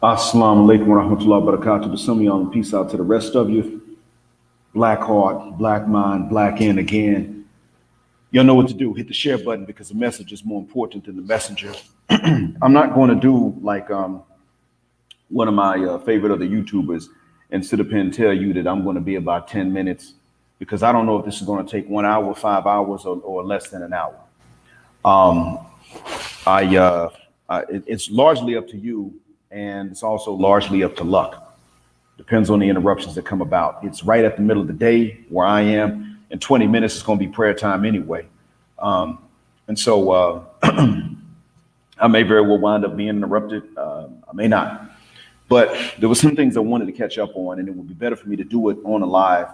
Assalamu alaikum wa rahmatullahi wa barakatuh. To some of y'all, and peace out to the rest of you. Black heart, black mind, black in again. Y'all know what to do. Hit the share button because the message is more important than the messenger. I'm not going to do like one of my favorite other YouTubers and sit up here and tell you that I'm going to be about 10 minutes because I don't know if this is going to take 1 hour, 5 hours, or less than an hour. It's largely up to you. And it's also largely up to luck. Depends on the interruptions that come about. It's right at the middle of the day where I am. In 20 minutes, it's going to be prayer time anyway. And so I may very well wind up being interrupted. I may not. But there were some things I wanted to catch up on, and it would be better for me to do it on a live.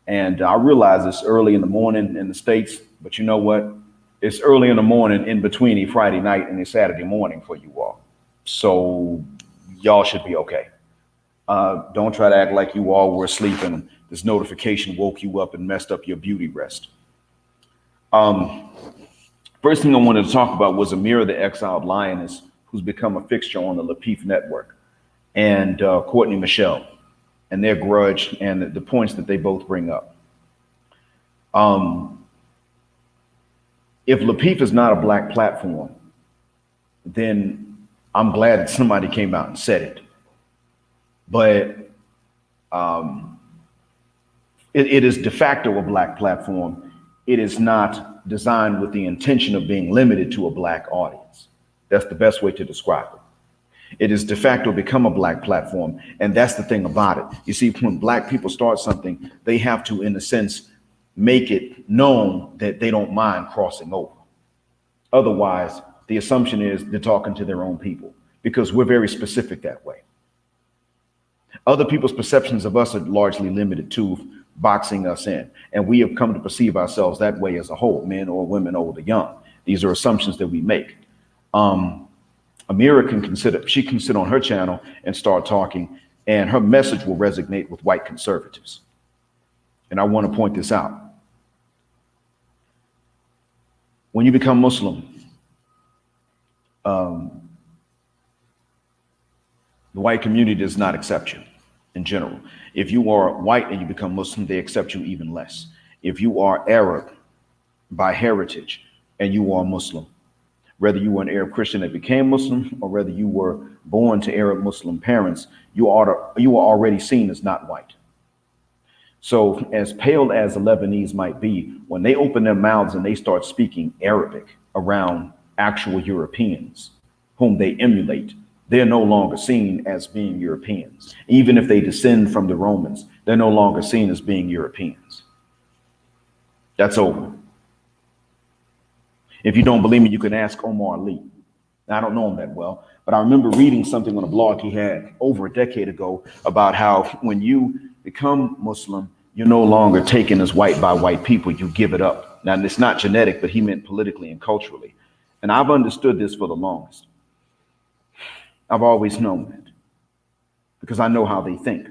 And I realize it's early in the morning in the States, but you know what? It's early in the morning in between a Friday night and a Saturday morning for you all. So y'all should be okay. Don't try to act like you all were asleep and this notification woke you up and messed up your beauty rest. First thing I wanted to talk about was Ameerah, the exiled lioness, who's become a fixture on the Lapeef network, and Courtney Michelle, and their grudge and the points that they both bring up. If Lapeef is not a black platform, then I'm glad that somebody came out and said it. But it is de facto a black platform. It is not designed with the intention of being limited to a black audience. That's the best way to describe it. It is de facto become a black platform. And that's the thing about it. You see, when black people start something, they have to, in a sense, make it known that they don't mind crossing over. Otherwise, the assumption is they're talking to their own people because we're very specific that way. Other people's perceptions of us are largely limited to boxing us in. And we have come to perceive ourselves that way as a whole, men or women, old or young. These are assumptions that we make. Ameerah can sit on her channel and start talking, and her message will resonate with white conservatives. And I want to point this out. When you become Muslim, the white community does not accept you in general. If you are white and you become Muslim, they accept you even less. If you are Arab by heritage and you are Muslim, Whether you were an Arab Christian that became Muslim or whether you were born to Arab Muslim parents, you were already seen as not white. So as pale as the Lebanese might be, when they open their mouths and they start speaking Arabic around actual Europeans whom they emulate, they're no longer seen as being Europeans. Even if they descend from the Romans, they're no longer seen as being Europeans. That's over. If you don't believe me, you can ask Omar Ali. Now, I don't know him that well, but I remember reading something on a blog he had over a decade ago about how when you become Muslim, you're no longer taken as white by white people. You give it up. Now, it's not genetic, but he meant politically and culturally. And I've understood this for the longest. I've always known that because I know how they think.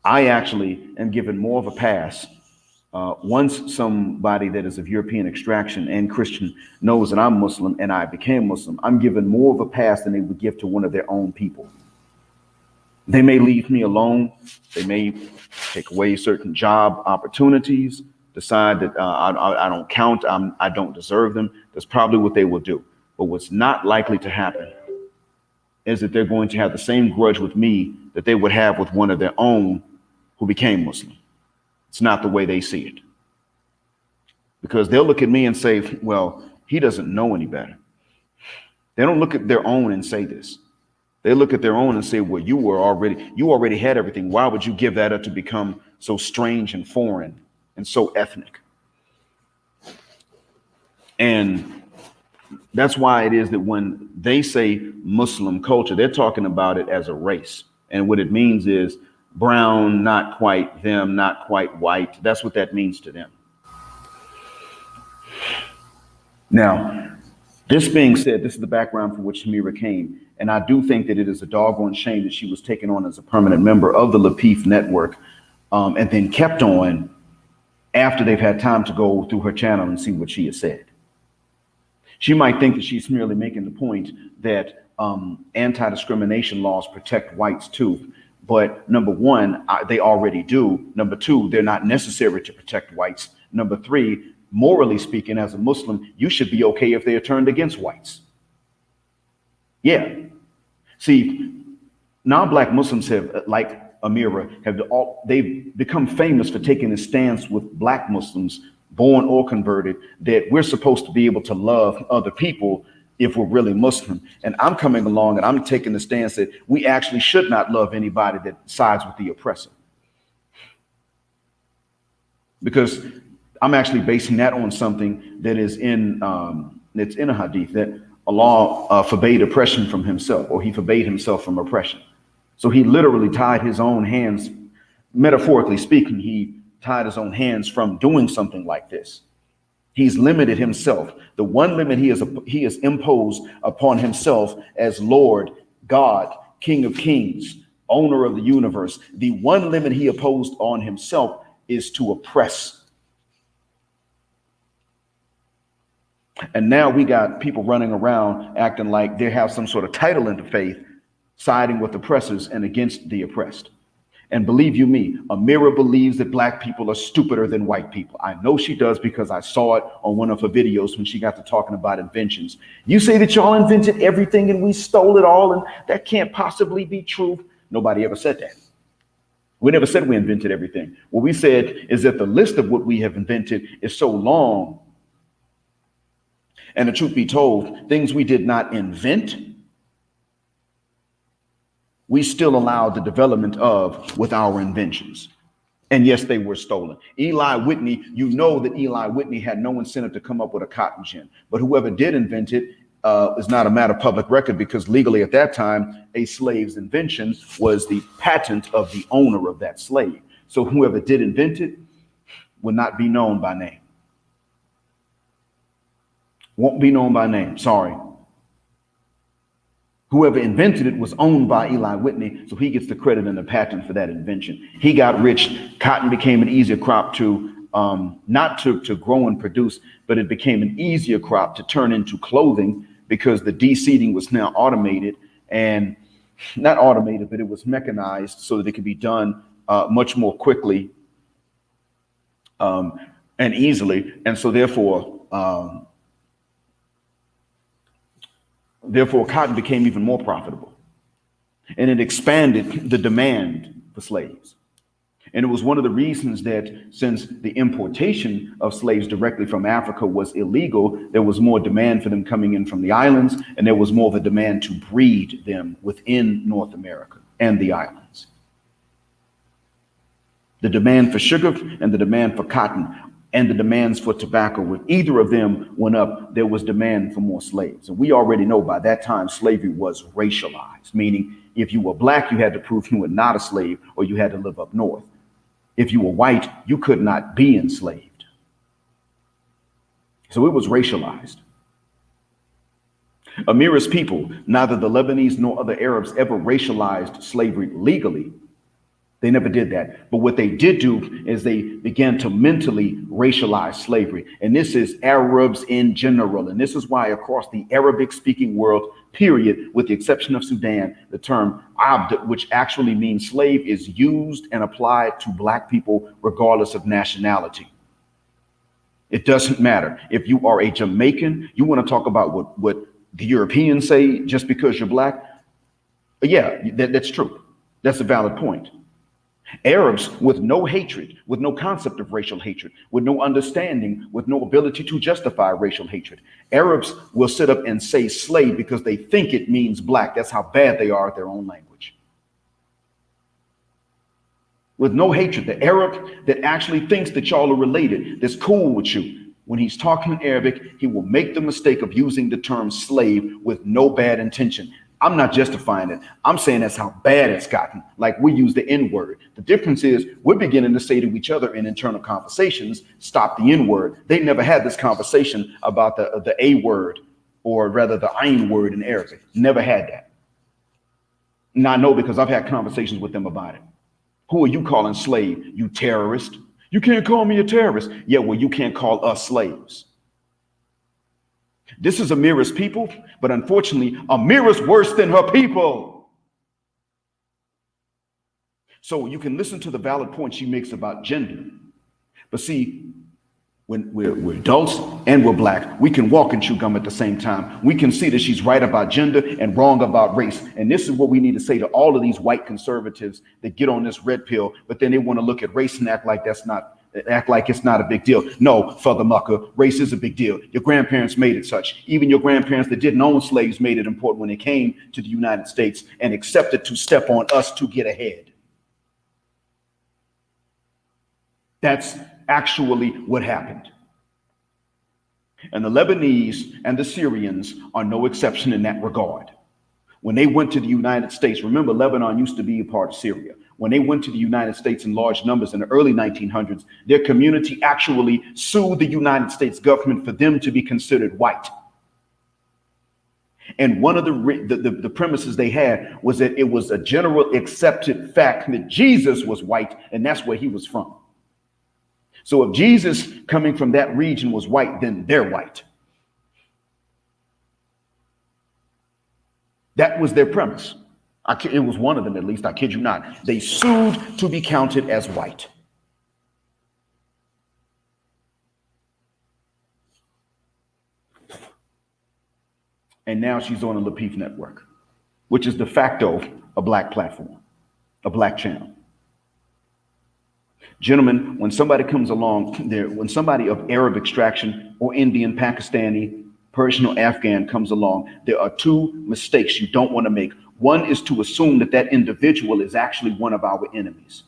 I actually am given more of a pass once somebody that is of European extraction and Christian knows that I'm Muslim and I became Muslim. I'm given more of a pass than they would give to one of their own people. They may leave me alone. They may take away certain job opportunities, decide that I don't count, I don't deserve them. That's probably what they will do. But what's not likely to happen is that they're going to have the same grudge with me that they would have with one of their own who became Muslim. It's not the way they see it. Because they'll look at me and say, well, he doesn't know any better. They don't look at their own and say this. They look at their own and say, well, you already had everything. Why would you give that up to become so strange and foreign and so ethnic? And that's why it is that when they say Muslim culture, they're talking about it as a race. And what it means is brown, not quite them, not quite white. That's what that means to them. Now, this being said, this is the background from which Ameerah came. And I do think that it is a doggone shame that she was taken on as a permanent member of the Lapeef network and then kept on after they've had time to go through her channel and see what she has said. She might think that she's merely making the point that anti-discrimination laws protect whites too. But number one, they already do. Number two, they're not necessary to protect whites. Number three, morally speaking, as a Muslim, you should be okay if they are turned against whites. Yeah. See, non-black Muslims have, like Ameerah, they've become famous for taking a stance with black Muslims, born or converted, that we're supposed to be able to love other people if we're really Muslim. And I'm coming along and I'm taking the stance that we actually should not love anybody that sides with the oppressor. Because I'm actually basing that on something that is that's in a hadith, that Allah forbade oppression from himself, or he forbade himself from oppression. So he literally tied his own hands, metaphorically speaking, he tied his own hands from doing something like this. He's limited himself. The one limit he has imposed upon himself as Lord, God, King of Kings, owner of the universe. The one limit he imposed on himself is to oppress. And now we got people running around acting like they have some sort of title into faith, siding with oppressors and against the oppressed. And believe you me, Ameerah believes that black people are stupider than white people. I know she does because I saw it on one of her videos when she got to talking about inventions. You say that y'all invented everything and we stole it all, and that can't possibly be true. Nobody ever said that. We never said we invented everything. What we said is that the list of what we have invented is so long. And the truth be told, things we did not invent, we still allowed the development of with our inventions. And yes, they were stolen. Eli Whitney, you know that Eli Whitney had no incentive to come up with a cotton gin. But whoever did invent it is not a matter of public record, because legally at that time, a slave's invention was the patent of the owner of that slave. So whoever did invent it will not be known by name. Won't be known by name, sorry. Whoever invented it was owned by Eli Whitney, so he gets the credit and the patent for that invention. He got rich. Cotton became an easier crop to, not to grow and produce, but it became an easier crop to turn into clothing because the de-seeding was now automated, and not automated, but it was mechanized so that it could be done much more quickly and easily. And so therefore, Therefore, cotton became even more profitable, and it expanded the demand for slaves. And it was one of the reasons that since the importation of slaves directly from Africa was illegal, there was more demand for them coming in from the islands, and there was more of a demand to breed them within North America and the islands. The demand for sugar and the demand for cotton and the demands for tobacco, when either of them went up, there was demand for more slaves. And we already know by that time slavery was racialized, meaning if you were black, you had to prove you were not a slave or you had to live up north. If you were white, you could not be enslaved. So it was racialized. Ameerah's people, neither the Lebanese nor other Arabs, ever racialized slavery legally. They never did that. But what they did do is they began to mentally racialize slavery. And this is Arabs in general. And this is why across the Arabic speaking world, period, with the exception of Sudan, the term abd, which actually means slave, is used and applied to black people regardless of nationality. It doesn't matter. If you are a Jamaican, you want to talk about what the Europeans say just because you're black. Yeah, that's true. That's a valid point. Arabs with no hatred, with no concept of racial hatred, with no understanding, with no ability to justify racial hatred. Arabs will sit up and say slave because they think it means black. That's how bad they are at their own language. With no hatred, the Arab that actually thinks that y'all are related, that's cool with you, when he's talking in Arabic, he will make the mistake of using the term slave with no bad intention. I'm not justifying it. I'm saying that's how bad it's gotten. Like we use the N word. The difference is we're beginning to say to each other in internal conversations, stop the N word. They never had this conversation about the A word, or rather the Ain word in Arabic. Never had that. And I know because I've had conversations with them about it. Who are you calling slave? You terrorist. You can't call me a terrorist. Yeah, well, you can't call us slaves. This is Ameerah's people, but unfortunately, Ameerah's worse than her people. So you can listen to the valid point she makes about gender. But see, when we're adults and we're black, we can walk and chew gum at the same time. We can see that she's right about gender and wrong about race. And this is what we need to say to all of these white conservatives that get on this red pill, but then they want to look at race and act like it's not a big deal. No, Father Mucker, race is a big deal. Your grandparents made it such. Even your grandparents that didn't own slaves made it important when they came to the United States and accepted to step on us to get ahead. That's actually what happened. And the Lebanese and the Syrians are no exception in that regard. When they went to the United States, remember Lebanon used to be a part of Syria. When they went to the United States in large numbers in the early 1900s, their community actually sued the United States government for them to be considered white. And one of the premises they had was that it was a general accepted fact that Jesus was white, and that's where he was from. So if Jesus coming from that region was white, then they're white. That was their premise. It was one of them, at least, I kid you not. They sued to be counted as white. And now she's on the Lapeef Network, which is de facto a black platform, a black channel. Gentlemen, when somebody comes along, when somebody of Arab extraction or Indian, Pakistani, Persian, or Afghan comes along, there are two mistakes you don't want to make. One is to assume that that individual is actually one of our enemies.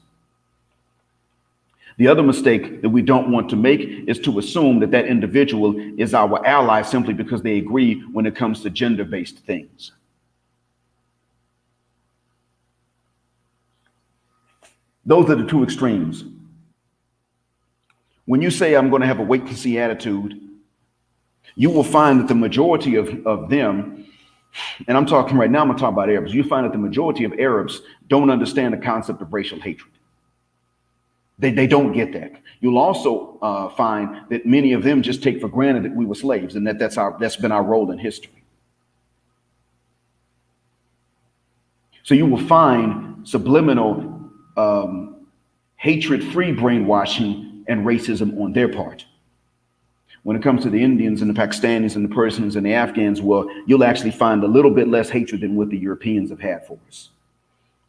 The other mistake that we don't want to make is to assume that that individual is our ally simply because they agree when it comes to gender-based things. Those are the two extremes. When you say I'm going to have a wait-and-see attitude, you will find that the majority of them, and I'm talking right now, I'm going to talk about Arabs. You find that the majority of Arabs don't understand the concept of racial hatred. They don't get that. You'll also find that many of them just take for granted that we were slaves and that's been our role in history. So you will find subliminal hatred-free brainwashing and racism on their part. When it comes to the Indians and the Pakistanis and the Persians and the Afghans, well, you'll actually find a little bit less hatred than what the Europeans have had for us.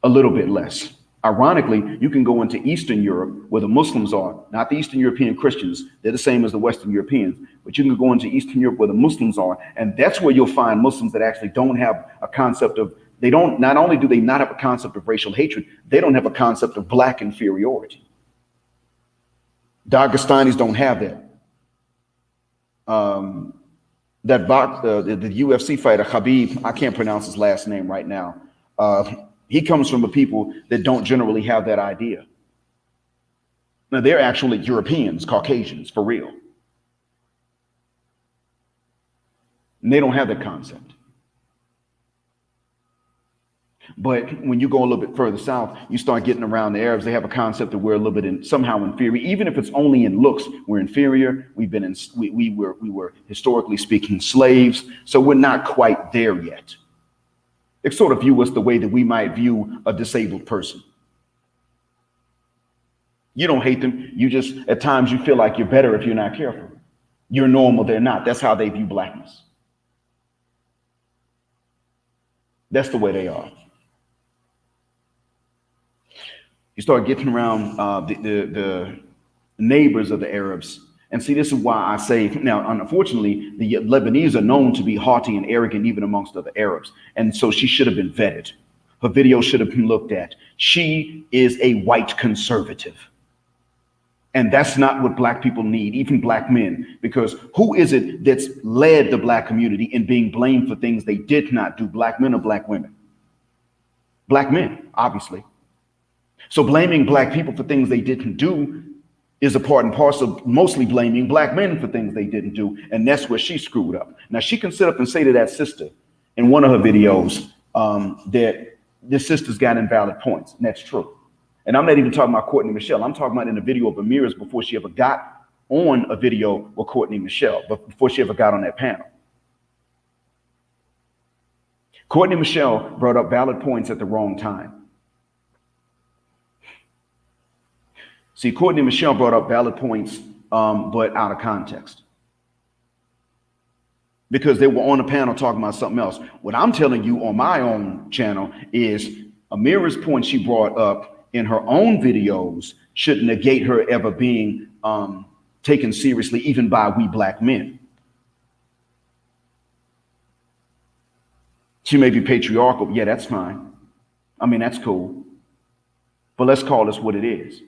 A little bit less. Ironically, you can go into Eastern Europe where the Muslims are, not the Eastern European Christians. They're the same as the Western Europeans, but you can go into Eastern Europe where the Muslims are, and that's where you'll find Muslims that actually don't have a concept of, they don't, not only do they not have a concept of racial hatred, they don't have a concept of black inferiority. Dagestanis don't have that. The UFC fighter, Khabib, I can't pronounce his last name right now. He comes from a people that don't generally have that idea. Now, they're actually Europeans, Caucasians, for real. And they don't have that concept. But when you go a little bit further south, you start getting around the Arabs. They have a concept that we're a little bit somehow inferior, even if it's only in looks. We're inferior. We were historically speaking slaves, so we're not quite there yet. They sort of view us the way that we might view a disabled person. You don't hate them. You just, at times, you feel like you're better if you're not careful. You're normal. They're not. That's how they view blackness. That's the way they are. You start getting around the neighbors of the Arabs. And see, this is why I say, now, unfortunately, the Lebanese are known to be haughty and arrogant even amongst other Arabs. And so she should have been vetted. Her video should have been looked at. She is a white conservative. And that's not what black people need, even black men, because who is it that's led the black community in being blamed for things they did not do? Black men or black women? Black men, obviously. So blaming black people for things they didn't do is a part and parcel of mostly blaming black men for things they didn't do. And that's where she screwed up. Now, she can sit up and say to that sister in one of her videos that the sister's got invalid points. And that's true. And I'm not even talking about Courtney Michelle. I'm talking about in a video of Ameerah's before she ever got on a video with Courtney Michelle, but before she ever got on that panel. Courtney Michelle brought up valid points at the wrong time. See, Courtney Michelle brought up valid points, but out of context. Because they were on a panel talking about something else. What I'm telling you on my own channel is Ameerah's point she brought up in her own videos should negate her ever being taken seriously, even by we black men. She may be patriarchal. Yeah, that's fine. I mean, that's cool. But let's call this what it is.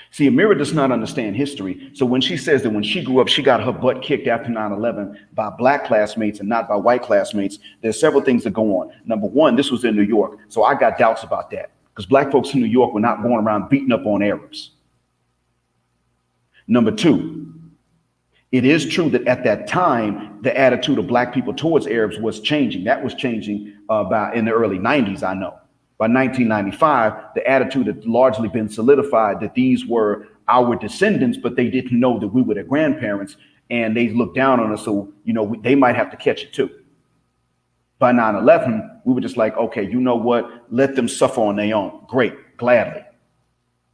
See, Ameerah does not understand history. So when she says that when she grew up, she got her butt kicked after 9/11 by black classmates and not by white classmates, there's several things that go on. Number one, this was in New York. So I got doubts about that because black folks in New York were not going around beating up on Arabs. Number two, it is true that at that time, the attitude of black people towards Arabs was changing. That was changing in the early 90s, I know. By 1995, the attitude had largely been solidified that these were our descendants, but they didn't know that we were their grandparents, and they looked down on us, so, you know, they might have to catch it too. By 9/11, we were just like, okay, you know what? Let them suffer on their own. Great, gladly.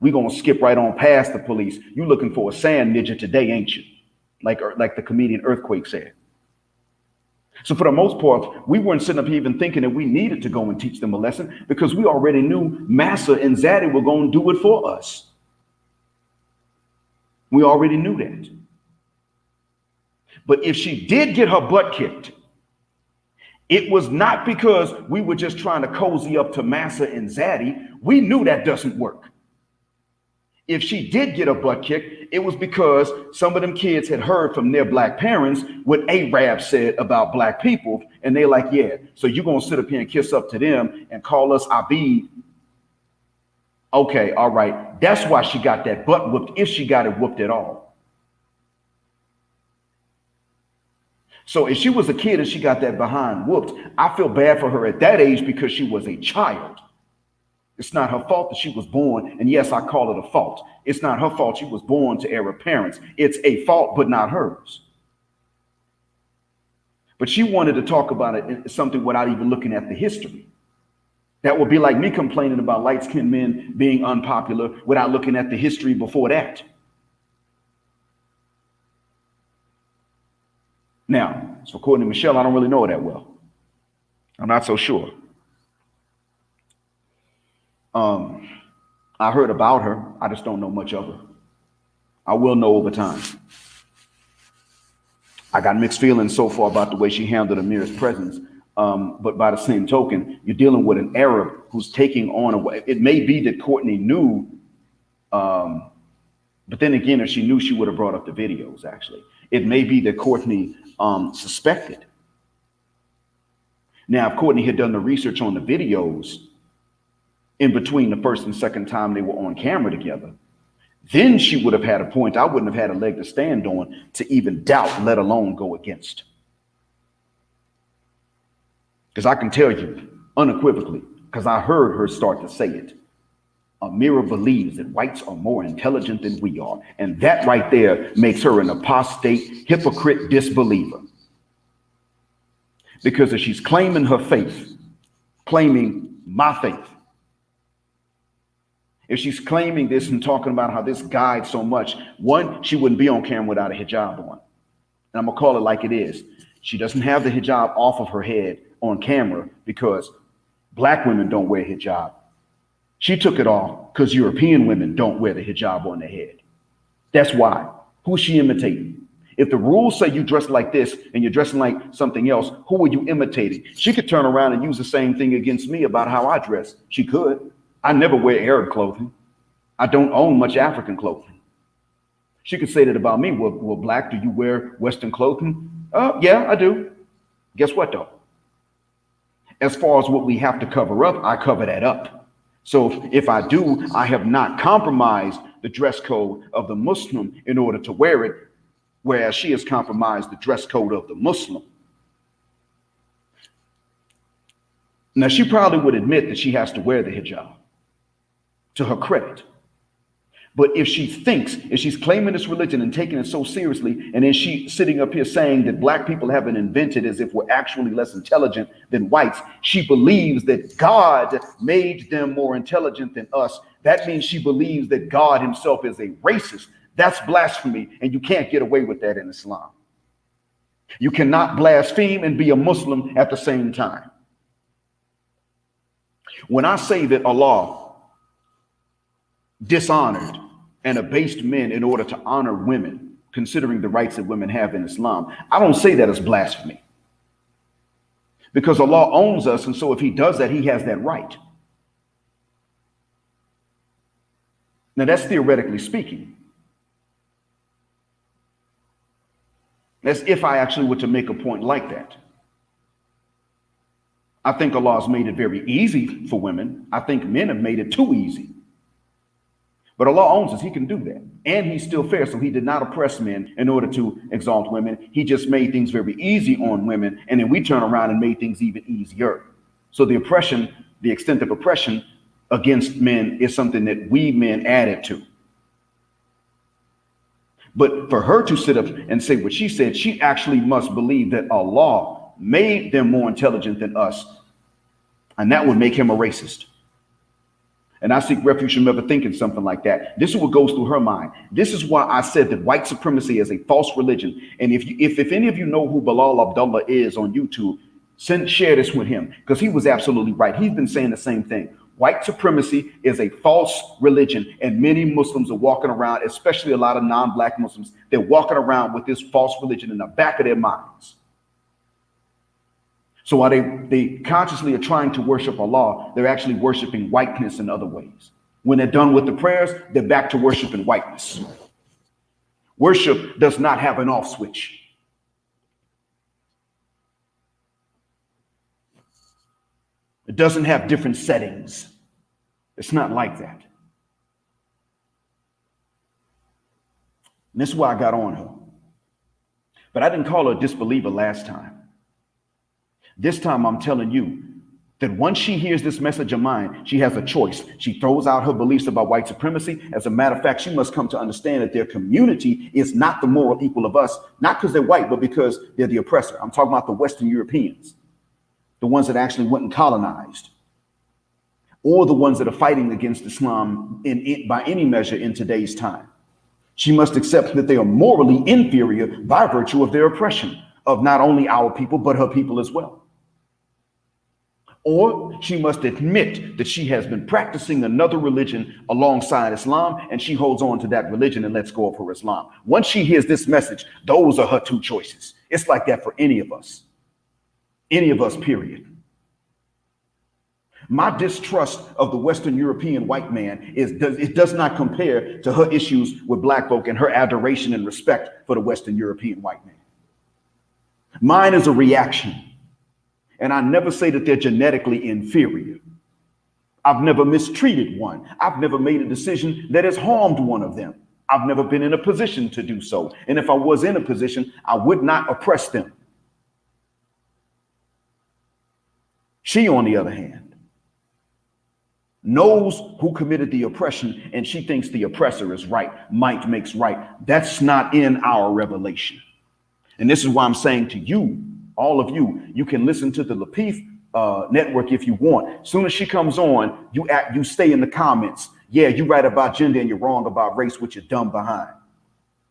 We're going to skip right on past the police. You looking for a sand midget today, ain't you? Like the comedian Earthquake said. So for the most part, we weren't sitting up here even thinking that we needed to go and teach them a lesson because we already knew Massa and Zadie were going to do it for us. We already knew that. But if she did get her butt kicked, it was not because we were just trying to cozy up to Massa and Zadie. We knew that doesn't work. If she did get a butt kicked, it was because some of them kids had heard from their black parents what Arab said about black people. And they're like, yeah, so you're going to sit up here and kiss up to them and call us Abid. Okay, all right. That's why she got that butt whooped, if she got it whooped at all. So if she was a kid and she got that behind whooped, I feel bad for her at that age because she was a child. It's not her fault that she was born. And yes, I call it a fault. It's not her fault she was born to Arab parents. It's a fault, but not hers. But she wanted to talk about it in something without even looking at the history. That would be like me complaining about light-skinned men being unpopular without looking at the history before that. Now, so Courtney Michelle, I don't really know her that well. I'm not so sure. I heard about her. I just don't know much of her. I will know over time. I got mixed feelings so far about the way she handled Ameerah's presence. But by the same token, you're dealing with an Arab who's taking on it may be that Courtney knew, but then again, if she knew, she would have brought up the videos, actually. It may be that Courtney suspected. Now, if Courtney had done the research on the videos in between the first and second time they were on camera together, then she would have had a point. I wouldn't have had a leg to stand on to even doubt, let alone go against. Because I can tell you unequivocally, because I heard her start to say it, Ameerah believes that whites are more intelligent than we are. And that right there makes her an apostate, hypocrite, disbeliever. Because if she's claiming her faith, claiming my faith, if she's claiming this and talking about how this guides so much, one, she wouldn't be on camera without a hijab on. And I'm going to call it like it is. She doesn't have the hijab off of her head on camera because black women don't wear hijab. She took it off because European women don't wear the hijab on their head. That's why. Who's she imitating? If the rules say you dress like this and you're dressing like something else, who are you imitating? She could turn around and use the same thing against me about how I dress. She could. I never wear Arab clothing. I don't own much African clothing. She could say that about me. Well, black, do you wear Western clothing? Yeah, I do. Guess what, though? As far as what we have to cover up, I cover that up. So if I do, I have not compromised the dress code of the Muslim in order to wear it, whereas she has compromised the dress code of the Muslim. Now, she probably would admit that she has to wear the hijab, to her credit. But if she thinks, if she's claiming this religion and taking it so seriously, and then she sitting up here saying that black people haven't invented as if we're actually less intelligent than whites, she believes that God made them more intelligent than us. That means she believes that God himself is a racist. That's blasphemy, and you can't get away with that in Islam. You cannot blaspheme and be a Muslim at the same time. When I say that Allah dishonored and abased men in order to honor women, considering the rights that women have in Islam, I don't say that as blasphemy. Because Allah owns us, and so if he does that, he has that right. Now, that's theoretically speaking. That's if I actually were to make a point like that. I think Allah has made it very easy for women. I think men have made it too easy. But Allah owns us. He can do that. And he's still fair. So he did not oppress men in order to exalt women. He just made things very easy on women. And then we turn around and made things even easier. So the oppression, the extent of oppression against men is something that we men added to. But for her to sit up and say what she said, she actually must believe that Allah made them more intelligent than us. And that would make him a racist. And I seek refuge from ever thinking something like that. This is what goes through her mind. This is why I said that white supremacy is a false religion. And if any of you know who Bilal Abdullah is on YouTube, share this with him, because he was absolutely right. He's been saying the same thing. White supremacy is a false religion, and many Muslims are walking around, especially a lot of non-black Muslims, they're walking around with this false religion in the back of their minds. So while they consciously are trying to worship Allah, they're actually worshiping whiteness in other ways. When they're done with the prayers, they're back to worshiping whiteness. Worship does not have an off switch. It doesn't have different settings. It's not like that. And this is why I got on her. But I didn't call her a disbeliever last time. This time I'm telling you that once she hears this message of mine, she has a choice. She throws out her beliefs about white supremacy. As a matter of fact, she must come to understand that their community is not the moral equal of us, not because they're white, but because they're the oppressor. I'm talking about the Western Europeans, the ones that actually went and colonized, or the ones that are fighting against Islam by any measure in today's time. She must accept that they are morally inferior by virtue of their oppression. of not only our people, but her people as well. Or she must admit that she has been practicing another religion alongside Islam, and she holds on to that religion and lets go of her Islam. Once she hears this message, those are her two choices. It's like that for any of us, period. My distrust of the Western European white man it does not compare to her issues with black folk and her adoration and respect for the Western European white man. Mine is a reaction. And I never say that they're genetically inferior. I've never mistreated one. I've never made a decision that has harmed one of them. I've never been in a position to do so. And if I was in a position, I would not oppress them. She, on the other hand, knows who committed the oppression, and she thinks the oppressor is right. Might makes right. That's not in our revelation. And this is why I'm saying to you, all of you, you can listen to the Lapeef network if you want. As soon as she comes on, you stay in the comments. Yeah, you right about gender and you're wrong about race, which you're dumb behind.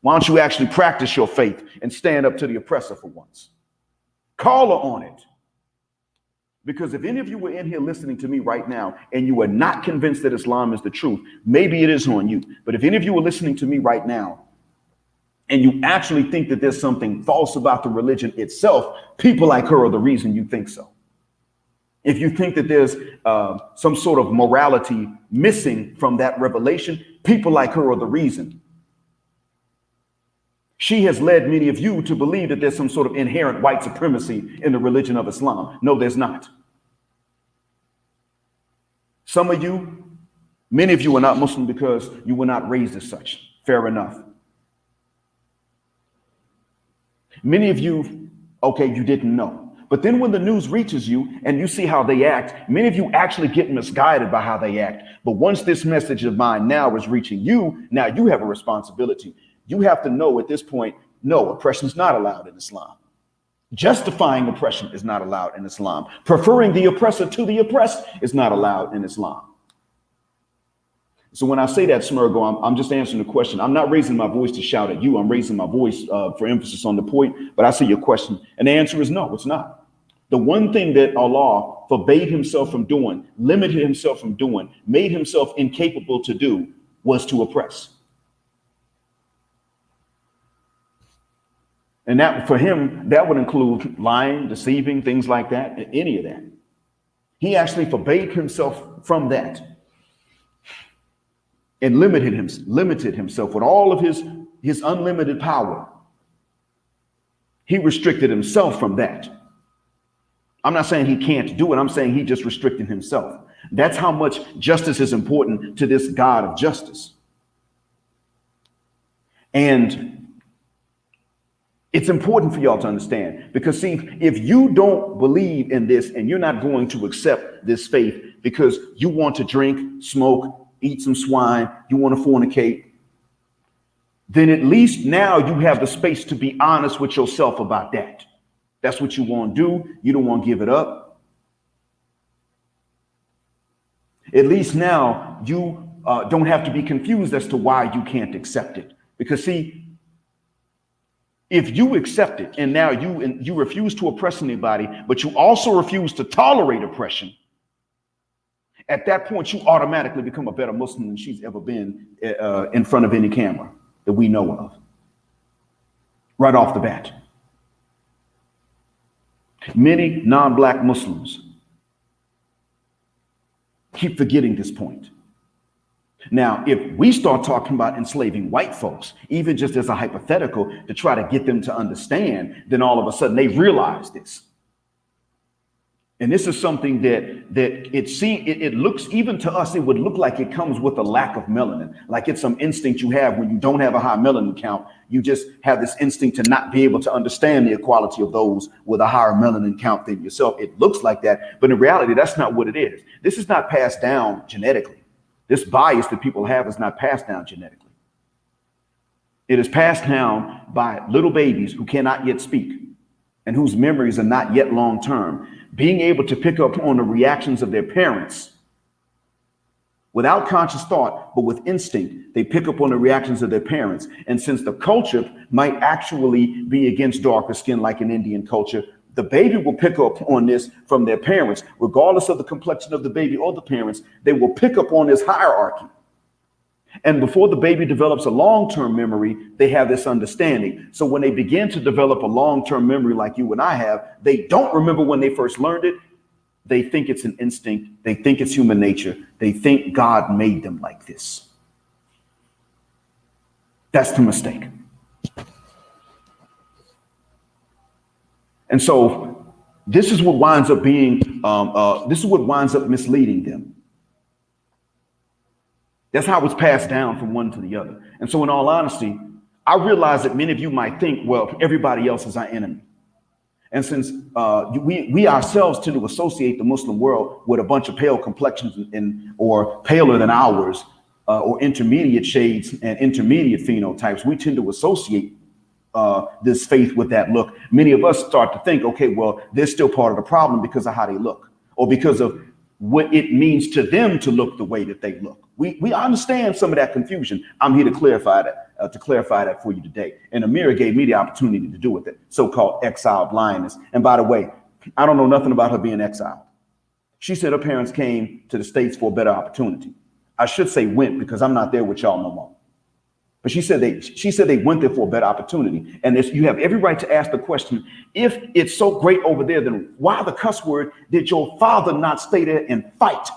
Why don't you actually practice your faith and stand up to the oppressor for once? Call her on it. Because if any of you were in here listening to me right now and you are not convinced that Islam is the truth, maybe it is on you. But if any of you are listening to me right now and you actually think that there's something false about the religion itself, people like her are the reason you think so. If you think that there's some sort of morality missing from that revelation, people like her are the reason. She has led many of you to believe that there's some sort of inherent white supremacy in the religion of Islam. No, there's not. Some of you, many of you are not Muslim because you were not raised as such. Fair enough. Many of you, okay, you didn't know. But then when the news reaches you and you see how they act, many of you actually get misguided by how they act. But once this message of mine now is reaching you, now you have a responsibility. You have to know at this point, no, oppression is not allowed in Islam. Justifying oppression is not allowed in Islam. Preferring the oppressor to the oppressed is not allowed in Islam. So when I say that, Smirgo, I'm just answering the question. I'm not raising my voice to shout at you. I'm raising my voice for emphasis on the point. But I see your question. And the answer is no, it's not. The one thing that Allah forbade himself from doing, limited himself from doing, made himself incapable to do was to oppress. And that for him, that would include lying, deceiving, things like that, any of that. He actually forbade himself from that. And limited himself with all of his unlimited power. He restricted himself from that. I'm not saying he can't do it. I'm saying he just restricted himself. That's how much justice is important to this God of justice. And it's important for y'all to understand, because see, if you don't believe in this and you're not going to accept this faith because you want to drink, smoke, eat some swine, you want to fornicate, then at least now you have the space to be honest with yourself about that. That's what you want to do. You don't want to give it up. At least now you don't have to be confused as to why you can't accept it. Because see, if you accept it and now you refuse to oppress anybody, but you also refuse to tolerate oppression, at that point, you automatically become a better Muslim than she's ever been in front of any camera that we know of. Right off the bat. Many non-black Muslims keep forgetting this point. Now, if we start talking about enslaving white folks, even just as a hypothetical to try to get them to understand, then all of a sudden they realize this. And this is something that it looks, even to us, it would look like it comes with a lack of melanin, like it's some instinct you have when you don't have a high melanin count. You just have this instinct to not be able to understand the equality of those with a higher melanin count than yourself. It looks like that, but in reality, that's not what it is. This is not passed down genetically. This bias that people have is not passed down genetically. It is passed down by little babies who cannot yet speak and whose memories are not yet long term. Being able to pick up on the reactions of their parents without conscious thought, but with instinct. They pick up on the reactions of their parents. And since the culture might actually be against darker skin, like an Indian culture, the baby will pick up on this from their parents, regardless of the complexion of the baby or the parents. They will pick up on this hierarchy. And before the baby develops a long-term memory, they have this understanding. So when they begin to develop a long-term memory like you and I have, they don't remember when they first learned it. They think it's an instinct. They think it's human nature. They think God made them like this. That's the mistake. And so this is what winds up being, this is what winds up misleading them. That's how it's passed down from one to the other. And so in all honesty, I realize that many of you might think, well, everybody else is our enemy. And since we ourselves tend to associate the Muslim world with a bunch of pale complexions or paler than ours, or intermediate shades and intermediate phenotypes, we tend to associate this faith with that look. Many of us start to think, okay, well, they're still part of the problem because of how they look, or because of what it means to them to look the way that they look. We understand some of that confusion. I'm here to clarify that for you today. And Ameerah gave me the opportunity to do with it, so-called exile blindness. And by the way, I don't know nothing about her being exiled. She said her parents came to the States for a better opportunity. I should say went, because I'm not there with y'all no more. But she said they went there for a better opportunity. And you have every right to ask the question, if it's so great over there, then why the cuss word did your father not stay there and fight?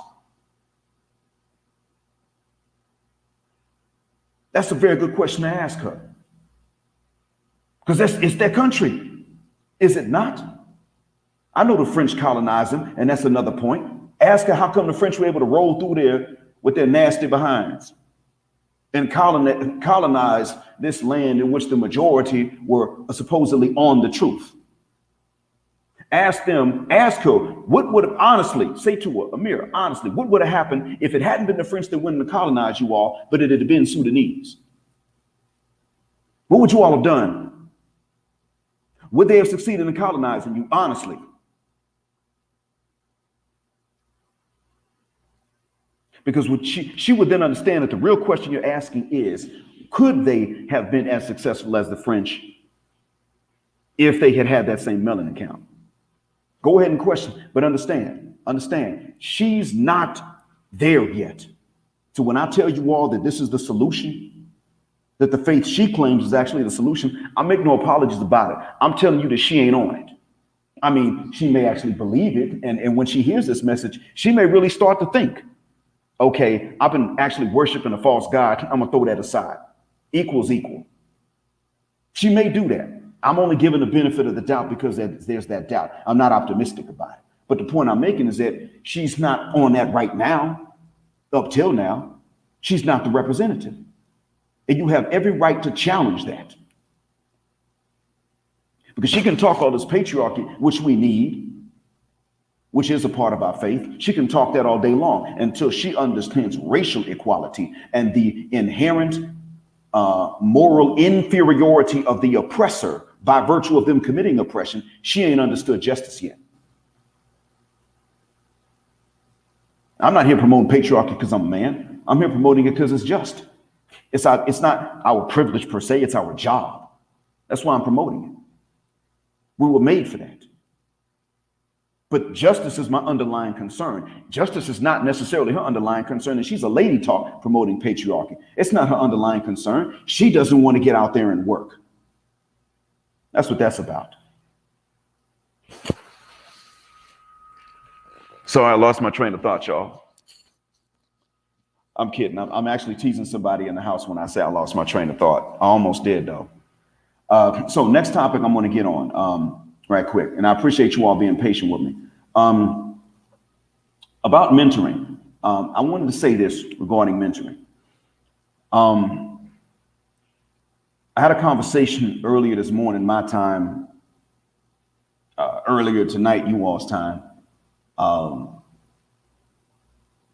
That's a very good question to ask her. Because it's their country, is it not? I know the French colonized them, and that's another point. Ask her how come the French were able to roll through there with their nasty behinds and colonize this land in which the majority were supposedly on the truth. Ask her, what would have, honestly, say to her, Ameerah, honestly, what would have happened if it hadn't been the French that went to colonize you all, but it had been Sudanese? What would you all have done? Would they have succeeded in colonizing you, honestly? Because what she would then understand that the real question you're asking is, could they have been as successful as the French if they had had that same melanin count? Go ahead and question, but understand, she's not there yet. So when I tell you all that this is the solution, that the faith she claims is actually the solution, I make no apologies about it. I'm telling you that she ain't on it. I mean, she may actually believe it. And when she hears this message, she may really start to think, okay, I've been actually worshiping a false god. I'm gonna throw that aside. Equals equal. She may do that. I'm only giving the benefit of the doubt because there's that doubt. I'm not optimistic about it. But the point I'm making is that she's not on that right now. Up till now, she's not the representative. And you have every right to challenge that. Because she can talk all this patriarchy, which we need, which is a part of our faith. She can talk that all day long until she understands racial equality and the inherent moral inferiority of the oppressor by virtue of them committing oppression. She ain't understood justice yet. I'm not here promoting patriarchy because I'm a man. I'm here promoting it because it's just. It's not our privilege per se, it's our job. That's why I'm promoting it. We were made for that. But justice is my underlying concern. Justice is not necessarily her underlying concern, and she's a lady talk promoting patriarchy. It's not her underlying concern. She doesn't want to get out there and work. That's what that's about. Sorry, I lost my train of thought, y'all. I'm kidding. I'm actually teasing somebody in the house when I say I lost my train of thought. I almost did, though. So next topic I'm going to get on right quick, and I appreciate you all being patient with me. About mentoring, I wanted to say this regarding mentoring. I had a conversation earlier this morning, my time, earlier tonight, you all's time.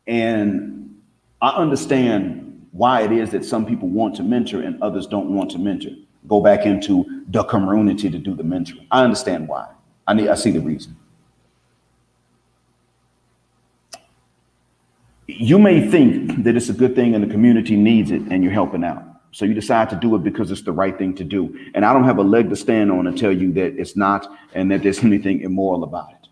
And I understand why it is that some people want to mentor and others don't want to mentor. Go back into the community to do the mentoring. I understand why. I see the reason. You may think that it's a good thing and the community needs it and you're helping out. So you decide to do it because it's the right thing to do. And I don't have a leg to stand on and tell you that it's not and that there's anything immoral about it.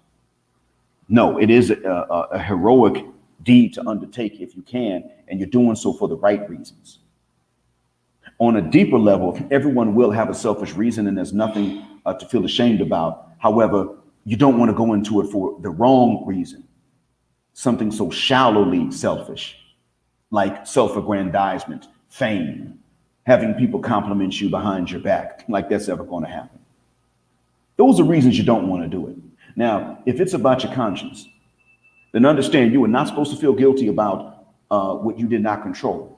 No, it is a heroic deed to undertake if you can, and you're doing so for the right reasons. On a deeper level, everyone will have a selfish reason, and there's nothing to feel ashamed about. However, you don't want to go into it for the wrong reason, something so shallowly selfish, like self-aggrandizement, fame, having people compliment you behind your back, like that's ever going to happen. Those are reasons you don't want to do it. Now, if it's about your conscience, then understand you are not supposed to feel guilty about what you did not control.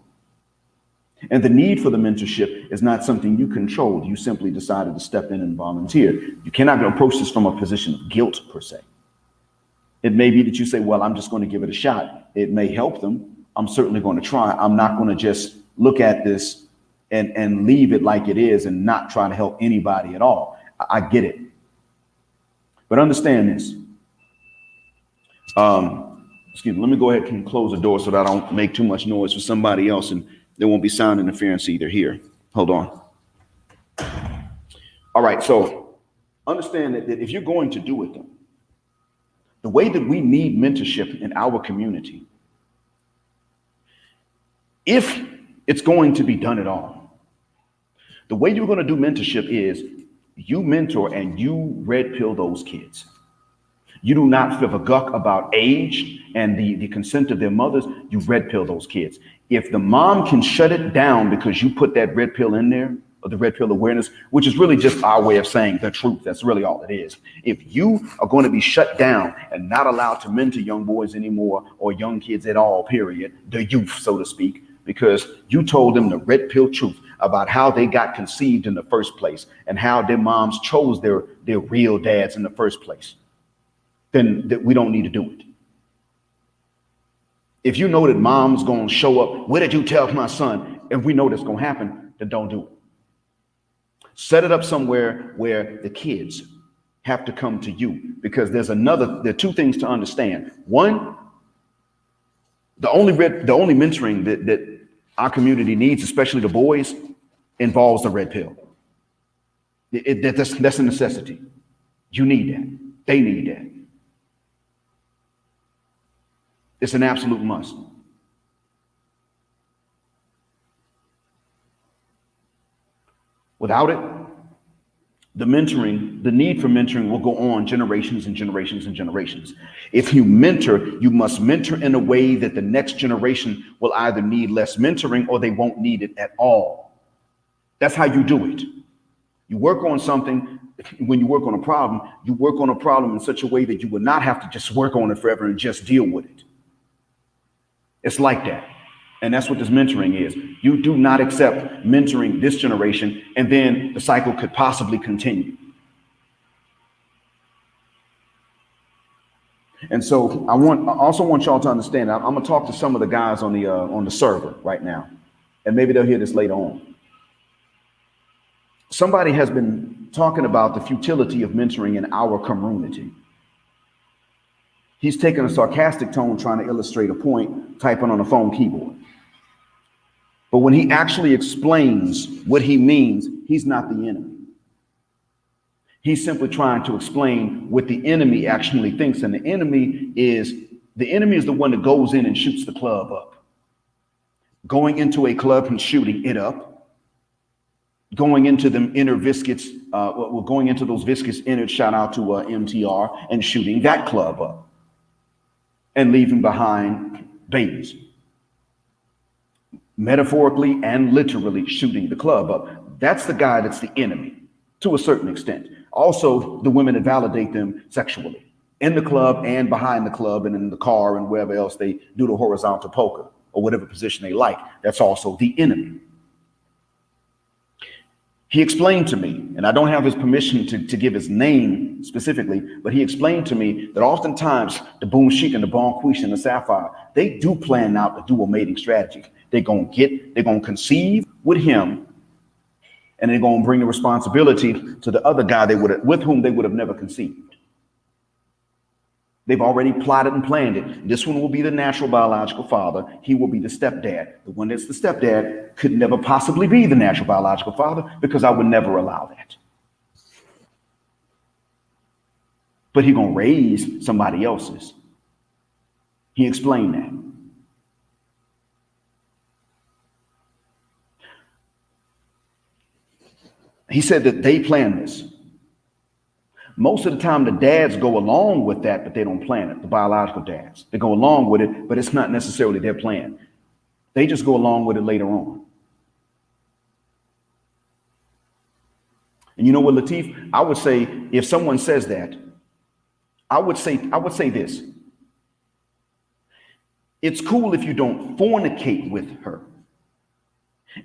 And the need for the mentorship is not something you controlled. You simply decided to step in and volunteer. You cannot approach this from a position of guilt, per se. It may be that you say, well, I'm just going to give it a shot. It may help them. I'm certainly going to try. I'm not going to just look at this and leave it like it is and not try to help anybody at all. I get it. But understand this. Excuse me, let me go ahead and close the door so that I don't make too much noise for somebody else and there won't be sound interference either here. Hold on. All right, so understand that if you're going to do it, the way that we need mentorship in our community, if it's going to be done at all, the way you're going to do mentorship is you mentor and you red pill those kids. You do not give a guck about age and the consent of their mothers. You red pill those kids. If the mom can shut it down because you put that red pill in there, or the red pill awareness, which is really just our way of saying the truth. That's really all it is. If you are going to be shut down and not allowed to mentor young boys anymore or young kids at all, period, the youth, so to speak, because you told them the red pill truth about how they got conceived in the first place and how their moms chose their real dads in the first place, then we don't need to do it. If you know that mom's going to show up, what did you tell my son? And we know that's going to happen, then don't do it. Set it up somewhere where the kids have to come to you, because there are two things to understand. One, the only mentoring that our community needs, especially the boys, involves the red pill. That's a necessity. You need that. They need that. It's an absolute must. Without it, the need for mentoring will go on generations and generations and generations. If you mentor, you must mentor in a way that the next generation will either need less mentoring or they won't need it at all. That's how you do it. You work on something. When you work on a problem, you work on a problem in such a way that you will not have to just work on it forever and just deal with it. It's like that. And that's what this mentoring is. You do not accept mentoring this generation, and then the cycle could possibly continue. And so I also want y'all to understand, I'm gonna talk to some of the guys on the server right now, and maybe they'll hear this later on. Somebody has been talking about the futility of mentoring in our community. He's taking a sarcastic tone, trying to illustrate a point, typing on a phone keyboard. But when he actually explains what he means, he's not the enemy. He's simply trying to explain what the enemy actually thinks. And the enemy is the one that goes in and shoots the club up. Going into a club and shooting it up. Going into them inner viscous, going into those viscous innards, shout out to MTR, and shooting that club up. And leaving behind babies. Metaphorically and literally shooting the club up. That's the guy that's the enemy to a certain extent. Also, the women that validate them sexually in the club and behind the club and in the car and wherever else they do the horizontal poker or whatever position they like. That's also the enemy. He explained to me, and I don't have his permission to give his name specifically, but he explained to me that oftentimes the Boom Chic and the Bonquiche and the Sapphire, they do plan out a dual mating strategy. They're going to conceive with him, and they're going to bring the responsibility to the other guy with whom they would have never conceived. They've already plotted and planned it. This one will be the natural biological father. He will be the stepdad. The one that's the stepdad could never possibly be the natural biological father because I would never allow that. But he's going to raise somebody else's. He explained that. He said that they planned this. Most of the time, the dads go along with that, but they don't plan it. The biological dads, they go along with it, but it's not necessarily their plan. They just go along with it later on. And you know what, Lateef? I would say if someone says that, I would say this. It's cool if you don't fornicate with her.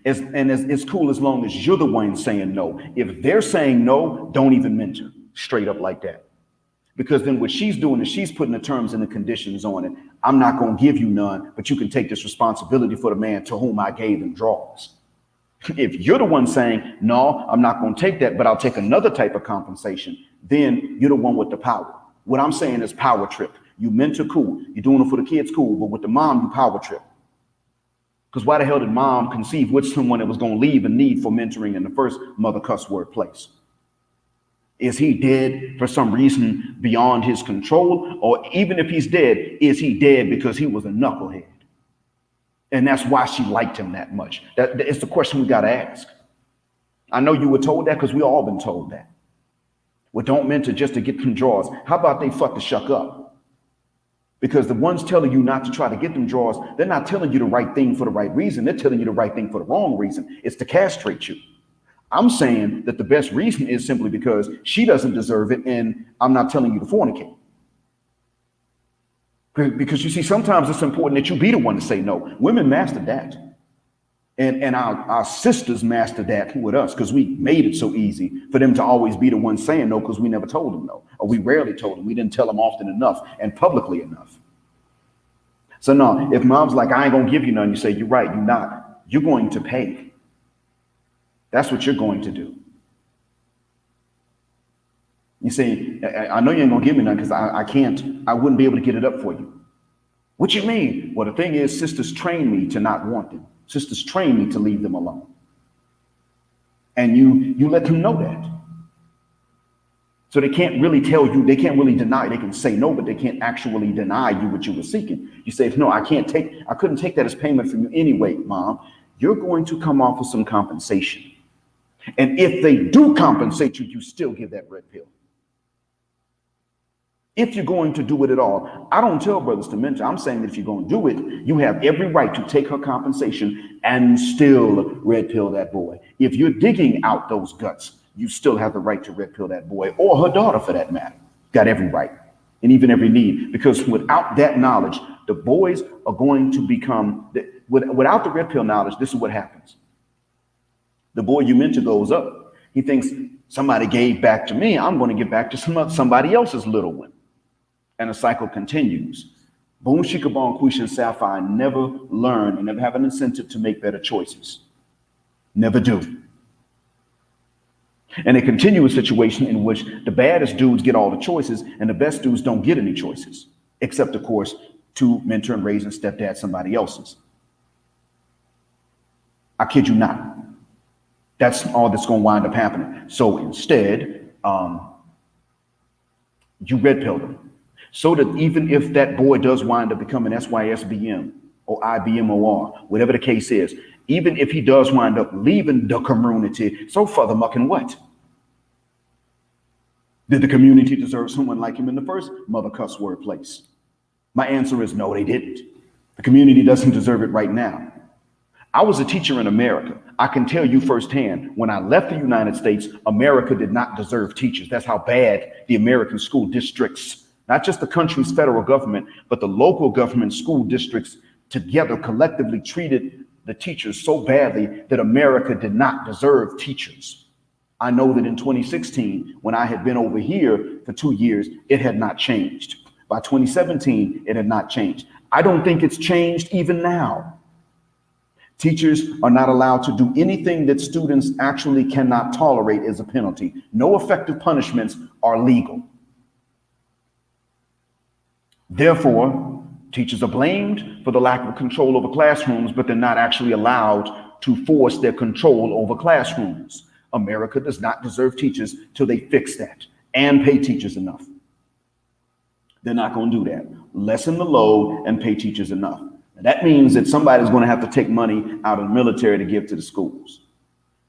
It's cool as long as you're the one saying no. If they're saying no, don't even mention straight up like that. Because then what she's doing is she's putting the terms and the conditions on it. I'm not going to give you none, but you can take this responsibility for the man to whom I gave them draws. If you're the one saying, no, I'm not going to take that, but I'll take another type of compensation, then you're the one with the power. What I'm saying is power trip. You meant to cool. You're doing it for the kids, cool. But with the mom, you power trip. Because why the hell did mom conceive with someone that was going to leave a need for mentoring in the first mother cuss word place? Is he dead for some reason beyond his control? Or even if he's dead, is he dead because he was a knucklehead? And that's why she liked him that much. It's the question we got to ask. I know you were told that because we all been told that. Well, don't mentor just to get them draws. How about they fuck the shuck up? Because the ones telling you not to try to get them draws, they're not telling you the right thing for the right reason. They're telling you the right thing for the wrong reason. It's to castrate you. I'm saying that the best reason is simply because she doesn't deserve it, and I'm not telling you to fornicate. Because you see, sometimes it's important that you be the one to say no. Women mastered that. And our sisters mastered that with us because we made it so easy for them to always be the one saying no because we never told them no. Or we rarely told them. We didn't tell them often enough and publicly enough. So no, if mom's like, I ain't going to give you none, you say, you're right, you're not. You're going to pay. That's what you're going to do. You say, I know you ain't going to give me none because I wouldn't be able to get it up for you. What you mean? Well, the thing is, sisters train me to not want them. Sisters train me to leave them alone. And you let them know that. So they can't really tell you, they can't really deny. They can say no, but they can't actually deny you what you were seeking. You say, no, I couldn't take that as payment from you anyway, mom. You're going to come off with some compensation. And if they do compensate you, you still give that red pill. If you're going to do it at all, I don't tell brothers to mentor. I'm saying that if you're going to do it, you have every right to take her compensation and still red pill that boy. If you're digging out those guts, you still have the right to red pill that boy or her daughter for that matter. Got every right and even every need, because without that knowledge, the boys are going to become, without the red pill knowledge, this is what happens. The boy you mentor goes up. He thinks somebody gave back to me. I'm going to give back to somebody else's little one. And the cycle continues. Boom, shika, bong, Quisha, and Sapphire never learn and never have an incentive to make better choices. Never do. And they continue a situation in which the baddest dudes get all the choices and the best dudes don't get any choices, except, of course, to mentor and raise and stepdad somebody else's. I kid you not. That's all that's going to wind up happening. So instead, you red pill them. So that even if that boy does wind up becoming SYSBM or IBMOR, whatever the case is, even if he does wind up leaving the community, so further mucking what? Did the community deserve someone like him in the first mother cuss word place? My answer is no, they didn't. The community doesn't deserve it right now. I was a teacher in America. I can tell you firsthand, when I left the United States, America did not deserve teachers. That's how bad the American school districts, not just the country's federal government, but the local government school districts together collectively treated the teachers so badly that America did not deserve teachers. I know that in 2016, when I had been over here for 2 years, it had not changed. By 2017, it had not changed. I don't think it's changed even now. Teachers are not allowed to do anything that students actually cannot tolerate as a penalty. No effective punishments are legal. Therefore, teachers are blamed for the lack of control over classrooms, but they're not actually allowed to force their control over classrooms. America does not deserve teachers till they fix that and pay teachers enough. They're not going to do that. Lessen the load and pay teachers enough. And that means that somebody's going to have to take money out of the military to give to the schools.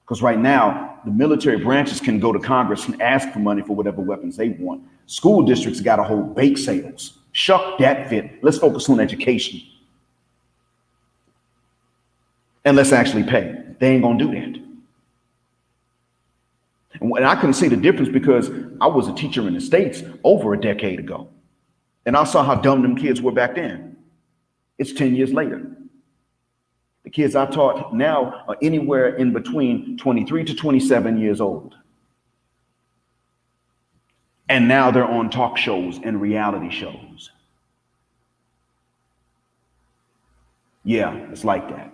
Because right now, the military branches can go to Congress and ask for money for whatever weapons they want. School districts got to hold bake sales. Shuck that fit. Let's focus on education. And let's actually pay. They ain't going to do that. And I can see the difference because I was a teacher in the States over a decade ago. And I saw how dumb them kids were back then. It's 10 years later. The kids I taught now are anywhere in between 23 to 27 years old. And now they're on talk shows and reality shows. Yeah, it's like that.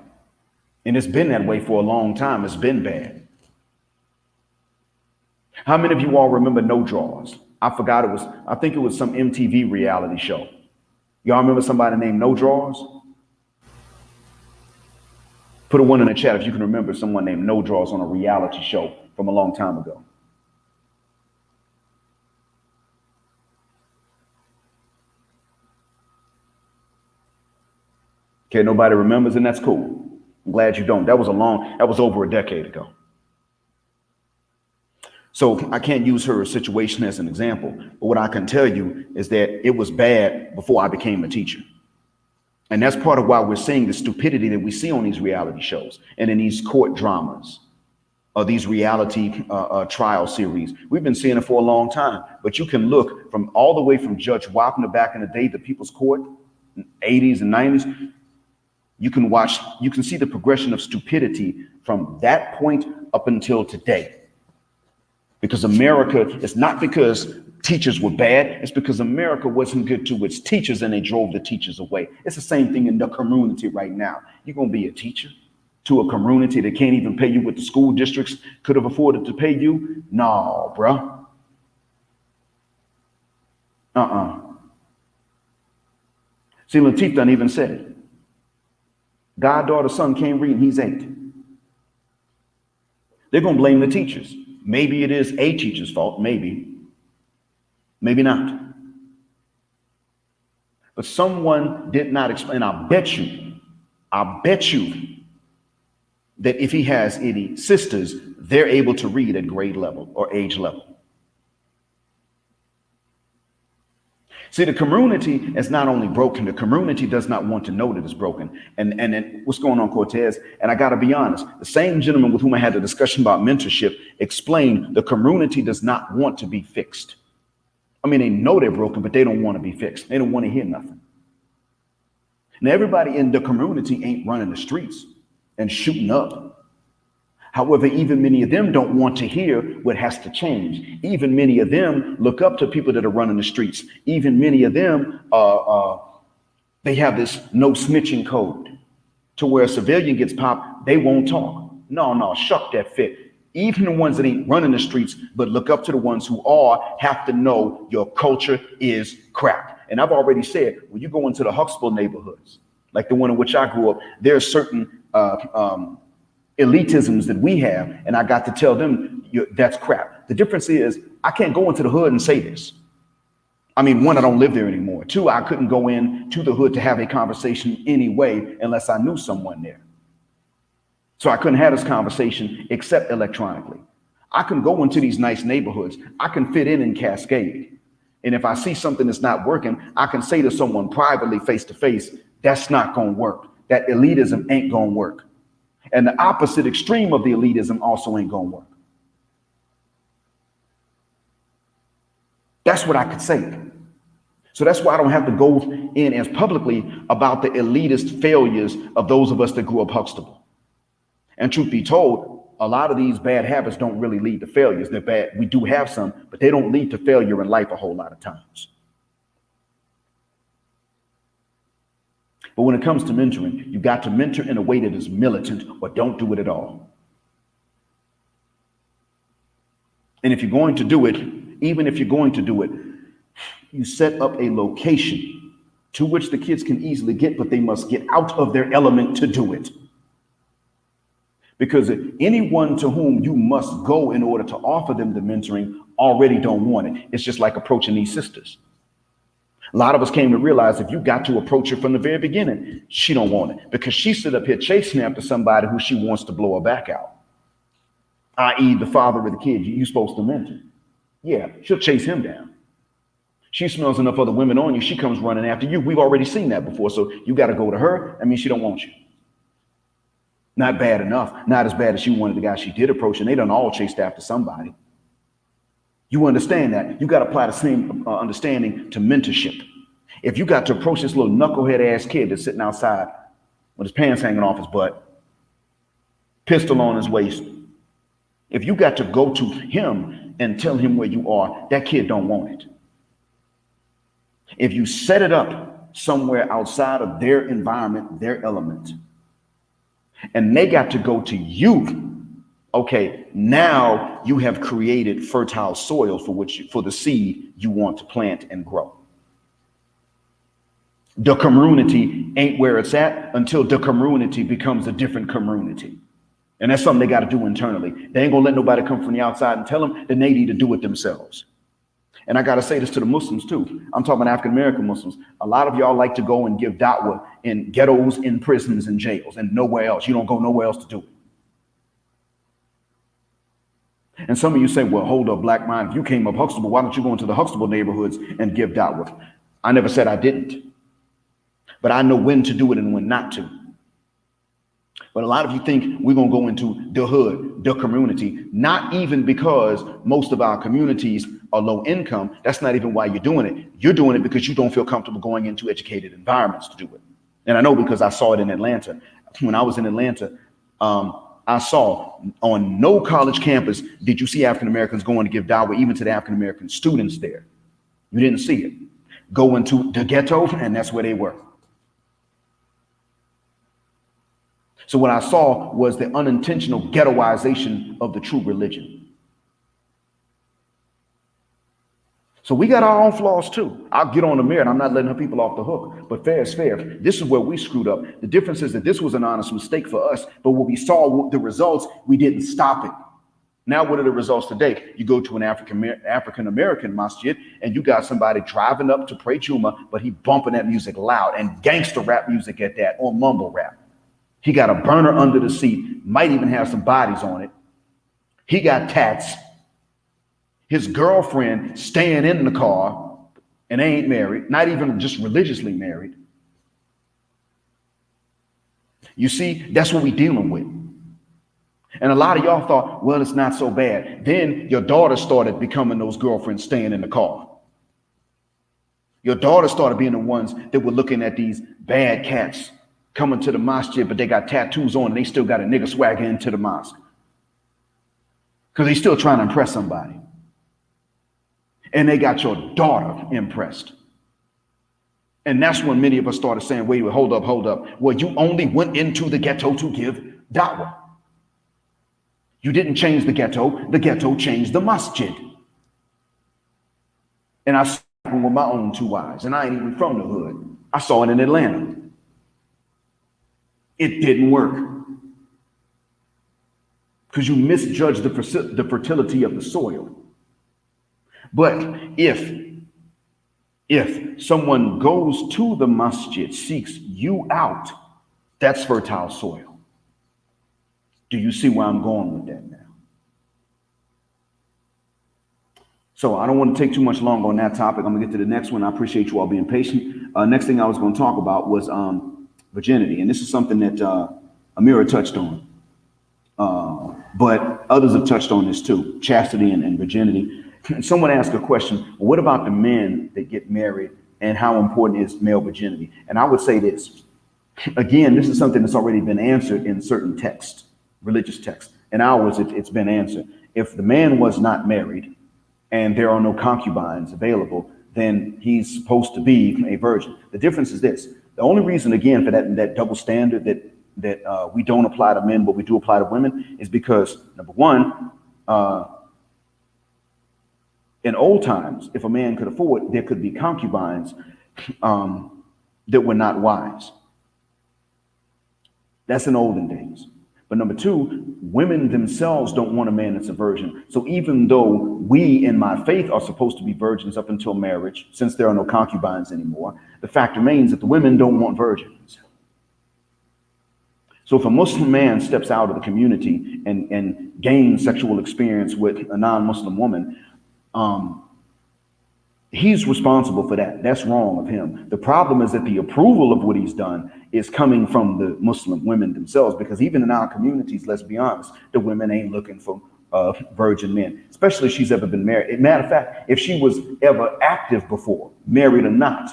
And it's been that way for a long time. It's been bad. How many of you all remember No Draws? I think it was some MTV reality show. Y'all remember somebody named No Draws? Put a one in the chat if you can remember someone named No Draws on a reality show from a long time ago. Okay, nobody remembers, and that's cool. I'm glad you don't. That was over a decade ago. So I can't use her situation as an example, but what I can tell you is that it was bad before I became a teacher. And that's part of why we're seeing the stupidity that we see on these reality shows and in these court dramas or these reality trial series. We've been seeing it for a long time, but you can look from all the way from Judge Wapner back in the day, the People's Court, 80s and 90s. You can see the progression of stupidity from that point up until today. Because America, it's not because teachers were bad, it's because America wasn't good to its teachers and they drove the teachers away. It's the same thing in the community right now. You're going to be a teacher to a community that can't even pay you what the school districts could have afforded to pay you? No, bruh. See, Lateef done even said it. Goddaughter son can't read and he's 8. They're going to blame the teachers. Maybe it is a teacher's fault, maybe not. But someone did not explain. I bet you that if he has any sisters, they're able to read at grade level or age level. See, the community is not only broken, the community does not want to know that it's broken. And then what's going on, Cortez? And I got to be honest, the same gentleman with whom I had the discussion about mentorship explained the community does not want to be fixed. I mean, they know they're broken, but they don't want to be fixed. They don't want to hear nothing. Now, everybody in the community ain't running the streets and shooting up. However, even many of them don't want to hear what has to change. Even many of them look up to people that are running the streets. Even many of them, they have this no snitching code to where a civilian gets popped, they won't talk. No, shuck that fit. Even the ones that ain't running the streets, but look up to the ones who are, have to know your culture is crap. And I've already said, when you go into the Huxtable neighborhoods, like the one in which I grew up, there are certain elitisms that we have, and I got to tell them that's crap. The difference is I can't go into the hood and say this. I mean, one, I don't live there anymore. Two, I couldn't go in to the hood to have a conversation anyway unless I knew someone there. So I couldn't have this conversation except electronically. I can go into these nice neighborhoods. I can fit in Cascade. And if I see something that's not working, I can say to someone privately, face to face, that's not going to work. That elitism ain't going to work. And the opposite extreme of the elitism also ain't going to work. That's what I could say. So that's why I don't have to go in as publicly about the elitist failures of those of us that grew up Huxtable. And truth be told, a lot of these bad habits don't really lead to failures. They're bad. We do have some, but they don't lead to failure in life a whole lot of times. But when it comes to mentoring, you got to mentor in a way that is militant or don't do it at all. And if you're going to do it, even if you're going to do it, you set up a location to which the kids can easily get, but they must get out of their element to do it. Because anyone to whom you must go in order to offer them the mentoring already don't want it. It's just like approaching these sisters. A lot of us came to realize if you got to approach her from the very beginning, she don't want it, because she sit up here chasing after somebody who she wants to blow her back out, i.e. the father of the kid you're supposed to mentor. Yeah, she'll chase him down. She smells enough other women on you, she comes running after you. We've already seen that before, so you got to go to her. I mean, she don't want you. Not bad enough, not as bad as she wanted the guy she did approach, and they done all chased after somebody. You understand that? You got to apply the same understanding to mentorship. If you got to approach this little knucklehead ass kid that's sitting outside with his pants hanging off his butt, pistol on his waist, if you got to go to him and tell him where you are, that kid don't want it. If you set it up somewhere outside of their environment, their element, and they got to go to you, okay, now you have created fertile soil for the seed you want to plant and grow. The community ain't where it's at until the community becomes a different community. And that's something they got to do internally. They ain't gonna let nobody come from the outside and tell them that they need to do it themselves. And I got to say this to the Muslims too. I'm talking about African-American Muslims. A lot of y'all like to go and give da'wah in ghettos, in prisons, and jails, and nowhere else. You don't go nowhere else to do it. And some of you say, well, hold up, black mind. If you came up Huxtable, why don't you go into the Huxtable neighborhoods and give da'wah? I never said I didn't. But I know when to do it and when not to. But a lot of you think we're going to go into the hood, the community, not even because most of our communities are low income. That's not even why you're doing it. You're doing it because you don't feel comfortable going into educated environments to do it. And I know because I saw it in Atlanta. When I was in Atlanta, I saw on no college campus did you see African Americans going to give da'wah even to the African American students there. You didn't see it. Go into the ghetto, and that's where they were. So what I saw was the unintentional ghettoization of the true religion. So we got our own flaws too. I'll get on Ameerah and I'm not letting her people off the hook, but fair is fair. This is where we screwed up. The difference is that this was an honest mistake for us, but when we saw the results, we didn't stop it. Now, what are the results today? You go to an African-American masjid and you got somebody driving up to pray Jummah, but he bumping that music loud, and gangster rap music at that, or mumble rap. He got a burner under the seat, might even have some bodies on it. He got tats. His girlfriend staying in the car, and they ain't married, not even just religiously married. You see, that's what we're dealing with. And a lot of y'all thought, well, it's not so bad. Then your daughter started becoming those girlfriends staying in the car. Your daughter started being the ones that were looking at these bad cats coming to the masjid, but they got tattoos on and they still got a nigga swagger into the mosque. Because they still trying to impress somebody. And they got your daughter impressed. And that's when many of us started saying, wait, hold up. Well, you only went into the ghetto to give da'wah. You didn't change the ghetto changed the masjid. And I saw it with my own two eyes, and I ain't even from the hood. I saw it in Atlanta. It didn't work. Because you misjudged the fertility of the soil. But if someone goes to the masjid, seeks you out, that's fertile soil. Do you see where I'm going with that now? So I don't want to take too much longer on that topic. I'm gonna get to the next one. I appreciate you all being patient. Next thing I was going to talk about was virginity. And this is something that Ameerah touched on. But others have touched on this too, chastity and virginity. Someone asked a question, well, what about the men that get married and how important is male virginity? And I would say this. Again, this is something that's already been answered in certain texts, religious texts. In ours, it's been answered. If the man was not married and there are no concubines available, then he's supposed to be a virgin. The difference is this. The only reason, again, for that double standard that we don't apply to men, but we do apply to women, is because, number one, in old times, if a man could afford, there could be concubines that were not wise. That's in olden days. But number two, women themselves don't want a man that's a virgin. So even though we in my faith are supposed to be virgins up until marriage, since there are no concubines anymore, the fact remains that the women don't want virgins. So if a Muslim man steps out of the community and gains sexual experience with a non-Muslim woman, he's responsible for that. That's wrong of him. The problem is that the approval of what he's done is coming from the Muslim women themselves, because even in our communities, let's be honest, the women ain't looking for virgin men, especially if she's ever been married. Matter of fact, if she was ever active before, married or not,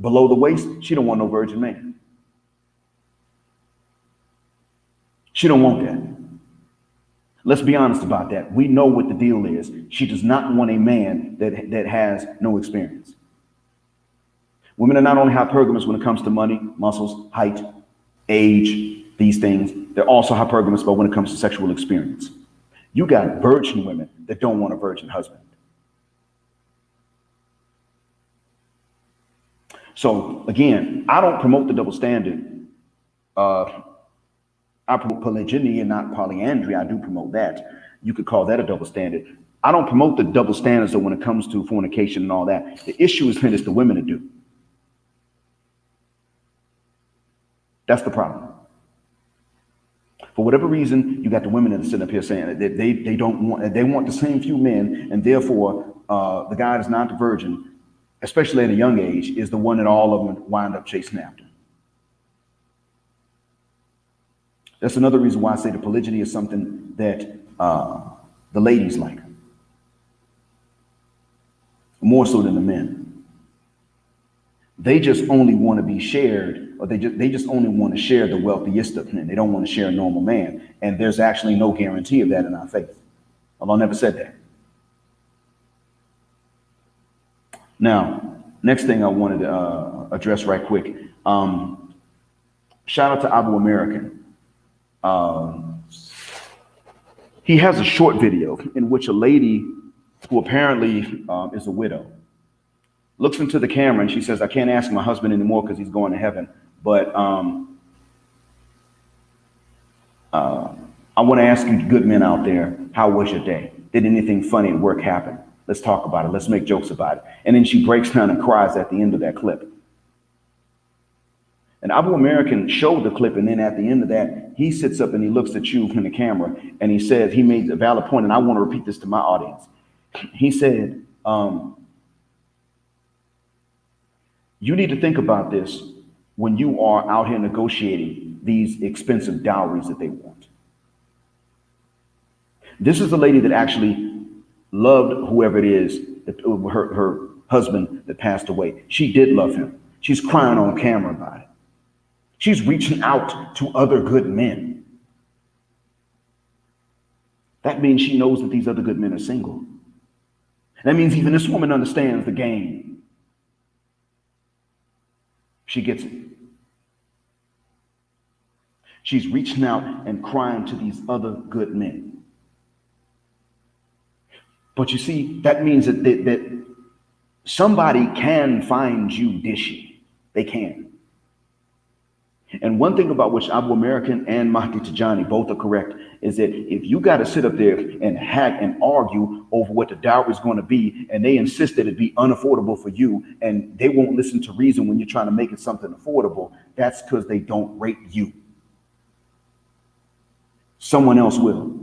below the waist, she don't want no virgin man. She don't want that. Let's be honest about that. We know what the deal is. She does not want a man that has no experience. Women are not only hypergamous when it comes to money, muscles, height, age, these things. They're also hypergamous but when it comes to sexual experience. You got virgin women that don't want a virgin husband. So again, I don't promote the double standard. I promote polygyny and not polyandry. I do promote that. You could call that a double standard. I don't promote the double standards though when it comes to fornication and all that. The issue is when it's the women that do. That's the problem. For whatever reason, you got the women that are sitting up here saying that they want the same few men, and therefore the guy that's not the virgin, especially at a young age, is the one that all of them wind up chasing after. That's another reason why I say the polygyny is something that the ladies like, more so than the men. They just only want to be shared, or they just only want to share the wealthiest of men. They don't want to share a normal man, and there's actually no guarantee of that in our faith. Allah never said that. Now, next thing I wanted to address right quick. Shout out to Ameerah. He has a short video in which a lady who apparently is a widow looks into the camera and she says, "I can't ask my husband anymore because he's going to heaven, but I want to ask you good men out there, how was your day? Did anything funny at work happen? Let's talk about it. Let's make jokes about it." And then she breaks down and cries at the end of that clip. And Ameerah showed the clip, and then at the end of that, he sits up and he looks at you in the camera, and he says, he made a valid point, and I want to repeat this to my audience. He said, you need to think about this when you are out here negotiating these expensive dowries that they want. This is the lady that actually loved whoever it is, her husband that passed away. She did love him. She's crying on camera about it. She's reaching out to other good men. That means she knows that these other good men are single. That means even this woman understands the game. She gets it. She's reaching out and crying to these other good men. But you see, that means that somebody can find you dishy. They can. And one thing about which Ameerah and Mahdi Tijani both are correct is that if you got to sit up there and hack and argue over what the dowry is going to be, and they insist that it be unaffordable for you, and they won't listen to reason when you're trying to make it something affordable, that's because they don't rate you. Someone else will.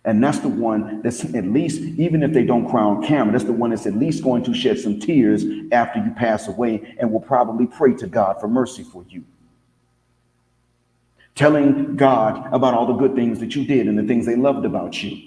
And that's the one that's at least, even if they don't cry on camera, that's the one that's at least going to shed some tears after you pass away and will probably pray to God for mercy for you. Telling God about all the good things that you did and the things they loved about you.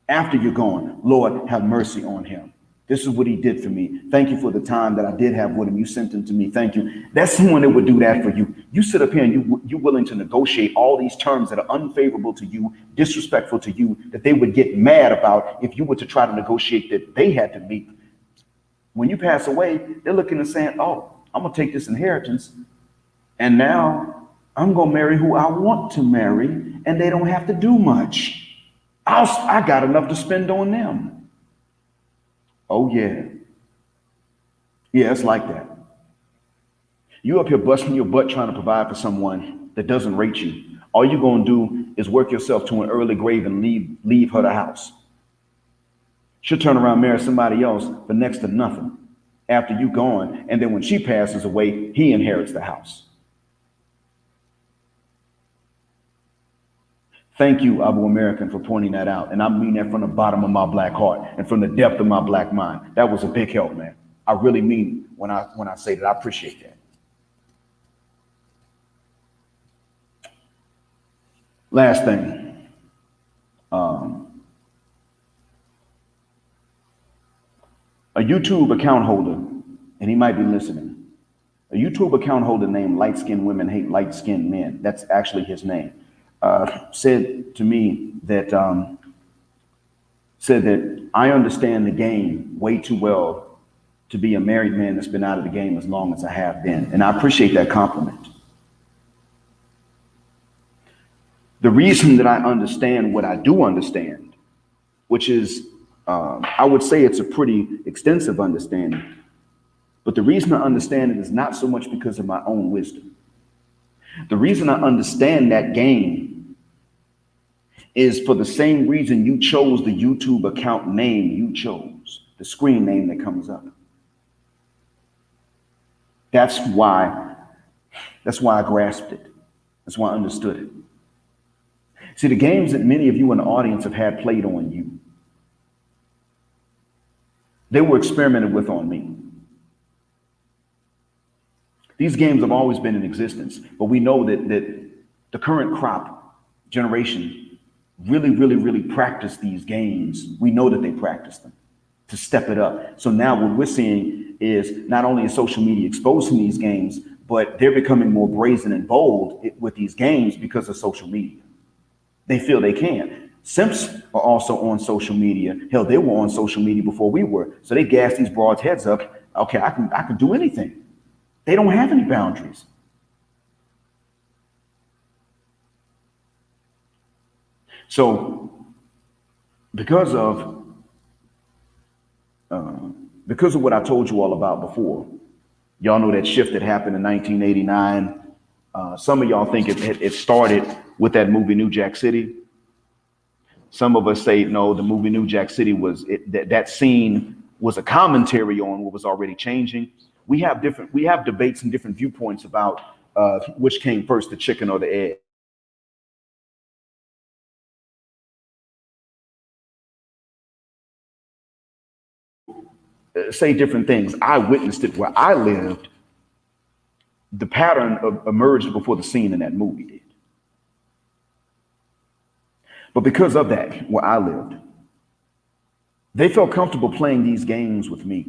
After you're gone, Lord, have mercy on him. This is what he did for me. Thank you for the time that I did have with him. You sent him to me. Thank you. That's someone that would do that for you. You sit up here and you're willing to negotiate all these terms that are unfavorable to you, disrespectful to you, that they would get mad about if you were to try to negotiate that they had to meet. When you pass away, they're looking and saying, oh, I'm going to take this inheritance, and now I'm going to marry who I want to marry, and they don't have to do much. I got enough to spend on them. Oh, yeah. Yeah, it's like that. You up here busting your butt trying to provide for someone that doesn't rate you. All you're going to do is work yourself to an early grave and leave her the house. She'll turn around, marry somebody else for next to nothing after you gone. And then when she passes away, he inherits the house. Thank you, Abu American, for pointing that out. And I mean that from the bottom of my black heart and from the depth of my black mind. That was a big help, man. I really mean it when I say that. I appreciate that. Last thing. A YouTube account holder, and he might be listening, a YouTube account holder named Light Skinned Women Hate Light Skinned Men, that's actually his name, said to me that, I understand the game way too well to be a married man that's been out of the game as long as I have been. And I appreciate that compliment. The reason that I understand what I do understand, which is, I would say it's a pretty extensive understanding, but the reason I understand it is not so much because of my own wisdom. The reason I understand that game is for the same reason you chose the YouTube account name you chose, the screen name that comes up. That's why I grasped it. That's why I understood it. See, the games that many of you in the audience have had played on you, they were experimented with on me. These games have always been in existence, but we know that the current crop generation really practice these games. We know that they practice them to step it up. So now what we're seeing is not only is social media exposing these games, but they're becoming more brazen and bold with these games because of social media. They feel they can. Simps are also on social media. Hell, they were on social media before we were. So they gas these broads' heads up. Okay, I can do anything. They don't have any boundaries. So because of what I told you all about before, y'all know that shift that happened in 1989. Some of y'all think it started with that movie New Jack City. Some of us say, no, the movie New Jack City that scene was a commentary on what was already changing. We have debates and different viewpoints about which came first, the chicken or the egg. Say different things. I witnessed it where I lived. The pattern emerged before the scene in that movie did. But because of that, where I lived, they felt comfortable playing these games with me.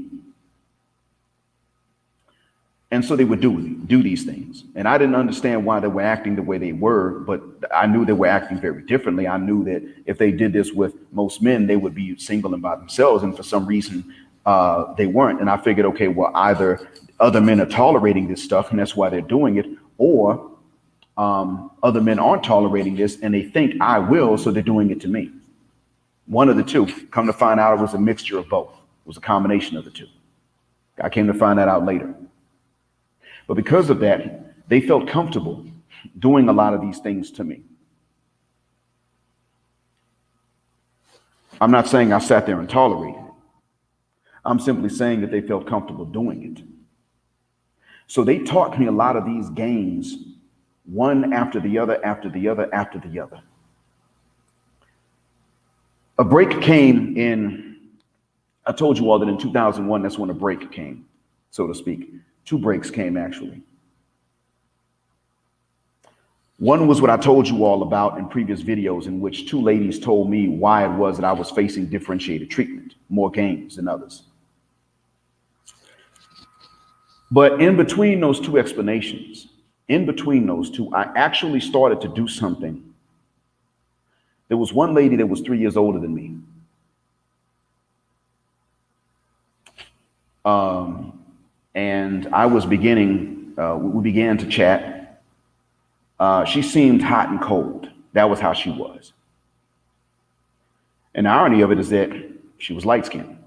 And so they would do these things. And I didn't understand why they were acting the way they were, but I knew they were acting very differently. I knew that if they did this with most men, they would be single and by themselves. And for some reason, they weren't. And I figured, okay, well, either other men are tolerating this stuff and that's why they're doing it, or other men aren't tolerating this and they think I will, so they're doing it to me. One of the two. Come to find out, it was a mixture of both. It was a combination of the two. I came to find that out later. But because of that, they felt comfortable doing a lot of these things to me. I'm not saying I sat there and tolerated it. I'm simply saying that they felt comfortable doing it. So they taught me a lot of these games, one after the other, after the other, after the other. A break came in, I told you all that in 2001, that's when a break came, so to speak. Two breaks came, actually. One was what I told you all about in previous videos, in which two ladies told me why it was that I was facing differentiated treatment, more games than others. But in between those two explanations, in between those two, I actually started to do something. There was one lady that was 3 years older than me. And I was we began to chat. She seemed hot and cold. That was how she was. And the irony of it is that she was light skinned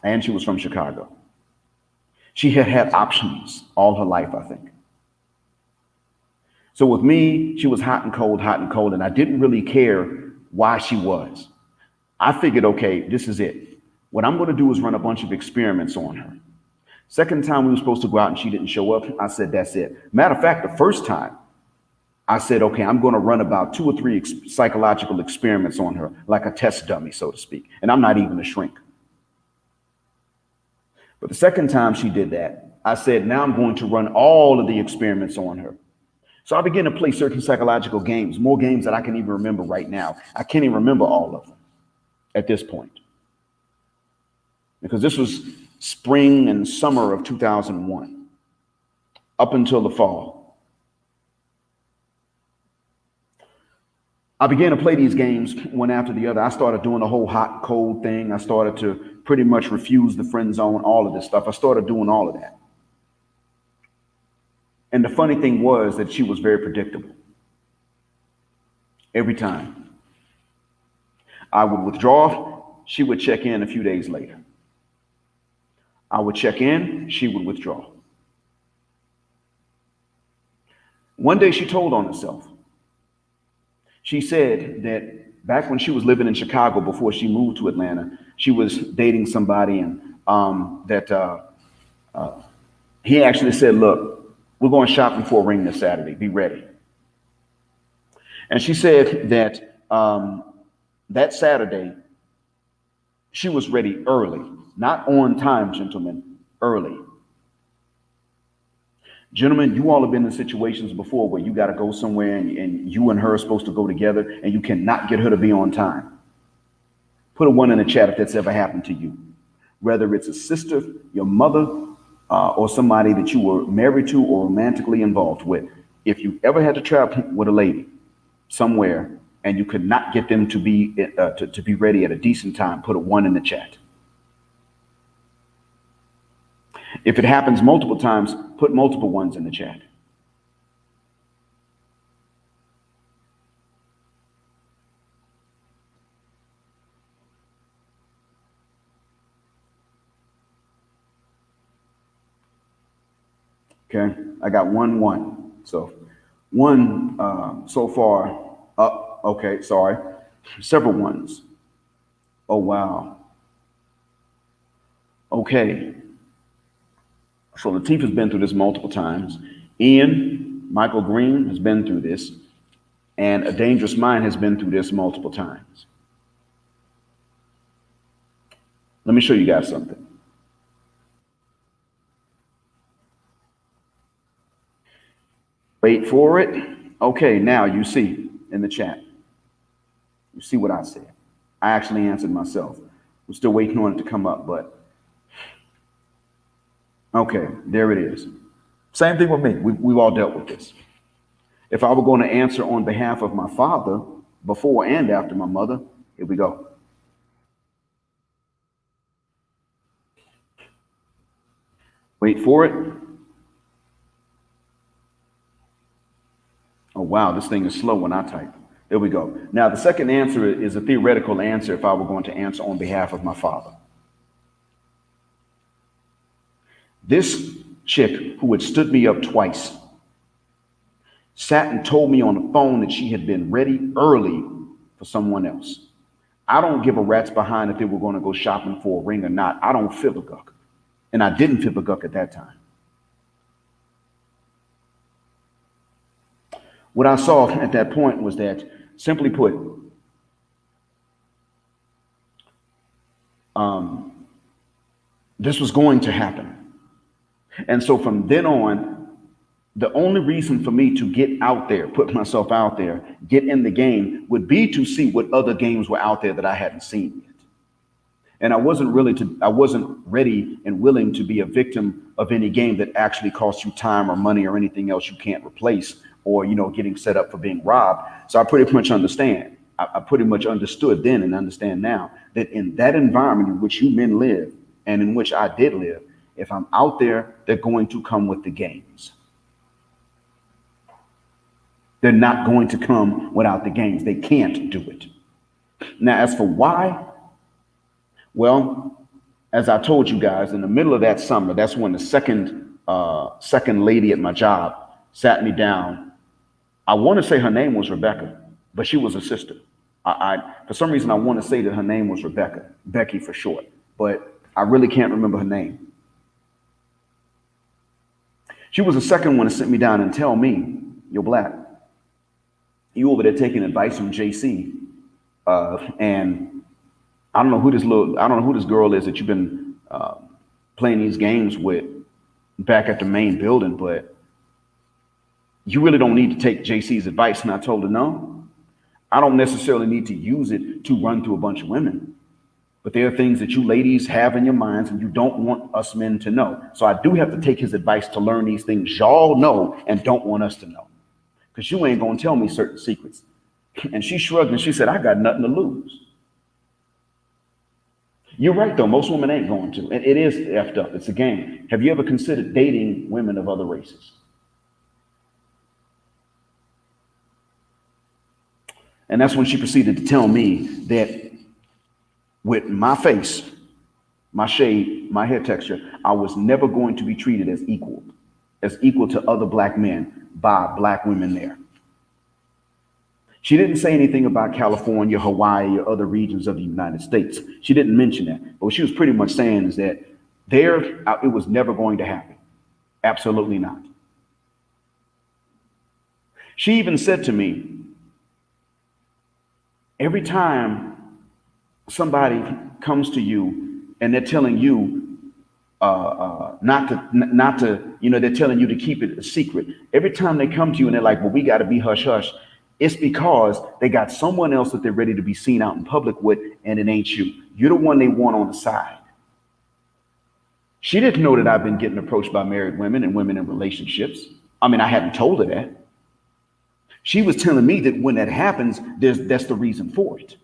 and she was from Chicago. She had had options all her life, I think. So with me, she was hot and cold, and I didn't really care why she was. I figured, okay, this is it. What I'm going to do is run a bunch of experiments on her. Second time we were supposed to go out and she didn't show up, I said, that's it. Matter of fact, the first time I said, okay, I'm going to run about 2 or 3 psychological experiments on her, like a test dummy, so to speak. And I'm not even a shrink. But the second time she did that, I said, now I'm going to run all of the experiments on her. So I began to play certain psychological games, more games that I can even remember right now. I can't even remember all of them at this point, because this was spring and summer of 2001, up until the fall. I began to play these games one after the other. I started doing the whole hot, cold thing. I started to pretty much refuse the friend zone, all of this stuff. I started doing all of that. And the funny thing was that she was very predictable. Every time I would withdraw, she would check in a few days later. I would check in, she would withdraw. One day she told on herself. She said that back when she was living in Chicago before she moved to Atlanta, she was dating somebody, and he actually said, look, we're going shopping for a ring this Saturday. Be ready. And she said that that Saturday, she was ready early, not on time, gentlemen, early. Gentlemen, you all have been in situations before where you got to go somewhere and you and her are supposed to go together and you cannot get her to be on time. Put a 1 in the chat if that's ever happened to you. Whether it's a sister, your mother, or somebody that you were married to or romantically involved with. If you ever had to travel with a lady somewhere and you could not get them to be ready at a decent time, put a 1 in the chat. If it happens multiple times, put multiple 1s in the chat. Okay, I got 1. So 1 so far. Okay, sorry. Several 1s. Oh, wow. Okay. So Latif has been through this multiple times. Ian, Michael Green has been through this. And A Dangerous Mind has been through this multiple times. Let me show you guys something. Wait for it. Okay, now you see in the chat. You see what I said. I actually answered myself. We're still waiting on it to come up, but okay, there it is. Same thing with me. We've all dealt with this. If I were going to answer on behalf of my father before and after my mother, here we go. Wait for it. Oh, wow, this thing is slow when I type. There we go. Now, the second answer is a theoretical answer if I were going to answer on behalf of my father. This chick who had stood me up twice sat and told me on the phone that she had been ready early for someone else. I don't give a rat's behind if they were going to go shopping for a ring or not. I don't feel a guck. And I didn't feel a guck at that time. What I saw at that point was that, simply put, this was going to happen. And so from then on, the only reason for me to get out there, put myself out there, get in the game would be to see what other games were out there that I hadn't seen yet. And I wasn't ready and willing to be a victim of any game that actually costs you time or money or anything else you can't replace, or, getting set up for being robbed. So I pretty much understand. I pretty much understood then and understand now that in that environment in which you men live and in which I did live, if I'm out there, they're going to come with the games. They're not going to come without the games. They can't do it. Now, as for why, well, As I told you guys, in the middle of that summer, that's when the second lady at my job sat me down. I want to say her name was Rebecca, but she was a sister. For some reason I want to say that her name was Rebecca, Becky for short, but I really can't remember her name. She was the second one to sit me down and tell me, "You're black. You over there taking advice from JC, and I don't know who this girl is that you've been playing these games with back at the main building, but you really don't need to take JC's advice." And I told her, "No, I don't necessarily need to use it to run through a bunch of women. But there are things that you ladies have in your minds and you don't want us men to know. So I do have to take his advice to learn these things y'all know and don't want us to know. Because you ain't going to tell me certain secrets." And she shrugged and she said, "I got nothing to lose." You're right, though. Most women ain't going to. And it is effed up. It's a game. Have you ever considered dating women of other races? And that's when she proceeded to tell me that with my face, my shade, my hair texture, I was never going to be treated as equal to other black men by black women there. She didn't say anything about California, Hawaii, or other regions of the United States. She didn't mention that. But what she was pretty much saying is that there, it was never going to happen. Absolutely not. She even said to me, every time somebody comes to you and they're telling you not to, they're telling you to keep it a secret. Every time they come to you and they're like, "Well, we got to be hush hush," it's because they got someone else that they're ready to be seen out in public with, and it ain't you. You're the one they want on the side. She didn't know that I've been getting approached by married women and women in relationships. I mean, I hadn't told her that. She was telling me that when that happens, that's the reason for it.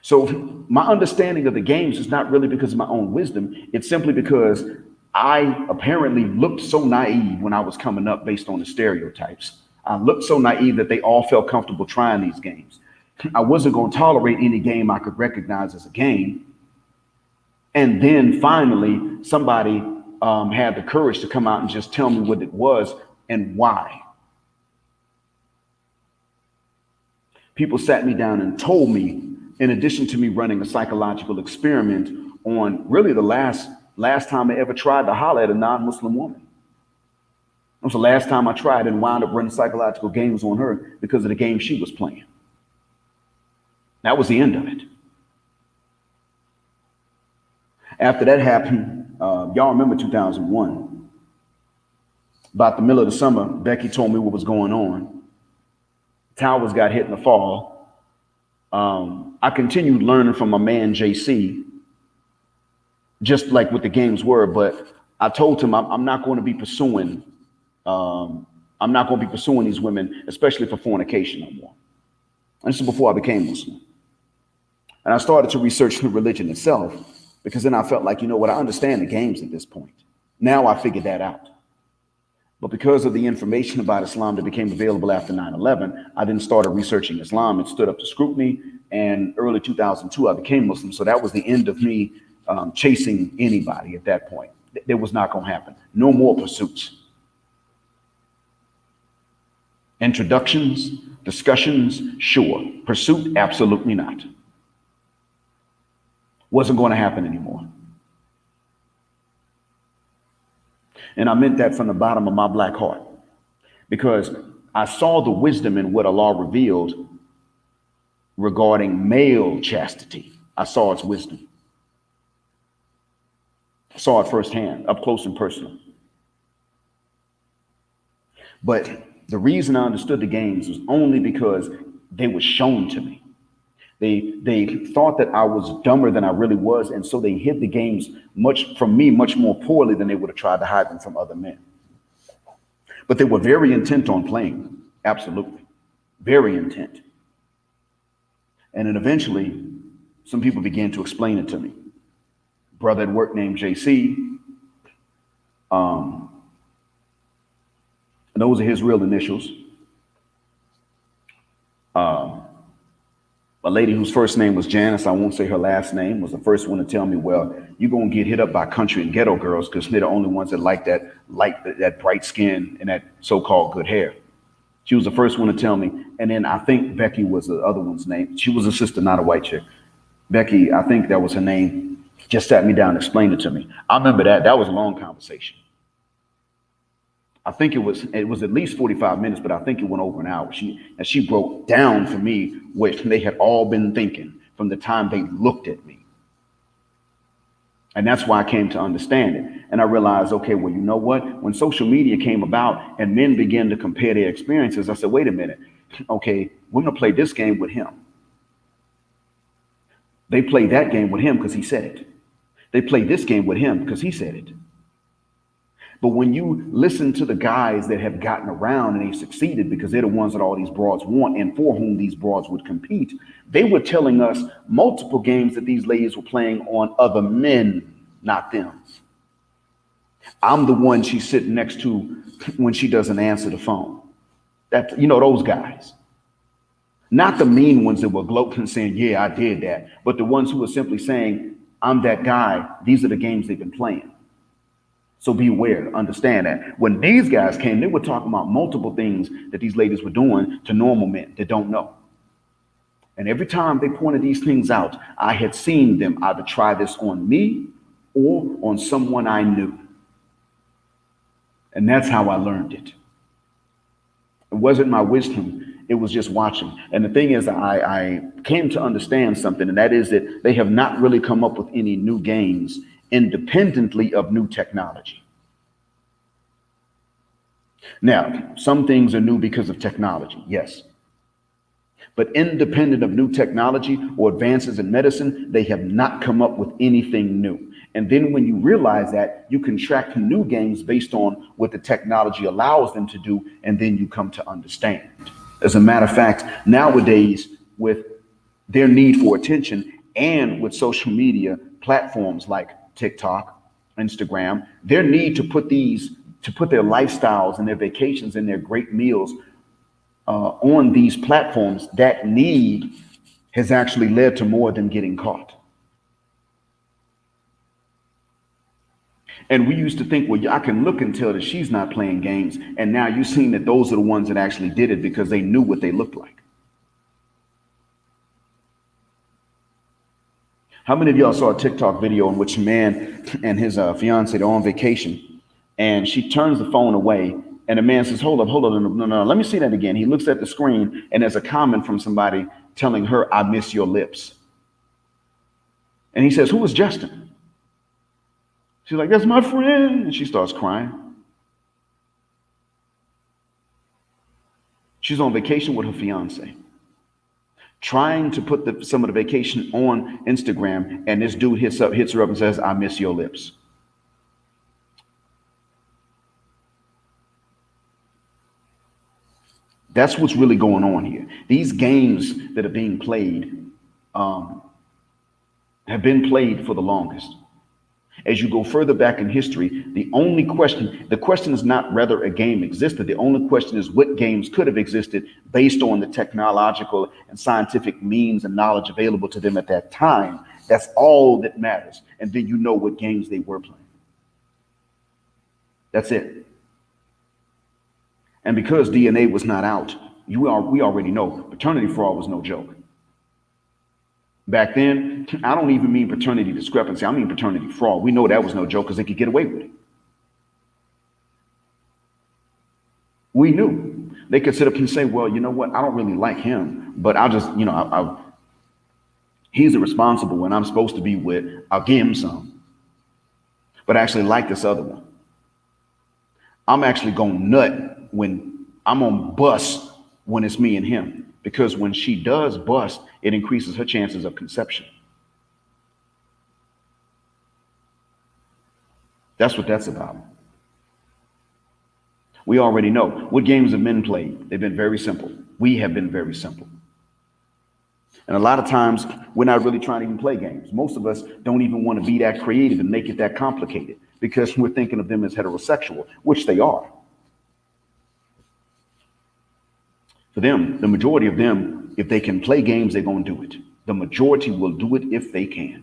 So my understanding of the games is not really because of my own wisdom. It's simply because I apparently looked so naive when I was coming up based on the stereotypes. I looked so naive that they all felt comfortable trying these games. I wasn't going to tolerate any game I could recognize as a game. And then finally, somebody had the courage to come out and just tell me what it was and why. People sat me down and told me, in addition to me running a psychological experiment on really the last time I ever tried to holler at a non-Muslim woman. It was the last time I tried and wound up running psychological games on her because of the game she was playing. That was the end of it. After that happened, y'all remember 2001. About the middle of the summer, Becky told me what was going on. Towers got hit in the fall. I continued learning from my man, JC, just like what the games were, but I told him I'm not going to be pursuing these women, especially for fornication no more. And this is before I became Muslim. And I started to research the religion itself, because then I felt like, you know what, I understand the games at this point. Now I figured that out. But because of the information about Islam that became available after 9/11, I then started researching Islam. It stood up to scrutiny, and early 2002, I became Muslim. So that was the end of me chasing anybody at that point. It was not going to happen. No more pursuits. Introductions, discussions, sure. Pursuit, absolutely not. Wasn't going to happen anymore. And I meant that from the bottom of my black heart, because I saw the wisdom in what Allah revealed regarding male chastity. I saw its wisdom. I saw it firsthand, up close and personal. But the reason I understood the games was only because they were shown to me. They thought that I was dumber than I really was, and so they hid the games much more poorly than they would have tried to hide them from other men. But they were very intent on playing them. Absolutely. Very intent. And then eventually, some people began to explain it to me. A brother at work named JC. Those are his real initials. A lady whose first name was Janice, I won't say her last name, was the first one to tell me, well, you're going to get hit up by country and ghetto girls because they're the only ones that like that bright skin and that so-called good hair. She was the first one to tell me. And then I think Becky was the other one's name. She was a sister, not a white chick. Becky, I think that was her name, just sat me down and explained it to me. I remember that. That was a long conversation. I think it was at least 45 minutes, but I think it went over an hour. She broke down for me what they had all been thinking from the time they looked at me. And that's why I came to understand it. And I realized, okay, well, you know what? When social media came about and men began to compare their experiences, I said, wait a minute. Okay, we're going to play this game with him. They played that game with him because he said it. They played this game with him because he said it. But when you listen to the guys that have gotten around and they succeeded because they're the ones that all these broads want and for whom these broads would compete, they were telling us multiple games that these ladies were playing on other men, not them. I'm the one she's sitting next to when she doesn't answer the phone. That, you know, those guys. Not the mean ones that were gloating saying, yeah, I did that. But the ones who were simply saying, I'm that guy. These are the games they've been playing. So be aware, understand that. When these guys came, they were talking about multiple things that these ladies were doing to normal men that don't know. And every time they pointed these things out, I had seen them either try this on me or on someone I knew. And that's how I learned it. It wasn't my wisdom. It was just watching. And the thing is, I came to understand something, and that is that they have not really come up with any new games independently of new technology. Now, some things are new because of technology, yes. But independent of new technology or advances in medicine, they have not come up with anything new. And then when you realize that, you can track new games based on what the technology allows them to do, and then you come to understand. As a matter of fact, nowadays, with their need for attention and with social media platforms like TikTok, Instagram, their need to put their lifestyles and their vacations and their great meals on these platforms, that need has actually led to more than getting caught. And we used to think, well, I can look and tell that she's not playing games. And now you've seen that those are the ones that actually did it because they knew what they looked like. How many of y'all saw a TikTok video in which a man and his fiance, they're on vacation, and she turns the phone away, and the man says, hold up, no, let me see that again. He looks at the screen, and there's a comment from somebody telling her, I miss your lips. And he says, who is Justin? She's like, that's my friend. And she starts crying. She's on vacation with her fiance, trying to put some of the vacation on Instagram, and this dude hits her up and says, I miss your lips. That's what's really going on here. These games that are being played have been played for the longest. As you go further back in history, the question is not whether a game existed. The only question is what games could have existed based on the technological and scientific means and knowledge available to them at that time. That's all that matters. And then you know what games they were playing. That's it. And because DNA was not out, we already know paternity fraud was no joke. Back then, I don't even mean paternity discrepancy. I mean paternity fraud. We know that was no joke because they could get away with it. We knew they could sit up and say, well, you know what? I don't really like him, but I'll just, he's irresponsible when I'm supposed to be with. I'll give him some. But I actually like this other one. I'm actually going nut when I'm on bust when it's me and him. Because when she does bust, it increases her chances of conception. That's what that's about. We already know. What games have men played? They've been very simple. We have been very simple. And a lot of times, we're not really trying to even play games. Most of us don't even want to be that creative and make it that complicated because we're thinking of them as heterosexual, which they are. For them, the majority of them, if they can play games, they're going to do it. The majority will do it if they can.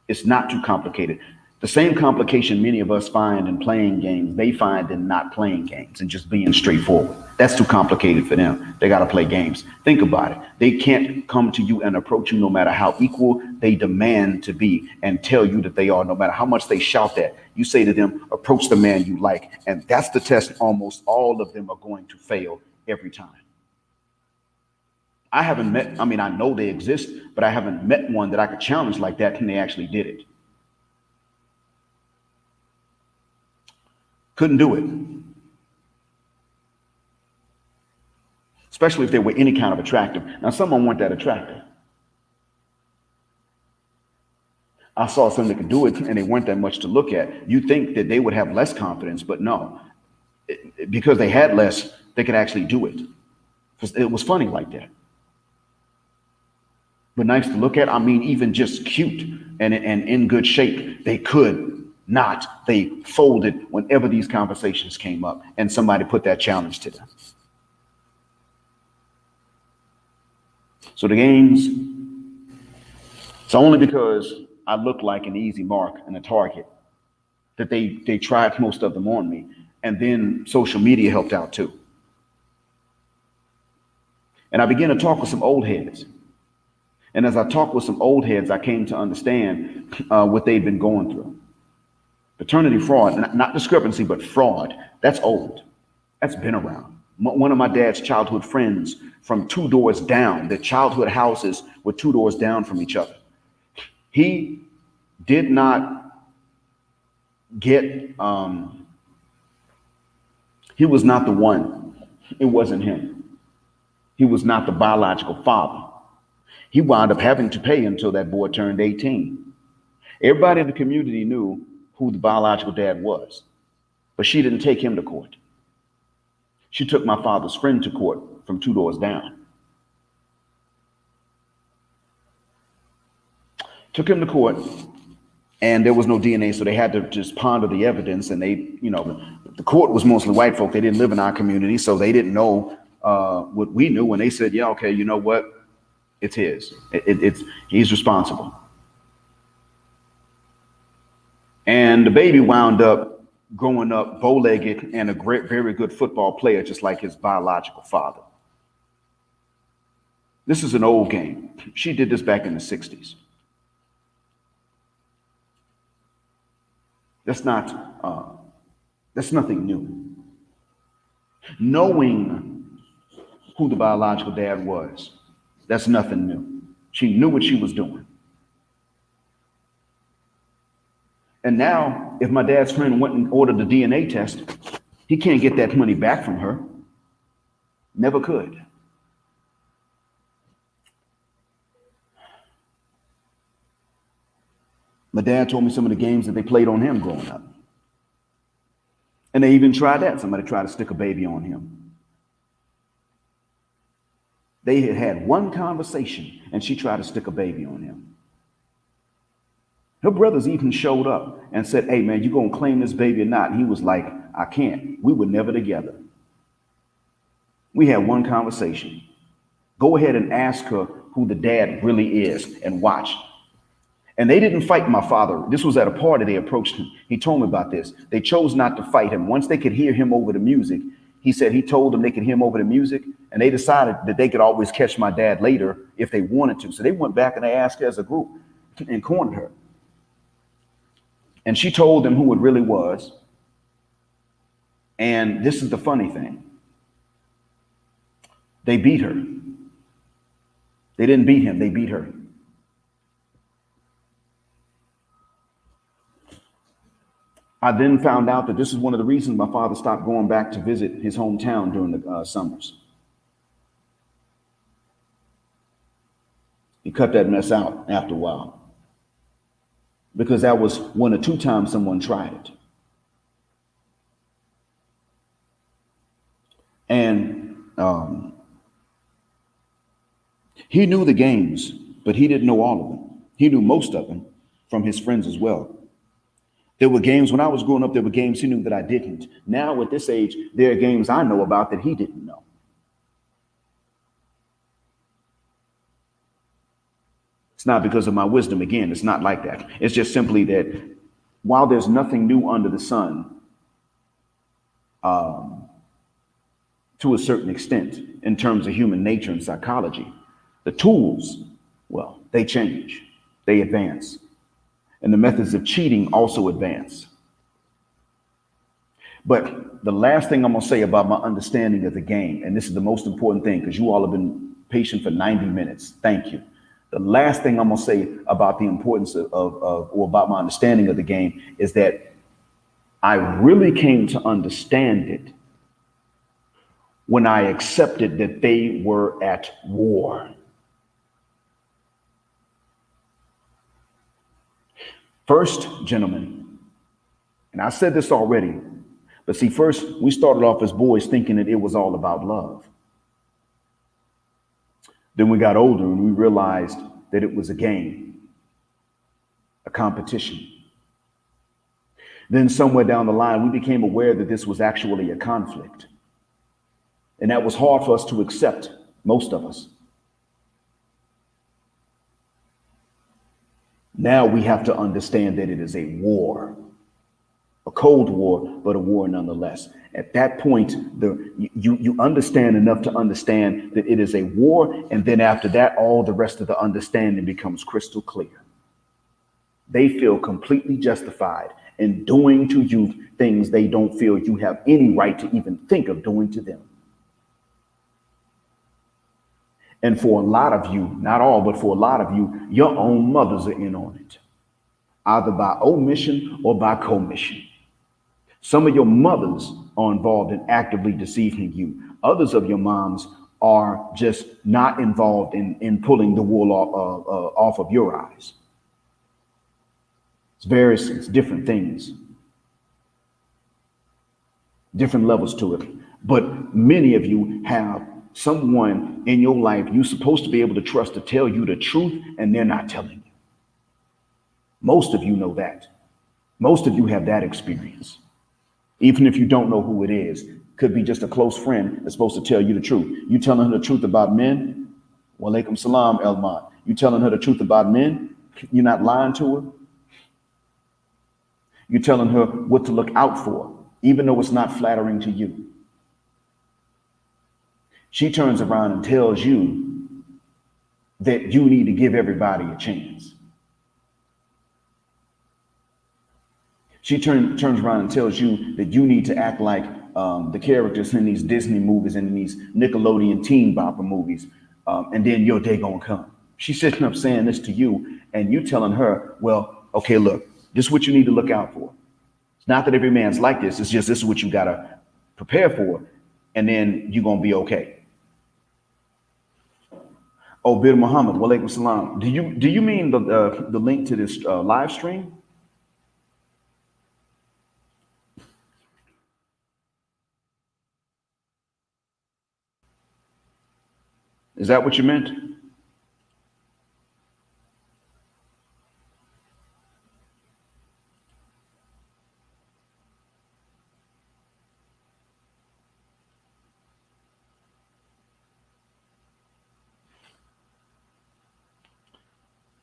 It's not too complicated. The same complication many of us find in playing games, they find in not playing games and just being straightforward. That's too complicated for them. They got to play games. Think about it. They can't come to you and approach you no matter how equal they demand to be and tell you that they are, no matter how much they shout that. You say to them, approach the man you like. And that's the test almost all of them are going to fail every time. I haven't met, I mean, I know they exist, but I haven't met one that I could challenge like that and they actually did it. Couldn't do it. Especially if they were any kind of attractive. Now, someone weren't that attractive. I saw some that could do it and they weren't that much to look at. You think that they would have less confidence, but no. Because they had less, they could actually do it. It was funny like that. But nice to look at. I mean, even just cute and in good shape. They could not. They folded whenever these conversations came up and somebody put that challenge to them. So the games, it's only because I look like an easy mark and a target that they tried most of them on me. And then social media helped out too. And I began to talk with some old heads. And as I talked with some old heads, I came to understand what they'd been going through. Paternity fraud, not discrepancy, but fraud. That's old. That's been around. One of my dad's childhood friends from 2 doors down, their childhood houses were 2 doors down from each other. He did not get, he was not the one. It wasn't him. He was not the biological father. He wound up having to pay until that boy turned 18. Everybody in the community knew who the biological dad was, but she didn't take him to court. She took my father's friend to court from 2 doors down. Took him to court, and there was no DNA, so they had to just ponder the evidence. And they, the court was mostly white folk. They didn't live in our community, so they didn't know what we knew. And they said, yeah, okay, you know what? It's his. He's responsible. And the baby wound up growing up bow-legged and a great, very good football player, just like his biological father. This is an old game. She did this back in the 60s. That's nothing new. Knowing who the biological dad was, that's nothing new. She knew what she was doing. And now, if my dad's friend went and ordered the DNA test, he can't get that money back from her. Never could. My dad told me some of the games that they played on him growing up. And they even tried that. Somebody tried to stick a baby on him. They had had one conversation and she tried to stick a baby on him. Her brothers even showed up and said, hey man, you gonna claim this baby or not? And he was like, I can't. We were never together. We had one conversation. Go ahead and ask her who the dad really is and watch. And they didn't fight my father. This was at a party. They approached him. He told me about this. They chose not to fight him. Once they could hear him over the music, he said he told them they could hear him over the music, and they decided that they could always catch my dad later if they wanted to. So they went back and they asked her as a group and cornered her. And she told them who it really was. And this is the funny thing. They beat her. They didn't beat him. They beat her. I then found out that this is one of the reasons my father stopped going back to visit his hometown during the summers. He cut that mess out after a while, because that was 1 or 2 times someone tried it. And he knew the games, but he didn't know all of them. He knew most of them from his friends as well. There were games when I was growing up, there were games he knew that I didn't. Now at this age, there are games I know about that he didn't know. It's not because of my wisdom. Again, it's not like that. It's just simply that while there's nothing new under the sun, to a certain extent, in terms of human nature and psychology, the tools, well, they change, they advance. And the methods of cheating also advance. But the last thing I'm going to say about my understanding of the game, and this is the most important thing because you all have been patient for 90 minutes. Thank you. The last thing I'm going to say about the importance of or about my understanding of the game is that I really came to understand it when I accepted that they were at war. First, gentlemen, and I said this already, but see, first we started off as boys thinking that it was all about love. Then we got older and we realized that it was a game, a competition. Then somewhere down the line, we became aware that this was actually a conflict. And that was hard for us to accept, most of us. Now we have to understand that it is a war, a cold war, but a war nonetheless. At that point, you understand enough to understand that it is a war. And then after that, all the rest of the understanding becomes crystal clear. They feel completely justified in doing to you things they don't feel you have any right to even think of doing to them. And for a lot of you, not all, but for a lot of you, your own mothers are in on it, either by omission or by commission. Some of your mothers are involved in actively deceiving you. Others of your moms are just not involved in pulling the wool off of your eyes. It's different things, different levels to it. But many of you have someone in your life you're supposed to be able to trust to tell you the truth, and they're not telling you. Most of you know that. Most of you have that experience. Even if you don't know who it is, could be just a close friend that's supposed to tell you the truth. You telling her the truth about men? Walaikum salam, Elman. You telling her the truth about men? You're not lying to her. You're telling her what to look out for, even though it's not flattering to you. She turns around and tells you that you need to give everybody a chance. She turns around and tells you that you need to act like the characters in these Disney movies and in these Nickelodeon teen bopper movies, and then your day gonna come. She's sitting up saying this to you, and you telling her, well, okay, look, this is what you need to look out for. It's not that every man's like this. It's just this is what you gotta prepare for, and then you're gonna be okay. Oh, Bir Muhammad, walaikum salam. Do you mean the link to this live stream? Is that what you meant?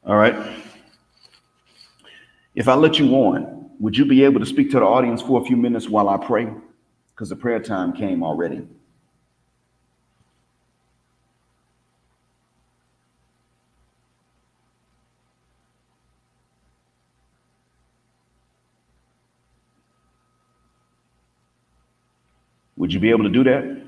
All right. If I let you on, would you be able to speak to the audience for a few minutes while I pray? Because the prayer time came already. Would you be able to do that?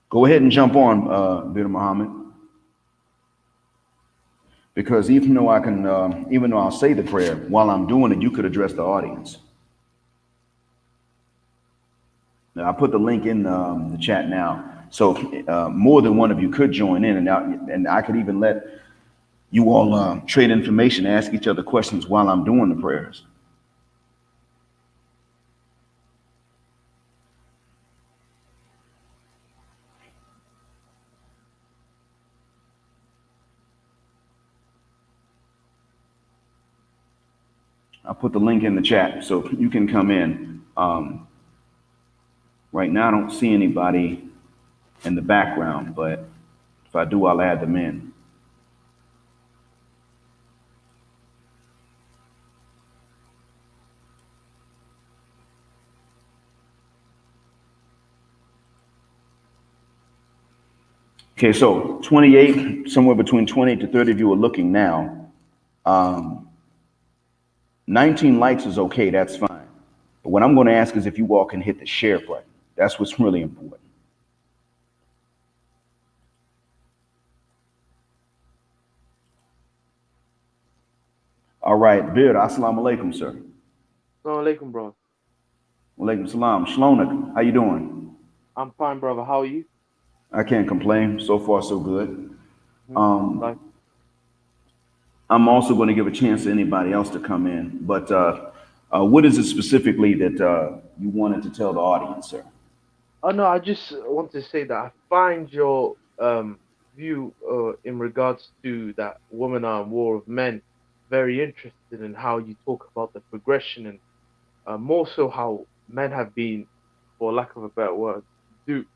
Go ahead and jump on, Bir Muhammad. Because even though I'll say the prayer, while I'm doing it, you could address the audience. Now, I put the link in the chat now. So more than one of you could join in, and I could even let you all trade information, ask each other questions while I'm doing the prayers. I put the link in the chat so you can come in. Right now, I don't see anybody in the background, but if I do, I'll add them in. Okay, so 28, somewhere between 28 to 30 of you are looking now. Um, 19 likes is okay, that's fine. But what I'm going to ask is if you all can hit the share button. That's what's really important. All right, Bir, assalamu alaikum, sir. Assalamu alaikum, bro. Walaikum salam. Shlonak, how you doing? I'm fine, brother. How are you? I can't complain. So far, so good. Hmm. Um, Like, I'm also going to give a chance to anybody else to come in. But what is it specifically that you wanted to tell the audience, sir? oh no, I just want to say that I find your view in regards to that woman are war of men very interested in how you talk about the progression and more so how men have been, for lack of a better word, duped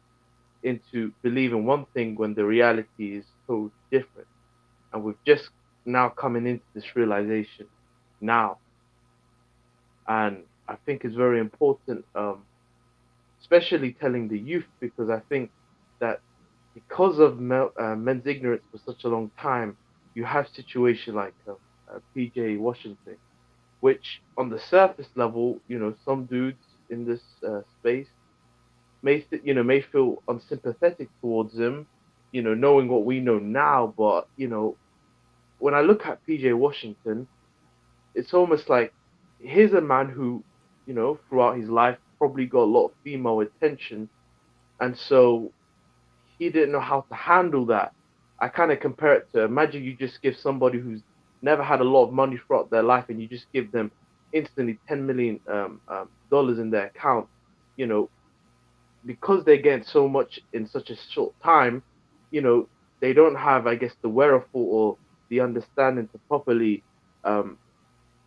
into believing one thing when the reality is so different. And we've just now coming into this realization now, and I think it's very important. Especially telling the youth, because I think that because of men's ignorance for such a long time, you have situation like PJ Washington, which on the surface level, some dudes in this space may feel unsympathetic towards him, knowing what we know now. But when I look at PJ Washington, it's almost like here's a man who, throughout his life probably got a lot of female attention, and so he didn't know how to handle that. I kind of compare it to, imagine you just give somebody who's never had a lot of money throughout their life, and you just give them instantly 10 million dollars in their account. You know, because they're getting so much in such a short time. You know, they don't have, I guess, the wherewithal or the understanding to properly um,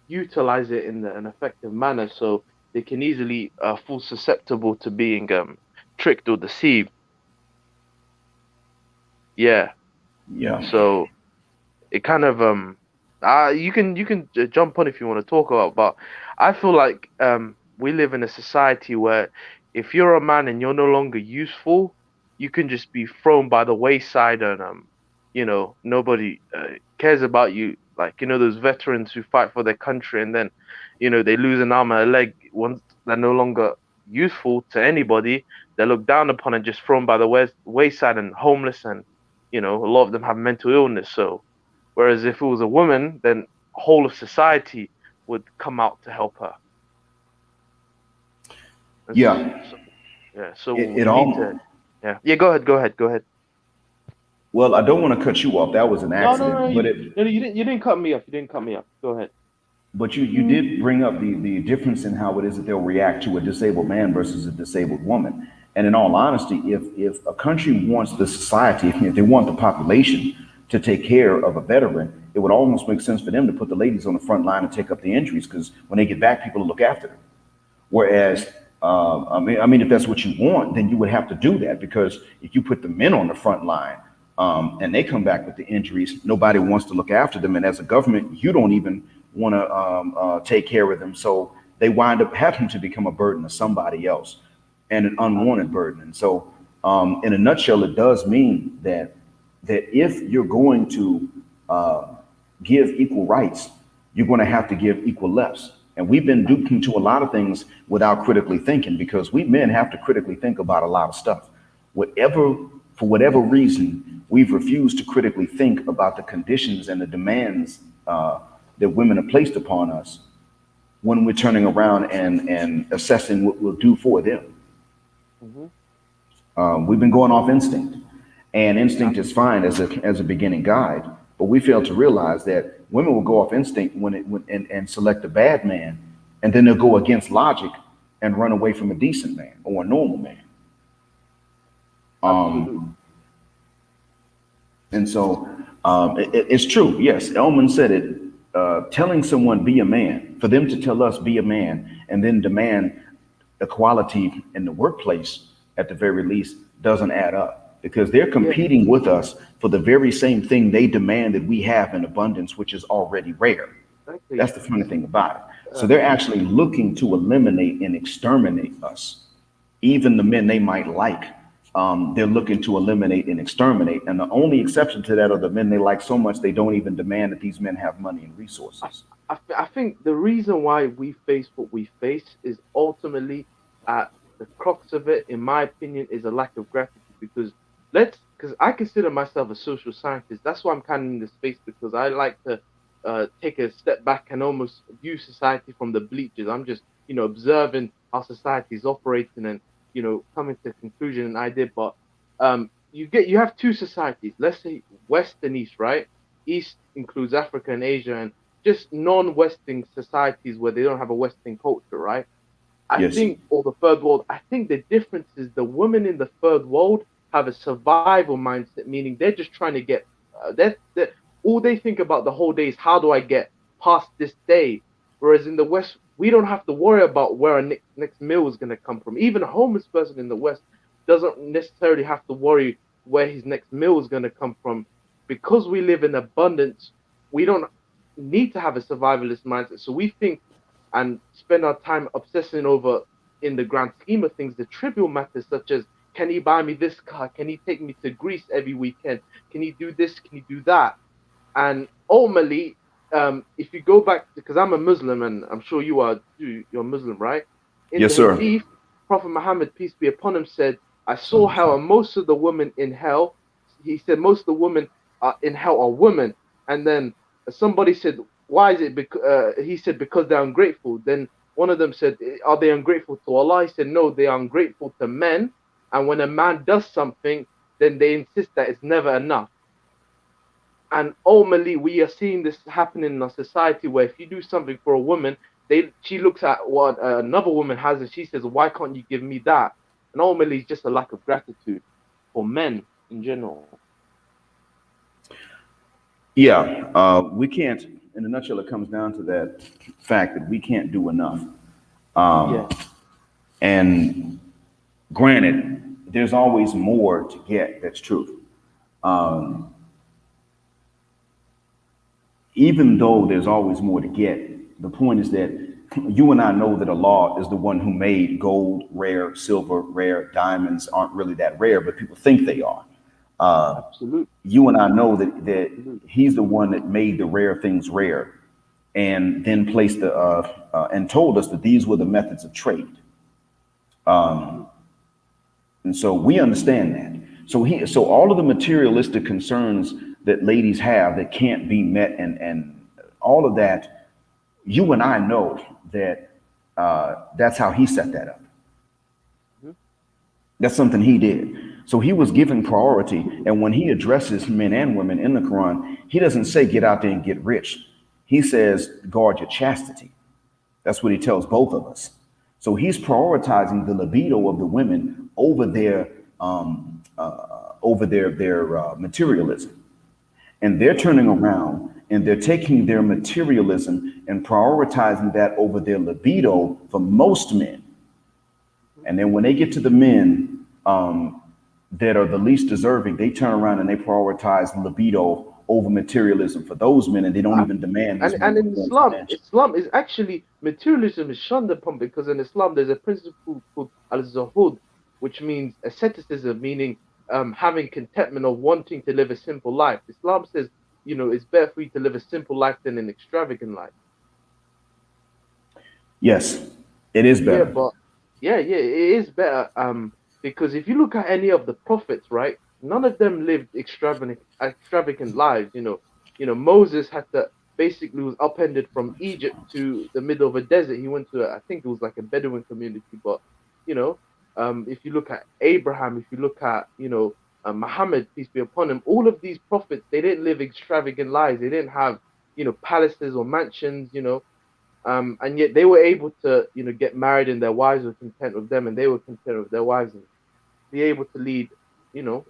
utilize it in an effective manner. So they can easily fall susceptible to being tricked or deceived. Yeah. Yeah. So it kind of you can jump on if you want to talk about, but I feel like we live in a society where if you're a man and you're no longer useful, you can just be thrown by the wayside, and nobody cares about you, like those veterans who fight for their country and then they lose an arm and a leg. Once they're no longer useful to anybody, they're looked down upon and just thrown by the wayside and homeless, and a lot of them have mental illness. So whereas if it was a woman, then whole of society would come out to help her. And Yeah. so, yeah, so It you need to, all. yeah, yeah. Go ahead. Well, I don't want to cut you off. That was an No, no, no, accident, but it. no, you didn't cut me off. You didn't cut me off. Go ahead. But you did bring up the difference in how it is that they'll react to a disabled man versus a disabled woman. And in all honesty, if a country wants the society, if they want the population to take care of a veteran, it would almost make sense for them to put the ladies on the front line and take up the injuries because when they get back, people will look after them. Whereas, if that's what you want, then you would have to do that because if you put the men on the front line and they come back with the injuries, nobody wants to look after them, and as a government, you don't even want to take care of them. So they wind up having to become a burden to somebody else, and an unwanted burden. And so, in a nutshell, it does mean that if you're going to uh, give equal rights, you're going to have to give equal lefts. And we've been duped into a lot of things without critically thinking because we men have to critically think about a lot of stuff. Whatever, for whatever reason, we've refused to critically think about the conditions and the demands that women have placed upon us when we're turning around and assessing what we'll do for them. Mm-hmm. We've been going off instinct, and instinct is fine as a beginning guide. But we fail to realize that women will go off instinct and select a bad man, and then they'll go against logic and run away from a decent man or a normal man. Absolutely. And so it's true. Yes, Elman said it. telling someone be a man, for them to tell us be a man, and then demand equality in the workplace at the very least doesn't add up because they're Yeah, competing with us for the very same thing they demand that we have in abundance, which is already rare. exactly. That's the funny thing about it. So Uh, they're actually looking to eliminate and exterminate us. Even the men they might like, they're looking to eliminate and exterminate. And the only exception to that are the men they like so much they don't even demand that these men have money and I, resources. I think the reason why we face what we face is ultimately at the crux of it, in my opinion, is a lack of gratitude. Because I consider myself a social scientist. That's why I'm kind of in this space because I like to take a step back and almost view society from the bleachers. I'm just, observing how society is operating and, coming to a conclusion and idea. But you have two societies. Let's say West and East, right? East includes Africa and Asia, and just non-Western societies where they don't have a Western culture, right? I Yes. think, or the third world, I think the difference is the women in the third world have a survival mindset, meaning they're just trying to get, that all they think about the whole day is how do I get past this day? Whereas in the West, we don't have to worry about where our next meal is going to come from. Even a homeless person in the West doesn't necessarily have to worry where his next meal is going to come from because we live in abundance. We don't need to have a survivalist mindset. So we think and spend our time obsessing over, in the grand scheme of things, the trivial matters such as can he buy me this car? Can he take me to Greece every weekend? Can he do this? Can he do that? And ultimately, if you go back, because I'm a Muslim and I'm sure you are too, you're Muslim, right? In Yes, the sir. Hadith, Prophet Muhammad, peace be upon him, said, I saw how most of the women in hell, he said, most of the women in hell are women. And then somebody said, why is it? Because he said, because they're ungrateful. Then one of them said, are they ungrateful to Allah? He said, no, they are ungrateful to men. And when a man does something, then they insist that it's never enough. And ultimately, we are seeing this happening in our society where if you do something for a woman, she looks at what another woman has and she says, "Why can't you give me that?" And ultimately, it's just a lack of gratitude for men in general. Yeah, we can't. In a nutshell, it comes down to that fact that we can't do enough. Yeah, And granted, there's always more to get. That's true. Even though there's always more to get, the point is that you and I know that Allah is the one who made gold rare, silver rare, diamonds aren't really that rare, but people think they are. absolute, You and I know that absolute. He's the one that made the rare things rare, and then placed and told us that these were the methods of trade. Mhm. And so we understand that. So all of the materialistic concerns that ladies have that can't be met, and all of that, you and I know that that's how he set that up. Mhm. That's something he did. So he was given priority. And when he addresses men and women in the Quran, he doesn't say get out there and get rich. He says guard your chastity. That's what he tells both of us. So he's prioritizing the libido of the women over their materialism, and they're turning around and they're taking their materialism and prioritizing that over their libido for most men. Mhm. And then when they get to the men that are the least deserving, they turn around and they prioritize libido over materialism for those men, and they don't I even demand these men and in perform Islam, financially. Islam is actually materialism is shunned upon because in Islam there's a principle called al-zuhud, which means asceticism, meaning having contentment of wanting to live a simple life. Islam says, it's better for you to live a simple life than an extravagant life. Yes, it is Yeah, better. but yeah, it is better. Because if you look at any of the prophets, right, none of them lived extravagant lives. Moses had to basically was upended from Egypt to the middle of a desert. He went to, I think it was like a Bedouin community. But you know, if you look at Abraham, if you look at Muhammad, peace be upon him, all of these prophets, they didn't live extravagant lives. They didn't have palaces or mansions. And yet they were able to, get married and their wives were content with them and they were content with their wives and be able to lead,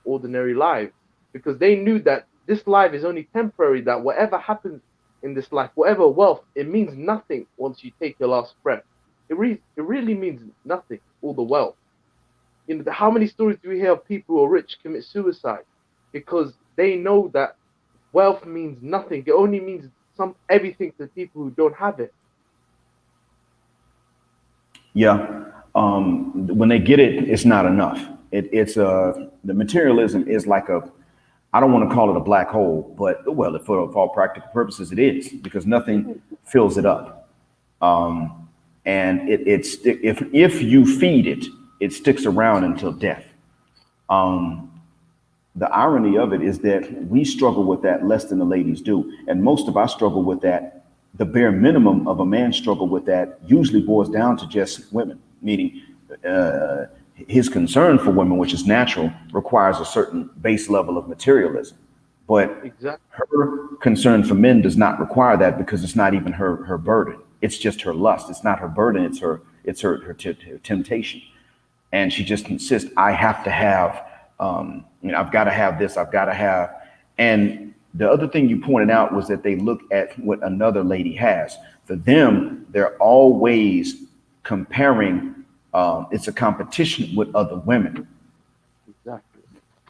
ordinary lives because they knew that this life is only temporary, that whatever happens in this life, whatever wealth, it means nothing once you take your last breath. It really means nothing, all the wealth. How many stories do we hear of people who are rich commit suicide because they know that wealth means nothing. It only means everything to people who don't have it. Yeah. When they get it, it's not enough. It's the materialism is like a, I don't want to call it a black hole, but well, for all practical purposes, it is because nothing fills it up. And it's if you feed it, it sticks around until death. The irony of it is that we struggle with that less than the ladies do, and most of us struggle with that. The bare minimum of a man's struggle with that usually boils down to just women, meaning uh, his concern for women, which is natural, requires a certain base level of materialism. But Exactly. her concern for men does not require that because it's not even her burden. It's just her lust. It's not her burden. Her temptation, and she just insists, I have to have, I've got to have this, I've got to have. And the other thing you pointed out was that they look at what another lady has. For them, they're always comparing, it's a competition with other women. Exactly.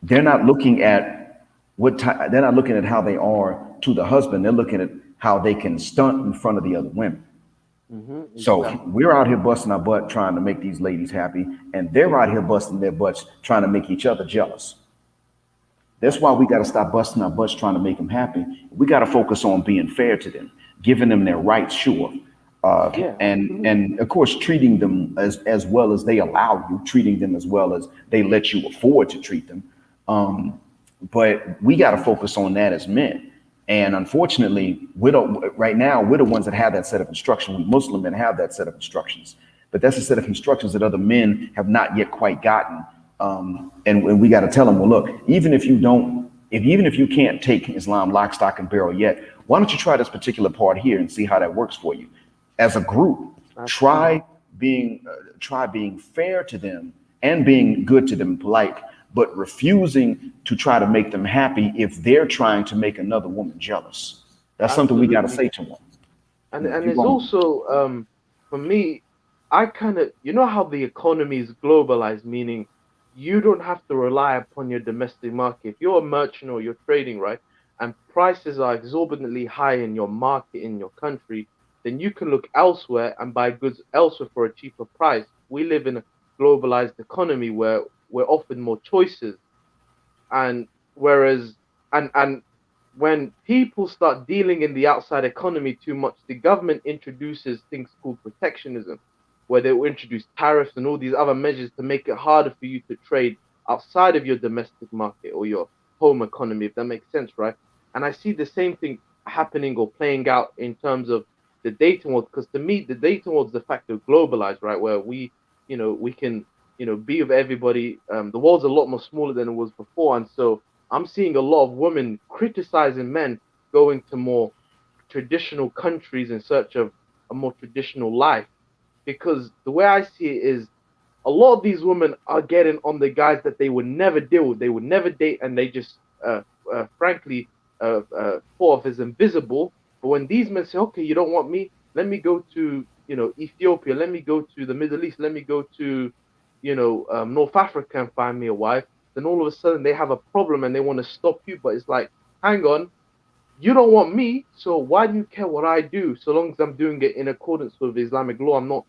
They're not looking at they're not looking at how they are to the husband. They're looking at how they can stunt in front of the other women. So Exactly. we're out here busting our butt trying to make these ladies happy, and they're out here busting their butts trying to make each other jealous. That's That's why we got to stop busting our butts trying to make them happy. We got to focus on being fair to them, giving them their rights, sure, yeah, absolutely. and of course treating them as well as they allow you, treating them as well as they let you afford to treat them. But we got to focus on that as men. And unfortunately, we don't. Right now, we're the ones that have that set of instruction. We Muslim men have that set of instructions, but that's a set of instructions that other men have not yet quite gotten. And we got to tell them, well, look, even if you don't, if even if you can't take Islam lock, stock, and barrel yet, why don't you try this particular part here and see how that works for you? As a group, Absolutely. try try being fair to them and being good to them, polite, but refusing to try to make them happy if they're trying to make another woman jealous. That's something we got to Absolutely. say to them. And Yeah, and keep it's on. also for me, I kind of, how the economy is globalized, meaning you don't have to rely upon your domestic market. If you're a merchant or you're trading, right, and prices are exorbitantly high in your market in your country, then you can look elsewhere and buy goods elsewhere for a cheaper price. We live in a globalized economy where we're offered more choices, and whereas and when people start dealing in the outside economy too much, the government introduces things called protectionism, where they will introduce tariffs and all these other measures to make it harder for you to trade outside of your domestic market or your home economy, if that makes sense, right? And I see the same thing happening or playing out in terms of the dating world, because to me, the dating world is de facto globalized, right? Where we can, be with everybody. The world's a lot more smaller than it was before, and so I'm seeing a lot of women criticizing men going to more traditional countries in search of a more traditional life. Because the way I see it is a lot of these women are getting on the guys that they would never deal with, they would never date, and they just, frankly, thought of as invisible. But when these men say, okay, you don't want me, let me go to, Ethiopia, let me go to the Middle East, let me go to, North Africa and find me a wife, then all of a sudden they have a problem and they want to stop you. But it's like, hang on, you don't want me, so why do you care what I do? So long as I'm doing it in accordance with Islamic law, I'm not,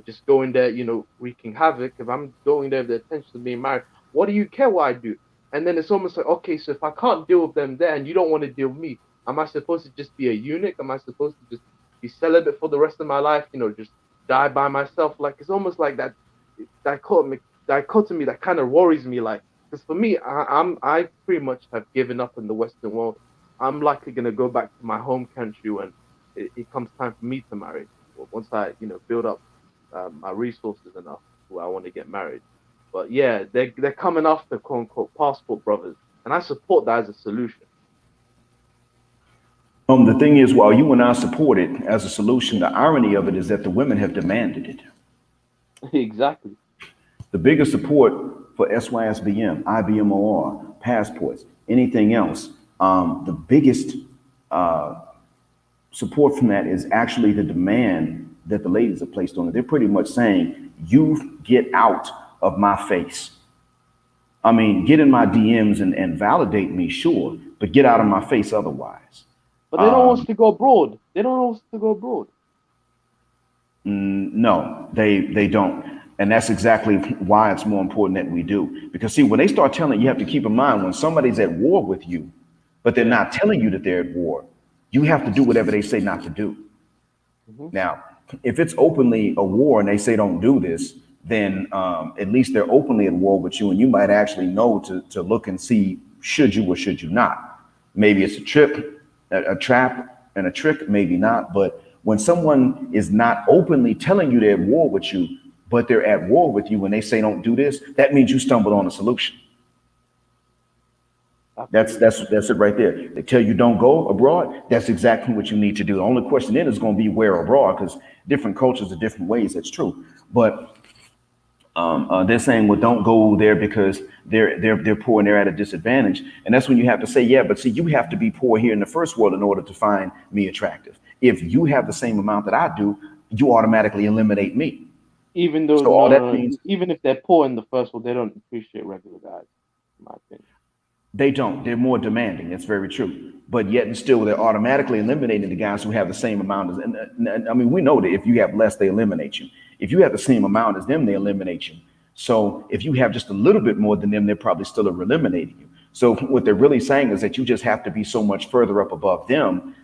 just going there, wreaking havoc. If I'm going there with the intention of being married, what do you care what I do? And then it's almost like, okay, so if I can't deal with them there and you don't want to deal with me, am I supposed to just be a eunuch? Am I supposed to just be celibate for the rest of my life? Just die by myself? Like it's almost like that dichotomy that kind of worries me. Like, because for me, I pretty much have given up in the Western world. I'm likely gonna go back to my home country when it comes time for me to marry. Once I, build up my resources enough where I want to get married. But yeah, they're coming after quote unquote passport brothers, and I support that as a solution. The thing is, while you and I support it as a solution, the irony of it is that the women have demanded it. Exactly. The biggest support for SYSBM, IBMOR, passports, anything else, the biggest support from that is actually the demand that the ladies have placed on it. They're pretty much saying, you get out of my face. I mean, get in my DMs and validate me, sure, but get out of my face otherwise. But they don't want us to go abroad. They don't want us to go abroad. No, they don't. And that's exactly why it's more important that we do. Because see, when they start telling you have to keep in mind when somebody's at war with you, but they're not telling you that they're at war, you have to do whatever they say not to do. Now, if it's openly a war and they say don't do this, then at least they're openly at war with you, and you might actually know to look and see should you or should you not. Maybe it's a trap and a trick, maybe not. But when someone is not openly telling you they're at war with you, but they're at war with you when they say don't do this, that means you stumbled on a solution. That's it right there. They tell you don't go abroad. That's exactly what you need to do. The only question then is going to be where abroad, because different cultures are different ways. That's true. But they're saying, well, don't go there because they're poor and they're at a disadvantage. And that's when you have to say, yeah, but see, you have to be poor here in the first world in order to find me attractive. If you have the same amount that I do, you automatically eliminate me. Even though, so all that means, even if they're poor in the first world, they don't appreciate regular guys, in my opinion. they don't. They're more demanding. That's very true. But yet and still, they're automatically eliminating the guys who have the same amount as. And I mean, we know that if you have less, they eliminate you. If you have the same amount as them, they eliminate you. So if you have just a little bit more than them, they're probably still eliminating you. So what they're really saying is that you just have to be so much further up above them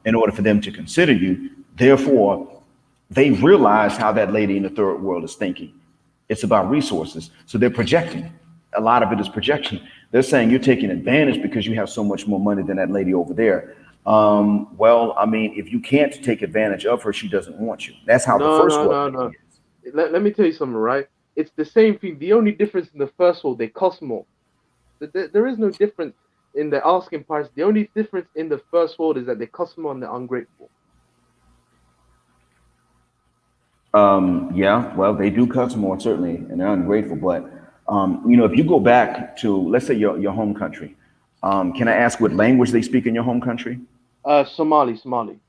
in order for them to consider you. Therefore, they realize how that lady in the third world is thinking. It's about resources. So they're projecting. A lot of it is projection. They're saying you're taking advantage because you have so much more money than that lady over there. Well, I mean, if you can't take advantage of her, she doesn't want you. That's how the first world is. Let me tell you something, right? It's the same thing. The only difference in the first world, they cost more. There is no difference in the asking price. The only difference in the first world is that they cost more and they're ungrateful. Yeah, well, they do cost more, certainly, and they're ungrateful. But if you go back to, let's say, your home country, can I ask what language they speak in your home country? Somali.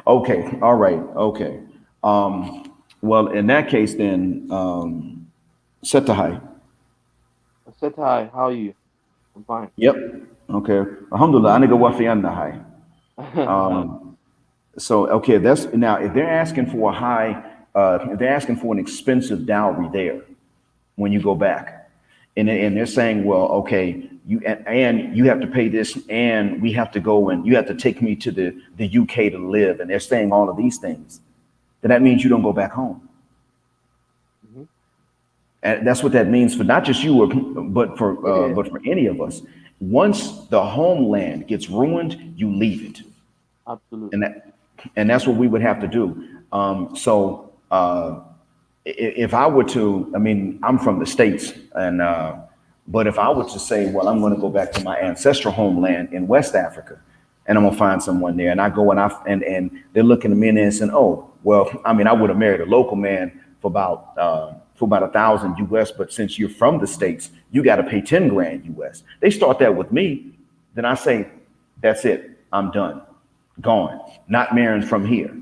Okay, all right, okay. Well, in that case, then, Setahai. I said hi. How are you? I'm fine. Yep. Okay. Alhamdulillah, aniga wafiyanna hai. So, okay, that's now if they're asking for a high, if they're asking for an expensive dowry there when you go back, and they're saying, well, okay, and you have to pay this, and we have to go and you have to take me to the UK to live, and they're saying all of these things, then that means you don't go back home. And that's what that means for not just you, but for any of us. Once the homeland gets ruined, you leave it. Absolutely. And that's what we would have to do. If I were to, I mean, I'm from the States, and but if I were to say, well, I'm going to go back to my ancestral homeland in West Africa, and I'm going to find someone there, and I go and they're looking at me and they're saying, oh, well, I mean, I would have married a local man for about 1,000 US, but since you're from the States, you got to pay 10 grand US. They start that with me, then I say, that's it, I'm done, gone, not marrying from here.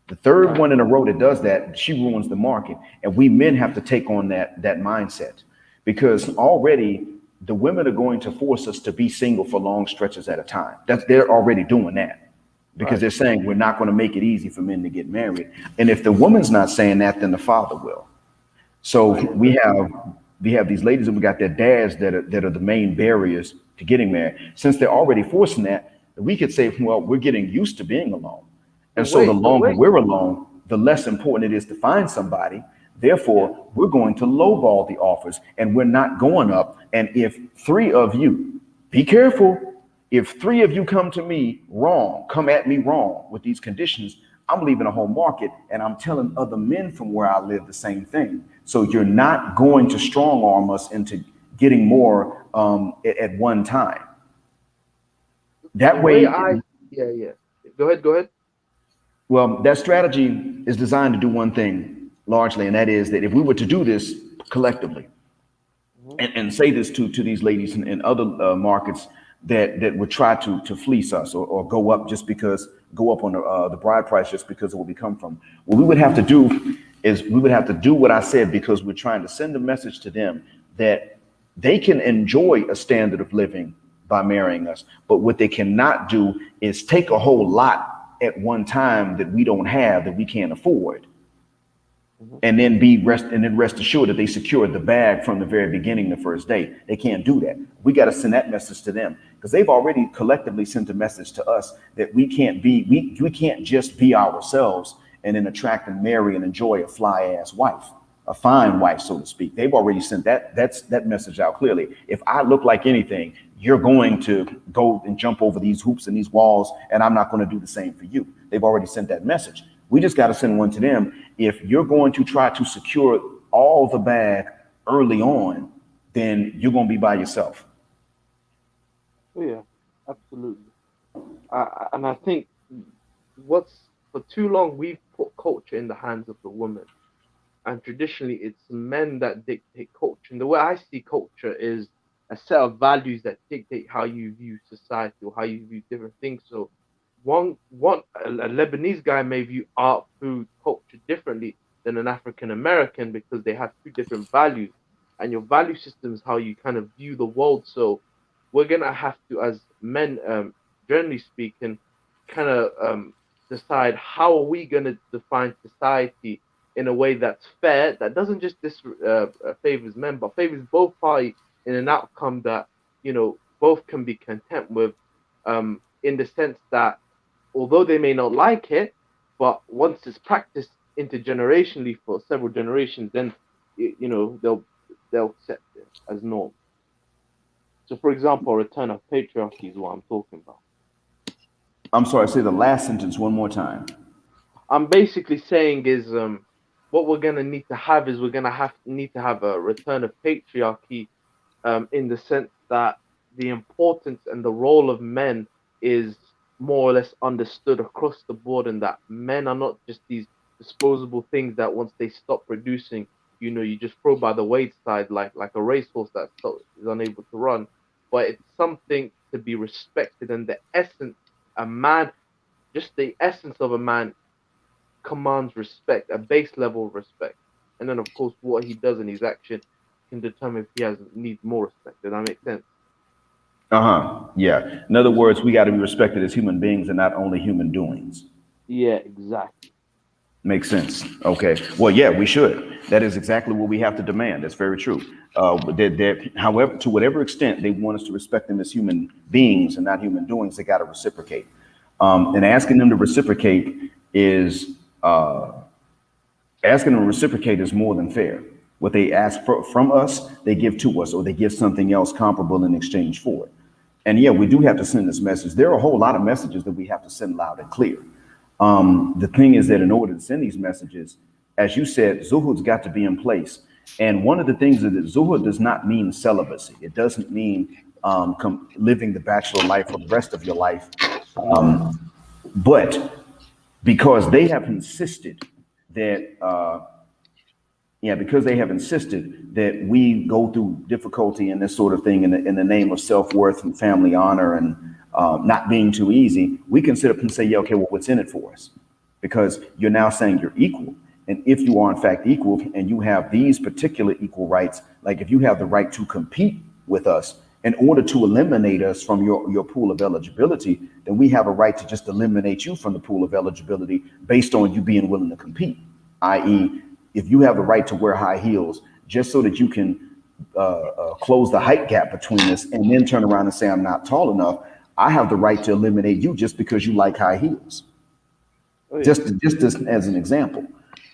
The third one in a row that does that, she ruins the market. And we men have to take on that mindset, because already the women are going to force us to be single for long stretches at a time. They're already doing that, because they're saying we're not going to make it easy for men to get married. And if the woman's not saying that, then the father will. So we have these ladies, and we got their dads that are the main barriers to getting married. Since they're already forcing that, we could say, well, we're getting used to being alone. And so the longer we're alone, the less important it is to find somebody. Therefore, we're going to lowball the offers, and we're not going up. And if 3 of you, be careful, if 3 of you come at me wrong with these conditions, I'm leaving the home market, and I'm telling other men from where I live the same thing. So you're not going to strong arm us into getting more at one time. That way, yeah. Go ahead. Well, that strategy is designed to do one thing largely, and that is that if we were to do this collectively and say this to these ladies in other markets that would try to fleece us or go up just because go up on the bride price just because of where we come from. What we would have to do is we would have to do what I said, because we're trying to send a message to them that they can enjoy a standard of living by marrying us. But what they cannot do is take a whole lot at one time that we don't have, that we can't afford, Mhm. and then rest assured that they secured the bag from the very beginning, the first day. They can't do that. We got to send that message to them, because they've already collectively sent a message to us that we can't just be ourselves and then attract and marry and enjoy a fly ass wife, a fine wife, so to speak. They've already sent that message out clearly. If I look like anything, you're going to go and jump over these hoops and these walls, and I'm not going to do the same for you. They've already sent that message. We just got to send one to them. If you're going to try to secure all the bag early on, then you're going to be by yourself. Oh, yeah, absolutely. And I think what's for too long we've put culture in the hands of the woman, and traditionally it's men that dictate culture. And the way I see culture is a set of values that dictate how you view society or how you view different things. So a Lebanese guy may view art, food, culture differently than an African American, because they have two different values, and your value system is how you kind of view the world. So we're gonna have to, as men, generally speaking, kind of decide how are we gonna define society in a way that's fair, that doesn't just favors men, but favors both parties in an outcome that both can be content with, in the sense that although they may not like it, but once it's practiced intergenerationally for several generations, then they'll accept it as norm. So, for example, a return of patriarchy is what I'm talking about. I'm sorry, say the last sentence one more time. I'm basically saying is what we're gonna need to have is we're gonna have need to have a return of patriarchy, in the sense that the importance and the role of men is more or less understood across the board, and that men are not just these disposable things that once they stop producing, you just throw by the wayside like a racehorse that is unable to run. But it's something to be respected, and the essence, a man, just the essence of a man commands respect, a base level of respect. And then, of course, what he does in his action can determine if he has needs more respect. Does that make sense? Uh-huh. Yeah. In other words, we got to be respected as human beings and not only human doings. Yeah, exactly. Makes sense. Okay. Well, yeah, we should. That is exactly what we have to demand. That's very true. However, to whatever extent they want us to respect them as human beings and not human doings, they got to reciprocate. And is uh, asking them to reciprocate is more than fair. What they ask from us, they give to us, or they give something else comparable in exchange for it. And yeah, we do have to send this message. There are a whole lot of messages that we have to send loud and clear. The thing is that in order to send these messages, as you said, zuhud's got to be in place. And one of the things is that zuhud does not mean celibacy. It doesn't mean living the bachelor life for the rest of your life. But because they have insisted that because they have insisted that we go through difficulty and this sort of thing in the name of self-worth and family honor and not being too easy, we can sit up and say, yeah, okay, well, what's in it for us? Because you're now saying you're equal. And if you are in fact equal and you have these particular equal rights, like if you have the right to compete with us in order to eliminate us from your pool of eligibility, then we have a right to just eliminate you from the pool of eligibility based on you being willing to compete, i.e., if you have the right to wear high heels just so that you can close the height gap between us and then turn around and say I'm not tall enough, I have the right to eliminate you just because you like high heels. Oh yeah. Just as an example.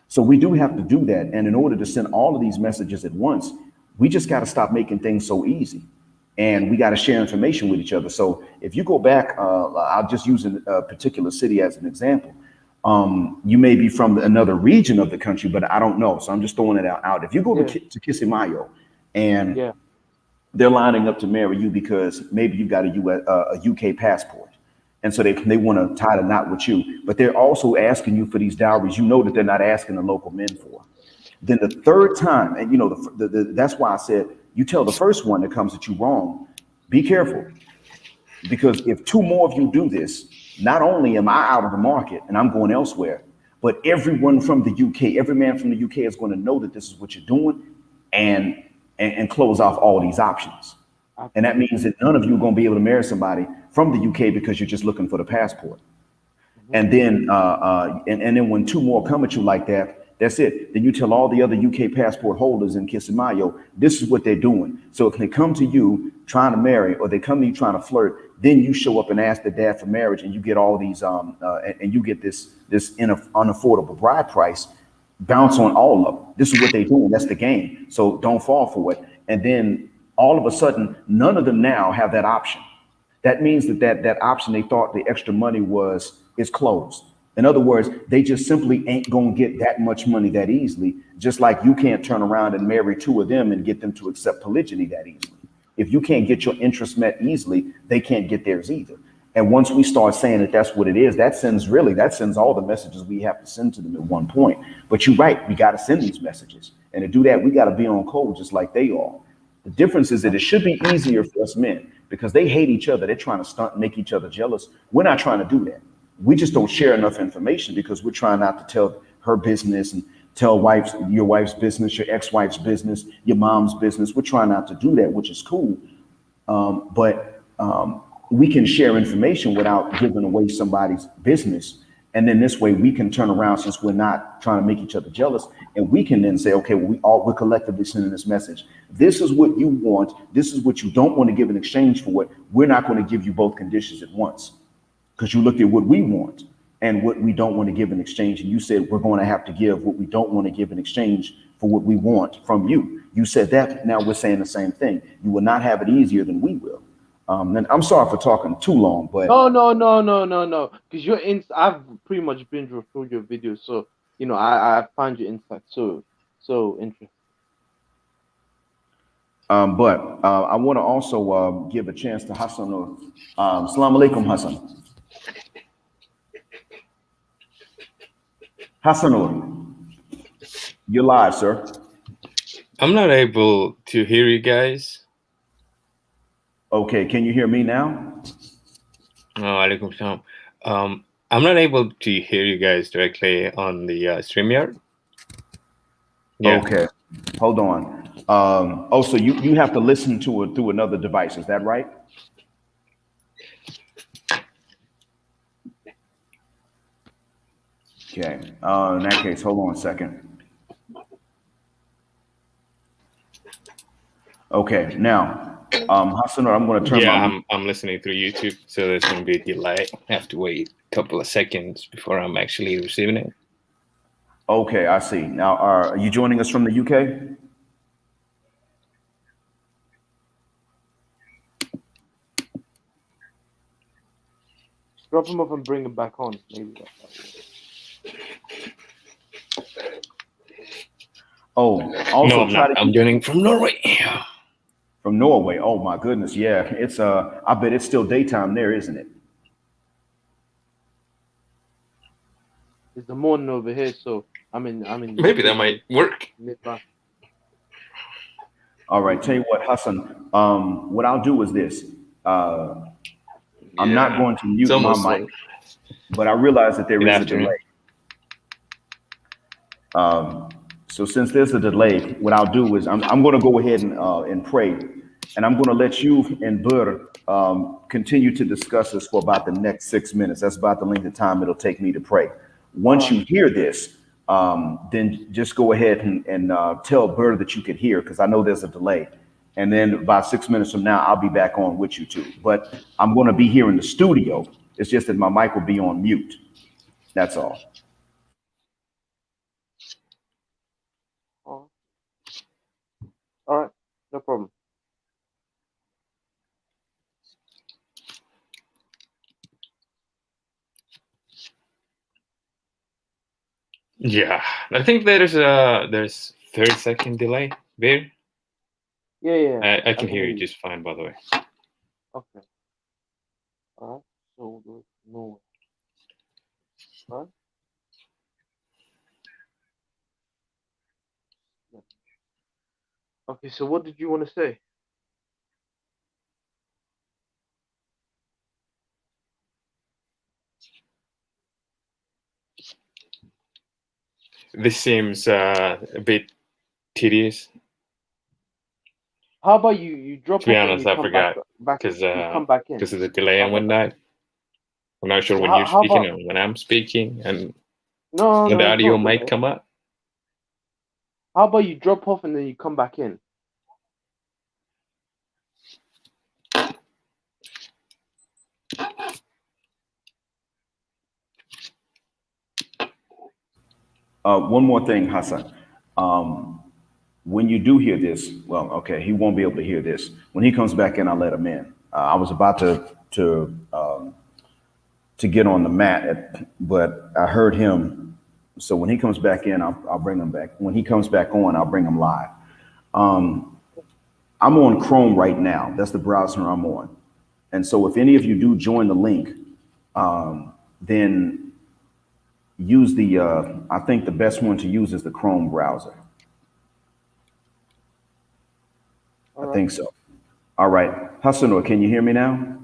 So we do have to do that. And in order to send all of these messages at once, we just got to stop making things so easy. And we got to share information with each other. So if you go back, I'll just use a particular city as an example. You may be from another region of the country, but I don't know. So I'm just throwing it out. If you go Yeah. to Kismayo and Yeah. they're lining up to marry you because maybe you got a UK passport. And so they want to tie the knot with you, but they're also asking you for these dowries. You know that they're not asking the local men for. Then the third time, and you know, that's why I said, you tell the first one that comes at you wrong, be careful. Because if two more of you do this, Not only am I out of the market and I'm going elsewhere, but everyone from the UK, every man from the UK is going to know that this is what you're doing, and and close off all these options. And that Absolutely. means that none of you are going to be able to marry somebody from the UK because you're just looking for the passport. Hmm. And then when two more come at you like that, that's it. Then you tell all the other UK passport holders in Kismayo, this is what they're doing. So if they come to you trying to marry, or they come to you trying to flirt, then you show up and ask the dad for marriage, and you get all these and you get this unaffordable bride price. Bounce on all of them. This is what they're doing. That's the game. So don't fall for it. And then all of a sudden, none of them now have that option. That means that option they thought the extra money was is closed. In other words, they just simply ain't gonna get that much money that easily. Just like you can't turn around and marry two of them and get them to accept polygyny that easily. If you can't get your interests met easily, they can't get theirs either. And once we start saying that that's what it is, that sends all the messages we have to send to them at one point. But you're right, we got to send these messages, and to do that, we got to be on code just like they are. The difference is that it should be easier for us men because they hate each other. They're trying to stunt and make each other jealous. We're not trying to do that. We just don't share enough information because we're trying not to tell her business and tell your wife's business, your ex-wife's business, your mom's business. We're trying not to do that, which is cool. But we can share information without giving away somebody's business. And then this way we can turn around, since we're not trying to make each other jealous, and we can then say, okay, well, we're collectively sending this message. This is what you want. This is what you don't want to give in exchange for it. We're not going to give you both conditions at once because you looked at what we want and what we don't want to give in exchange. And you said we're going to have to give what we don't want to give in exchange for what we want from you. You said that. Now we're saying the same thing. You will not have it easier than we will. And I'm sorry for talking too long, No, but no, no, no, no, no. Because your I've pretty much been through your videos, so I find your insight so interesting. I want to also give a chance to Hassan. Assalamu alaikum, Hassan. Hassanur, you're live, sir. I'm not able to hear you guys. Okay, can you hear me now? Oh, alaikum salam. I'm not able to hear you guys directly on the StreamYard. Yeah. Okay, hold on. So you have to listen to it through another device. Is that right? Okay. In that case, hold on a second. Okay. Now, Hassanur, I'm going to turn Yeah, my. I'm listening through YouTube, so there's going to be a delay. I have to wait a couple of seconds before I'm actually receiving it. Okay, I see. Now, are you joining us from the UK? Drop him off and bring him back on. Maybe that Oh, No, also I'm try not. to I'm joining from Norway. from Norway. Oh my goodness, yeah. It's I bet it's still daytime there, isn't it? It's the morning over here, so I'm in the Maybe that UK, might work. midnight. All right. Tell you what, Hassan. What I'll do is this. I'm not Yeah, going to it's mute my almost mic, like but I realize that there good is a afternoon. delay. So since there's a delay, what I'll do is I'm going to go ahead and pray, and I'm going to let you and Bur continue to discuss this for about the next 6 minutes. That's about the length of time it'll take me to pray. All Once right. you hear this, then just go ahead and tell Bur that you could hear, because I know there's a delay. And then about 6 minutes from now, I'll be back on with you too. But I'm going to be here in the studio. It's just that my mic will be on mute. That's all. All all right. No problem. Yeah, I think there's 30-second delay there. Yeah, yeah. I I can can hear hear you you. just fine, by the way. Okay. All right. So no. All right. Yeah. Okay. So what did you want to say? this seems a bit tedious. How about you drop To be off and honest, you I come back forgot back because you come back in? of the delay How and about that? whatnot. I'm not sure So when you're how speaking about or when I'm speaking, and no when the no it's audio not might delay. come up. How about you drop off and then you come back in? One more thing, Hassan. Um, when you do hear this, well, okay, he won't be able to hear this. When he comes back in, I'll let him in. I was about to get on the mat, but I heard him. So when he comes back in, I'll bring him back. When he comes back on, I'll bring him live. I'm on Chrome right now. That's the browser I'm on. And so if any of you do join the link, then use the, I think the best one to use is the Chrome browser. All I right. think so. All right. Hassanur, can you hear me now?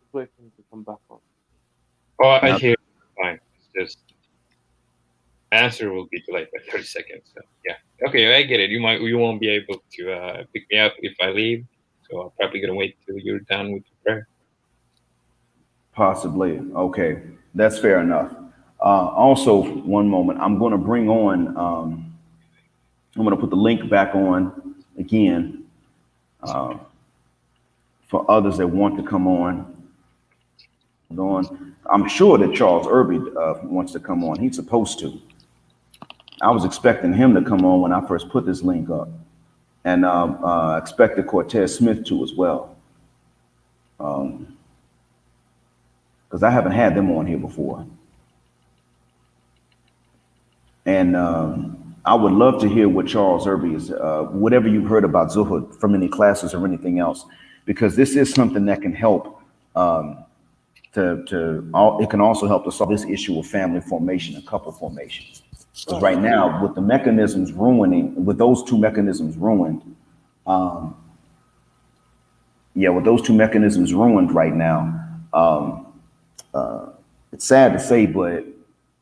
Just wait for him to come back on. Oh, I Yeah. hear. Fine. It's just answer will be delayed by 30 seconds. So yeah. Okay, I get it. You won't be able to pick me up if I leave. So I'm probably gonna wait till you're done with the prayer. Possibly. Okay. That's fair enough. Also, one moment. I'm going to put the link back on again for others that want to come on. I'm sure that Charles Irby wants to come on. He's supposed to. I was expecting him to come on when I first put this link up, and expected Cortez Smith to as well, because I haven't had them on here before. And I would love to hear what Charles Irby is, whatever you've heard about Zuhud from any classes or anything else, because this is something that can help it can also help to solve this issue of family formation and couple formation. Because Right. right now, with the mechanisms ruining, with those two mechanisms ruined, yeah, with those two mechanisms ruined right now, it's sad to say, but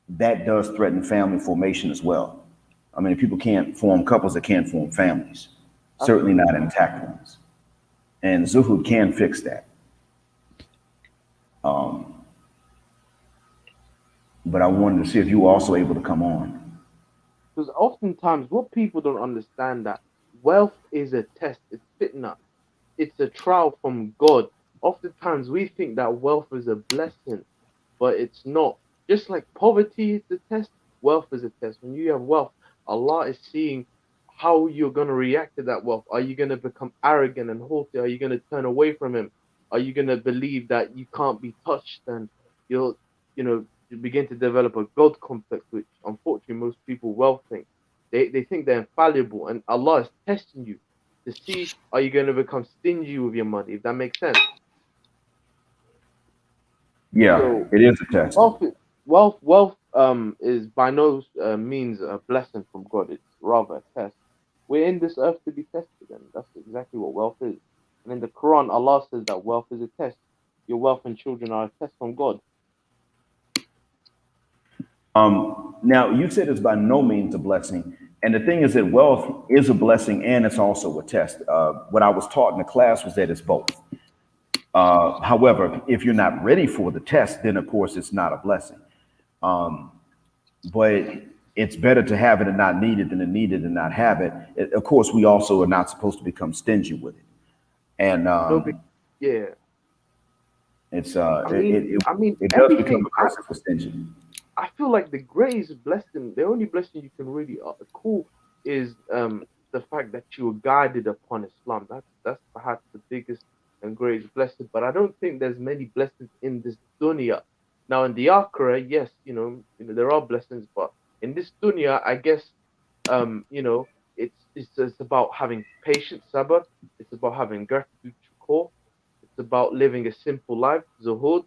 that does threaten family formation as well. I mean, people can't form couples that can't form families, certainly not Absolutely. intact ones. And Zuhud can fix that. But I wanted to see if you were also able to come on. Because oftentimes what people don't understand that wealth is a test, it's fitna, it's a trial from God. Oftentimes we think that wealth is a blessing, but it's not. Just like poverty is a test, wealth is a test. When you have wealth, Allah is seeing how you're going to react to that wealth. Are you going to become arrogant and haughty? Are you going to turn away from Him? Are you going to believe that you can't be touched and you'll, you begin to develop a God complex, which unfortunately most people wealth think. They think they're infallible, and Allah is testing you to see are you going to become stingy with your money, if that makes sense. Yeah, So it is a test. wealth, wealth is by no means a blessing from God. It's rather a test. We're in this earth to be tested, and that's exactly what wealth is. And in the Quran, Allah says that wealth is a test. Your wealth and children are a test from God. Now, you said it's by no means a blessing. And the thing is that wealth is a blessing and it's also a test. What I was taught in the class was that it's both. However, if you're not ready for the test, then of course it's not a blessing. But it's better to have it and not need it than to need it and not have it. Of course, we also are not supposed to become stingy with it. And Don't be, yeah. it's I mean, I mean it does become everything. a curse if we're stingy. I feel like the greatest blessing, the only blessing you can really call is the fact that you were guided upon Islam. That's perhaps the biggest and greatest blessing. But I don't think there's many blessings in this dunya. Now in the akhirah, yes, there are blessings, but in this dunya, I guess it's about having patience, sabr. It's about having gratitude, shukr. It's about living a simple life, zuhud.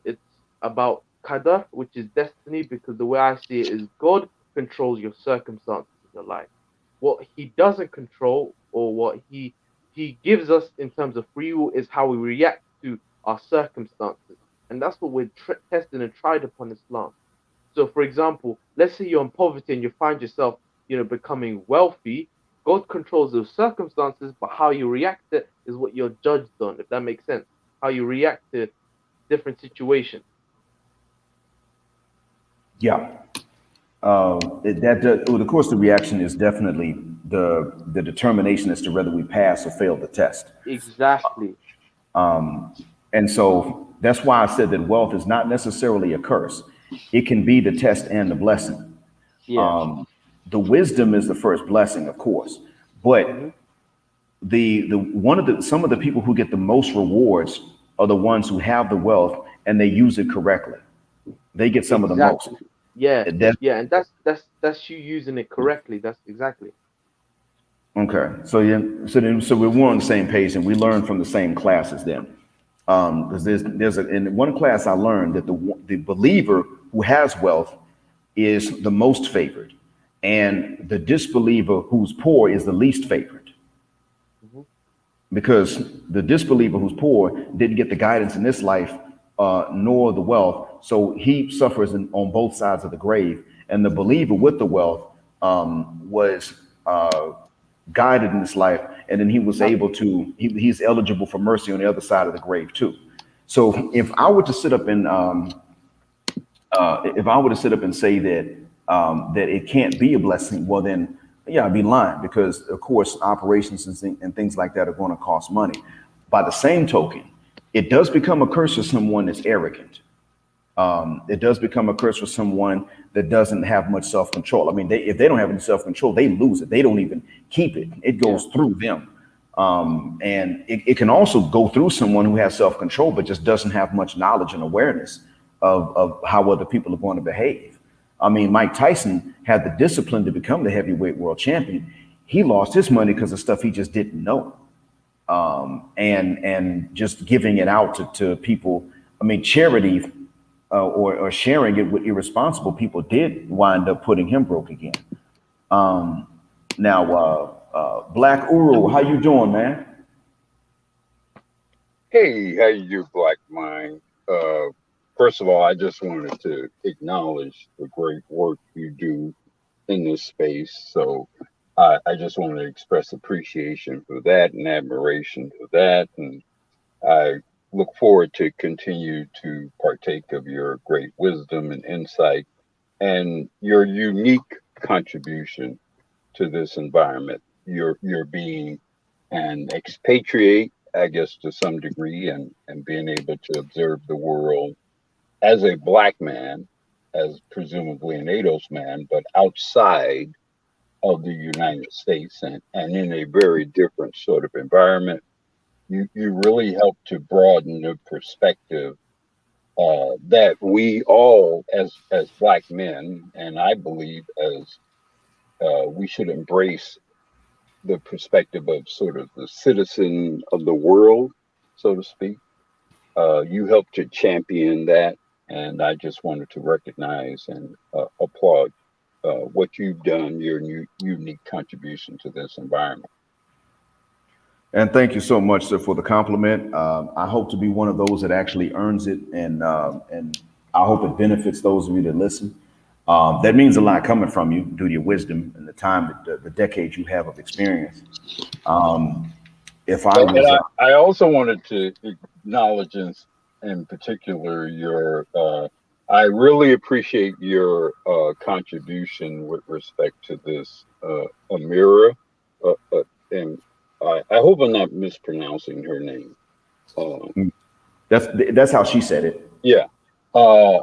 It's about qadar, which is destiny, because the way I see it is God controls your circumstances in your life. What he doesn't control, or what he gives us in terms of free will, is how we react to our circumstances, and that's what we're tested and tried upon Islam. So, for example, let's say you're in poverty and you find yourself, becoming wealthy. God controls those circumstances, but how you react to it is what you're judged on, if that makes sense. How you react to different situations. Yeah. Well, of course, the reaction is definitely the determination as to whether we pass or fail the test. Exactly. And so that's why I said that wealth is not necessarily a curse. It can be the test and the blessing. Yeah. The wisdom is the first blessing, of course, but Hmm. the one of the some of the people who get the most rewards are the ones who have the wealth and they use it correctly. They get some of the most. Exactly. Yeah. That Yeah. And that's you using it correctly. That's exactly. okay. So yeah. So we're on the same page and we learn from the same classes then. Because there's in one class I learned that the believer who has wealth is the most favored, and the disbeliever who's poor is the least favored. Hmm. Because the disbeliever who's poor didn't get the guidance in this life, nor the wealth, so he suffers on both sides of the grave. And the believer with the wealth was guided in this life, and then he was able to. He's eligible for mercy on the other side of the grave too. So if I were to sit up and say that that it can't be a blessing, well then, yeah, I'd be lying because of course operations and things like that are going to cost money. By the same token, it does become a curse for someone that's arrogant. It does become a curse for someone that doesn't have much self-control. I mean, if they don't have any self-control, they lose it. They don't even keep it. It Yeah. goes through them. And it can also go through someone who has self-control, but just doesn't have much knowledge and awareness of how other people are going to behave. I mean, Mike Tyson had the discipline to become the heavyweight world champion. He lost his money because of stuff he just didn't know. And just giving it out to people. I mean, charity or sharing it with irresponsible people did wind up putting him broke again. Now, Black Uru, how you doing, man? Hey, how you do, Black Mind? First of all, I just wanted to acknowledge the great work you do in this space. So I just want to express appreciation for that and admiration for that. And I look forward to continue to partake of your great wisdom and insight and your unique contribution to this environment. Your being an expatriate, I guess, to some degree, and being able to observe the world as a black man, as presumably an ADOS man, but outside of the United States and in a very different sort of environment. You really help to broaden the perspective that we all, as black men, and I believe as we should embrace the perspective of sort of the citizen of the world, so to speak. You helped to champion that, and I just wanted to recognize and applaud what you've done, your unique contribution to this environment. And thank you so much, sir, for the compliment. I hope to be one of those that actually earns it, and I hope it benefits those of you that listen. That means a lot coming from you due to your wisdom and the time, the decades you have of experience. If I And was, I also wanted to acknowledge in particular your. I really appreciate your contribution with respect to this Ameerah, and I hope I'm not mispronouncing her name. Uh, that's how she said it. yeah, uh,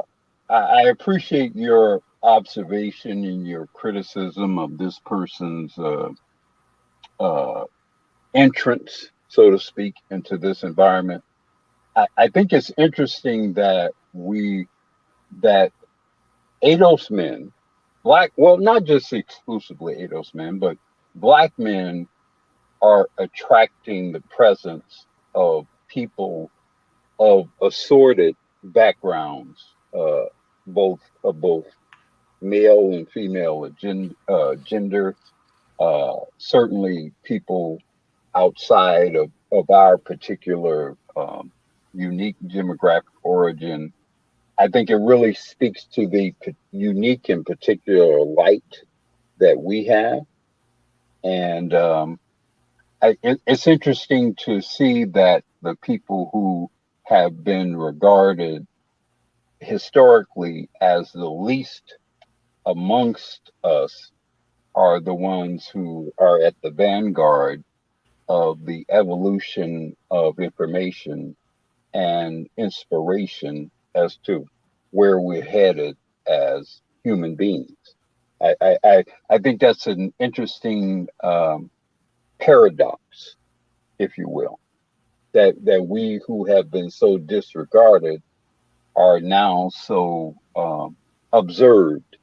I appreciate your observation and your criticism of this person's uh, entrance, so to speak, into this environment. I think it's interesting that that ADOS men, black, well, not just exclusively ADOS men, but black men are attracting the presence of people of assorted backgrounds, both male and female gender, certainly people outside of our particular unique demographic origin. I think it really speaks to the unique and particular light that we have. And it's interesting to see that the people who have been regarded historically as the least amongst us are the ones who are at the vanguard of the evolution of information and inspiration as to where we're headed as human beings. I think that's an interesting paradox, if you will, that we who have been so disregarded are now so observed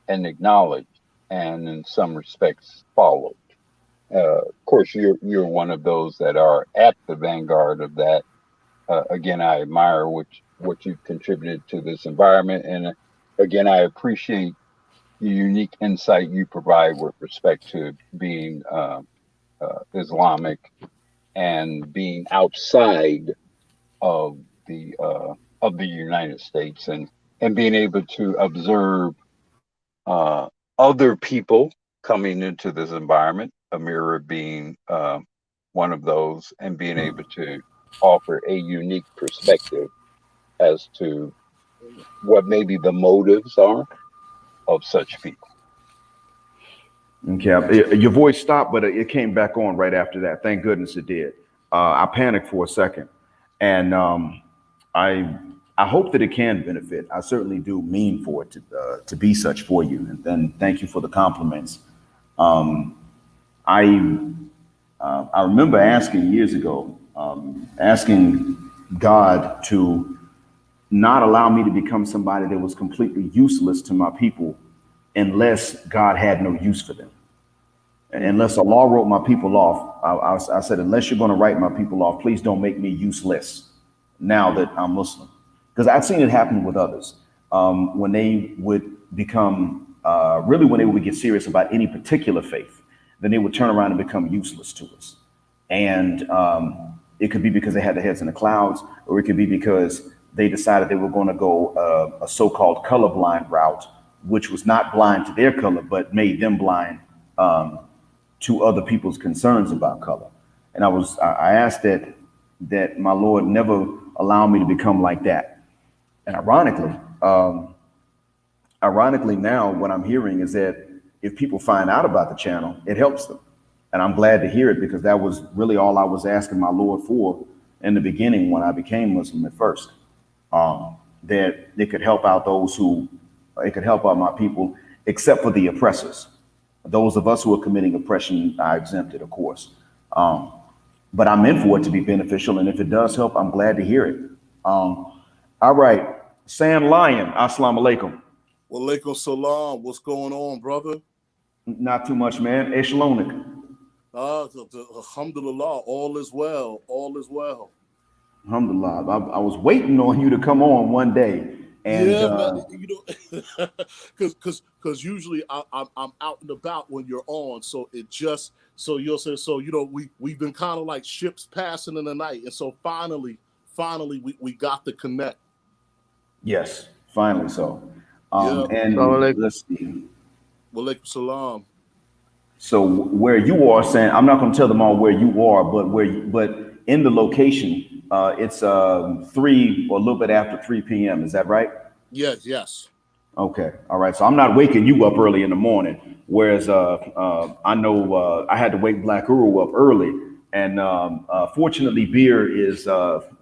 and acknowledged, and in some respects followed. Of course, you're one of those that are at the vanguard of that. Again, I admire what you've contributed to this environment, and again, I appreciate the unique insight you provide with respect to being Islamic and being outside of the United States, and being able to observe other people coming into this environment, Ameerah being one of those, and being able to offer a unique perspective as to what maybe the motives are of such people. Okay, your voice stopped, but it came back on right after that. Thank goodness it did. I panicked for a second, and I hope that it can benefit. I certainly do mean for it to be such for you. And then thank you for the compliments. I remember asking years ago, asking God to not allow me to become somebody that was completely useless to my people unless God had no use for them. Unless Allah wrote my people off, I said, unless you're going to write my people off, please don't make me useless now that I'm Muslim. Because I've seen it happen with others when they would become, really when they would get serious about any particular faith, then they would turn around and become useless to us. And it could be because they had their heads in the clouds, or it could be because they decided they were going to go a so-called colorblind route, which was not blind to their color, but made them blind to other people's concerns about color. And I asked that my Lord never allow me to become like that. And ironically now what I'm hearing is that if people find out about the channel, it helps them. And I'm glad to hear it, because that was really all I was asking my Lord for in the beginning when I became Muslim at first. That it could help out it could help out my people, except for the oppressors. Those of us who are committing oppression are exempted, of course. But I'm in for it to be beneficial. And if it does help, I'm glad to hear it. All right. Sand Lion, assalamu alaikum. Wa alaikum salam. What's going on, brother? Not too much, man. Eshlonik. Alhamdulillah, all is well. All is well. Alhamdulillah. I was waiting on you to come on one day. And man, because usually I'm out and about when you're on, so you'll say, we've been kind of like ships passing in the night, and so finally we got to connect. Yes, finally so. And let's see. Wa alaikum salam. So where you are, saying, I'm not going to tell them all where you are, but in the location, it's 3 or a little bit after 3 p.m. Is that right? Yes. Okay. All right. So I'm not waking you up early in the morning. Whereas I know I had to wake Black Uru up early. And fortunately, Beer is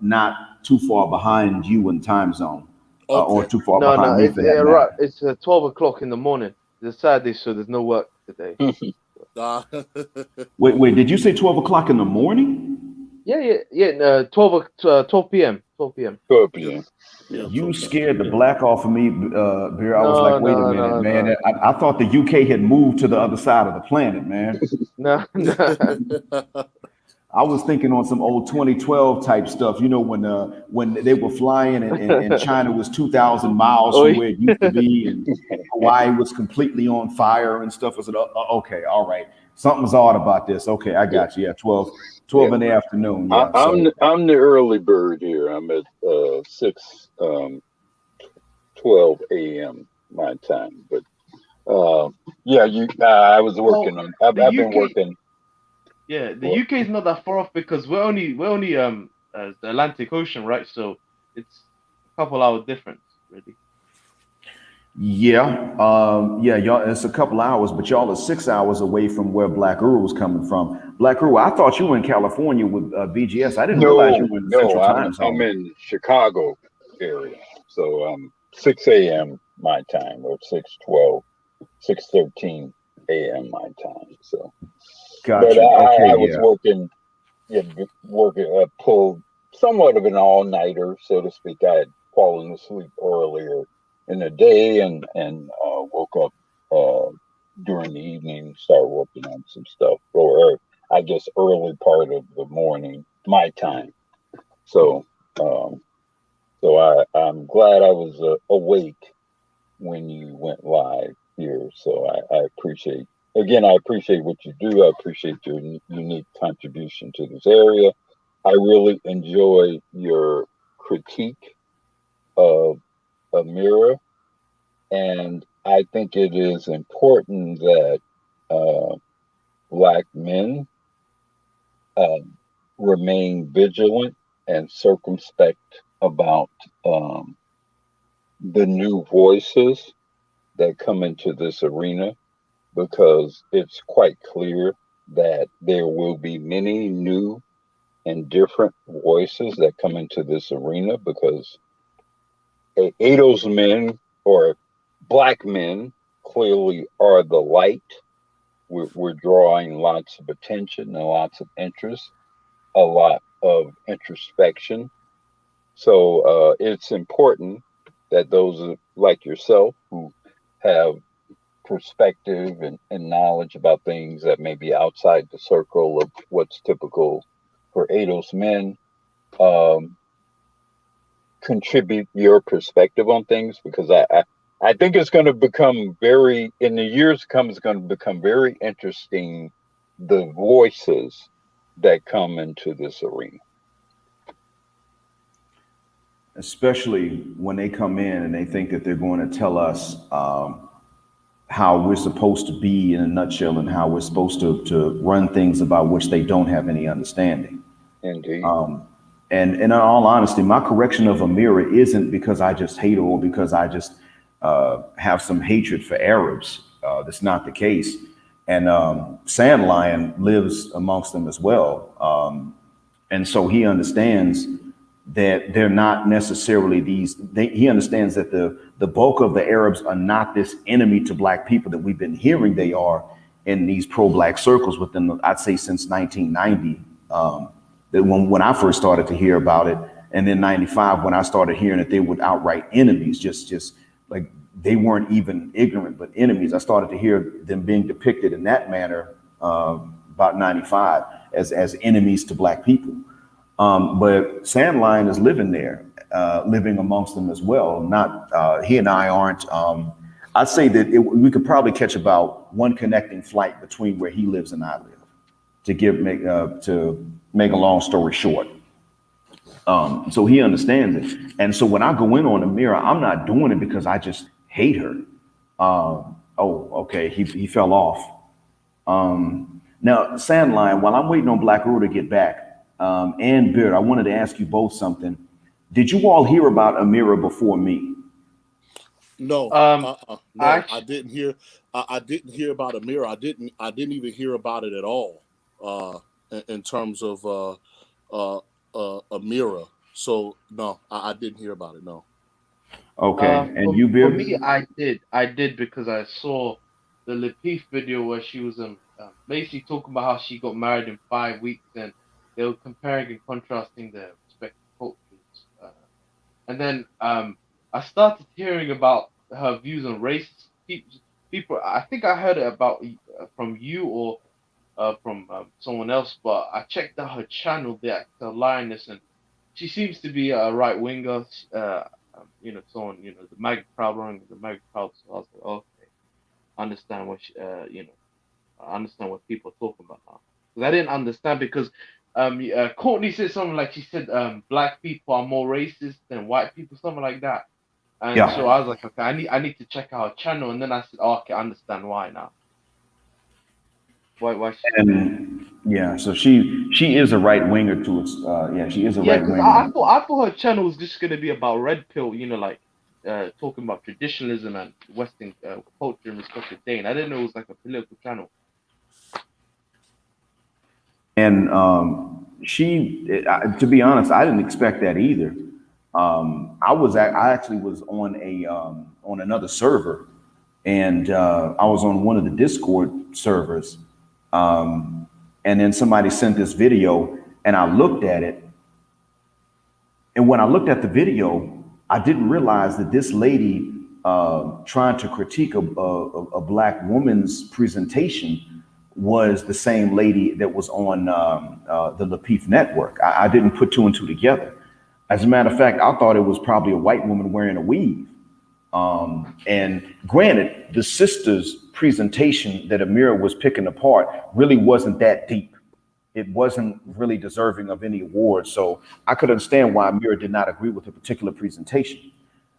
not too far behind you in time zone. Or too far behind me. No, right. It's 12 o'clock in the morning. It's Saturday, so there's no work today. Wait, did you say 12 o'clock in the morning? Yeah. 12 p.m. 12 p.m. 12 p.m. Yeah, You scared the black off of me, Beer. I was like, wait a minute, man. No. I thought the UK had moved to the other side of the planet, man. No. I was thinking on some old 2012 type stuff, when they were flying and China was 2,000 miles from where it used to be, and Hawaii was completely on fire and stuff. I said, okay, all right. Something's odd about this. Okay, I got you. Yeah, 12 Yeah. in the afternoon. Yeah. I'm the early bird here. I'm at 12 a.m. my time. But yeah, I was working Well, on. I've the been UK, working. yeah, the What? UK is not that far off because we're only the Atlantic Ocean, right? So it's a couple hour difference, really. Yeah, yeah, y'all. It's a couple hours, but y'all are 6 hours away from where Black Uru was coming from. Black Uru, I thought you were in California with BGS. I didn't realize you No, were in the no. Central I'm Time I'm Zone. in Chicago area, so 6 a.m. my time, or 6:13 a.m. my time. So, Got but you. Okay, I was yeah. working. Yeah, working, pulled somewhat of an all-nighter, so to speak. I had fallen asleep earlier in the day and woke up uh, during the evening, started working on some stuff, or I guess early part of the morning, my time. So, um, I'm glad I was awake when you went live here. So I appreciate, again, I appreciate what you do. I appreciate your unique contribution to this area. I really enjoy your critique of Ameerah, and I think it is important that uh, Black men uh, remain vigilant and circumspect about um, the new voices that come into this arena, because it's quite clear that there will be many new and different voices that come into this arena, because Ado's men, or Black men, clearly are the light. We're drawing lots of attention and lots of interest, a lot of introspection. So it's important that those like yourself, who have perspective and knowledge about things that may be outside the circle of what's typical for Ados men, um, contribute your perspective on things, because I think it's going to become very, in the years to come, it's going to become very interesting, the voices that come into this arena. Especially when they come in and they think that they're going to tell us how we're supposed to be in a nutshell and how we're supposed to run things about which they don't have any understanding. Indeed. And in all honesty, my correction of Ameerah isn't because I just hate her or because I just have some hatred for Arabs. That's not the case. And Sandlion lives amongst them as well. And so he understands that they're not necessarily he understands that the bulk of the Arabs are not this enemy to black people that we've been hearing they are in these pro-black circles within I'd say since 1990. That when I first started to hear about it, and then 95 when I started hearing that they were outright enemies, just like they weren't even ignorant but enemies. I started to hear them being depicted in that manner about 95 as enemies to black people. But Sandline is living there, living amongst them as well. Not he and I aren't. I'd say that we could probably catch about one connecting flight between where he lives and I live. To make a long story short, so he understands it. And so when I go in on Ameerah, I'm not doing it because I just hate her. Oh, okay, he fell off. Now, Sandline, while I'm waiting on Black Rule to get back, and Beard, I wanted to ask you both something. Did you all hear about Ameerah before me? No, Um, I no, I didn't hear. I didn't hear about Ameerah. I didn't even hear about it at all. In terms of Ameerah. So no, I didn't hear about it. No. Okay, and you, for me, Beard? I did because I saw the Latif video where she was basically talking about how she got married in 5 weeks, and they were comparing and contrasting their respective cultures. And then I started hearing about her views on race. People, I think I heard it about from you or from someone else, but I checked out her channel, the actor Lioness, and she seems to be a right winger. Someone, the mag problem, the mag problem. So I was like, okay, I understand what she, I understand what people are talking about now. Because I didn't understand because Courtney said something like she said black people are more racist than white people, something like that. And so Yeah. I was like, okay, I need to check out her channel, and then I said, oh, okay, I understand why now. Why she said that. And yeah, so she is a right winger to its yeah, she is a Yeah, right because winger. I thought her channel was just gonna be about red pill, like talking about traditionalism and Western culture and respect for Dane. I didn't know it was like a political channel. And to be honest, I didn't expect that either. I actually was on another server, and I was on one of the Discord servers, and then somebody sent this video, and I looked at it, and when I looked at the video, I didn't realize that this lady trying to critique a black woman's presentation was the same lady that was on the Lapeef network. I didn't put two and two together. As a matter of fact, I thought it was probably a white woman wearing a weave. And granted, the sister's presentation that Ameerah was picking apart really wasn't that deep. It wasn't really deserving of any award. So I could understand why Ameerah did not agree with a particular presentation.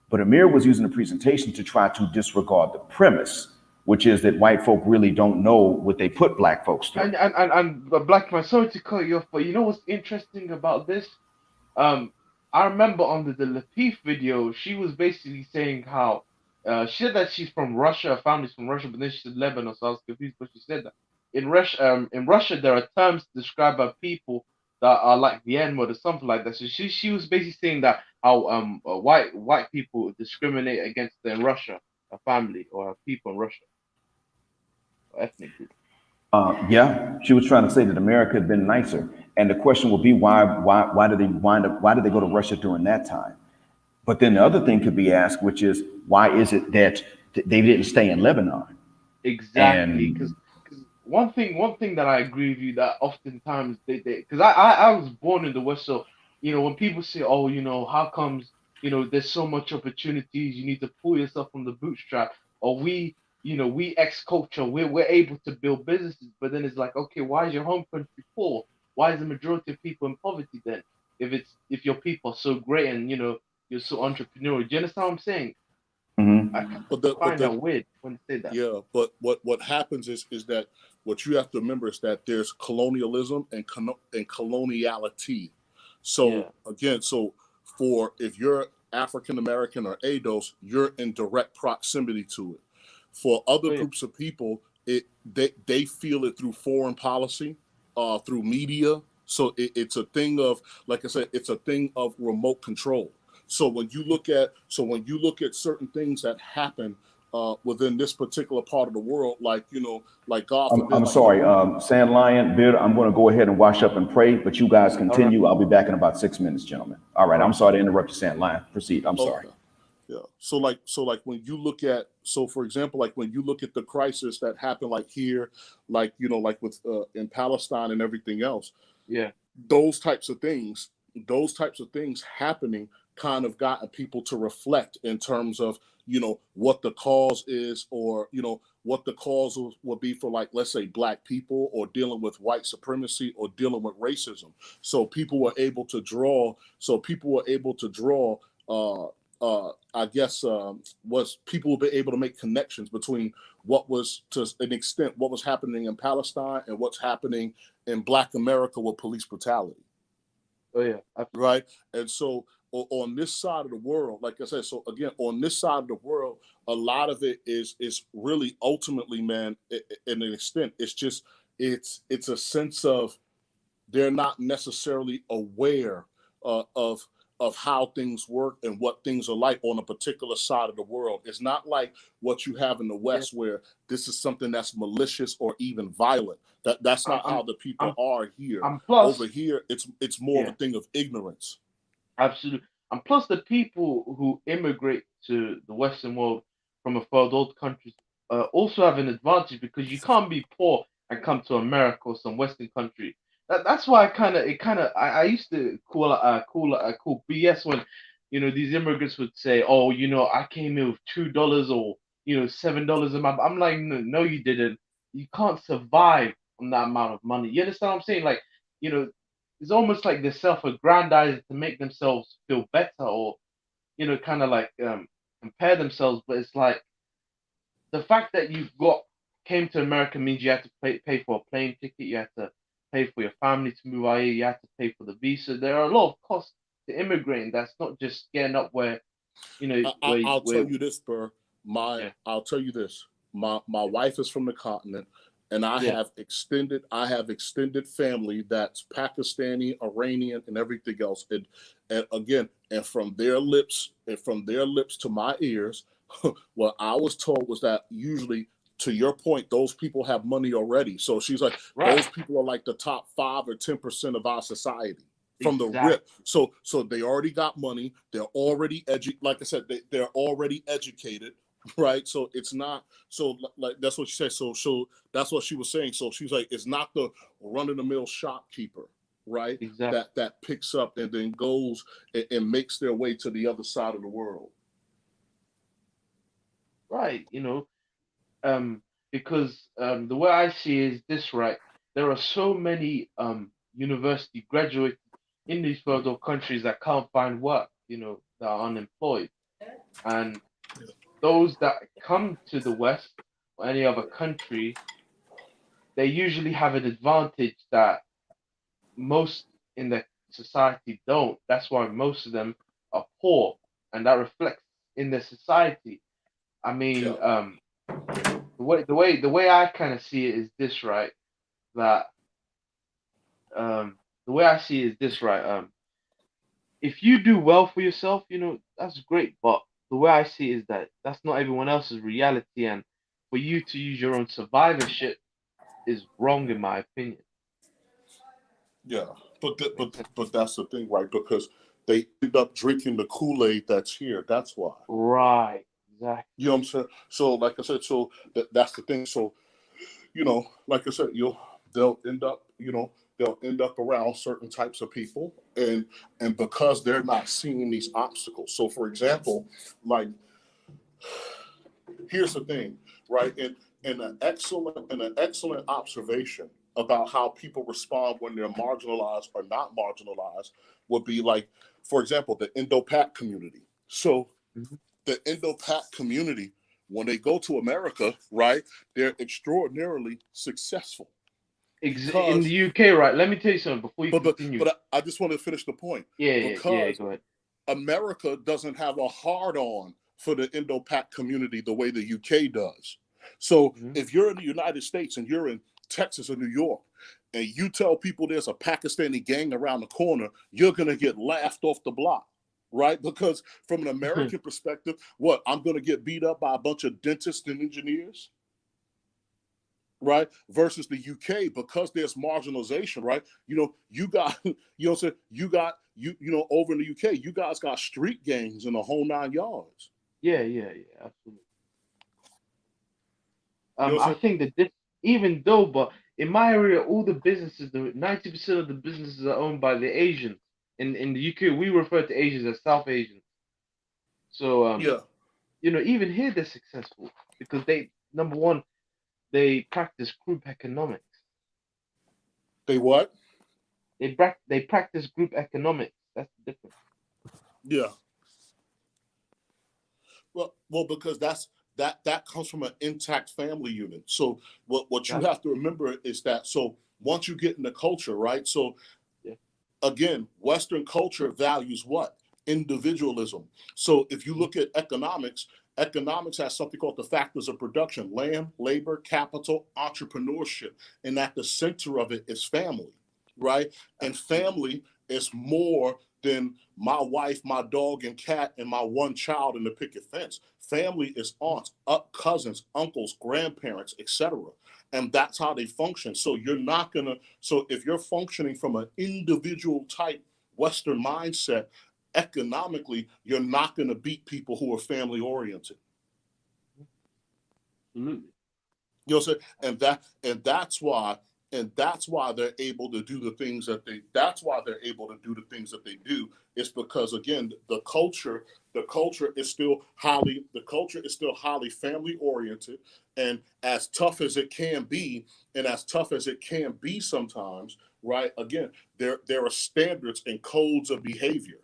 But Ameerah was using the presentation to try to disregard the premise, which is that white folk really don't know what they put black folks through. And Black man, sorry to cut you off, but you know what's interesting about this? Um, I remember on the Latif video, she was basically saying how she said that she's from Russia, her family's from Russia, but then she said Lebanon, so I was confused. But she said that in Russia there are terms to describe our people that are like the N-word or something like that. So she was basically saying that how white people discriminate against the in Russia, a family or a people in Russia, or ethnic group. Yeah, she was trying to say that America had been nicer, and the question will be why did they wind up why did they go to Russia during that time? But then the other thing could be asked, which is why is it that they didn't stay in Lebanon? Exactly, because And one thing that I agree with you that oftentimes they because I was born in the West, so when people say, oh, how comes there's so much opportunities, you need to pull yourself from the bootstrap, or we ex culture, we're able to build businesses, but then it's like, okay, why is your home country poor? Why is the majority of people in poverty then? If your people are so great and you're so entrepreneurial, do you understand what I'm saying? I mhm. kind of But find the that weird when they say that. Yeah, but what happens is that what you have to remember is that there's colonialism and coloniality. So Yeah. again, so for if you're African American or ADOS, you're in direct proximity to it. For other Oh yeah. groups of people, they feel it through foreign policy, through media. So it's a thing of, like I said, it's a thing of remote control. So when you look at certain things that happen within this particular part of the world, like like God forbid, I'm like in the sorry, Sand Lion, Beard, I'm going to go ahead and wash up and pray, but you guys All right. continue. I'll be back in about 6 minutes, gentlemen. All All right, I'm right. sorry to interrupt you, Sand Lion. Proceed. I'm sorry. okay, yeah. So like when you look at, so for example, like when you look at the crisis that happened like here, like like with in Palestine and everything else, Yeah. those types of things, happening kind of gotten people to reflect in terms of what the cause is, or what the cause would be for, like, let's say black people, or dealing with white supremacy, or dealing with racism. So people were able to draw I guess was people will be able to make connections between what was, to an extent, what was happening in Palestine and what's happening in Black America with police brutality, Oh yeah. Absolutely. right? And so on this side of the world, like I said, so again, on this side of the world, a lot of it is really ultimately, man, in an extent, it's just it's a sense of they're not necessarily aware of how things work and what things are like on a particular side of the world. It's not like what you have in the Yeah. West, where this is something that's malicious or even violent. That's I'm not how I'm the people I'm are here. I'm Over plus. here, it's more of a Yeah. thing of ignorance. Absolutely. And plus, the people who immigrate to the Western world from a third world countries also have an advantage because you can't be poor and come to America or some Western country. That's why I used to call BS when these immigrants would say, oh, I came here with $2 or $7 a month. I'm like, no, no, you didn't. you can't survive on that amount of money. You understand what I'm saying? Like, you know, it's almost like they're self-aggrandizing to make themselves feel better, or kind of like compare themselves. But it's like the fact that came to America means you had to pay for a plane ticket, you had to pay for your family to move out here, you had to pay for the visa. There are a lot of costs to immigrating. That's not just getting up where I'll where tell you this, Burr. yeah, I'll tell you this. My wife is from the continent, and I yeah, have extended family that's Pakistani, Iranian, and everything else. And again, and from their lips to my ears, what I was told was that usually, to your point, those people have money already. So she's like, those right, people are like the top 5 or 10% of our society from the exactly, rip. So they already got money. They're already like I said, they're already educated, right? So it's not so like that's what she said. So that's what she was saying. So she's like, it's not the run of the mill shopkeeper, right? exactly, That picks up and then goes and makes their way to the other side of the world. right. Because the way I see it is this, right? There are so many university graduates in these third world countries that can't find work, that are unemployed. And those that come to the West or any other country, they usually have an advantage that most in the society don't. That's why most of them are poor, and that reflects in the society. I Yeah. mean, the way I kind of see it is this, right? That the way I see it is this, right? If you do well for yourself, that's great. But the way I see it is that that's not everyone else's reality, and for you to use your own survivorship is wrong, in my opinion. Yeah, but Makes sense? but that's the thing, right? Because they end up drinking the Kool-Aid that's here. That's why. Right. Exactly. You know what I'm saying? So, like I said, so that's the thing. So, like I said, they'll end up, they'll end up around certain types of people, and because they're not seeing these obstacles. So, for example, like here's the thing, right? And an excellent observation about how people respond when they're marginalized or not marginalized would be like, for example, the Indo-Pak community. So Mhm. the Indo-Pak community, when they go to America, right, they're extraordinarily successful In the because, UK, right? Let me tell you something before you but continue. I just want to finish the point Yeah, yeah, yeah. because Go ahead. America doesn't have a hard on for the Indo-Pak community the way the UK does. So Hmm. if you're in the United States and you're in Texas or New York, and you tell people there's a Pakistani gang around the corner, you're going to get laughed off the block, right? Because from an American perspective, what, I'm going to get beat up by a bunch of dentists and engineers? Right, versus the UK, because there's marginalization, right? You got, over in the UK, you guys got street gangs in the whole 9 yards. Yeah, yeah, yeah. Absolutely. You know what I I'm saying? think that this, even though, but in my area, all the businesses, the 90% of the businesses are owned by the Asians. In the UK, we refer to Asians as South Asians. So Yeah. even here they're successful because they, number one, they practice group economics. They what? They practice group economics. That's the difference. Yeah. Well, because that comes from an intact family unit. So what you Exactly. have to remember is that, so once you get in the culture, right? So Yeah. again, Western culture values what? Individualism. So if you look at economics has something called the factors of production: land, labor, capital, entrepreneurship. And at the center of it is family, right? And family is more than my wife, my dog and cat, and my one child in the picket fence. Family is aunts, cousins, uncles, grandparents, etc. And that's how they function. So you're not gonna. So if you're functioning from an individual type Western mindset, economically, you're not going to beat people who are family oriented. Absolutely. You know what I'm saying? And that's why And that's why they're able to do the things that they do. It's because, again, the culture is still highly family oriented, and as tough as it can be, sometimes, right? Again, there are standards and codes of behavior,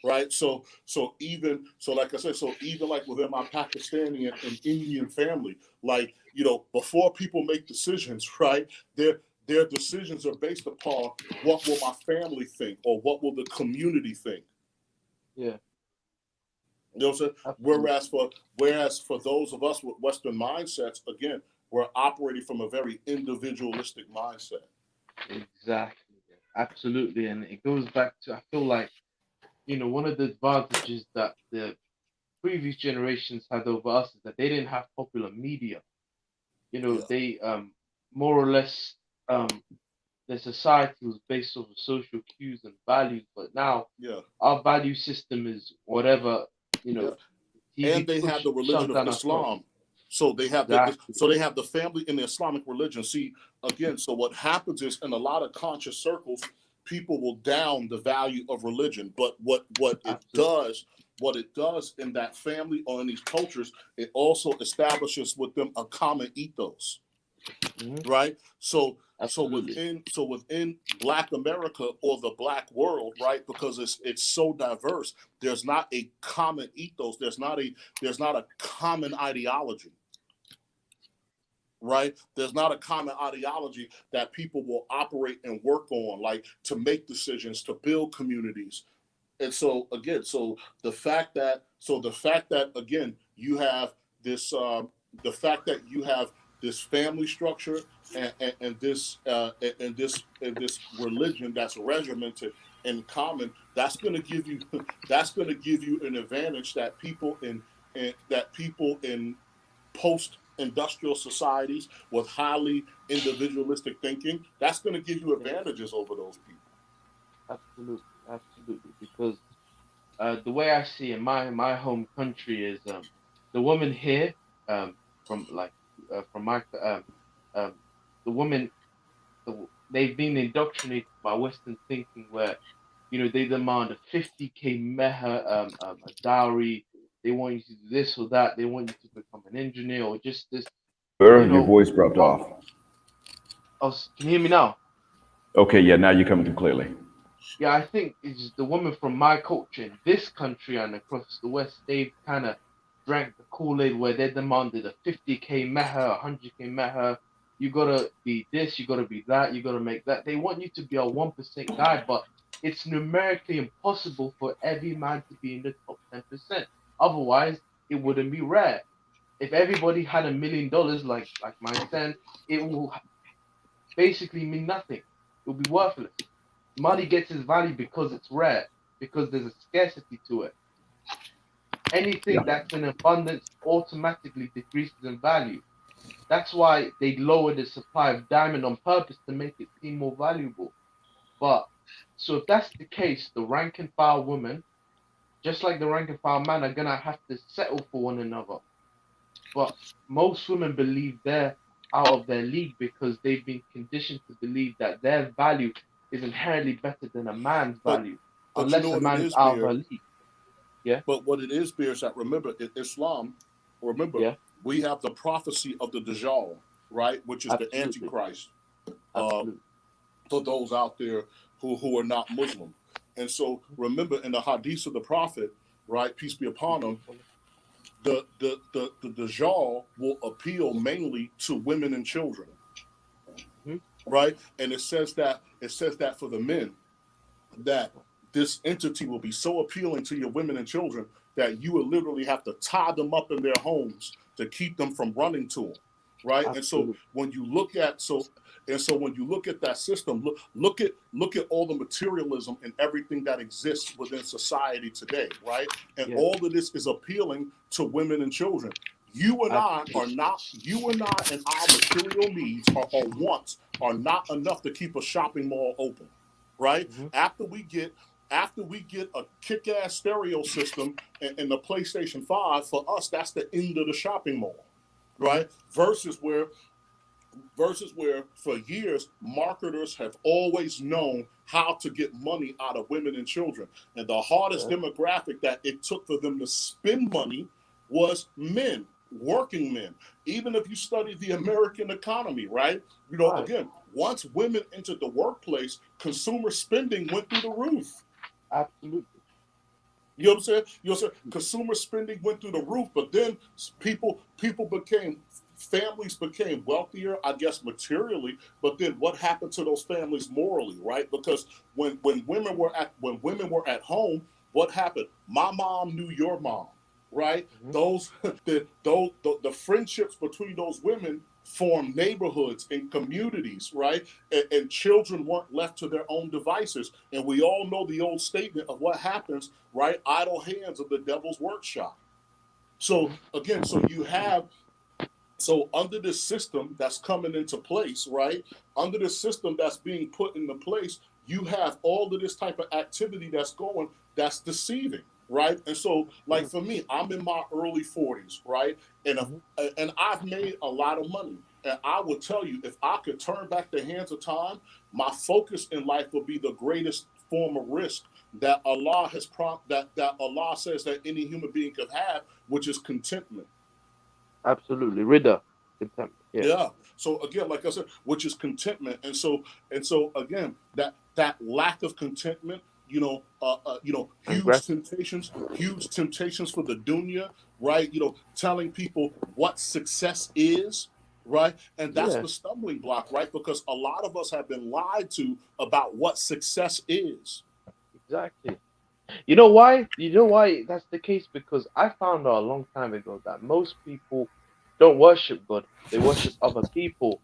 right? Like I said, so even like within my Pakistani and Indian family, like, before people make decisions, right? Their decisions are based upon what will my family think, or what will the community think. Yeah. You know what I'm saying? Absolutely. Whereas for those of us with Western mindsets, again, we're operating from a very individualistic mindset. Exactly. Absolutely. And it goes back to, I feel like, one of the advantages that the previous generations had over us is that they didn't have popular media. Yeah, They more or less their society was based off of social cues and values, but now yeah, our value system is whatever, you yeah. know, And TV they have push the religion shoved of down our throat. Islam. So Exactly. they have the family in the Islamic religion. See, again, so what happens is, in a lot of conscious circles, people will down the value of religion. But Absolutely. what it does in that family or in these cultures, it also establishes with them a common ethos, Hmm. right? Absolutely. So within Black America or the Black world, right? Because it's so diverse, there's not a common ethos. There's not a common ideology, right? There's not a common ideology that people will operate and work on, like to make decisions, to build communities. And so again, the fact that again you have this the fact that you have this family structure, and this religion that's regimented and common, that's going to give you an advantage that people in post industrial societies with highly individualistic thinking, that's going to give you Yeah. advantages over those people. Absolutely. Absolutely. Because the way I see it, my home country is the woman here, from like from my um the woman, they've been indoctrinated by Western thinking where they demand a 50K meha, a dowry. They want you to do this or that. They want you to become an engineer or just this. You Sir, your know, voice dropped oh, off. can you hear me now? Okay, yeah, now you're coming through clearly. Yeah, I think it's the women from my culture in this country and across the West. They've kind of drank the Kool-Aid where they demanded a 50K meha, a 100K meha. You gotta be this, you gotta be that, you gotta make that. They want you to be a 1% guy, but it's numerically impossible for every man to be in the top 10%. Otherwise, it wouldn't be rare. If everybody had $1 million, like my son, it will basically mean nothing. It will be worthless. Money gets its value because it's rare, because there's a scarcity to it. Yeah. Anything that's in abundance automatically decreases in value. That's why they lower the supply of diamond on purpose to make it seem more valuable. But so if that's the case, the rank and file women, just like the rank and file man, are gonna have to settle for one another. But most women believe they're out of their league because they've been conditioned to believe that their value is inherently better than a man's But value, you know unless a what it man is is, out of her Beer. league. Yeah, But what it is, Beer, is that, remember, in Islam, remember, yeah, we have the prophecy of the Dajjal, right, which is the absolutely, Antichrist. Uh, absolutely. for those out there who are not Muslim. And so remember, in the hadith of the Prophet, right, peace be upon him, the Dajjal will appeal mainly to women and children, Mhm. right? And it says that for the men, that this entity will be so appealing to your women and children that you will literally have to tie them up in their homes to keep them from running to them, right? And so Absolutely. when you look at when you look at that system, look at all the materialism and everything that exists within society today, right? And Yeah, all of this is appealing to women and children. absolutely. You and I and our material needs or wants are not enough to keep a shopping mall open, right? Hmm. After we get a kick-ass stereo system and the PlayStation 5, for us, that's the end of the shopping mall, Hmm. right? Versus where versus where for years marketers have always known how to get money out of women and children, and the hardest demographic that it took for them to spend money was men, working men. Even if you study the American economy, right? You know, Right. again, once women entered the workplace, consumer spending went through the roof. Absolutely. You know what I'm saying? You know what I'm saying? Consumer spending went through the roof, but then families became wealthier, I guess materially, but then what happened to those families morally, right? Because when women were at home, what happened? My mom knew your mom, right? Mm-hmm. The friendships between those women formed neighborhoods and communities, right? And children weren't left to their own devices. And we all know the old statement of what happens, right? Idle hands of the devil's workshop. So again, so under this system that's coming into place, right? Under this system that's being put into place, you have all of this type of activity that's going, that's deceiving, right? And so, like for me, I'm in my early 40s, right? And I've made a lot of money. And I will tell you, if I could turn back the hands of time, my focus in life would be the greatest form of risk that Allah has that Allah says that any human being could have, which is contentment. Absolutely. Ridda. Contempt. Yeah. Yeah. So again, like I said, which is contentment, and so again, that lack of contentment, And gratitude. huge temptations for the dunya, right? Telling people what success is, right? And that's Yeah. the stumbling block, right? Because a lot of us have been lied to about what success is. Exactly. You know why? You know why that's the case? Because I found out a long time ago that most people don't worship God. They worship other people.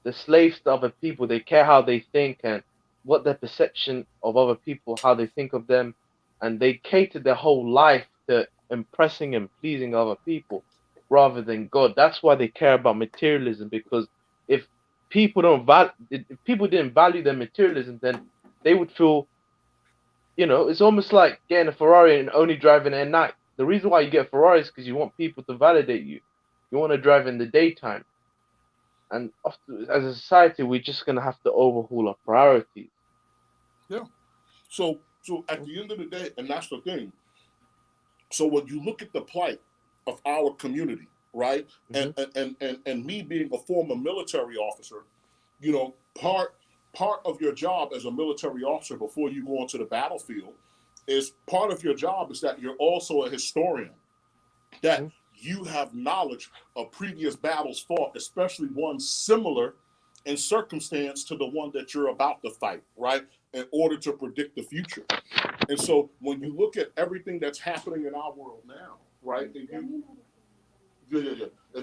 They're slaves to other people. They care how they think and what their perception of other people, how they think of them, and they cater their whole life to impressing and pleasing other people rather than God. That's why they care about materialism. Because if if people didn't value their materialism, then they would feel, it's almost like getting a Ferrari and only driving it at night. The reason why you get Ferraris is because you want people to validate you. You want to drive in the daytime. And often, as a society, we're just gonna have to overhaul our priorities. Yeah. So at the end of the day, and that's the thing. So when you look at the plight of our community, right, Mm-hmm. and me being a former military officer, part of your job as a military officer before you go onto the battlefield is part of your job is that you're also a historian, that Mm-hmm. you have knowledge of previous battles fought, especially ones similar in circumstance to the one that you're about to fight, right? In order to predict the future. And so when you look at everything that's happening in our world now, right? If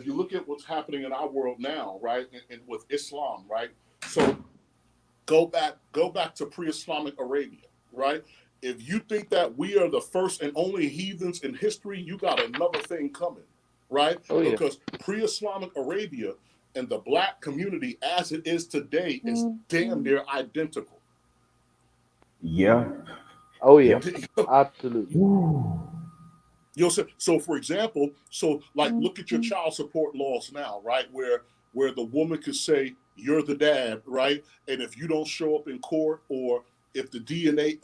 you look at what's happening in our world now, right, and with Islam, right? So go back to pre-Islamic Arabia, right? If you think that we are the first and only heathens in history, you got another thing coming, right? Oh yeah. Because pre-Islamic Arabia and the black community as it is today is damn near identical. Yeah. Oh yeah. Yep. Absolutely. So for example, like look at your child support laws now, right? Where the woman could say you're the dad, right? And if you don't show up in court, or if the DNA,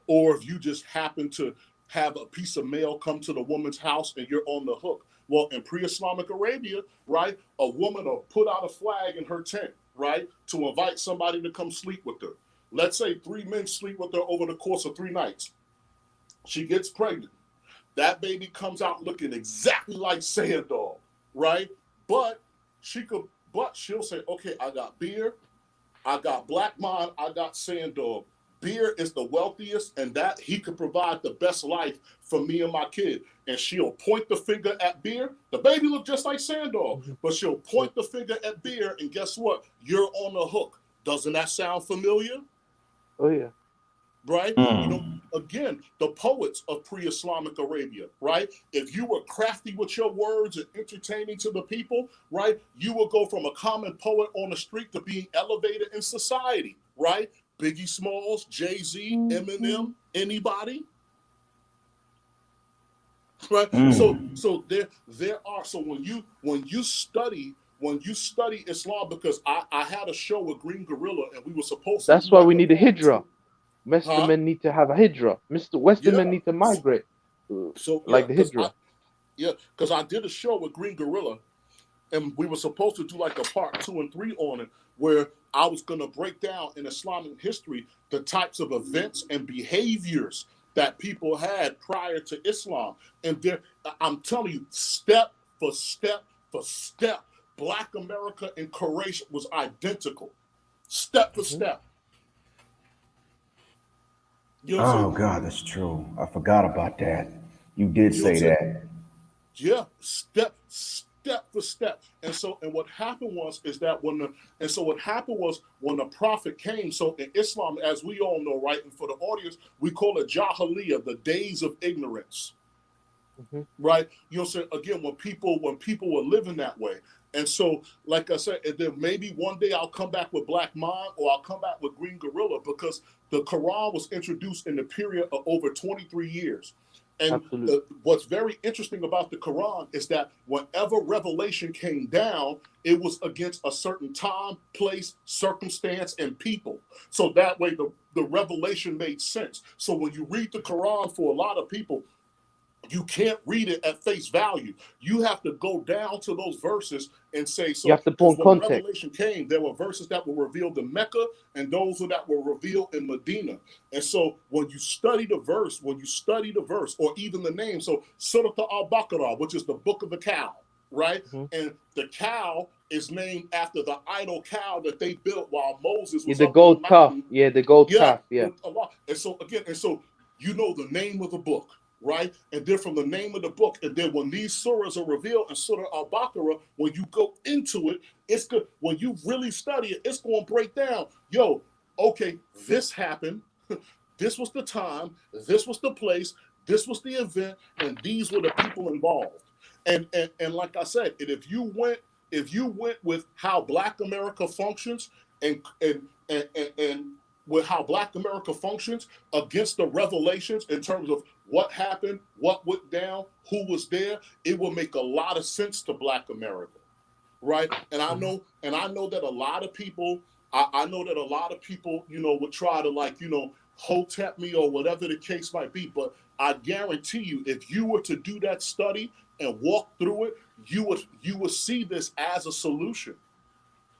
or if you just happen to have a piece of mail come to the woman's house and you're on the hook. Well, in pre-Islamic Arabia, right, a woman will put out a flag in her tent, right, to invite somebody to come sleep with her. Let's say 3 men sleep with her over the course of 3 nights. She gets pregnant. That baby comes out looking exactly like Sand Dog, right? But she'll say, okay, I got beer, I got Black Mind, I got Sand Dog. Beer is the wealthiest, and that he could provide the best life for me and my kid. And she'll point the finger at beer. The baby look just like Sand Dog, but she'll point the finger at beer, and guess what? You're on the hook. Doesn't that sound familiar? Oh yeah. Right? Mm. Again, the poets of pre-Islamic Arabia, right? If you were crafty with your words and entertaining to the people, right, you will go from a common poet on the street to being elevated in society, right? Biggie Smalls, Jay-Z, Eminem, anybody, right? So Mm. there are, so when you when you study Islam, because I had a show with Green Gorilla and we were supposed to That's do why like we a need a part hijrah. two. Western Huh? men need to have a hijrah. Western men Yeah. need to migrate, So yeah, like the hijrah. because I did a show with Green Gorilla and we were supposed to do like a part 2 and 3 on it, where I was going to break down in Islamic history the types of events and behaviors that people had prior to Islam. And there, I'm telling you, step for step for step, Black America and Croatia was identical, step for Hmm. step. You know what I'm Oh saying? God, that's true. I forgot about that. You did You know what I'm say saying? that. Yeah, step for step. And what happened was is that what happened was when the prophet came. So in Islam, as we all know, right, and for the audience, we call it Jahiliyyah, the days of ignorance, Hmm. right? You know what I'm saying? Again, when people were living that way. And so, like I said, and then maybe one day I'll come back with Black Mind or I'll come back with Green Gorilla, because the Quran was introduced in the period of over 23 years. And Absolutely. what's very interesting about the Quran is that whenever revelation came down, it was against a certain time, place, circumstance, and people. So that way the revelation made sense. So when you read the Quran, for a lot of people, you can't read it at face value. You have to go down to those verses and say, You so, have to put because in when context. revelation came, there were verses that were revealed in Mecca and those that were revealed in Medina. And so when you study the verse, or even the name, so Surah al-Baqarah, which is the book of the cow, right? Hmm. And the cow is named after the idol cow that they built while Moses Yeah, was the up on the gold calf. mountain. Yeah, the gold Yeah, calf. Yeah. with Allah. And so you know the name of the book, right? And then from the name of the book, and then when these surahs are revealed in Surah Al-Baqarah, when you go into it, it's good. When you really study it, it's going to break down. Yo, okay, this happened. This was the time. This was the place. This was the event, and these were the people involved. And like I said, and if you went with how Black America functions and with how Black America functions against the revelations in terms of what happened, what went down, who was there, it will make a lot of sense to Black America, right? And I Hmm. know that a lot of people, I know that a lot of people, would try to, like, hotep me or whatever the case might be. But I guarantee you, if you were to do that study and walk through it, you would see this as a solution.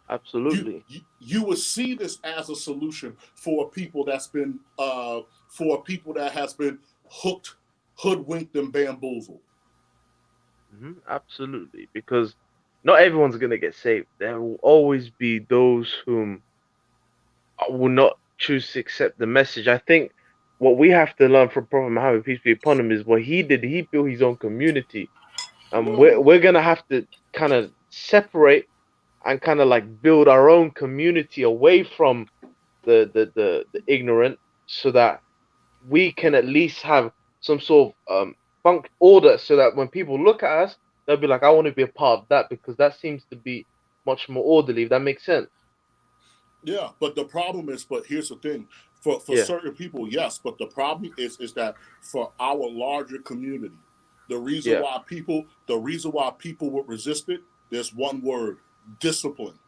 Absolutely. You would see this as a solution for people that's been for people that has been hooked, hoodwinked, and bamboozled. Absolutely. Because not everyone's gonna get saved. There will always be those whom will not choose to accept the message. I think what we have to learn from Prophet Muhammad, peace be upon him, is what he did. He built his own community, and we're gonna have to kind of separate and kind of like build our own community away from the ignorant, so that we can at least have some sort of funk order, so that when people look at us, they'll be like, I want to be a part of that, because that seems to be much more orderly, if that makes sense. Yeah, but the problem is, but here's the thing, for Yeah, certain people, yes, but the problem is that for our larger community, yeah, the reason why people would resist it, there's one word: discipline.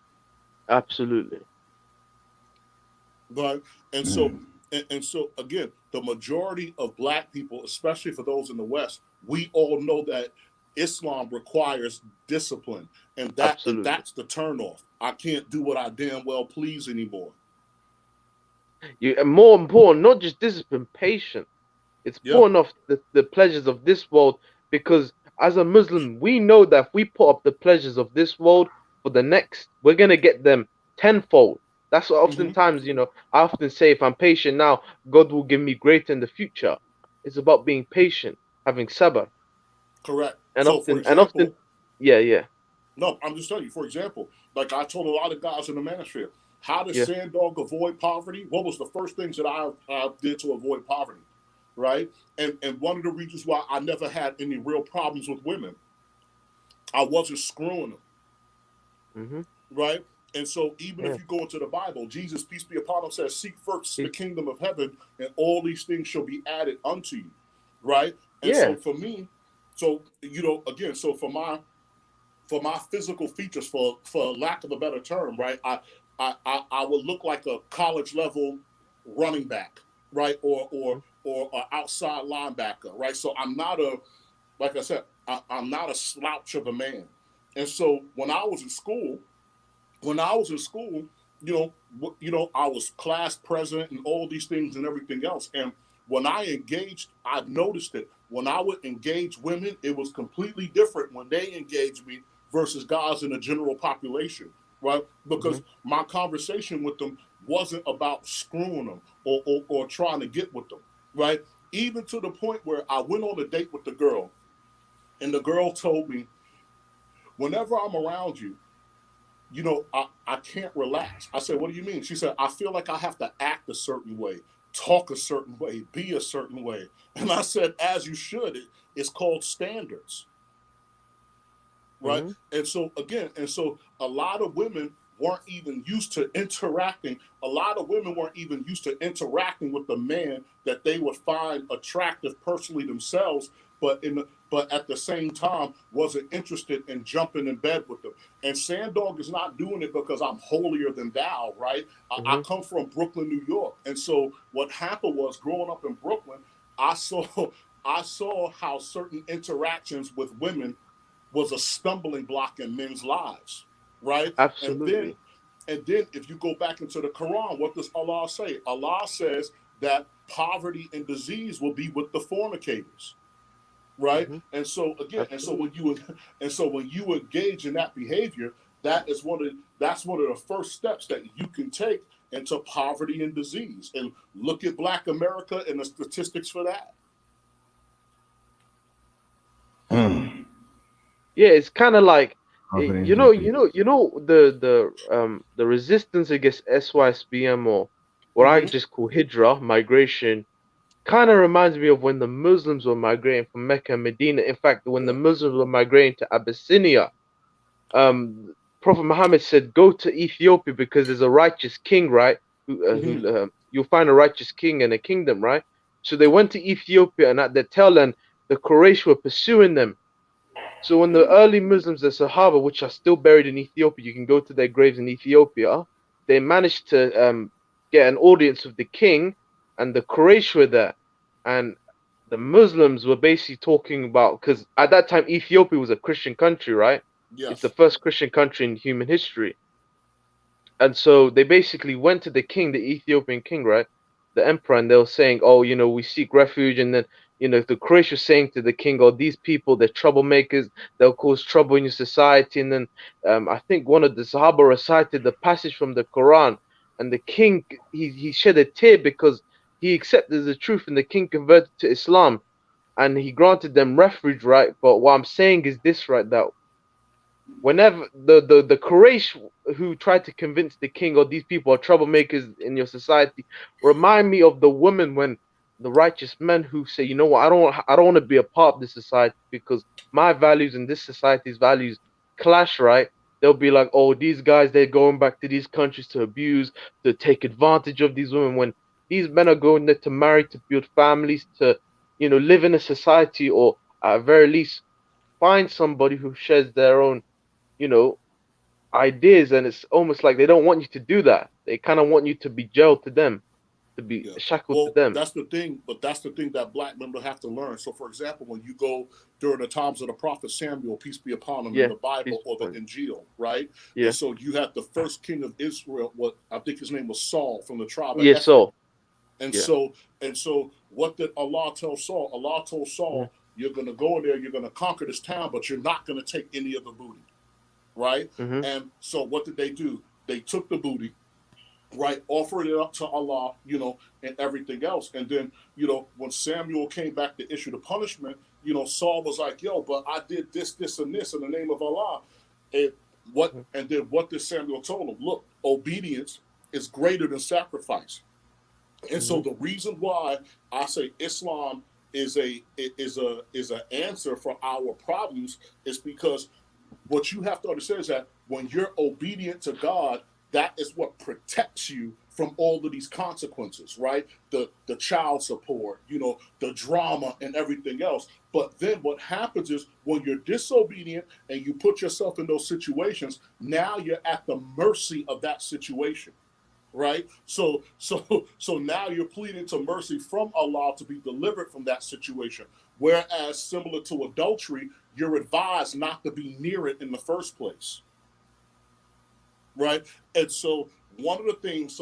absolutely. Right? And so Mm. and so again, the majority of Black people, especially for those in the West, we all know that Islam requires discipline, and Absolutely. that's the turnoff. I can't do what I damn well please anymore. You, and more important, not just discipline, patience. It's Yeah. putting off the pleasures of this world, because as a Muslim, we know that if we put up the pleasures of this world for the next, we're gonna get them tenfold. That's what Hmm. oftentimes, I often say, if I'm patient now, God will give me greater in the future. It's about being patient, having sabr, Correct. and So for often, example, yeah, yeah, no, I'm just telling you, for example, like I told a lot of guys in the manosphere, how does yeah, Sand Dog avoid poverty? What was the first things that I did to avoid poverty? Right? And one of the reasons why I never had any real problems with women, I wasn't screwing them, mm-hmm, right? And so even yeah, if you go into the Bible, Jesus, peace be upon him, says, seek first the peace, kingdom of heaven, and all these things shall be added unto you. Right? And so yeah, for me, so again, so for my physical features, for lack of a better term, right? I would look like a college level running back, right, or an outside linebacker, right? So I'm not a, like I said, I'm not a slouch of a man. And so when I was in school, I was class president and all these things and everything else. And when I engaged, I've noticed it. When I would engage women, it was completely different when they engaged me versus guys in the general population, right? Because my conversation with them wasn't about screwing them or trying to get with them, right? Even to the point where I went on a date with the girl, and the girl told me, whenever I'm around you, I can't relax. I said, what do you mean? She said, I feel like I have to act a certain way, talk a certain way, be a certain way. And I said, as you should. It's called standards, right? And so a lot of women weren't even used to interacting. A lot of women weren't even used to interacting with the man that they would find attractive personally themselves, but at the same time wasn't interested in jumping in bed with them. And Sandog is not doing it because I'm holier than thou, right? I come from Brooklyn, New York. And so what happened was, growing up in Brooklyn, I saw how certain interactions with women was a stumbling block in men's lives, right? Absolutely. And then if you go back into the Quran, what does Allah say? Allah says that poverty and disease will be with the fornicators, right? And so again, when you engage in that behavior, that's one of the first steps that you can take into poverty and disease. And look at Black America and the statistics for that. Yeah, it's kind of like the resistance against SYSBM, or what I just call Hijra, migration, kind of reminds me of when the Muslims were migrating from Mecca and Medina. In fact, when the Muslims were migrating to Abyssinia, Prophet Muhammad said, "Go to Ethiopia because there's a righteous king, right? You'll find a righteous king and a kingdom, right?" So they went to Ethiopia, and at the tail end, the Quraysh were pursuing them. So when the early Muslims, the Sahaba, which are still buried in Ethiopia, you can go to their graves in Ethiopia. They managed to get an audience with the king, and the Quraysh were there, and the Muslims were basically talking about, because at that time Ethiopia was a Christian country, right? Yes. It's the first Christian country in human history. And so they basically went to the king, the Ethiopian king, right? The emperor, and they were saying, "Oh, we seek refuge." And then, the Quraysh was saying to the king, "Oh, these people, they're troublemakers. They'll cause trouble in your society." And then, I think one of the Sahaba recited the passage from the Quran, and the king, he shed a tear because he accepted the truth, and the king converted to Islam, and he granted them refuge, right? But what I'm saying is this, right? That whenever the Quraysh who tried to convince the king, "Oh, these people are troublemakers in your society," remind me of the women when the righteous men who say, "You know what, I don't want to be a part of this society because my values and this society's values clash," right? They'll be like, "Oh, these guys, they're going back to these countries to abuse, to take advantage of these women," when these men are going there to marry, to build families, to live in a society, or at very least find somebody who shares their own you know, ideas, and it's almost like they don't want you to do that. They kind of want you to be jailed to them, to be shackled to them. That's the thing, but that's the thing that Black men have to learn. So, for example, when you go during the times of the prophet Samuel, peace be upon him, in the Bible or the Injil, right? Yeah. And so you had the first king of Israel, what I think his name was Saul, from the tribe of Yeah, Saul. And so what did Allah tell Saul? Allah told Saul, "You're going to go in there, you're going to conquer this town, but you're not going to take any of the booty." Right? And so what did they do? They took the booty, right, offered it up to Allah, and everything else. And then, when Samuel came back to issue the punishment, Saul was like, "Yo, but I did this, this, and this in the name of Allah." And then what did Samuel tell him? Look, obedience is greater than sacrifice. And so the reason why I say Islam is an answer for our problems is because what you have to understand is that when you're obedient to God, that is what protects you from all of these consequences, right? The child support, you know, the drama and everything else. But then what happens is when you're disobedient and you put yourself in those situations, now you're at the mercy of that situation. Right, so now you're pleading to mercy from Allah to be delivered from that situation. Whereas, similar to adultery, you're advised not to be near it in the first place. Right, and so one of the things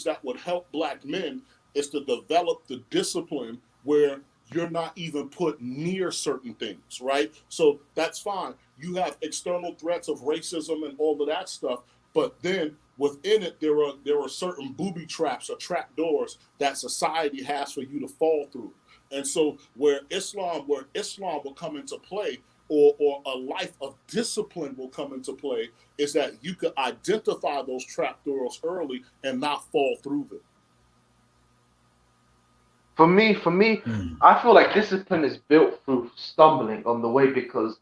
that would help Black men is to develop the discipline where you're not even put near certain things. Right, so that's fine. You have external threats of racism and all of that stuff, but then within it, there are certain booby traps or trap doors that society has for you to fall through. And so where Islam will come into play, or a life of discipline will come into play, is that you can identify those trap doors early and not fall through them. For me, I feel like discipline is built through stumbling on the way, because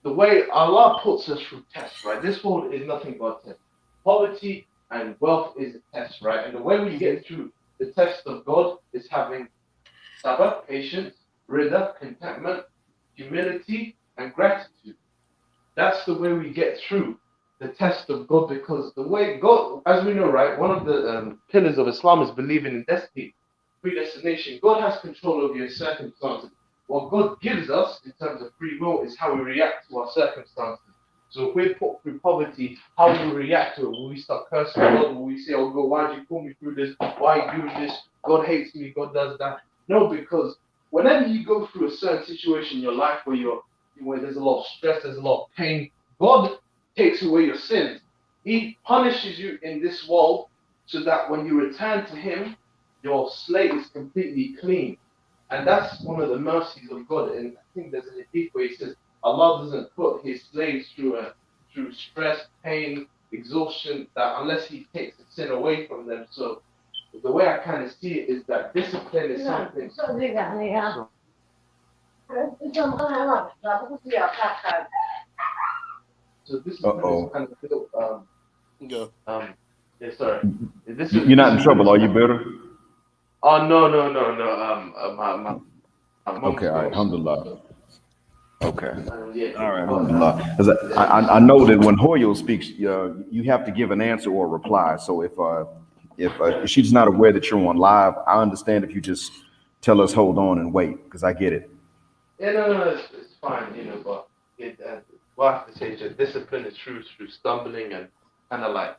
the way Allah puts us through tests, right? This world is nothing but a test. Poverty and wealth is a test, right? And the way we get through the test of God is having sabr, patience, rida, contentment, humility, and gratitude. That's the way we get through the test of God, because the way God, as we know, right, one of the pillars of Islam is believing in destiny, predestination. God has control over your circumstances. What God gives us in terms of free will is how we react to our circumstances. So if we're put through poverty, how will we react to it? Will we start cursing God? Will we say, oh God, why did you put me through this? Why are you doing this? God hates me, God does that. No, because whenever you go through a certain situation in your life where there's a lot of stress, there's a lot of pain, God takes away your sins. He punishes you in this world so that when you return to Him, your slate is completely clean. And that's one of the mercies of God. And I think there's a hadith where He says Allah doesn't put His slaves through stress, pain, exhaustion, that unless He takes the sin away from them. So the way I kind of see it is that discipline is something. So discipline is kind of built. Yeah, sorry. You're not in trouble, are you, bitter? Oh no. My Okay, all right, alhamdulillah. Okay. Yeah. All right, alhamdulillah. 'Cause I know that when Hoyo speaks, you have to give an answer or a reply. So if she's not aware that you're on live, I understand if you just tell us hold on and wait, because I get it. Yeah, no, it's fine, you know, but what I have to say is that discipline is through stumbling and kind of like,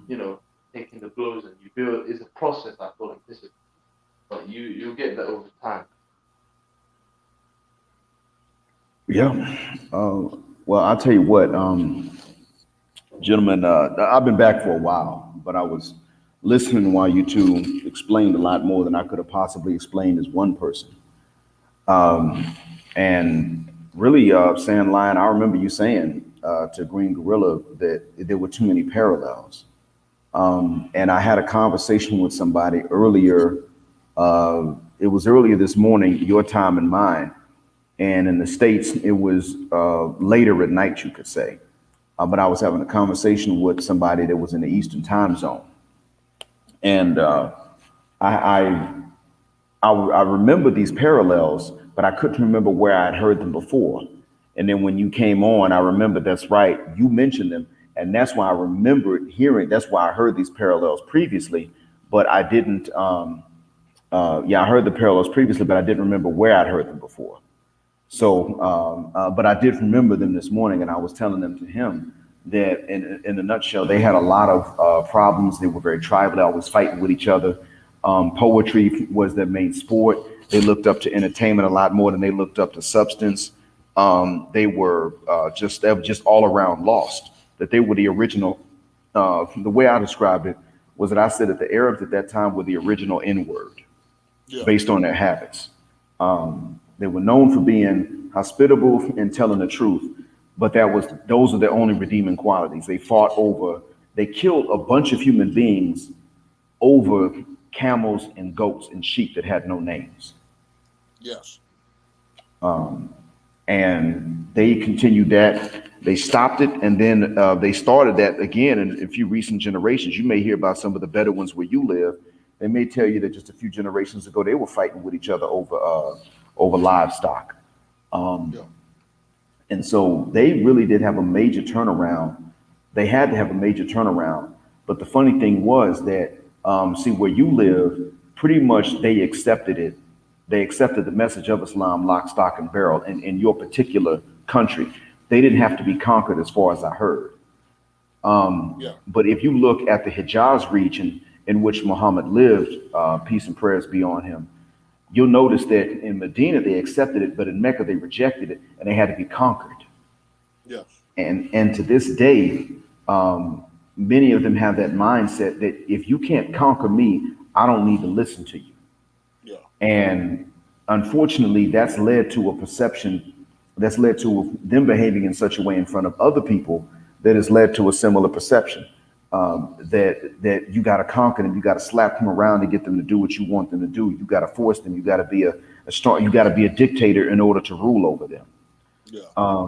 you know, taking the blows, and you build is a process. I feel like discipline, but you'll get that over time. Yeah. Well, I'll tell you what, gentlemen, I've been back for a while, but I was listening while you two explained a lot more than I could have possibly explained as one person. And really, Sand Lion, I remember you saying to Green Gorilla that there were too many parallels. And I had a conversation with somebody earlier. It was earlier this morning, your time and mine. And in the States, it was later at night, you could say. But I was having a conversation with somebody that was in the Eastern time zone. And I remember these parallels, but I couldn't remember where I'd heard them before. And then when you came on, I remembered, that's right, you mentioned them. And that's why I remembered hearing, that's why I heard these parallels previously, but I didn't, I heard the parallels previously, but I didn't remember where I'd heard them before. So, but I did remember them this morning, and I was telling them to him that in a nutshell, they had a lot of problems. They were very tribal, always fighting with each other. Poetry was their main sport. They looked up to entertainment a lot more than they looked up to substance. They were just all around lost. That they were the original. The way I described it was that I said that the Arabs at that time were the original N-word, based on their habits. They were known for being hospitable and telling the truth, but those are their only redeeming qualities. They killed a bunch of human beings over camels and goats and sheep that had no names. Yes. And they continued that. They stopped it, and then they started that again in a few recent generations. You may hear about some of the better ones where you live. They may tell you that just a few generations ago they were fighting with each other over livestock. Yeah. And so they really did have a major turnaround. They had to have a major turnaround. But the funny thing was that, see, where you live, pretty much they accepted it. They accepted the message of Islam, lock, stock, and barrel, in your particular country. They didn't have to be conquered, as far as I heard. Yeah. But if you look at the Hijaz region in which Muhammad lived, peace and prayers be on him, you'll notice that in Medina they accepted it, but in Mecca they rejected it, and they had to be conquered. Yeah. And to this day, many of them have that mindset that if you can't conquer me, I don't need to listen to you. Yeah. And unfortunately, that's led to a perception, that's led to them behaving in such a way in front of other people that has led to a similar perception, that you got to conquer them, you got to slap them around to get them to do what you want them to do. You got to force them. You got to be a strong. You got to be a dictator in order to rule over them. Yeah.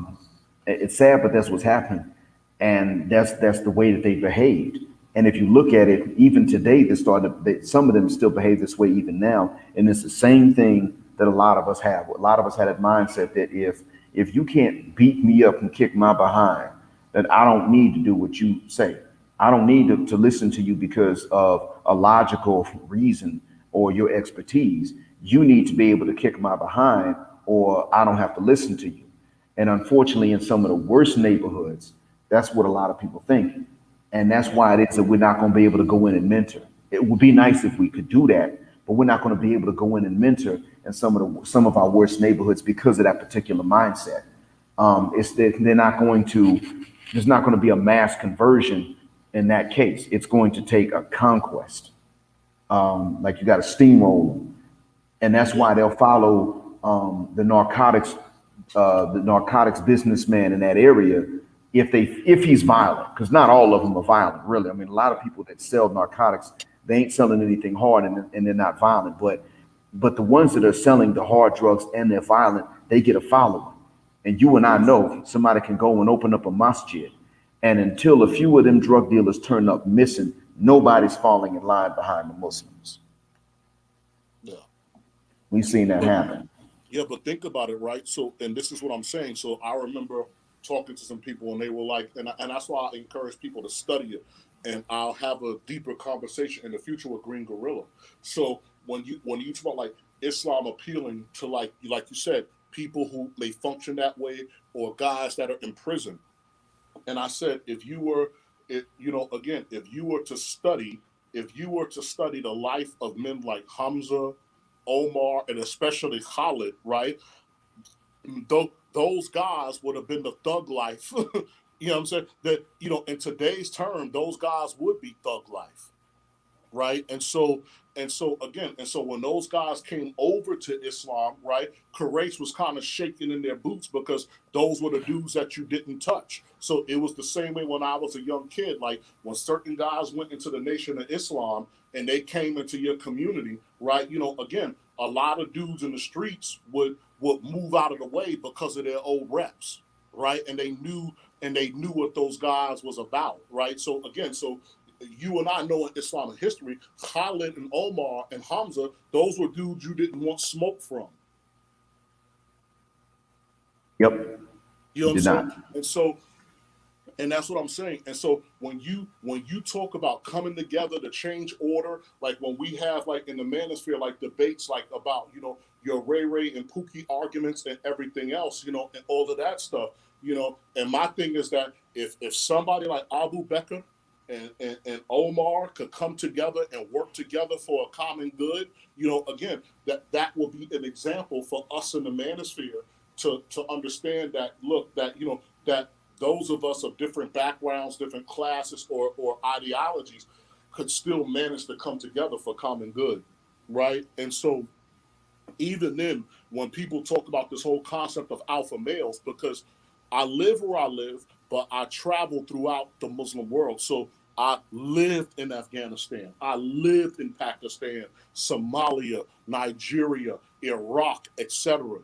It's sad, but that's what's happened, and that's the way that they behaved. And if you look at it, even today, some of them still behave this way even now, and it's the same thing that a lot of us have. A lot of us had that mindset that if you can't beat me up and kick my behind, then I don't need to do what you say. I don't need to listen to you because of a logical reason or your expertise. You need to be able to kick my behind, or I don't have to listen to you. And unfortunately, in some of the worst neighborhoods, that's what a lot of people think. And that's why it is that we're not going to be able to go in and mentor. It would be nice if we could do that, but we're not going to be able to go in and mentor in some of our worst neighborhoods because of that particular mindset. It's that they're not going to. There's not going to be a mass conversion in that case. It's going to take a conquest. Like you got to steamroll them, and that's Yeah. why they'll follow the narcotics businessman in that area if he's violent, because not all of them are violent, really. I mean, a lot of people that sell narcotics, they ain't selling anything hard, and they're not violent. But the ones that are selling the hard drugs and they're violent, they get a following. And you and I know somebody can go and open up a masjid, and until a few of them drug dealers turn up missing, nobody's falling in line behind the Muslims. Yeah. We've seen that But happen. yeah, but think about it, right? So, and this is what I'm saying. So, I remember talking to some people, and they were like, and that's why I encourage people to study it, and I'll have a deeper conversation in the future with Green Gorilla. So, when you talk about like Islam appealing to like you said, people who may function that way, or guys that are in prison, and I said, if you were, if you know, again, if you were to study the life of men like Hamza, Omar, and especially Khalid, right? Those guys would have been the thug life. You know what I'm saying? That, in today's term, those guys would be thug life, right? And so when those guys came over to Islam, right, Quraysh was kind of shaking in their boots because those were the dudes that you didn't touch. So it was the same way when I was a young kid. Like when certain guys went into the Nation of Islam and they came into your community, right? Again, a lot of dudes in the streets would move out of the way because of their old reps, right? And they knew what those guys was about, right? So again, you and I know in Islamic history, Khalid and Omar and Hamza, those were dudes you didn't want smoke from. Yep, You know you what I'm did saying? not. And that's what I'm saying. And so when you talk about coming together to change order, like when we have like in the manosphere, like debates like about, your Ray Ray and Pookie arguments and everything else, and all of that stuff, and my thing is that if somebody like Abu Bakr and Omar could come together and work together for a common good, again, that will be an example for us in the manosphere to understand that, look, that, that those of us of different backgrounds, different classes, or ideologies could still manage to come together for common good, right? And so even then, when people talk about this whole concept of alpha males, because I live where I live, but I travel throughout the Muslim world. So I lived in Afghanistan, I lived in Pakistan, Somalia, Nigeria, Iraq, etc.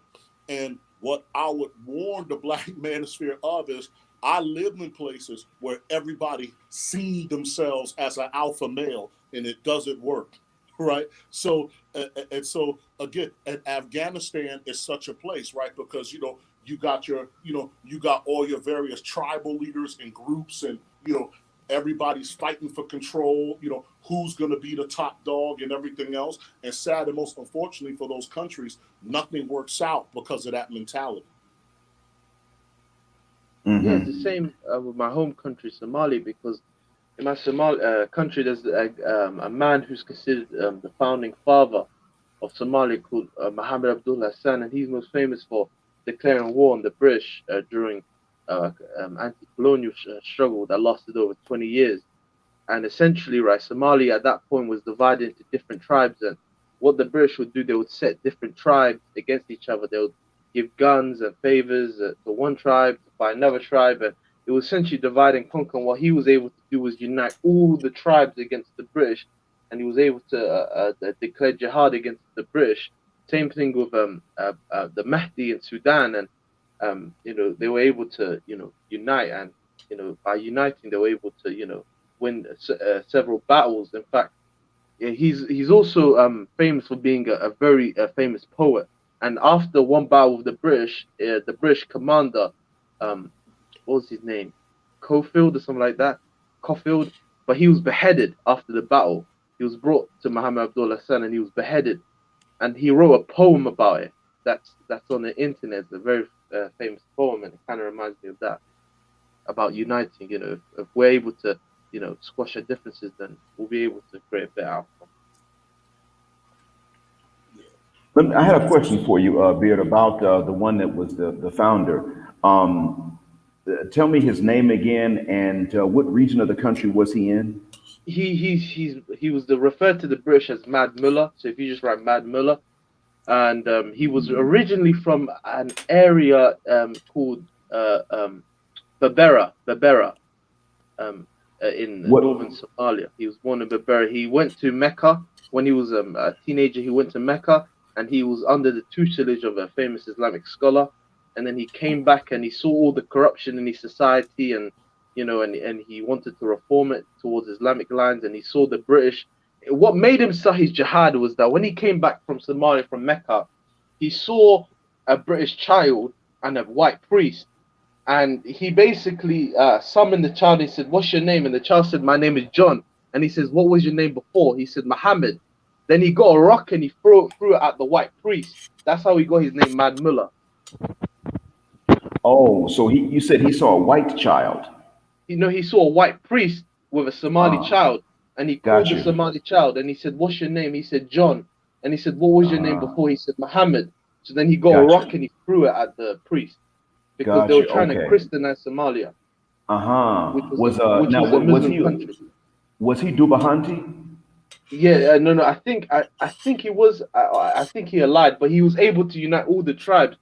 And What I would warn the black manosphere of is I lived in places where everybody seen themselves as an alpha male, and it doesn't work, right? So and so again, and Afghanistan is such a place, right? Because you got you got all your various tribal leaders and groups, and everybody's fighting for control, who's going to be the top dog and everything else. And sad and most unfortunately for those countries, nothing works out because of that mentality. Yeah, it's the same with my home country, Somali, because in my Somali country, there's a man who's considered the founding father of Somalia called Muhammad Abdul Hassan, and he's most famous for declaring war on the British during anti-colonial struggle that lasted over 20 years. And essentially, right, Somalia at that point was divided into different tribes, and what the British would do, they would set different tribes against each other. They would give guns and favors to one tribe to fight another tribe, and it was essentially divide and conquer. And what he was able to do was unite all the tribes against the British, and he was able to declare jihad against the British. Same thing with the Mahdi in Sudan, and they were able to unite, and by uniting they were able to win several battles. In fact, yeah, he's also famous for being a very famous poet. And after one battle with the British commander, what was his name, Cofield or something like that, Cofield. But he was beheaded after the battle. He was brought to Muhammad Abdul Hassan and he was beheaded. And he wrote a poem about it. That's on the internet. It's a very famous poem, and it kind of reminds me of that, about uniting. If we're able to squash our differences, then we'll be able to create a better outcome. I had a question for you, Beard, about the one that was the founder. Tell me his name again, and what region of the country was he in? He was referred to the British as Mad Mullah. So if you just write Mad Mullah, and he was originally from an area called Berbera, in northern Somalia. He was born in Berbera. He went to Mecca when he was a teenager. He went to Mecca, and he was under the tutelage of a famous Islamic scholar. And then he came back and he saw all the corruption in his society, and and he wanted to reform it towards Islamic lines. And he saw the British. What made him start his jihad was that when he came back from Somalia, from Mecca, he saw a British child and a white priest. And he basically summoned the child. And he said, "What's your name?" And the child said, "My name is John." And he says, "What was your name before?" He said, "Muhammad." Then he got a rock and he threw it at the white priest. That's how he got his name, Mad Mullah. Oh, so you said he saw a white child. He saw a white priest with a Somali child, and he called the Somali child, and he said, "What's your name?" He said, "John." And he said, "What was your name before?" He said, "Muhammad." So then he got a rock and he threw it at the priest, because they were trying to Christianize Somalia. Was he Dubahanti? Yeah, no. I think he was. I think he lied, but he was able to unite all the tribes.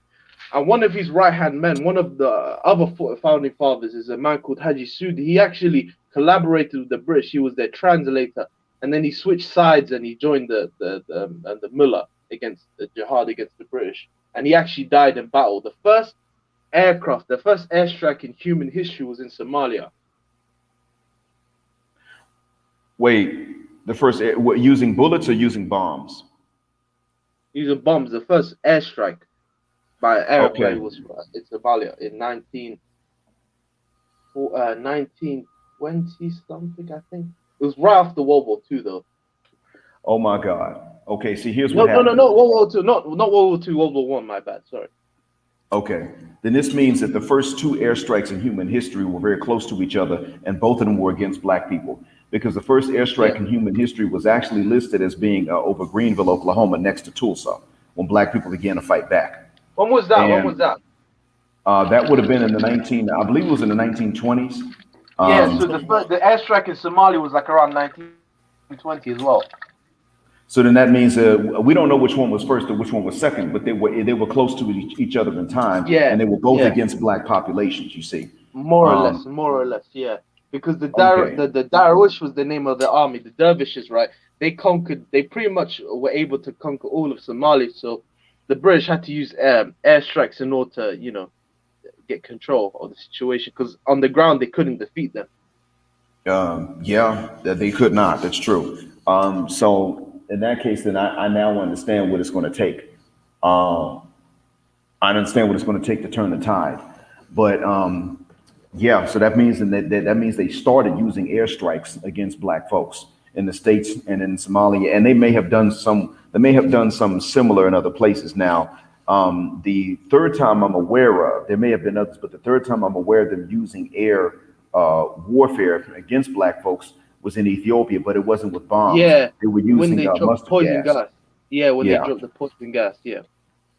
And one of his right-hand men, one of the other founding fathers, is a man called Haji Sudi. He actually collaborated with the British. He was their translator, and then he switched sides and he joined the Mullah against the jihad against the British. And he actually died in battle. The first airstrike in human history was in Somalia. Wait, the first using bullets or using bombs? Using bombs. The first airstrike by airplane was in Somalia in 1920 something, I think. It was right after World War II, though. Oh my God. Okay, see, here's what happened. No, World War II, not World War II, World War I. My bad, sorry. Okay, then this means that the first two airstrikes in human history were very close to each other, and both of them were against black people. Because the first airstrike in human history was actually listed as being over Greenville, Oklahoma, next to Tulsa, when black people began to fight back. When was that? When was that? That would have been in I believe it was in the 1920s. So the airstrike in Somalia was like around 1920 as well. So then that means we don't know which one was first or which one was second, but they were close to each other in time, and they were both against black populations. You see, more or less, yeah. Because the Darwish was the name of the army. The dervishes, right? They pretty much were able to conquer all of Somalia. So the British had to use airstrikes in order to, get control of the situation, because on the ground they couldn't defeat them. Yeah, that they could not. That's true. So in that case, then I now understand what it's going to take. Um, I understand what it's going to take to turn the tide. But yeah, so that means that means they started using airstrikes against black folks in the states and in Somalia, and they may have done some. They may have done something similar in other places. Now, the third time I'm aware of, there may have been others, but the third time I'm aware of them using air warfare against black folks was in Ethiopia, but it wasn't with bombs. Yeah, They were when using they dropped mustard poison gas. gas. Yeah, when they Yeah, dropped the poison gas. Yeah,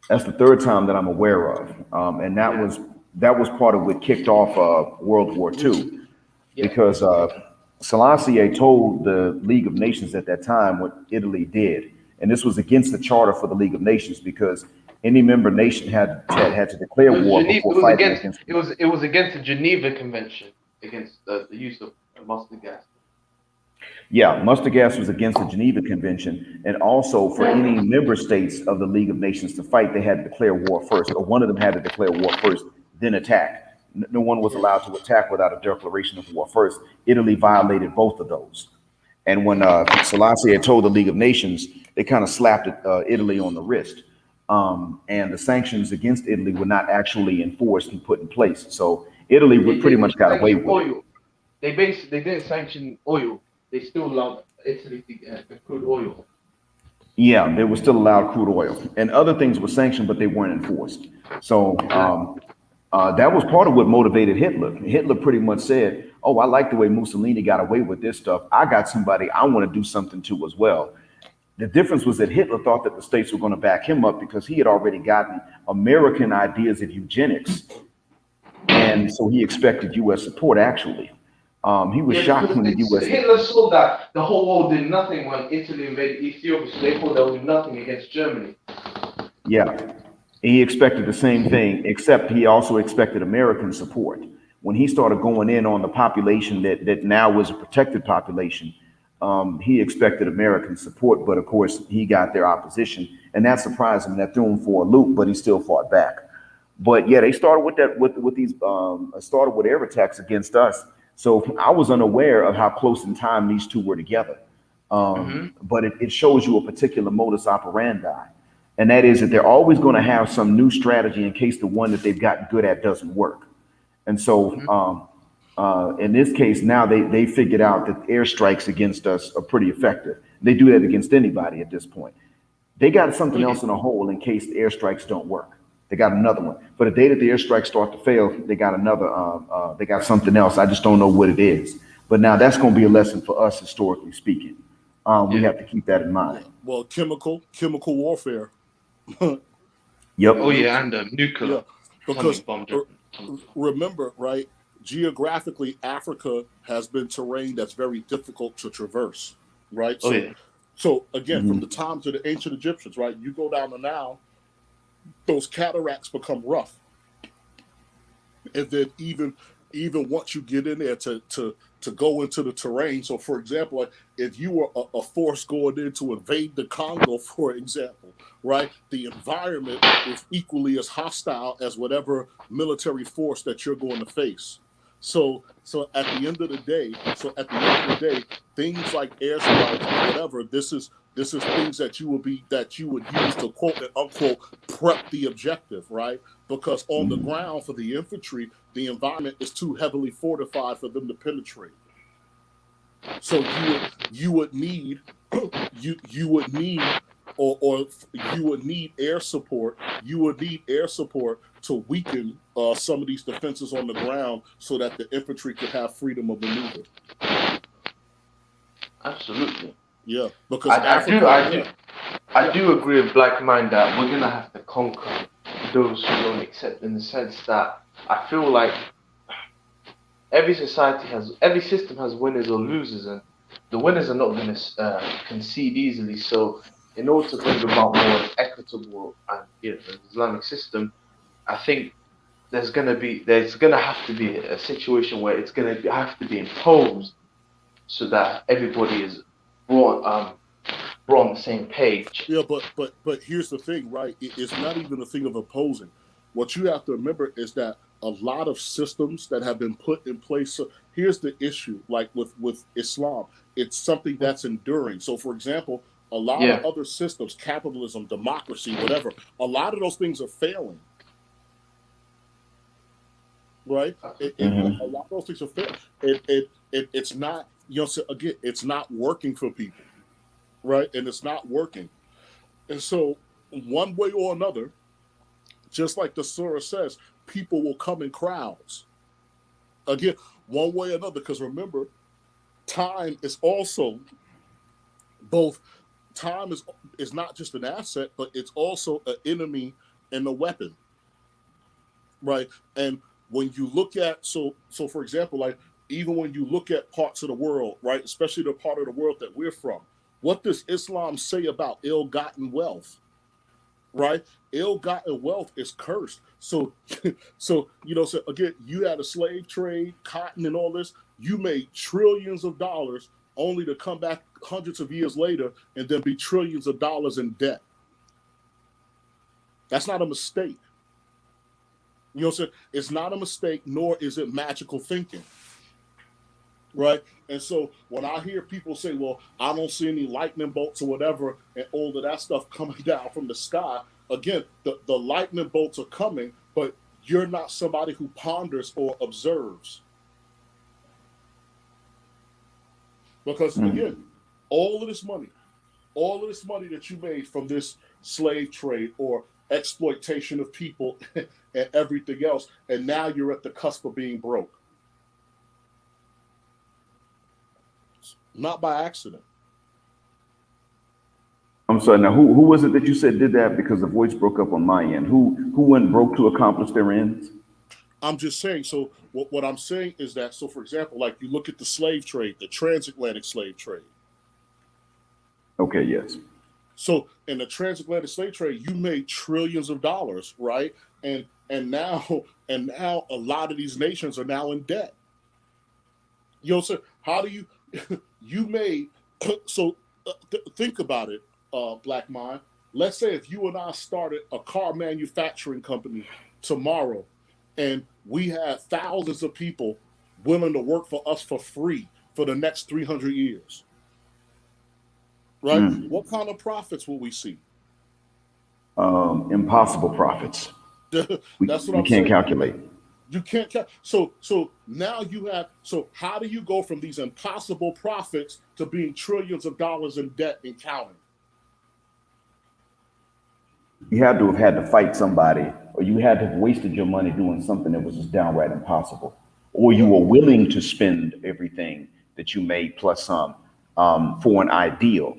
that's the third time that I'm aware of, and yeah, that was part of what kicked off World War II, yeah. because Selassie told the League of Nations at that time what Italy did, and this was against the charter for the League of Nations because any member nation had to declare war before fighting against. It was against the Geneva Convention against the use of mustard gas. Yeah, mustard gas was against the Geneva Convention, and also for any member states of the League of Nations to fight, they had to declare war first, or one of them had to declare war first, then attack. No one was allowed to attack without a declaration of war first. Italy violated both of those. And when Selassie had told the League of Nations, they kind of slapped Italy on the wrist. And the sanctions against Italy were not actually enforced and put in place. So Italy They would pretty didn't much got away sanction with it. oil. They didn't sanction oil. They still allowed Italy to get crude oil. Yeah, they were still allowed crude oil, and other things were sanctioned, but they weren't enforced. So that was part of what motivated Hitler. Hitler pretty much said, "Oh, I like the way Mussolini got away with this stuff. I got somebody I want to do something to as well." The difference was that Hitler thought that the states were going to back him up because he had already gotten American ideas of eugenics, and so he expected U.S. support. Actually, he was Yeah, shocked because when the U.S. Hitler saw that the whole world did nothing when Italy invaded Ethiopia, so they thought they would do nothing against Germany. Yeah, he expected the same thing, except he also expected American support. When he started going in on the population that now was a protected population, he expected American support, but of course he got their opposition, and that surprised him. That threw him for a loop, but he still fought back. But yeah, they started with that with these started with air attacks against us. So I was unaware of how close in time these two were together. But it shows you a particular modus operandi, and that is that they're always going to have some new strategy in case the one that they've gotten good at doesn't work. And so in this case, now they figured out that airstrikes against us are pretty effective. They do that against anybody at this point. They got something else in the hole in case the airstrikes don't work. They got another one. But the day that the airstrikes start to fail, they got another. They got something else. I just don't know what it is. But now that's going to be a lesson for us, historically speaking. We have to keep that in mind. Well, chemical warfare. Yep. Oh yeah, and nuclear. Yeah, because bomb. remember, right? Geographically, Africa has been terrain that's very difficult to traverse, right? Oh yeah. So again, from the times of the ancient Egyptians, right? You go down the Nile, those cataracts become rough, and then even once you get in there to go into the terrain. So, for example, like if you were a force going in to invade the Congo, for example, right, the environment is equally as hostile as whatever military force that you're going to face. So at the end of the day, things like airstrikes or whatever, this is things that you would use to quote and unquote prep the objective, right? Because on the ground for the infantry, the environment is too heavily fortified for them to penetrate. So you would need air support. You would need air support to weaken some of these defenses on the ground so that the infantry could have freedom of maneuver. Absolutely. Yeah, because I do agree with Black Mind that we're gonna have to conquer those who don't accept, in the sense that I feel like every system has winners or losers, and the winners are not going to concede easily. So, in order to bring about more equitable and an Islamic system, I think there's going to have to be a situation where it's going to have to be imposed, so that everybody is we're on the same page. Yeah, but here's the thing, right? It's not even a thing of opposing. What you have to remember is that a lot of systems that have been put in place. So here's the issue, like with Islam, it's something that's enduring. So, for example, a lot of Yeah, other systems, capitalism, democracy, whatever, a lot of those things are failing, right? A lot of those things are failing. It's not, so again, it's not working for people, right? And it's not working. And so, one way or another, just like the surah says, people will come in crowds. Again, one way or another, because remember, time is also both. Time is not just an asset, but it's also an enemy and a weapon, right? And when you look at so for example, like even when you look at parts of the world, right, especially the part of the world that we're from, what does Islam say about ill-gotten wealth? Right, ill-gotten wealth is cursed. So so so again, you had a slave trade, cotton and all this, you made trillions of dollars only to come back hundreds of years later and then be trillions of dollars in debt. That's not a mistake. It's not a mistake, nor is it magical thinking, right? And so when I hear people say, well, I don't see any lightning bolts or whatever, and all of that stuff coming down from the sky, again, the lightning bolts are coming, but you're not somebody who ponders or observes. Because again, all of this money that you made from this slave trade or exploitation of people and everything else, and now you're at the cusp of being broke. Not by accident. I'm sorry. Now, who was it that you said did that? Because the voice broke up on my end. Who went broke to accomplish their ends? I'm just saying. So what I'm saying is that, so for example, like you look at the slave trade, the transatlantic slave trade. Okay. Yes. So in the transatlantic slave trade, you made trillions of dollars, right? And now a lot of these nations are now in debt. So how do you you made so think about it, Black Mind. Let's say if you and I started a car manufacturing company tomorrow, and we had thousands of people willing to work for us for free for the next 300 years, right? What kind of profits will we see? Impossible profits. That's what We I'm can't saying. calculate. You can't count. So now you have. So how do you go from these impossible profits to being trillions of dollars in debt and counting? You had to have had to fight somebody, or you had to have wasted your money doing something that was just downright impossible, or you Yeah. were willing to spend everything that you made plus some for an ideal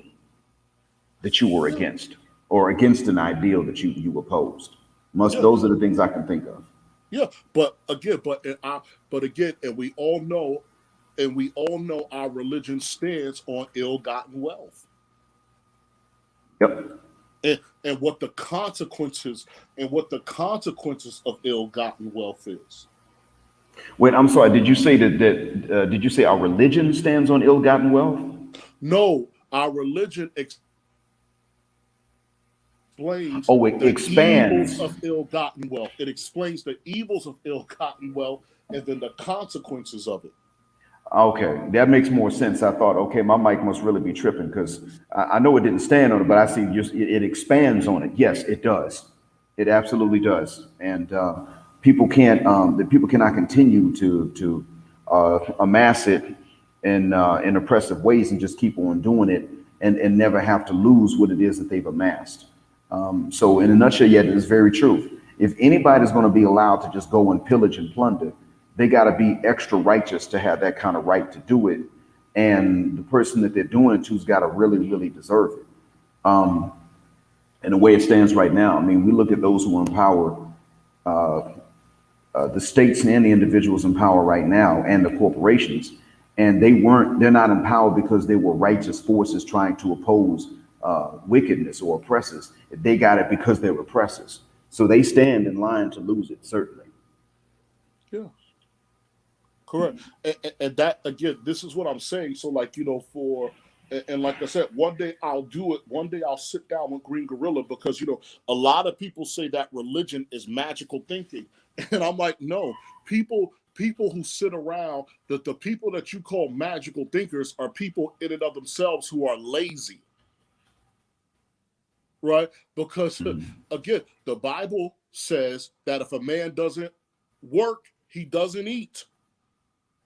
that you were Yeah. against, or against an ideal that you opposed. Yeah. Those are the things I can think of. Yeah. But again, and we all know, our religion stands on ill-gotten wealth. Yep. And what the consequences of ill-gotten wealth is. Wait, I'm sorry. Did you say did you say our religion stands on ill-gotten wealth? No, our religion explains Oh, it the evils expands. of ill-gotten wealth. It explains the evils of ill-gotten wealth and then the consequences of it. Okay, that makes more sense. I thought, okay, my mic must really be tripping because I know it didn't stand on it, but I see just it expands on it. Yes, it does. It absolutely does. And the people cannot continue to amass it in oppressive ways and just keep on doing it and never have to lose what it is that they've amassed. So, in a nutshell, yeah, it is very true. If anybody's going to be allowed to just go and pillage and plunder, they got to be extra righteous to have that kind of right to do it. And the person that they're doing it to's got to really, really deserve it. And the way it stands right now, I mean, we look at those who are in power, the states and the individuals in power right now, and the corporations, and they're not in power because they were righteous forces trying to oppose wickedness or oppressors. They got it because they're oppressors. So they stand in line to lose it, certainly. Yeah. Correct. And that again, this is what I'm saying. So, like, for And like I said, one day I'll do it. One day I'll sit down with Green Gorilla, because a lot of people say that religion is magical thinking, and I'm like, no. People who sit around, the people that you call magical thinkers are people in and of themselves who are lazy, right? Because again, the Bible says that if a man doesn't work, he doesn't eat.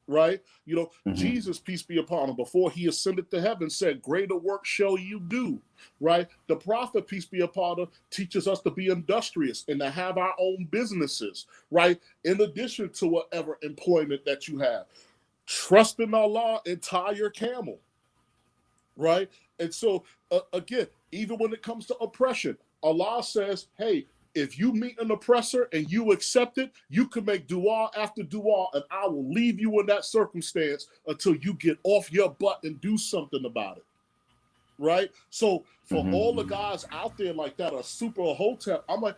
Right? Jesus, peace be upon him, before he ascended to heaven, said, greater work shall you do. Right? The prophet, peace be upon him, teaches us to be industrious and to have our own businesses, right? In addition to whatever employment that you have. Trust in Allah and tie your camel. Right? And so, again, even when it comes to oppression, Allah says, hey, if you meet an oppressor and you accept it, you can make dua after dua, and I will leave you in that circumstance until you get off your butt and do something about it. Right? So for all the guys out there like that are super hotep, I'm like,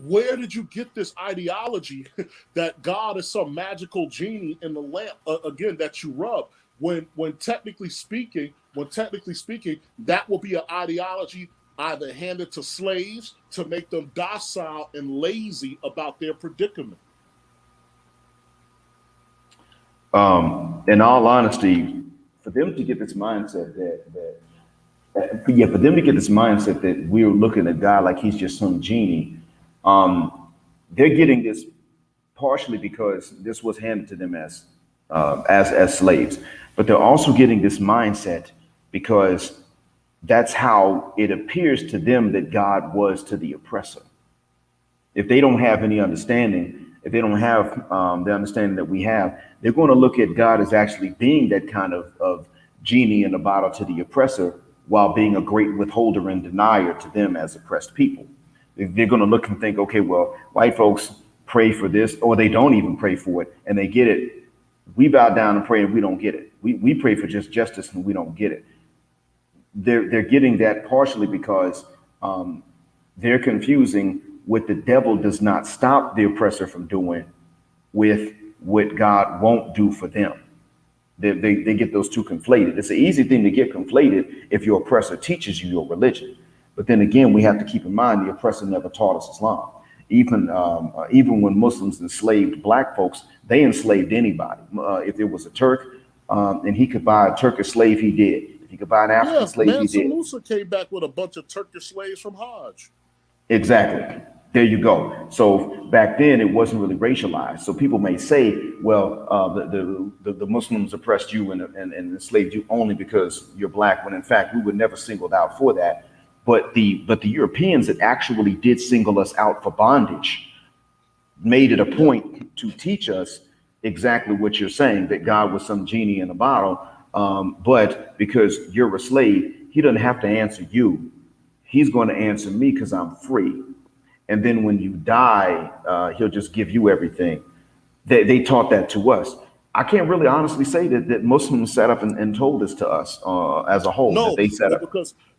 where did you get this ideology that God is some magical genie in the lamp, again, that you rub? When technically speaking, that will be an ideology either handed to slaves to make them docile and lazy about their predicament. In all honesty, for them to get this mindset that we're looking at God like he's just some genie, they're getting this partially because this was handed to them as slaves, but they're also getting this mindset because that's how it appears to them that God was to the oppressor. If they don't have any understanding, if they don't have the understanding that we have, they're going to look at God as actually being that kind of genie in a bottle to the oppressor, while being a great withholder and denier to them as oppressed people. They're going to look and think, okay, well, white folks pray for this, or they don't even pray for it, and they get it. We bow down and pray and we don't get it. We pray for just justice and we don't get it. They're getting that partially because they're confusing what the devil does not stop the oppressor from doing with what God won't do for them. They get those two conflated. It's an easy thing to get conflated if your oppressor teaches you your religion. But then again, we have to keep in mind the oppressor never taught us Islam. Even when Muslims enslaved black folks, they enslaved anybody. If there was a Turk and he could buy a Turkish slave, he did. If he could buy an African slave, he did. Musa came back with a bunch of Turkish slaves from Hajj. Exactly. There you go. So back then it wasn't really racialized. So people may say, well, the Muslims oppressed you and enslaved you only because you're black, when in fact we were never singled out for that. But the Europeans that actually did single us out for bondage made it a point to teach us exactly what you're saying, that God was some genie in a bottle. But because you're a slave, he doesn't have to answer you. He's going to answer me because I'm free. And then when you die, he'll just give you everything. They taught that to us. I can't really honestly say that Muslims sat up and told this to us as a whole. No, that they set up.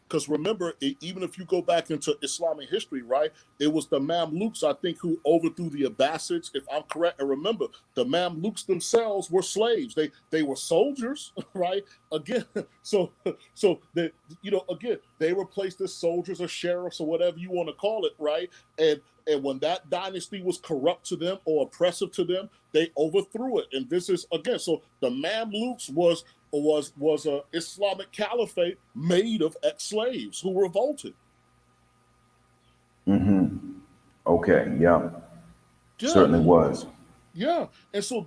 Because remember, even if you go back into Islamic history, right, it was the Mamluks, I think, who overthrew the Abbasids, if I'm correct. And remember, the Mamluks themselves were slaves. They were soldiers, right? Again, so they, again, they were placed as soldiers or sheriffs or whatever you want to call it, right? And when that dynasty was corrupt to them or oppressive to them, they overthrew it. And this is, again, so the Mamluks was a Islamic caliphate made of ex-slaves who revolted. Okay, yeah. Certainly was. Yeah, and so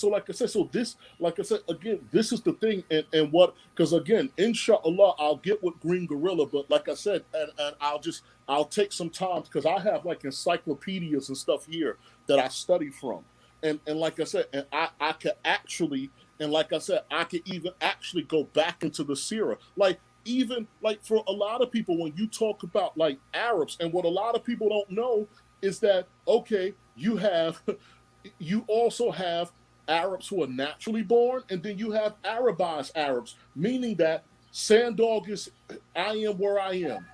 like I said, again, this is the thing, and what, because again, inshallah, I'll get with Green Gorilla, but like I said, and I'll take some time, because I have like encyclopedias and stuff here that I study from, and like I said, and I could actually, and like I said, I could even actually go back into the Sirah, like even like for a lot of people, when you talk about like Arabs, and what a lot of people don't know is that, okay, you also have Arabs who are naturally born, and then you have Arabized Arabs, meaning that Sandog is, I am where I am.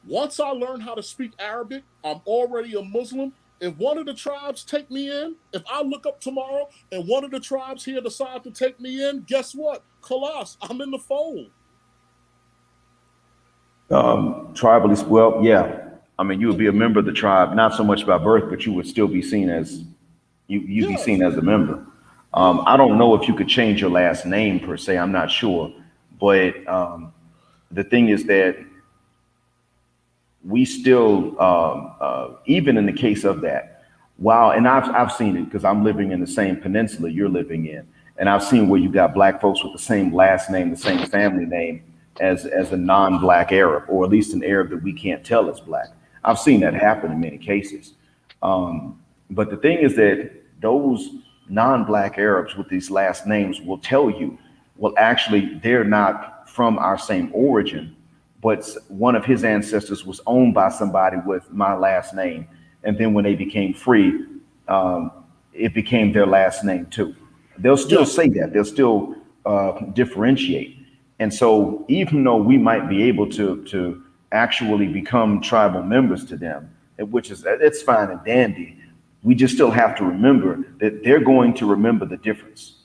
Once I learn how to speak Arabic, I'm already a Muslim. If one of the tribes take me in, if I look up tomorrow and one of the tribes here decide to take me in, guess what? Khalas, I'm in the fold. Tribally, well, yeah. I mean, you would be a member of the tribe, not so much by birth, but you would still be seen as you'd be Yes. seen as a member. Yeah. I don't know if you could change your last name per se. I'm not sure, but the thing is that we still, even in the case of that, wow, and I've seen it because I'm living in the same peninsula you're living in, and I've seen where you got black folks with the same last name, the same family name as a non-black Arab, or at least an Arab that we can't tell is black. I've seen that happen in many cases. But the thing is that those non-black Arabs with these last names will tell you, well, actually, they're not from our same origin, but one of his ancestors was owned by somebody with my last name. And then when they became free, um, it became their last name too. They'll still Yes. say that. They'll still differentiate. And so, even though we might be able to actually become tribal members to them, which is it's fine and dandy, we just still have to remember that they're going to remember the difference.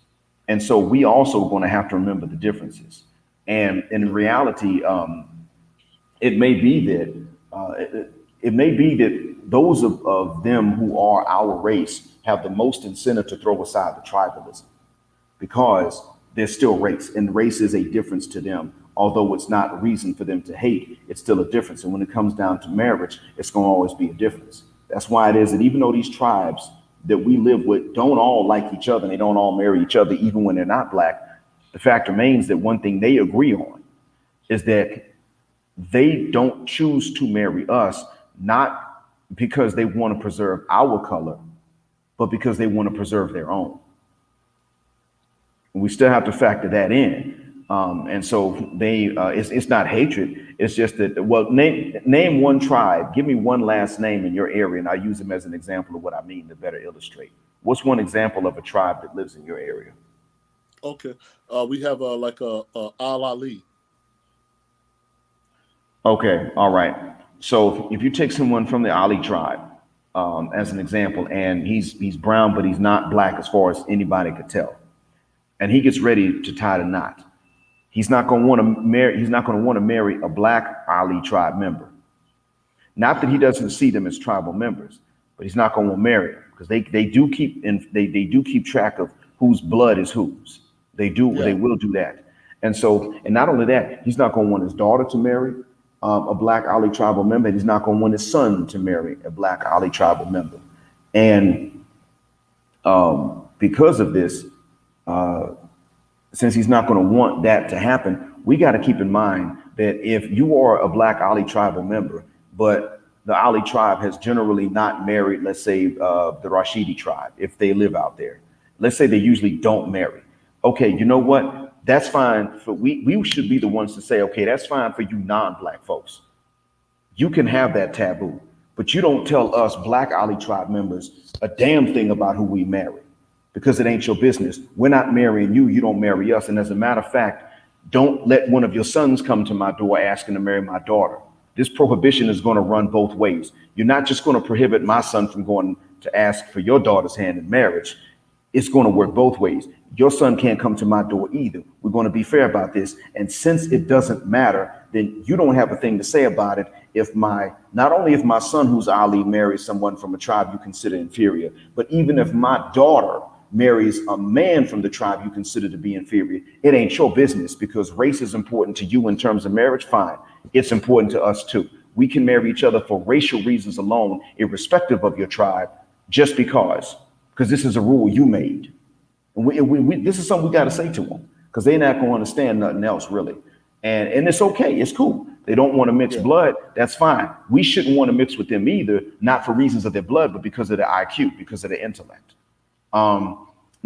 And so we also going to have to remember the differences. And in reality, it may be that it may be that those of them who are our race have the most incentive to throw aside the tribalism because they're still race, and race is a difference to them. Although it's not a reason for them to hate, it's still a difference. And when it comes down to marriage, it's going to always be a difference. That's why it is that even though these tribes that we live with don't all like each other and they don't all marry each other, even when they're not black, the fact remains that one thing they agree on is that they don't choose to marry us, not because they want to preserve our color, but because they want to preserve their own. We still have to factor that in. And so it's not hatred. It's just that, well, name one tribe. Give me one last name in your area, and I'll use them as an example of what I mean to better illustrate. What's one example of a tribe that lives in your area? Okay. We have like Al Ali. Okay, all right. So if you take someone from the Ali tribe, as an example, and he's brown, but he's not black as far as anybody could tell, and he gets ready to tie the knot. He's not going to want to marry. He's not going to want to marry a black Ali tribe member. Not that he doesn't see them as tribal members, but he's not going to want to marry them because they do keep in they do keep track of whose blood is whose. They Yeah. will do that. And so, and not only that, he's not going to want his daughter to marry a black Ali tribal member, and he's not going to want his son to marry a black Ali tribal member. And because of this, since he's not going to want that to happen, we got to keep in mind that if you are a black Ali tribal member, but the Ali tribe has generally not married, let's say the Rashidi tribe, if they live out there, let's say they usually don't marry. Okay, you know what? That's fine. For we should be the ones to say, okay, that's fine for you non-black folks. You can have that taboo, but you don't tell us black Ali tribe members a damn thing about who we marry because it ain't your business. We're not marrying you. You don't marry us. And as a matter of fact, don't let one of your sons come to my door asking to marry my daughter. This prohibition is going to run both ways. You're not just going to prohibit my son from going to ask for your daughter's hand in marriage. It's going to work both ways. Your son can't come to my door either. We're going to be fair about this. And since it doesn't matter, then you don't have a thing to say about it if not only if my son who's Ali marries someone from a tribe you consider inferior, but even if my daughter marries a man from the tribe you consider to be inferior, it ain't your business because race is important to you in terms of marriage. Fine. It's important to us too. We can marry each other for racial reasons alone, irrespective of your tribe, just because this is a rule you made. And this is something we got to say to them because they're not going to understand nothing else really. And it's okay. It's cool. They don't want to mix Yeah. blood. That's fine. We shouldn't want to mix with them either, not for reasons of their blood, but because of their IQ, because of their intellect.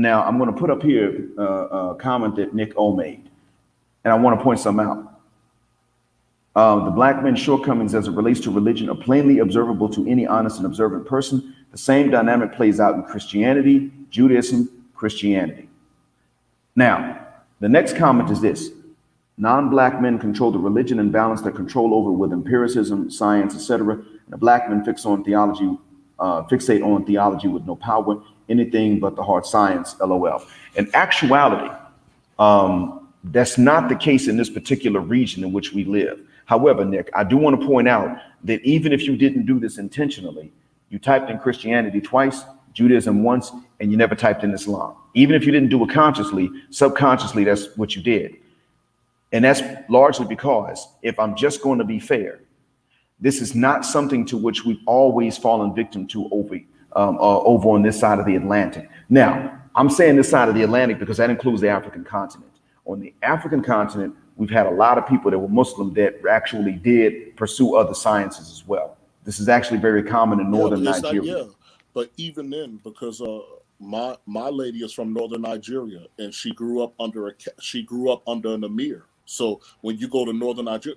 Now I'm going to put up here a comment that Nick O made, and I want to point some out. The black men's shortcomings as it relates to religion are plainly observable to any honest and observant person. The same dynamic plays out in Christianity, Judaism, Christianity. Now, the next comment is this. Non-black men control the religion and balance their control over with empiricism, science, etc. And the black men fixate on theology with no power, anything but the hard science, LOL. In actuality, that's not the case in this particular region in which we live. However, Nick, I do want to point out that even if you didn't do this intentionally, you typed in Christianity twice, Judaism once, and you never typed in Islam. Even if you didn't do it consciously, subconsciously, that's what you did. And that's largely because, if I'm just going to be fair, this is not something to which we've always fallen victim to over on this side of the Atlantic. Now, I'm saying this side of the Atlantic because that includes the African continent. On the African continent, we've had a lot of people that were Muslim that actually did pursue other sciences as well. This is actually very common in northern Nigeria. But even then, because my lady is from northern Nigeria, and she grew up under an Amir. So when you go to northern Nigeria,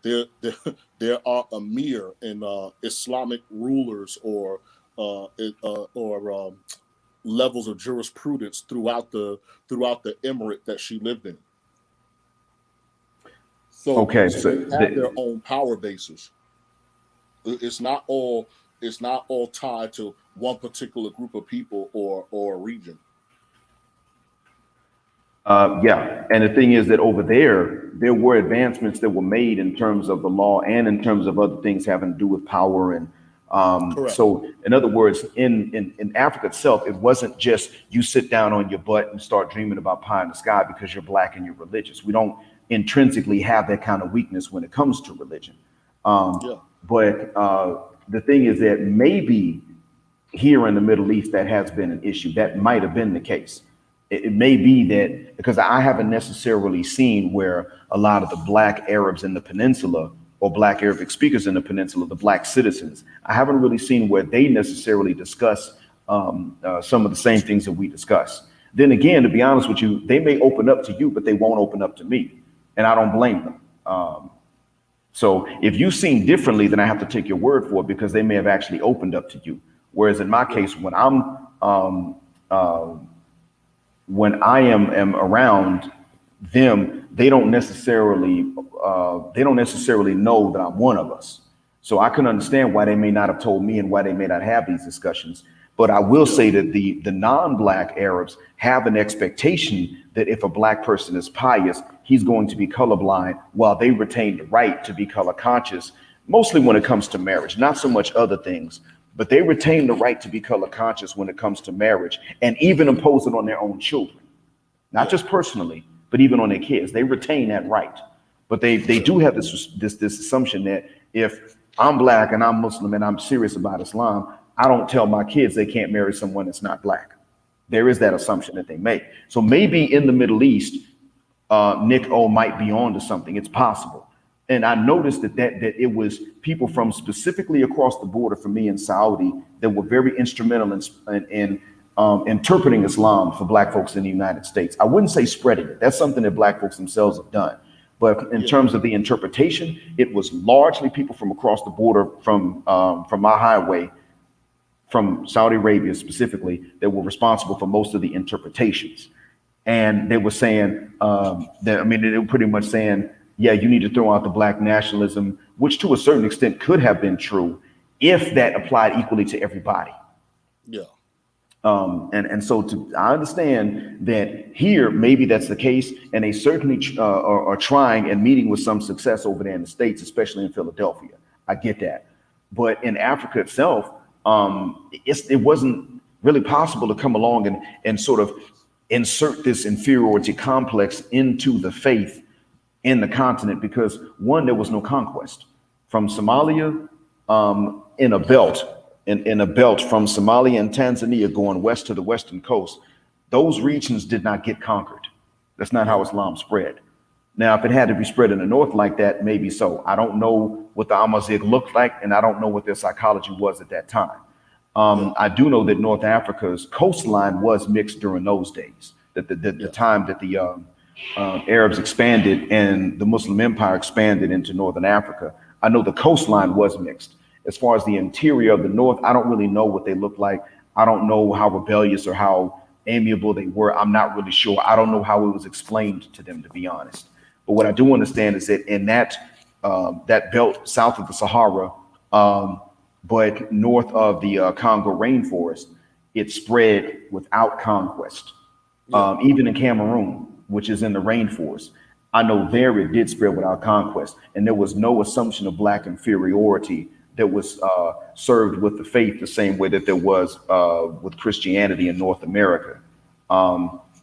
there are Amir and Islamic rulers or levels of jurisprudence throughout the emirate that she lived in. So they have their own power bases. It's not all tied to one particular group of people or a region. Yeah, and the thing is that over there were advancements that were made in terms of the law and in terms of other things having to do with power. And so, in other words, in Africa itself, it wasn't just you sit down on your butt and start dreaming about pie in the sky because you're black and you're religious. We don't intrinsically have that kind of weakness when it comes to religion. But the thing is that maybe here in the Middle East, that has been an issue. That might have been the case. It may be that, because I haven't necessarily seen where a lot of the black Arabs in the peninsula or black Arabic speakers in the peninsula, the black citizens, I haven't really seen where they necessarily discuss some of the same things that we discuss. Then again, to be honest with you, they may open up to you, but they won't open up to me. And I don't blame them. So if you seem differently, then I have to take your word for it, because they may have actually opened up to you. Whereas in my case, when I am around them, they don't necessarily know that I'm one of us. So I can understand why they may not have told me and why they may not have these discussions. But I will say that the non-black Arabs have an expectation that if a black person is pious, he's going to be colorblind, while they retain the right to be color conscious, mostly when it comes to marriage, not so much other things. But they retain the right to be color conscious when it comes to marriage, and even impose it on their own children, not just personally, but even on their kids. They retain that right. But they do have this assumption that if I'm black and I'm Muslim and I'm serious about Islam, I don't tell my kids they can't marry someone that's not black. There is that assumption that they make. So maybe in the Middle East, Nick O might be on to something. It's possible. And I noticed that it was people from specifically across the border for me in Saudi that were very instrumental in interpreting Islam for black folks in the United States. I wouldn't say spreading it. That's something that black folks themselves have done. But in terms of the interpretation, it was largely people from across the border from my highway, from Saudi Arabia specifically, that were responsible for most of the interpretations. And they were saying they were pretty much saying, yeah, you need to throw out the black nationalism, which to a certain extent could have been true if that applied equally to everybody. Yeah. And so I understand that here, maybe that's the case. And they certainly are trying and meeting with some success over there in the States, especially in Philadelphia. I get that. But in Africa itself, it wasn't really possible to come along and sort of insert this inferiority complex into the faith in the continent, because one, there was no conquest from Somalia in a belt from Somalia and Tanzania going west to the western coast. Those regions did not get conquered. That's not how Islam spread. Now, if it had to be spread in the north like that, maybe so. I don't know what the Amazigh looked like, and I don't know what their psychology was at that time. I do know that North Africa's coastline was mixed during those days, the time that the Arabs expanded and the Muslim empire expanded into northern Africa. I know the coastline was mixed. As far as the interior of the north, I don't really know what they look like. I don't know how rebellious or how amiable they were. I'm not really sure. I don't know how it was explained to them, to be honest. But what I do understand is that in that belt south of the Sahara, but north of the Congo rainforest, it spread without conquest. Even in Cameroon, which is in the rainforest, I know there it did spread without conquest, and there was no assumption of black inferiority that was served with the faith the same way that there was with Christianity in North America.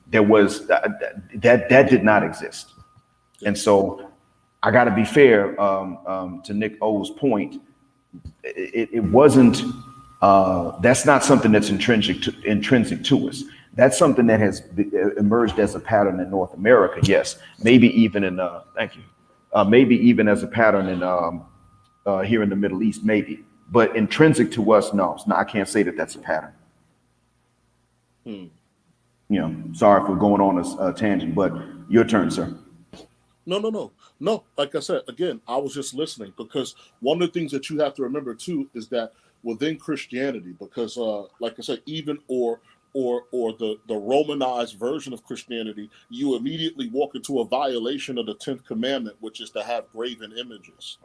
There was that did not exist, and so I got to be fair to Nick O's point. It wasn't. That's not something that's intrinsic to us. That's something that has emerged as a pattern in North America. Yes, maybe even in thank you, maybe even as a pattern in here in the Middle East, maybe. But intrinsic to us, no. I can't say that that's a pattern. You know, sorry for going on a tangent, but your turn, sir. No. Like I said, again, I was just listening, because one of the things that you have to remember too is that within Christianity, because like I said, even or the Romanized version of Christianity, you immediately walk into a violation of the 10th commandment, which is to have graven images.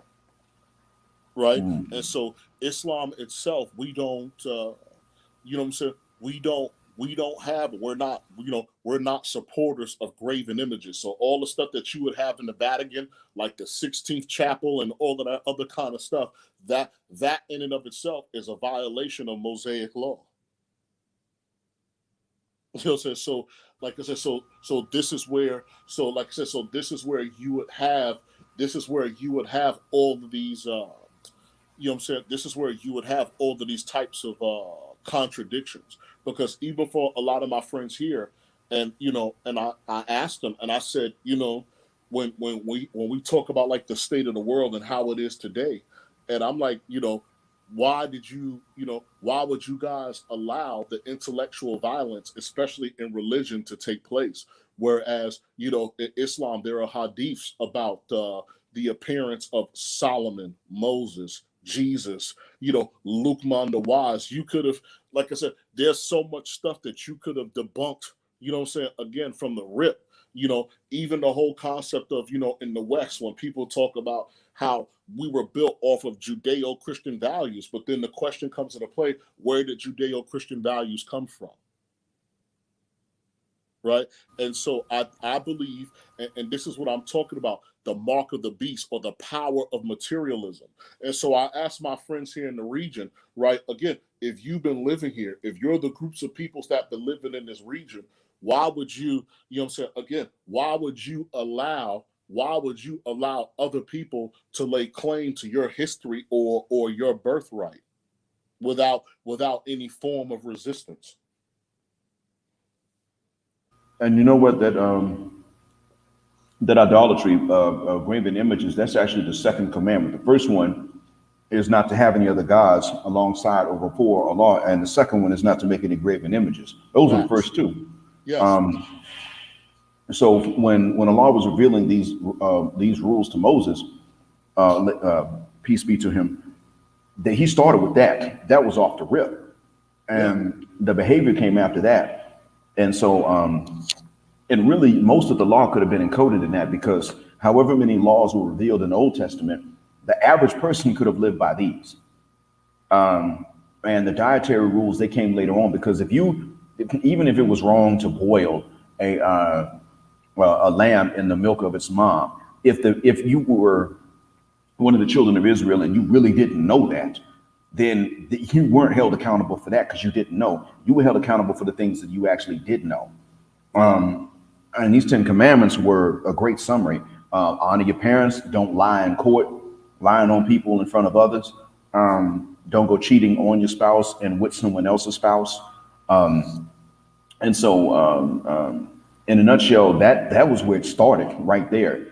Right. And so Islam itself, we don't, you know what I'm saying? We don't have, we're not supporters of graven images. So all the stuff that you would have in the Vatican, like the 16th chapel and all of that other kind of stuff, that in and of itself is a violation of Mosaic law. You know what I'm saying? So like I said, so this is where, so like I said, so this is where you would have all of these, you know what I'm saying? This is where you would have all of these types of contradictions, because even for a lot of my friends here, and you know, and I asked them, and I said, you know, when we talk about like the state of the world and how it is today, and I'm like, you know, why would you guys allow the intellectual violence, especially in religion, to take place? Whereas, you know, in Islam, there are hadiths about the appearance of Solomon, Moses, Jesus, you know, Luqman the Wise. You could have, like I said, there's so much stuff that you could have debunked, you know what I'm saying, again, from the rip. You know, even the whole concept of, you know, in the West, when people talk about how we were built off of Judeo-Christian values, but then the question comes into play, where did Judeo-Christian values come from? Right. And so I believe, and this is what I'm talking about, the mark of the beast, or the power of materialism. And so I asked my friends here in the region, right, again, if you've been living here, if you're the groups of peoples that have been living in this region, why would you know what I'm saying, again, why would you allow other people to lay claim to your history or your birthright without any form of resistance? And you know what, that idolatry of graven images, that's actually the second commandment. The first one is not to have any other gods alongside or before Allah, and the second one is not to make any graven images. Those are the first two. Yes. So when Allah was revealing these rules to Moses, peace be to him, that he started with that. That was off the rip, and the behavior came after that. And so, and really, most of the law could have been encoded in that, because however many laws were revealed in the Old Testament, the average person could have lived by these. And the dietary rules, they came later on, because even if it was wrong to boil a lamb in the milk of its mom, if you were one of the children of Israel and you really didn't know that, then you weren't held accountable for that because you didn't know. You were held accountable for the things that you actually did know. And these 10 commandments were a great summary. Honor your parents. Don't lie in court, lying on people in front of others. Don't go cheating on your spouse and with someone else's spouse. And so, in a nutshell, that was where it started, right there.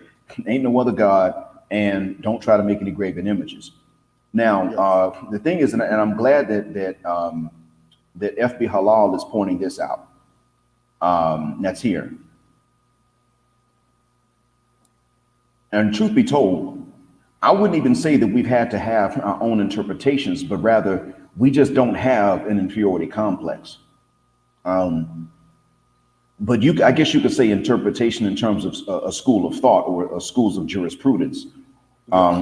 Ain't no other God, and don't try to make any graven images. Now, the thing is, and I'm glad that FB Halal is pointing this out. That's here. And truth be told, I wouldn't even say that we've had to have our own interpretations, but rather we just don't have an inferiority complex. But I guess you could say interpretation in terms of a school of thought or schools of jurisprudence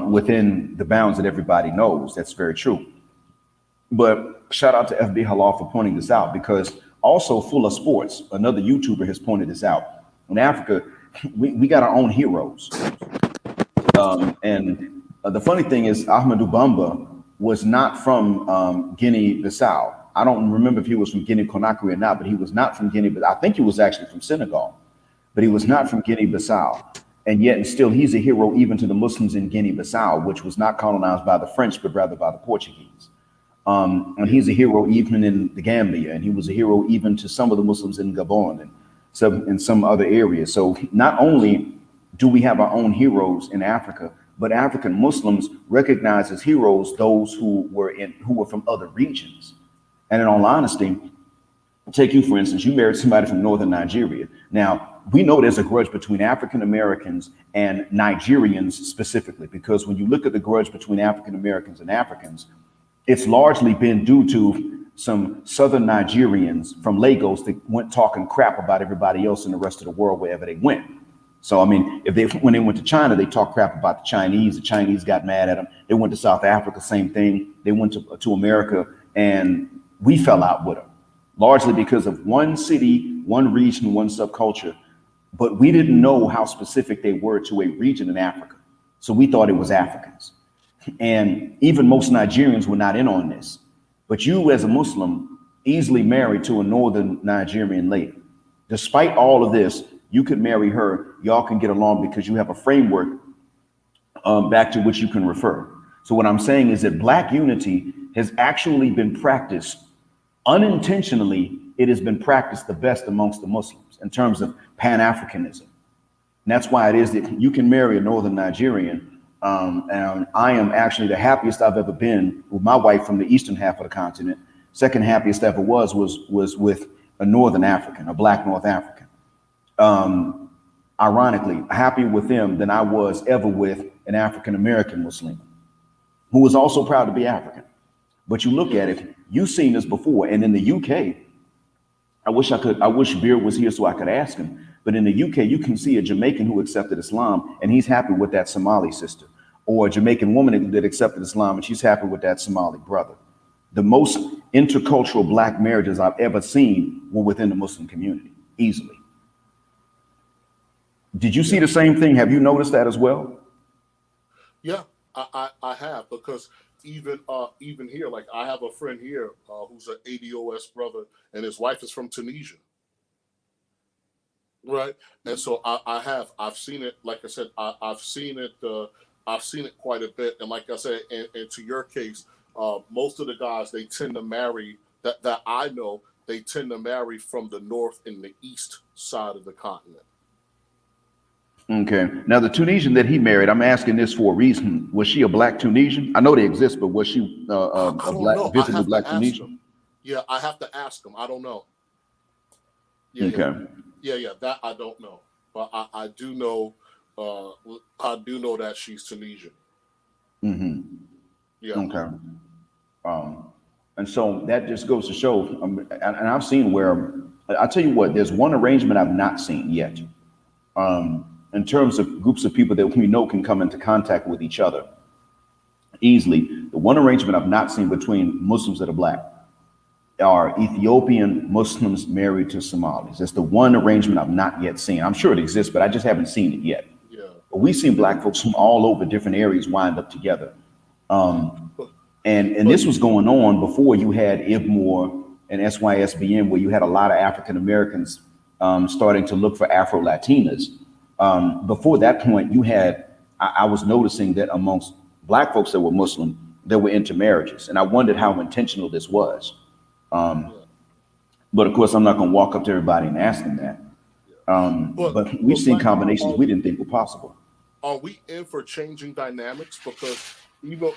within the bounds that everybody knows. That's very true. But shout out to FB Halal for pointing this out, because also Full of Sports, another YouTuber, has pointed this out. In Africa, we got our own heroes. And the funny thing is, Ahmadou Bamba was not from Guinea-Bissau. I don't remember if he was from Guinea-Conakry or not, but he was not from Guinea. But I think he was actually from Senegal, but he was not from Guinea-Bissau. And yet, and still, he's a hero even to the Muslims in Guinea-Bissau, which was not colonized by the French, but rather by the Portuguese. And he's a hero even in the Gambia, and he was a hero even to some of the Muslims in Gabon and some other areas. So not only do we have our own heroes in Africa, but African Muslims recognize as heroes those who were from other regions. And in all honesty, take you, for instance, you married somebody from northern Nigeria. Now, we know there's a grudge between African Americans and Nigerians specifically, because when you look at the grudge between African Americans and Africans, it's largely been due to some southern Nigerians from Lagos that went talking crap about everybody else in the rest of the world wherever they went. So, I mean, when they went to China, they talked crap about the Chinese got mad at them. They went to South Africa, same thing. They went to America, and we fell out with them, largely because of one city, one region, one subculture. But we didn't know how specific they were to a region in Africa. So we thought it was Africans. And even most Nigerians were not in on this. But you, as a Muslim, easily married to a northern Nigerian lady. Despite all of this, you could marry her. Y'all can get along because you have a framework back to which you can refer. So what I'm saying is that Black unity has actually been practiced unintentionally. It has been practiced the best amongst the Muslims in terms of Pan-Africanism. And that's why it is that you can marry a northern Nigerian. And I am actually the happiest I've ever been with my wife from the eastern half of the continent. Second happiest ever was with a northern African, a Black North African. Ironically, happier with them than I was ever with an African-American Muslim who was also proud to be African. But you look at it, you've seen this before. And in the UK, I wish Beard was here so I could ask him. But in the UK, you can see a Jamaican who accepted Islam and he's happy with that Somali sister, or a Jamaican woman that accepted Islam and she's happy with that Somali brother. The most intercultural Black marriages I've ever seen were within the Muslim community, easily. Did you see the same thing? Have you noticed that as well? Yeah, I have, because even here, like I have a friend here who's an ADOS brother, and his wife is from Tunisia, right? And so I've seen it. Like I said, I've seen it quite a bit. And like I said, and to your case, most of the guys, they tend to marry that I know, they tend to marry from the north and the east side of the continent. Okay. Now, the Tunisian that he married, I'm asking this for a reason. Was she a Black Tunisian? I know they exist, but was she a visibly Black Tunisian? Yeah, I have to ask him. I don't know. Yeah, okay. Yeah. That I don't know, but I do know. I do know that she's Tunisian. Mm-hmm. Yeah. Okay. And so that just goes to show, and I've seen where, I'll tell you what, there's one arrangement I've not seen yet. In terms of groups of people that we know can come into contact with each other easily, the one arrangement I've not seen between Muslims that are Black are Ethiopian Muslims married to Somalis. That's the one arrangement I've not yet seen. I'm sure it exists, but I just haven't seen it yet. Yeah. But we've seen Black folks from all over different areas wind up together. And this was going on before you had IBMOR and SYSBM, where you had a lot of African Americans starting to look for Afro-Latinas. Before that point, I was noticing that amongst Black folks that were Muslim, there were intermarriages. And I wondered how intentional this was. But of course, I'm not going to walk up to everybody and ask them that. But we've seen combinations we didn't think were possible. Are we in for changing dynamics? Because even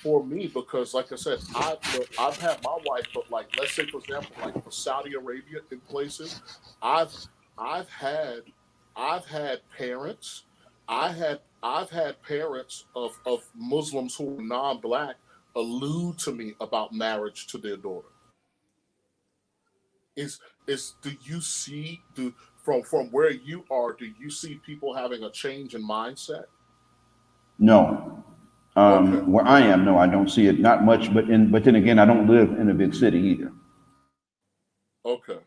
for me, because like I said, I've had my wife, but like, let's say, for example, like for Saudi Arabia in places, I've had parents, I've had parents of Muslims who are non-Black allude to me about marriage to their daughter. Do you see from where you are, do you see people having a change in mindset? No. Okay. Where I am, no, I don't see it, not much, but then again, I don't live in a big city either. Okay.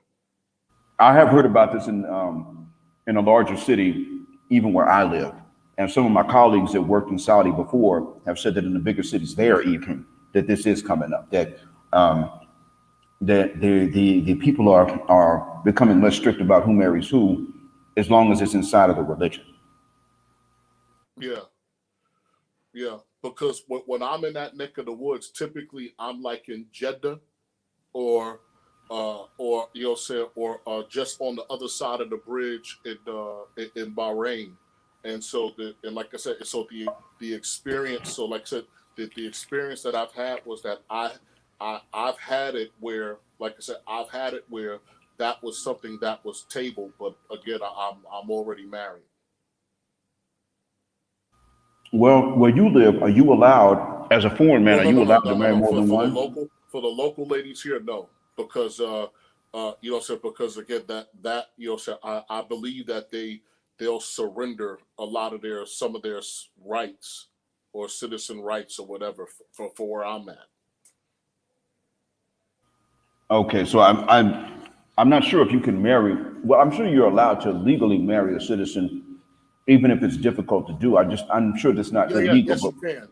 I have heard about this in in a larger city, even where I live. And some of my colleagues that worked in Saudi before have said that in the bigger cities there, even that this is coming up. That the people are becoming less strict about who marries who, as long as it's inside of the religion. Yeah, yeah. Because when I'm in that neck of the woods, typically I'm like in Jeddah or you know say or just on the other side of the bridge in Bahrain. And so and like I said, so the experience, so like I said, the experience that I've had was that I've had it where, like I said, I've had it where that was something that was tabled, but again, I'm already married. Well, where you live, are you allowed, as a foreign man, Well, are no, you no, no, allowed to no, no, marry no. more For than for the one? local ladies here, no, because you know, so because again, that you know, so I believe that they'll surrender a lot of some of their rights or citizen rights or whatever for where I'm at. Okay, so I'm not sure if you can marry. Well, I'm sure you're allowed to legally marry a citizen, even if it's difficult to do. I'm sure that's not Yeah, illegal, yes, but you can.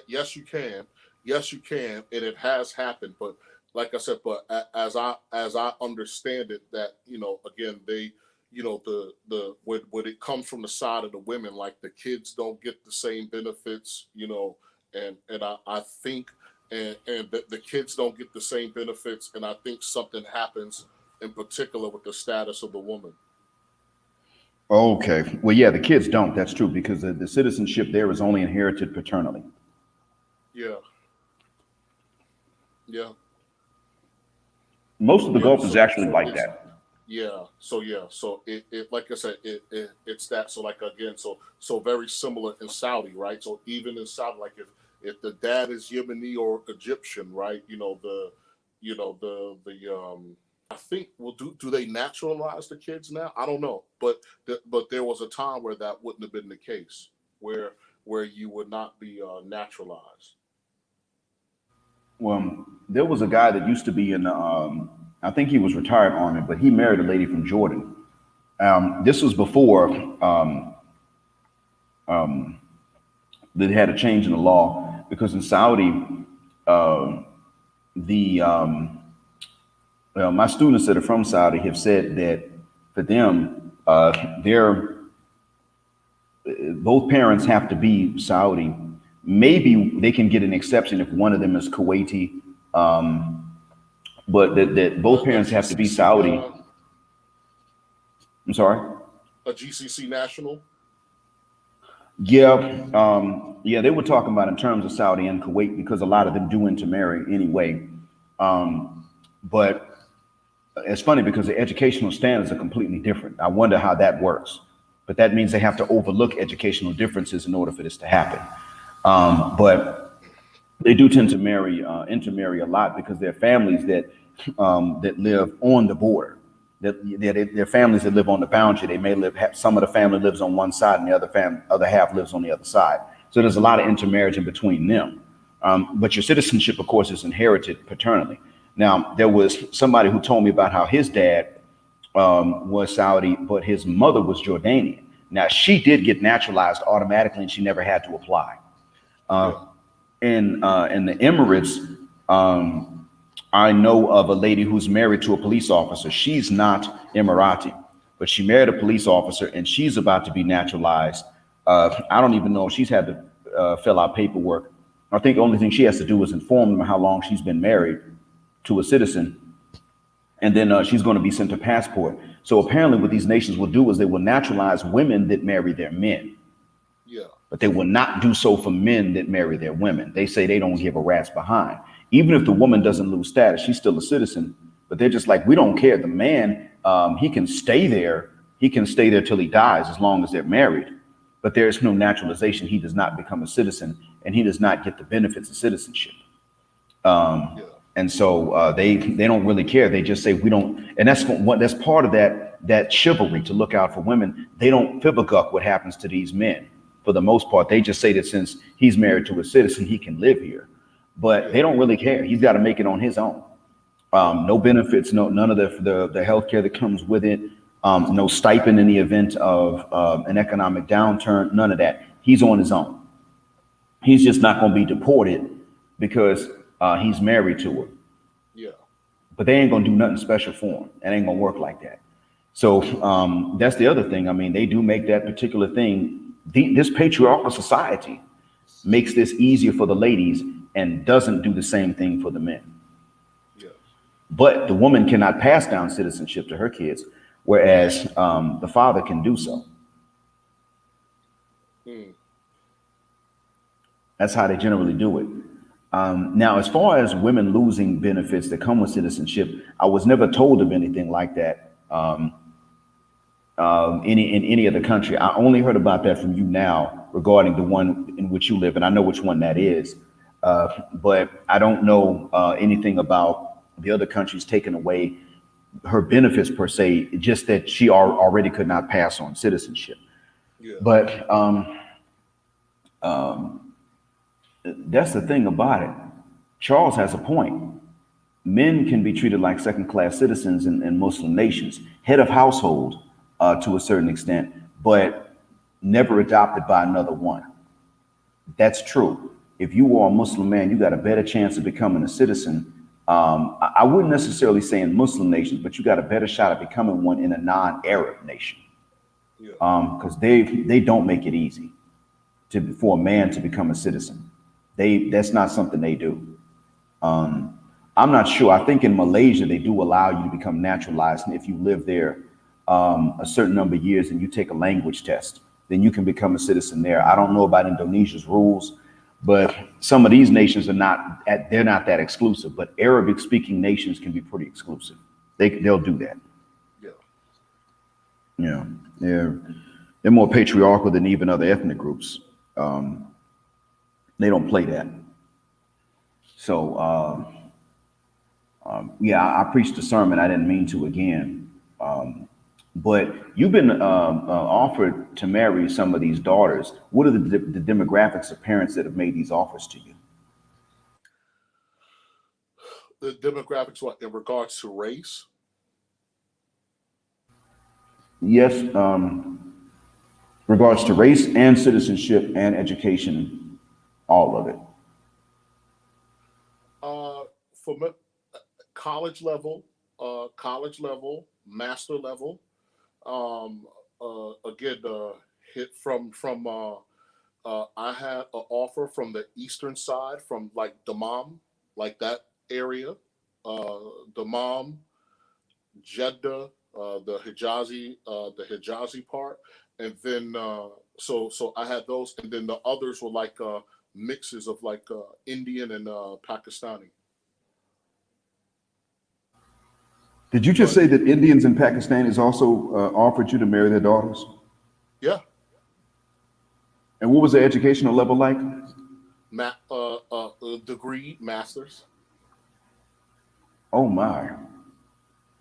Yes, you can. Yes, you can, and it has happened. But like I said, but as I understand it, that you know, again, they, you know, the when it comes from the side of the women, like the kids don't get the same benefits, you know, and I think and the kids don't get the same benefits, and I think something happens in particular with the status of the woman. okay. Well, yeah, the kids don't. That's true because the citizenship there is only inherited paternally. Yeah, yeah. Most of the Yeah, Gulf is actually so like it's that. so it like I said, it's that. So like again, so very similar in Saudi, right? So even in Saudi, like if the dad is Yemeni or Egyptian, right? You know the I think, well, do they naturalize the kids now? I don't know, but but there was a time where that wouldn't have been the case, where you would not be naturalized. Well, there was a guy that used to be in the, I think he was retired army, but he married a lady from Jordan. This was before they had a change in the law because in Saudi, the well, my students that are from Saudi have said that for them, their both parents have to be Saudi. Maybe they can get an exception if one of them is Kuwaiti, but that both A parents have to be GCC Saudi. I'm sorry. a GCC national. Yeah, yeah, they were talking about in terms of Saudi and Kuwait because a lot of them do intermarry anyway. But it's funny because the educational standards are completely different. I wonder how that works. But that means they have to overlook educational differences in order for this to happen. But they do tend to intermarry a lot because they're families that live on the border. They're families that live on the boundary. They may live. Some of the family lives on one side, and the other half lives on the other side. So there's a lot of intermarriage in between them. But your citizenship, of course, is inherited paternally. Now, there was somebody who told me about how his dad was Saudi, but his mother was Jordanian. Now, she did get naturalized automatically, and she never had to apply. Yeah, In the Emirates, I know of a lady who's married to a police officer. She's not Emirati, but she married a police officer, and she's about to be naturalized. I don't even know if she's had to fill out paperwork. I think the only thing she has to do is inform them how long she's been married to a citizen, and then she's going to be sent a passport. So apparently, what these nations will do is they will naturalize women that marry their men, yeah, but they will not do so for men that marry their women. They say they don't give a rat's behind. Even if the woman doesn't lose status, she's still a citizen. But they're just like, we don't care. The man, he can stay there. He can stay there till he dies as long as they're married. But there is no naturalization. He does not become a citizen, and he does not get the benefits of citizenship. yeah, And so they don't really care. They just say we don't, and that's part of that chivalry to look out for women. They don't fibberguck what happens to these men. For the most part, they just say that since he's married to a citizen, he can live here. But yeah, they don't really care. He's got to make it on his own. yeah, No benefits, none of the health care that comes with it. no stipend in the event of an economic downturn, none of that. He's on his own. He's just not going to be deported because he's married to her. Yeah. But they ain't going to do nothing special for him. It ain't going to work like that. So that's the other thing. I mean, they do make that particular thing. This patriarchal society makes this easier for the ladies and doesn't do the same thing for the men. Yeah. But the woman cannot pass down citizenship to her kids, whereas the father can do so. That's how they generally do it. Now, as far as women losing benefits that come with citizenship, I was never told of anything like that in any other country. I only heard about that from you now regarding the one in which you live, and I know which one that is. But I don't know anything about the other countries taking away her benefits per se, just that she already could not pass on citizenship. Yeah. But that's the thing about it. Charles has a point. Men can be treated like second-class citizens in Muslim nations, head of household to a certain extent, but never adopted by another one. That's true. If you are a Muslim man, you got a better chance of becoming a citizen. I wouldn't necessarily say in Muslim nations, but you got a better shot at becoming one in a non-Arab nation, because they don't make it easy for a man to become a citizen. That's not something they do. I'm not sure. I think in Malaysia they do allow you to become naturalized, and if you live there a certain number of years and you take a language test, then you can become a citizen there. I don't know about Indonesia's rules, but some of these nations are they're not that exclusive. But Arabic speaking nations can be pretty exclusive. They'll do that. Yeah, they're more patriarchal than even other ethnic groups. They don't play that. So yeah, I preached a sermon. I didn't mean to again. But you've been offered to marry some of these daughters. What are the demographics of parents that have made these offers to you? The demographics, what, in regards to race? Yes, regards to race and citizenship and education, all of it. For me, college level, master level. Again, hit from I had an offer from the eastern side, from like Dammam, like that area, Dammam, Jeddah, the Hijazi part, and then so I had those, and then the others were like mixes of like Indian and Pakistani. Did you just say that Indians and Pakistanis also offered you to marry their daughters? Yeah. And what was their educational level like? Degree, masters. Oh my.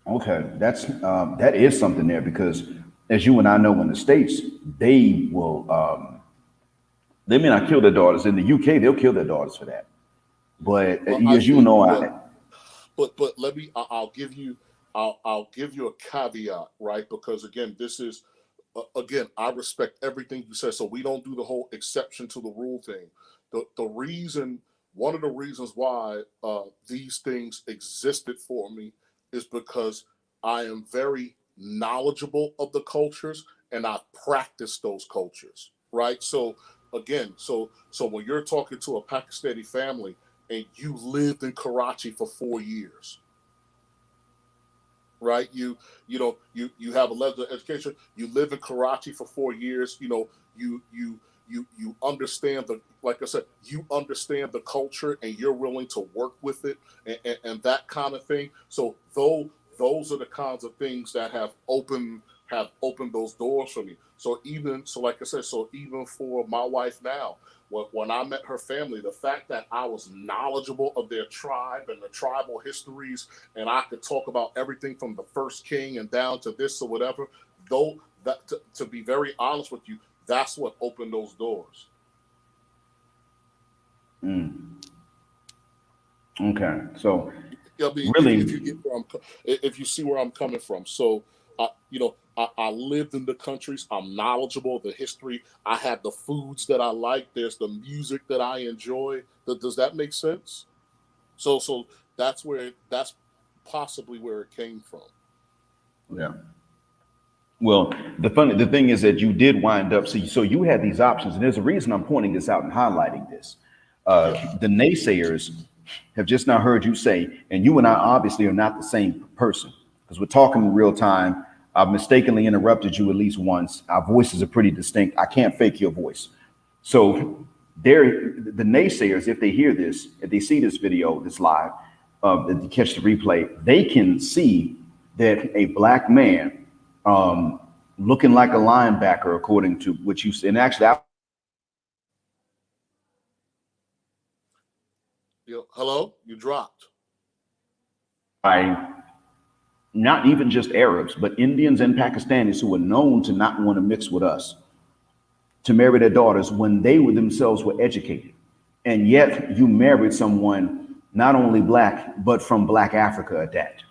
Okay, that is something there, because as you and I know, in the States, they will they may not kill their daughters. In the UK, they'll kill their daughters for that. But as you know, but let me. I'll give you a caveat, right? Because again, this is again, I respect everything you said, so we don't do the whole exception to the rule thing. The reason, one of the reasons why these things existed for me is because I am very knowledgeable of the cultures and I practice those cultures, right? So again, so when you're talking to a Pakistani family and you lived in Karachi for 4 years, right? You have a level of education. You live in Karachi for 4 years. You understand like I said, you understand the culture and you're willing to work with it and that kind of thing. So those are the kinds of things that have opened those doors for me. So like I said, so even for my wife now, when I met her family, the fact that I was knowledgeable of their tribe and the tribal histories, and I could talk about everything from the first king and down to this or whatever, though, that to be very honest with you, that's what opened those doors. Okay, so I mean, really, if you see where I'm coming from, so I lived in the countries. I'm knowledgeable of the history. I have the foods that I like. There's the music that I enjoy. Does that make sense? So that's possibly where it came from. Yeah. Well, the thing is that you did wind up, so you had these options, and there's a reason I'm pointing this out and highlighting this. Yeah. The naysayers have just now heard you say, and you and I obviously are not the same person because we're talking in real time. I've mistakenly interrupted you at least once. Our voices are pretty distinct. I can't fake your voice. So the naysayers, if they hear this, if they see this video, this live, if they catch the replay, they can see that a black man looking like a linebacker, according to what you said. And actually, Hello, you dropped. I not even just Arabs, but Indians and Pakistanis who were known to not want to mix with us, to marry their daughters when they were themselves were educated. And yet you married someone not only black, but from Black Africa at that.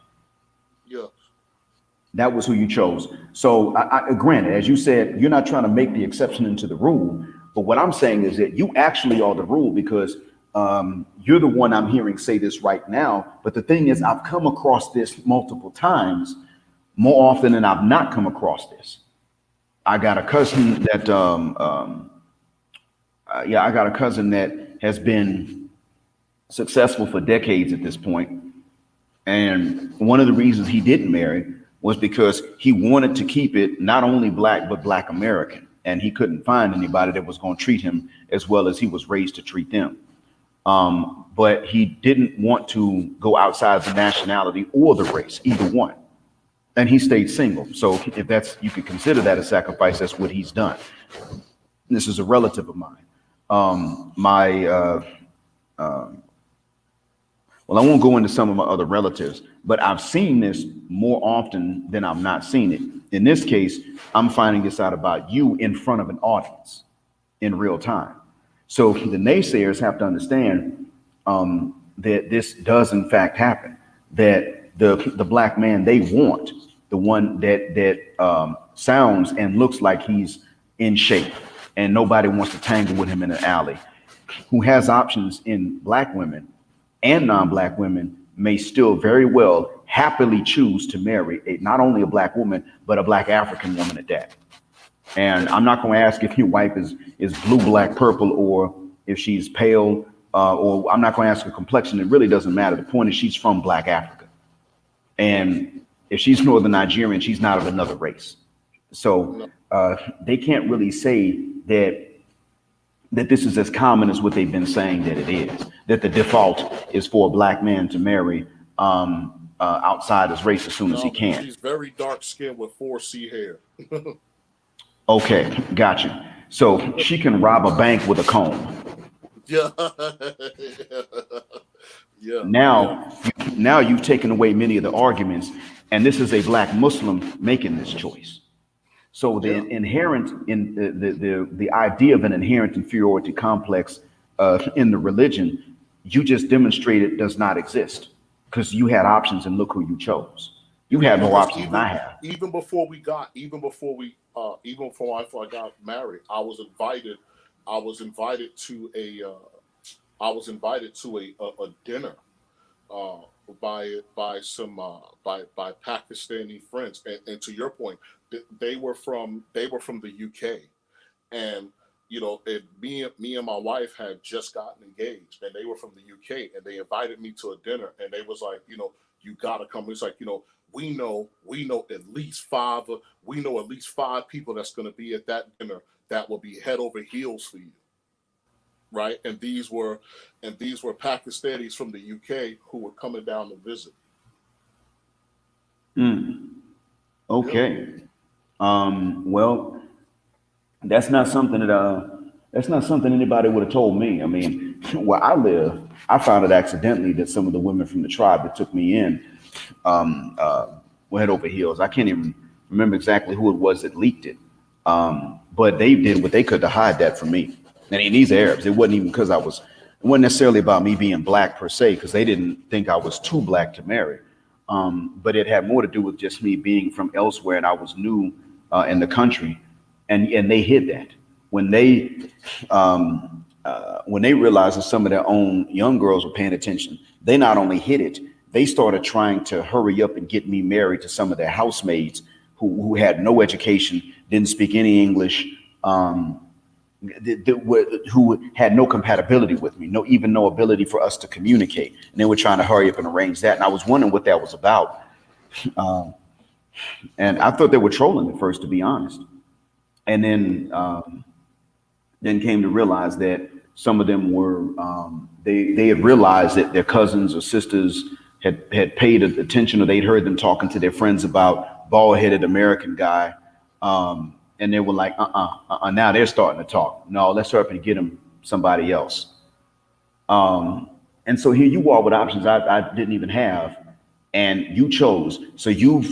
Yeah. That was who you chose. So granted, as you said, you're not trying to make the exception into the rule. But what I'm saying is that you actually are the rule because you're the one I'm hearing say this right now. But the thing is, I've come across this multiple times, more often than I've not come across this. I got a cousin that, I got a cousin that has been successful for decades at this point. And one of the reasons he didn't marry was because he wanted to keep it not only black, but Black American. And he couldn't find anybody that was going to treat him as well as he was raised to treat them. But he didn't want to go outside the nationality or the race, either one. And he stayed single. So if that's, you could consider that a sacrifice, that's what he's done. This is a relative of mine. Well, I won't go into some of my other relatives, but I've seen this more often than I've not seen it. In this case, I'm finding this out about you in front of an audience in real time. So the naysayers have to understand that this does in fact happen, that the black man they want, the one that sounds and looks like he's in shape and nobody wants to tangle with him in an alley, who has options in black women and non-black women, may still very well happily choose to marry not only a black woman, but a Black African woman at that. And I'm not going to ask if your wife is blue, black, purple, or if she's pale, or I'm not going to ask her complexion. It really doesn't matter. The point is she's from Black Africa. And if she's Northern Nigerian, she's not of another race. So they can't really say that this is as common as what they've been saying that it is, that the default is for a black man to marry outside his race as soon as he can. She's very dark skinned with 4C hair. Okay, gotcha. So she can rob a bank with a comb. Yeah. Yeah. Now you've taken away many of the arguments, and this is a black Muslim making this choice. So the inherent in the idea of an inherent inferiority complex in the religion, you just demonstrated does not exist because you had options and look who you chose. You had more options than I have. Even before I got married, I was invited to a dinner by Pakistani friends, and to your point, they were from the UK, and me and my wife had just gotten engaged, and they were from the UK, and they invited me to a dinner, and they was like, you gotta come. It's like, we know at least five people that's gonna be at that dinner that will be head over heels for you. Right. And these were Pakistanis from the UK who were coming down to visit. Okay. Well, that's not something anybody would have told me. I mean, where I live, I found it accidentally that some of the women from the tribe that took me in were head over heels. I can't even remember exactly who it was that leaked it. But they did what they could to hide that from me. And these Arabs, it wasn't even because it wasn't necessarily about me being black per se, because they didn't think I was too black to marry. But it had more to do with just me being from elsewhere, and I was new in the country, and they hid that when they realized that some of their own young girls were paying attention. They not only hid it, they started trying to hurry up and get me married to some of their housemaids who had no education, didn't speak any English, who had no compatibility with me, no ability for us to communicate. And they were trying to hurry up and arrange that. And I was wondering what that was about. And I thought they were trolling at first, to be honest. And then came to realize that some of them were, they had realized that their cousins or sisters had paid attention, or they'd heard them talking to their friends about bald-headed American guy. And they were like, now they're starting to talk. No, let's hurry up and get them somebody else. And so here you are with options I didn't even have, and you chose. So you've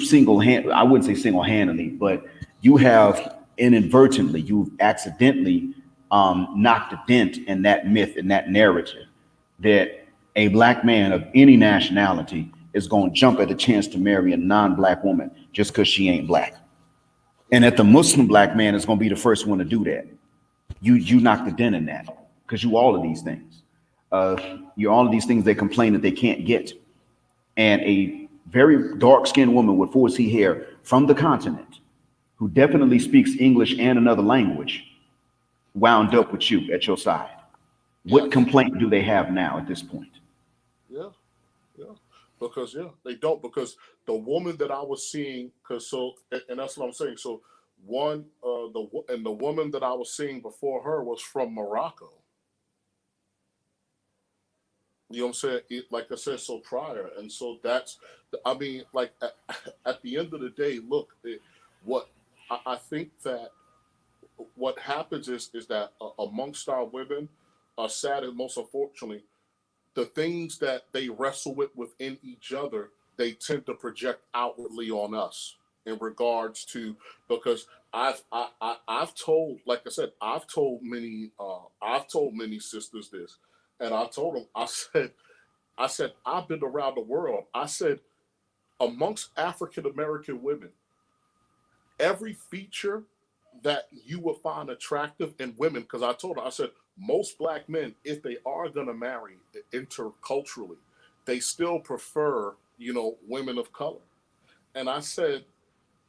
I wouldn't say single-handedly, but you have inadvertently, you've accidentally knocked a dent in that myth, in that narrative, that a black man of any nationality is going to jump at the chance to marry a non-black woman just because she ain't black. And that the Muslim black man is going to be the first one to do that. You knocked a dent in that because you all of these things. You're all of these things they complain that they can't get. And a very dark-skinned woman with 4C hair from the continent who definitely speaks English and another language wound up with you at your side. What complaint do they have now at this point? Yeah. Because they don't, because the woman that I was seeing, and that's what I'm saying. So the woman that I was seeing before her was from Morocco. You know what I'm saying? Like I said, so prior. And so that's, I mean, like at the end of the day, look, I think that what happens is that amongst our women, sad and most unfortunately, the things that they wrestle with within each other, they tend to project outwardly on us in regards to, because I've told, like I said, I've told many sisters this, and I told them, I said, I've been around the world. I said, amongst African American women, every feature that you would find attractive in women, because I told her, I said, most black men, if they are going to marry interculturally, they still prefer, women of color. And I said,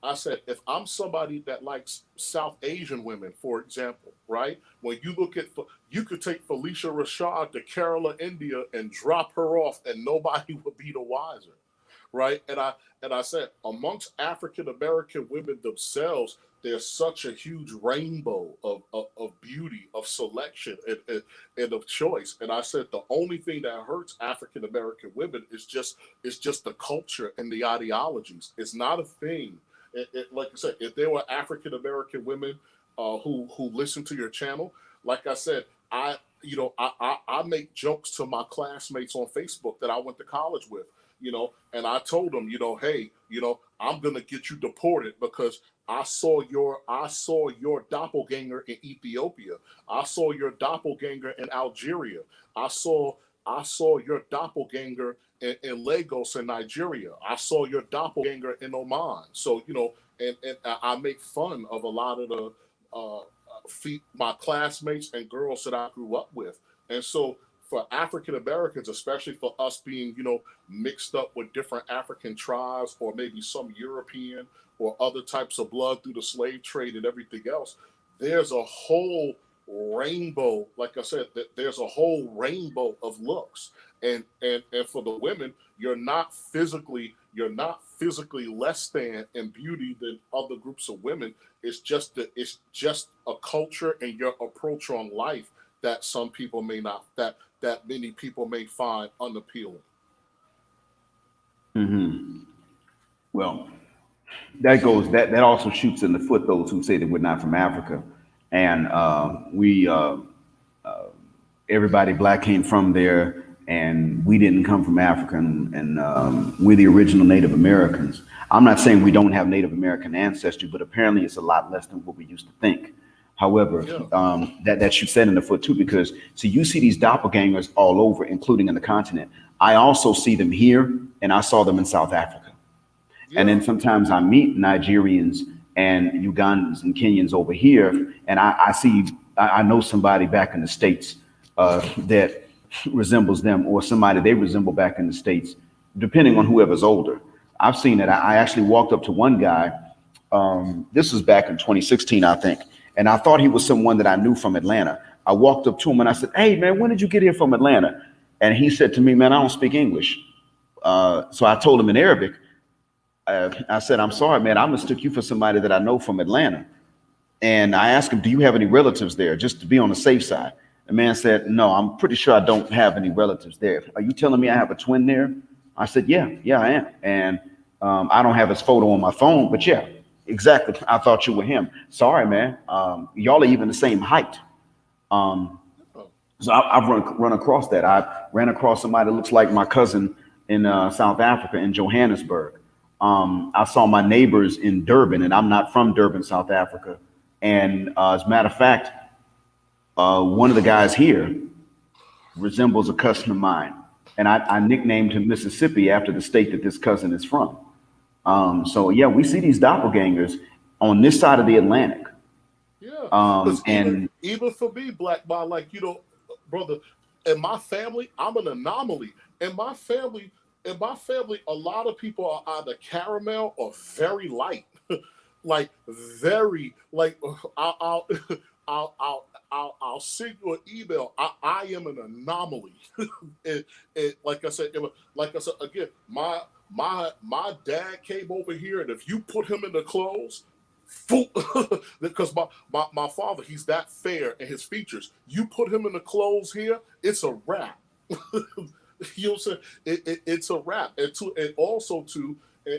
if I'm somebody that likes South Asian women, for example, right? When you look at, you could take Felicia Rashad to Kerala, India, and drop her off, and nobody would be the wiser, right? And I said, amongst African American women themselves, there's such a huge rainbow of beauty, of selection, and of choice. And I said the only thing that hurts African American women is just the culture and the ideologies. It's not a thing. Like I said, if there were African American women who listen to your channel, like I said, I make jokes to my classmates on Facebook that I went to college with, and I told them, hey, I'm gonna get you deported because I saw your doppelganger in Ethiopia. I saw your doppelganger in Algeria. I saw your doppelganger in Lagos in Nigeria. I saw your doppelganger in Oman. So, and I make fun of a lot of the my classmates and girls that I grew up with. And so for African Americans, especially for us being, mixed up with different African tribes or maybe some European or other types of blood through the slave trade and everything else, there's a whole rainbow, like I said, there's a whole rainbow of looks. And for the women, you're not physically less than in beauty than other groups of women. It's just a culture and your approach on life that some people may not, that many people may find unappealing. Mm-hmm. Well, that also shoots in the foot those who say that we're not from Africa, and everybody black came from there, and we didn't come from Africa, and we're the original Native Americans. I'm not saying we don't have Native American ancestry, but apparently it's a lot less than what we used to think. However, that shoots that in the foot too, because so you see these doppelgangers all over, including in the continent. I also see them here, and I saw them in South Africa. And then sometimes I meet Nigerians and Ugandans and Kenyans over here, and I know somebody back in the States that resembles them, or somebody they resemble back in the States, depending on whoever's older. I've seen it. I actually walked up to one guy. This was back in 2016, I think, and I thought he was someone that I knew from Atlanta. I walked up to him and I said, "Hey, man, when did you get here from Atlanta?" And he said to me, "Man, I don't speak English." So I told him in Arabic. I said, "I'm sorry, man. I mistook you for somebody that I know from Atlanta." And I asked him, "Do you have any relatives there?" Just to be on the safe side. The man said, "No, I'm pretty sure I don't have any relatives there." "Are you telling me I have a twin there?" I said, yeah, I am. And I don't have his photo on my phone, but yeah, exactly. I thought you were him. Sorry, man. Y'all are even the same height. So I've run across that. I ran across somebody that looks like my cousin in South Africa, in Johannesburg. I saw my neighbors in Durban, and I'm not from Durban, South Africa. And as a matter of fact, one of the guys here resembles a cousin of mine. And I nicknamed him Mississippi after the state that this cousin is from. So yeah, we see these doppelgangers on this side of the Atlantic. Yeah, And even for me, Black Man, like, you know, brother, in my family, I'm an anomaly. In my family, a lot of people are either caramel or very light, like very like. I'll I'll I'll I'll send you an email. I am an anomaly. Like I said, again, my dad came over here, and if you put him in the clothes, because my father, he's that fair in his features. You put him in the clothes here, it's a wrap. You know what I'm saying? It's a wrap. And also too,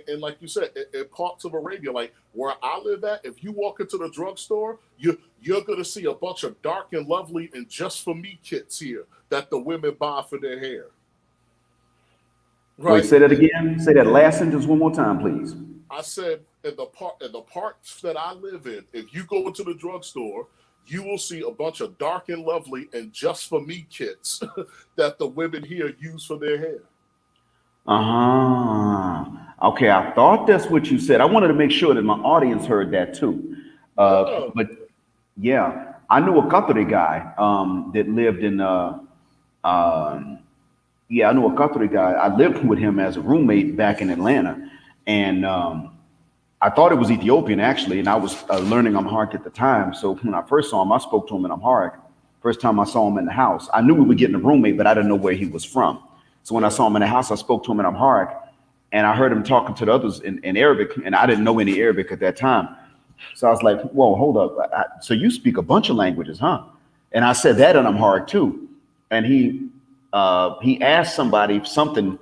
and like you said, in parts of Arabia, like where I live at, if you walk into the drugstore, you're gonna see a bunch of dark and lovely and just for me kits here that the women buy for their hair. wait, Right? say that again. Say that last sentence one more time, please. I said in the parts that I live in, if you go into the drugstore, you will see a bunch of dark and lovely and just for me kits that the women here use for their hair. Uh-huh. Okay, I thought that's what you said. I wanted to make sure that my audience heard that too. Yeah. But yeah, I knew a Qatari guy that lived in yeah, I knew a Qatari guy. I lived with him as a roommate back in Atlanta, and I thought it was Ethiopian actually, and I was learning Amharic at the time. So when I first saw him, I spoke to him in Amharic. First time I saw him in the house, I knew we were getting a roommate, but I didn't know where he was from. So when I Yeah. saw him in the house, I spoke to him in Amharic, and I heard him talking to the others in Arabic, and I didn't know any Arabic at that time. So I was like, "Whoa, hold up! So you speak a bunch of languages, huh?" And I said that in Amharic too, and he asked somebody something,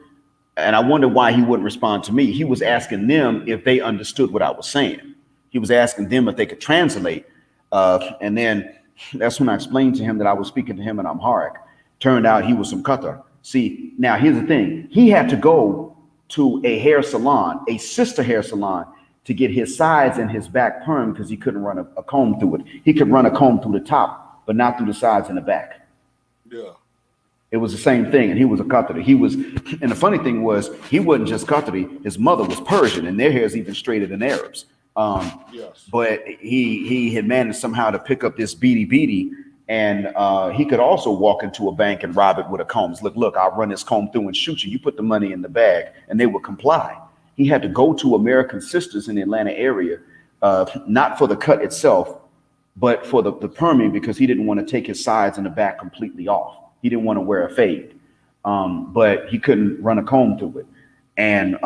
and I wondered why he wouldn't respond to me. He was asking them if they understood what I was saying. He was asking them if they could translate, and then that's when I explained to him that I was speaking to him in Amharic. Turned out he was from Qatar. See, now here's the thing: he had to go to a hair salon, a sister hair salon, to get his sides and his back perm because he couldn't run a comb through it. He could run a comb through the top, but not through the sides and the back. Yeah. It was the same thing, and he was a Qatari. He was, and the funny thing was, he wasn't just Qatari. His mother was Persian, and their hair is even straighter than Arabs. Yes. But he had managed somehow to pick up this beady beady, and he could also walk into a bank and rob it with a comb. Look, I'll run this comb through and shoot you. You put the money in the bag, and they would comply. He had to go to American Sisters in the Atlanta area, not for the cut itself, but for the perming because he didn't want to take his sides and the back completely off. He didn't want to wear a fade, but he couldn't run a comb through it. And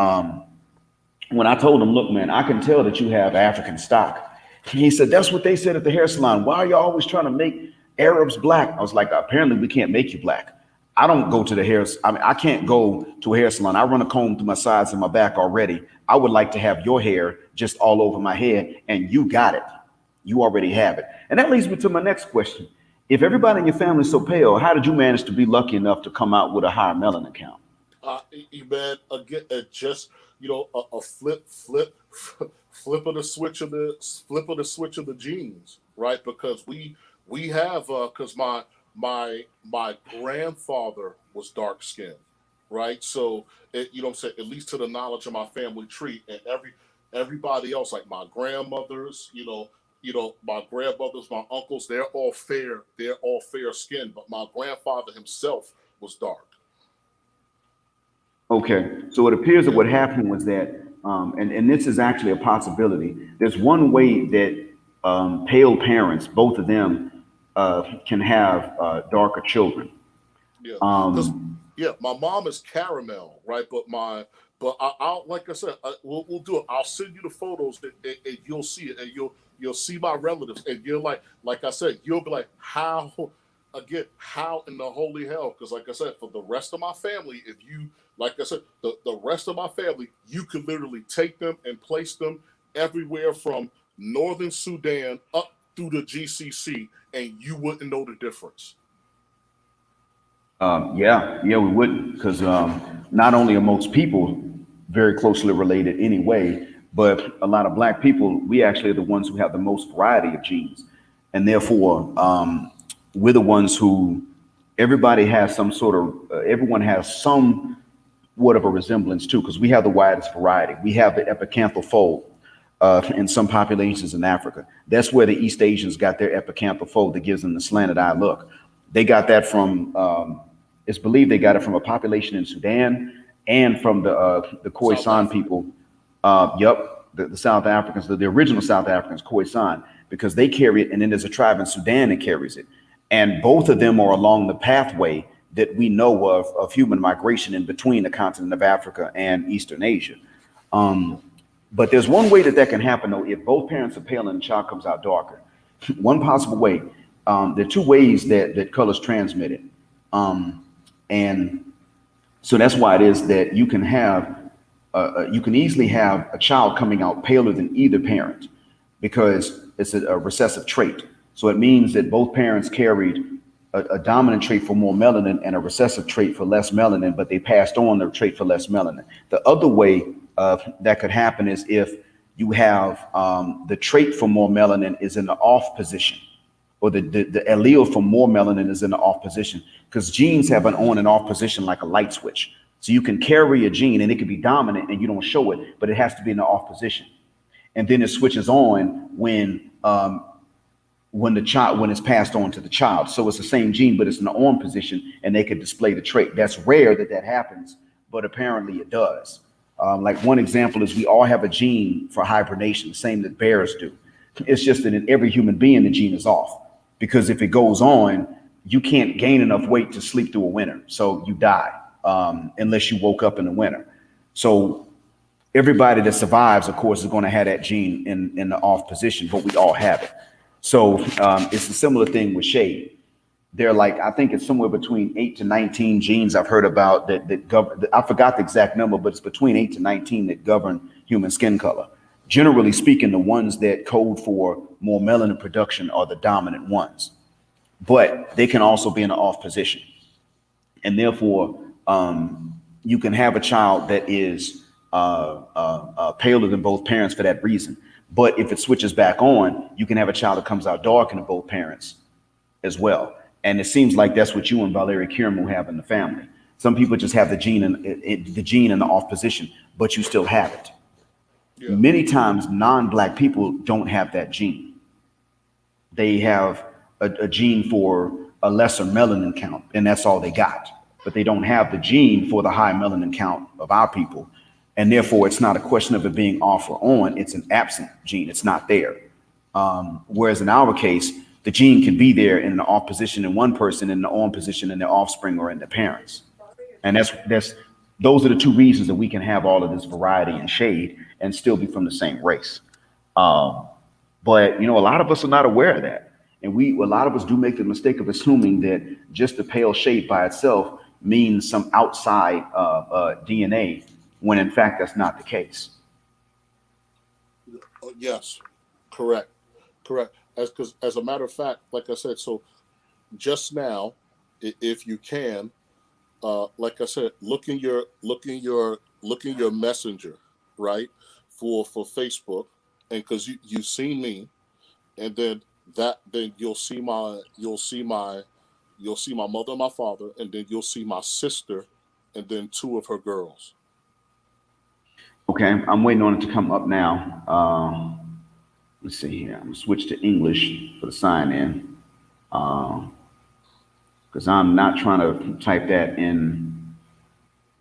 when I told him, "Look, man, I can tell that you have African stock," he said, "That's what they said at the hair salon. Why are you always trying to make Arabs black?" I was like, "Apparently we can't make you black. I don't go to the hair. I mean, I can't go to a hair salon. I run a comb through my sides and my back already. I would like to have your hair just all over my head, and you got it. You already have it." And that leads me to my next question. If everybody in your family is so pale, how did you manage to be lucky enough to come out with a higher melanin count? Man, again, just a flip of the switch of the genes, right? Because we have because my grandfather was dark skinned, right? So you know what I'm saying, at least to the knowledge of my family tree, and everybody else, like my grandmothers, my grandmothers, my uncles, they're all fair skinned, but my grandfather himself was dark. Okay, so it appears that Yeah, what happened was that, and this is actually a possibility. There's one way that pale parents, both of them, can have darker children. yeah, because Um, yeah, my mom is caramel, right? But I'll like I said, we'll do it. I'll send you the photos, and you'll see it, and you'll see my relatives, and you're like I said, you'll be like, how again, how in the holy hell? Because like I said, for the rest of my family, if you like I said, the rest of my family, you could literally take them and place them everywhere from northern Sudan up through the GCC, and you wouldn't know the difference. yeah, we wouldn't, because not only are most people very closely related anyway, but a lot of black people, we actually are the ones who have the most variety of genes. And therefore, we're the ones who everybody has some sort of, everyone has some what of a resemblance too, because we have the widest variety. We have the epicanthal fold in some populations in Africa. That's where the East Asians got their epicanthal fold that gives them the slanted eye look. They got that from, it's believed they got it from a population in Sudan and from the South Khoisan Africa. people. Yep, the South Africans, the original South Africans, Khoisan, because they carry it, and then there's a tribe in Sudan that carries it, and both of them are along the pathway that we know of human migration in between the continent of Africa and Eastern Asia. Um, but there's one way that can happen though if both parents are pale and the child comes out darker. One possible way. There are two ways that colors transmitted, and so that's why it is that you can easily have a child coming out paler than either parent because it's a recessive trait. So it means that both parents carried a dominant trait for more melanin and a recessive trait for less melanin, but they passed on their trait for less melanin. The other way that could happen is if you have the trait for more melanin is in the off position, or the allele for more melanin is in the off position, because genes have an on and off position like a light switch. So you can carry a gene and it can be dominant and you don't show it, but it has to be in the off position. And then it switches on when it's passed on to the child. So it's the same gene, but it's in the on position, and they could display the trait. That's rare that happens, but apparently it does. Like one example is we all have a gene for hibernation, the same that bears do. It's just that in every human being, the gene is off because if it goes on, you can't gain enough weight to sleep through a winter, so you die unless you woke up in the winter. So everybody that survives, of course, is going to have that gene in the off position, but we all have it. So it's a similar thing with shade. They're like, I think it's somewhere between 8 to 19 genes I've heard about that govern. I forgot the exact number, but it's between 8 to 19 that govern human skin color. Generally speaking, the ones that code for more melanin production are the dominant ones, but they can also be in an off position. And therefore you can have a child that is paler than both parents for that reason. But if it switches back on, you can have a child that comes out darker than both parents as well. And it seems like that's what you and Valerie Kirimu have in the family. Some people just have the gene in the off position, but you still have it. Yeah, Many times, non-black people don't have that gene. They have a gene for a lesser melanin count, and that's all they got. But they don't have the gene for the high melanin count of our people. And therefore, it's not a question of it being off or on, it's an absent gene, it's not there. Whereas in our case, the gene can be there in the off position in one person, in the on position in their offspring or in their parents. And that's those are the two reasons that we can have all of this variety and shade and still be from the same race. Um, but a lot of us are not aware of that, and a lot of us do make the mistake of assuming that just the pale shade by itself means some outside DNA, when in fact that's not the case. yes, correct, correct. As a matter of fact, like I said, so just now, if you can, like I said, look in your messenger, right, for Facebook, and because you've seen me, and then you'll see my mother and my father, and then you'll see my sister and then 2 of her girls. Okay, I'm waiting on it to come up now. Let's see here. I'm gonna switch to English for the sign in because I'm not trying to type that in.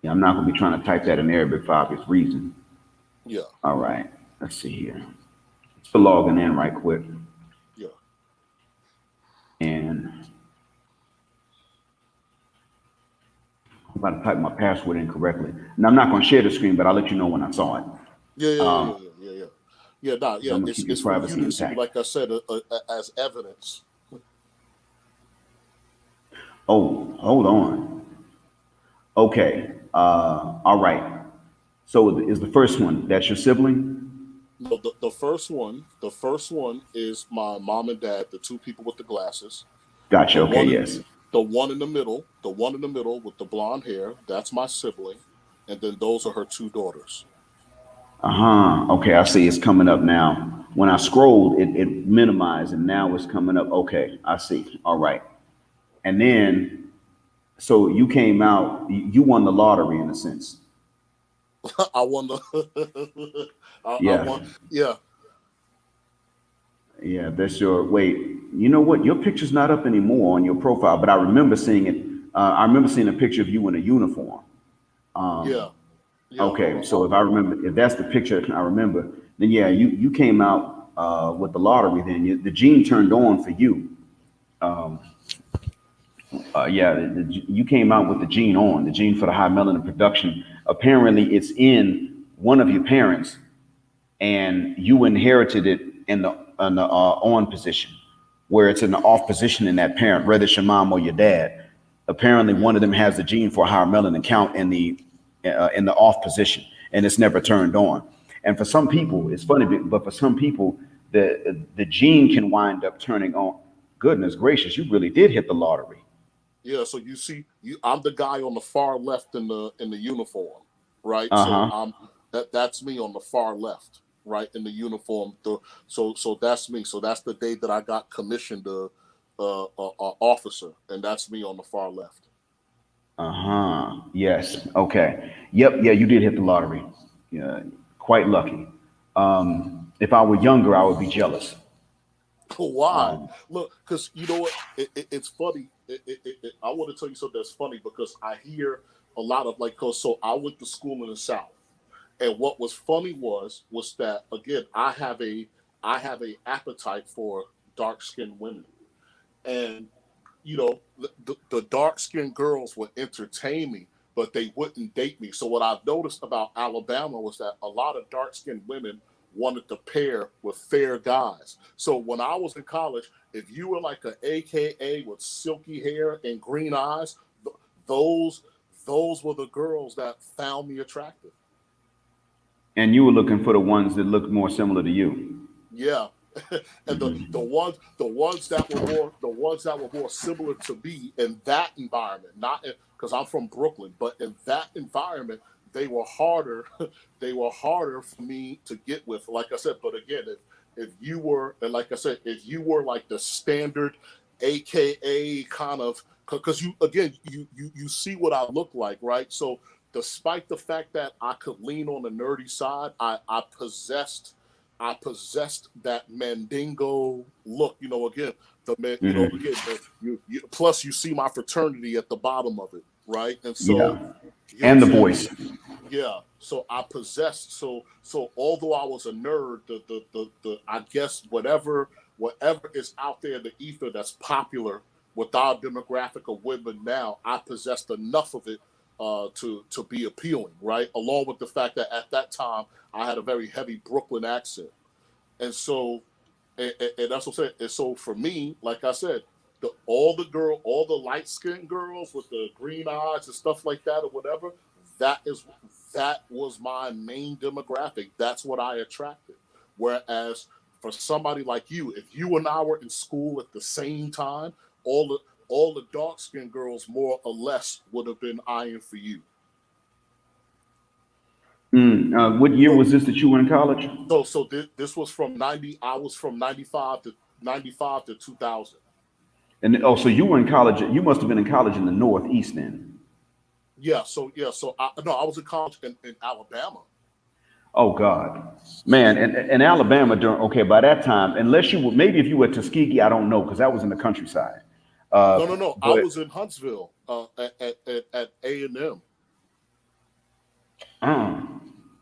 Yeah, I'm not gonna be trying to type that in Arabic for obvious reason. Yeah, All right, let's see here. Just logging in right quick, yeah. and I'm about to type my password incorrectly. And I'm not gonna share the screen, but I'll let you know when I saw it. Yeah, yeah, yeah, yeah, yeah, yeah. Yeah, nah, So yeah. I'm gonna keep your It's for you privacy to see, intact. like I said, as evidence. Oh, hold on. Okay. All right. So is the first one that's your sibling? No, the first one is my mom and dad, the 2 people with the glasses. Gotcha. The Okay. one in Yes. the one in the middle with the blonde hair, that's my sibling, and then those are her 2 daughters. Uh-huh. Okay. I see. It's coming up now. When I scrolled, it minimized, and now it's coming up. Okay. I see. All right. And then, so you came out. You won the lottery in a sense. I won the, I Yeah. won, yeah. Yeah. That's your. Wait. You know what? Your picture's not up anymore on your profile, but I remember seeing it. I remember seeing a picture of you in a uniform. Yeah, yeah. Okay, so if I remember, if that's the picture I remember, then yeah, you came out with the lottery. Then the gene turned on for you. Yeah, you came out with the gene on, the gene for the high melanin production. Apparently, it's in one of your parents, and you inherited it in the on position, where it's in the off position in that parent, whether it's your mom or your dad. Apparently, one of them has the gene for a higher melanin count in the off position, and it's never turned on. And for some people, it's funny, but for some people, the gene can wind up turning on. Goodness gracious, you really did hit the lottery. Yeah, so you see, I'm the guy on the far left in the uniform, right? Uh So huh. that's me on the far left, right, in the uniform. So that's me. So that's the day that I got commissioned a officer, and that's me on the far left. Uh-huh. Yes. Okay. Yep. Yeah, you did hit the lottery. Yeah. Quite lucky. If I were younger, I would be jealous. Why? Look, because you know what? It's funny. I want to tell you something that's funny because I hear a lot of like, cause so I went to school in the South, and what was funny was that again I have a appetite for dark skinned women, and you know the dark skinned girls would entertain me, but they wouldn't date me. So what I've noticed about Alabama was that a lot of dark skinned women wanted to pair with fair guys. So when I was in college, if you were like an AKA with silky hair and green eyes, those those were the girls that found me attractive. And you were looking for the ones that looked more similar to you. Yeah. And the ones that were more similar to me in that environment, not because I'm from Brooklyn, but in that environment, they were harder. They were harder for me to get with. Like I said, but again, if you were, and like I said, if you were like the standard, AKA kind of, because you again, you see what I look like, right? So despite the fact that I could lean on the nerdy side, I possessed that Mandingo look. You know, again, the man, you know, Hmm. again, plus you see my fraternity at the bottom of it, right? And so, Yeah. you know what I'm And the saying? voice. Yeah. So I possessed. So although I was a nerd, the I guess whatever is out there in the ether that's popular with our demographic of women now, I possessed enough of it to be appealing, right? Along with the fact that at that time I had a very heavy Brooklyn accent, and so and that's what I said. And so for me, like I said, all the light skinned girls with the green eyes and stuff like that or whatever, that is that was my main demographic. That's what I attracted. Whereas for somebody like you, if you and I were in school at the same time, all the all the dark skinned girls more or less would have been eyeing for you. What year So was this that you were in college? this was from 90. I was from 95 to 2000. And oh, so you were in college. You must have been in college in the Northeast then. So I was in college in Alabama. Oh God, man, and Alabama during by that time, unless you were maybe if you were Tuskegee, I don't know because that was in the countryside. No. I But was in Huntsville at A&M.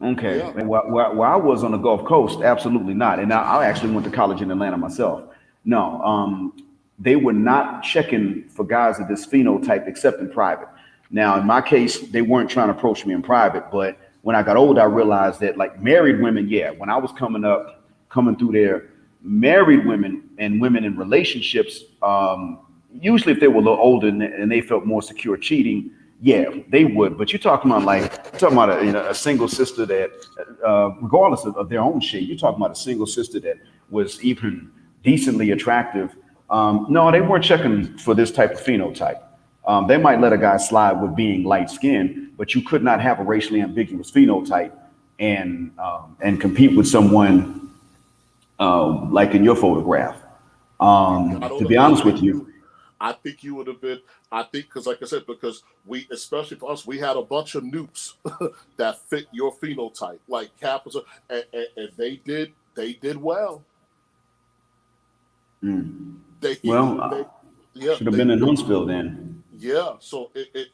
okay, Yeah. and where I was on the Gulf Coast, absolutely not. And I actually went to college in Atlanta myself. No, they were not checking for guys of this phenotype except in private. Now, in my case, they weren't trying to approach me in private, but when I got older, I realized that like married women, yeah, when I was coming through there, married women and women in relationships, usually if they were a little older and they felt more secure cheating, yeah, they would. But you're talking about a single sister that, regardless of their own shit, you're talking about a single sister that was even decently attractive. No, they weren't checking for this type of phenotype. They might let a guy slide with being light skinned, but you could not have a racially ambiguous phenotype and compete with someone like in your photograph. I don't To know. be honest with you, I think you would have been. I think because, like I said, because we, especially for us, we had a bunch of newts that fit your phenotype, like Capital, and they did well. They, well, yeah, should have been in Huntsville then. yeah. So it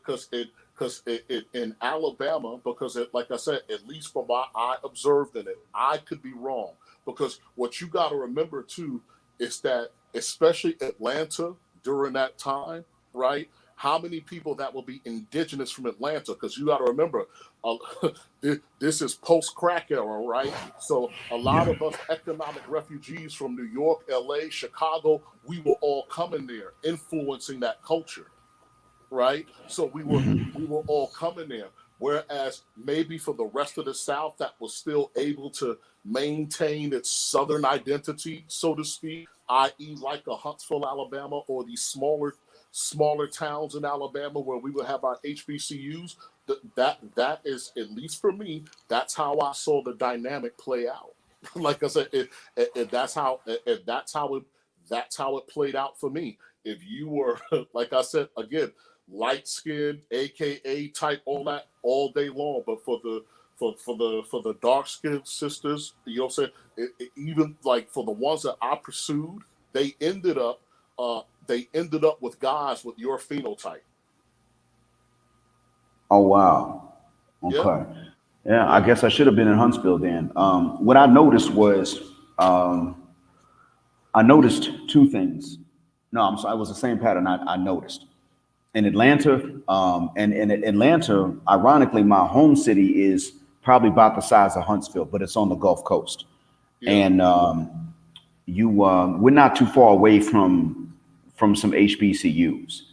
in Alabama, because like I said, at least from what I observed in it, I could be wrong, because what you got to remember too is that especially Atlanta during that time, right? How many people that will be indigenous from Atlanta? Because you got to remember, uh, this is post-crack era, right? So a lot of us economic refugees from New York, LA, Chicago, we were all coming there, influencing that culture, right? So we were all coming there. Whereas maybe for the rest of the South that was still able to maintain its Southern identity, so to speak, i.e., like a Huntsville, Alabama, or these smaller towns in Alabama where we would have our HBCUs. That is, at least for me, that's how I saw the dynamic play out. Like I said, that's how it played out for me. If you were, like I said again, light skinned, aka type, all that all day long. But for the dark skinned sisters, you know what I'm saying? Even like for the ones that I pursued, they ended up with guys with your phenotype. Oh wow. Yeah. Okay. Yeah, I guess I should have been in Huntsville then. What I noticed was I noticed two things. No, I'm sorry, it was the same pattern I noticed. In Atlanta, and in Atlanta, ironically, my home city is probably about the size of Huntsville, but it's on the Gulf Coast. Yeah. And we're not too far away from some HBCUs.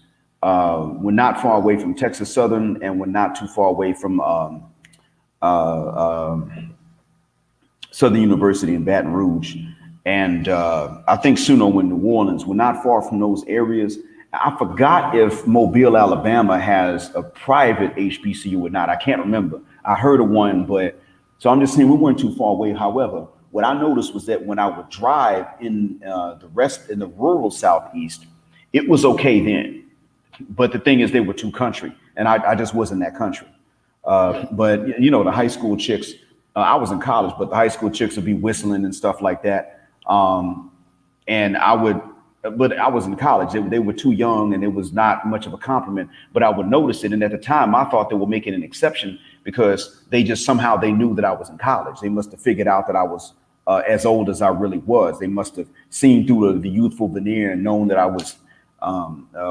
We're not far away from Texas Southern, and we're not too far away from Southern University in Baton Rouge. And I think Suno in New Orleans. We're not far from those areas. I forgot if Mobile, Alabama has a private HBCU or not. I can't remember. I heard of one, but so I'm just saying we weren't too far away. However, what I noticed was that when I would drive in the rural Southeast, it was okay then. But the thing is, they were too country, and I just wasn't that country. But you know, the high school chicks, I was in college, but the high school chicks would be whistling and stuff like that. And but I was in college. They were too young, and it was not much of a compliment. But I would notice it, and at the time, I thought they were making an exception because they just somehow they knew that I was in college. They must have figured out that I was as old as I really was. They must have seen through the youthful veneer and known that I was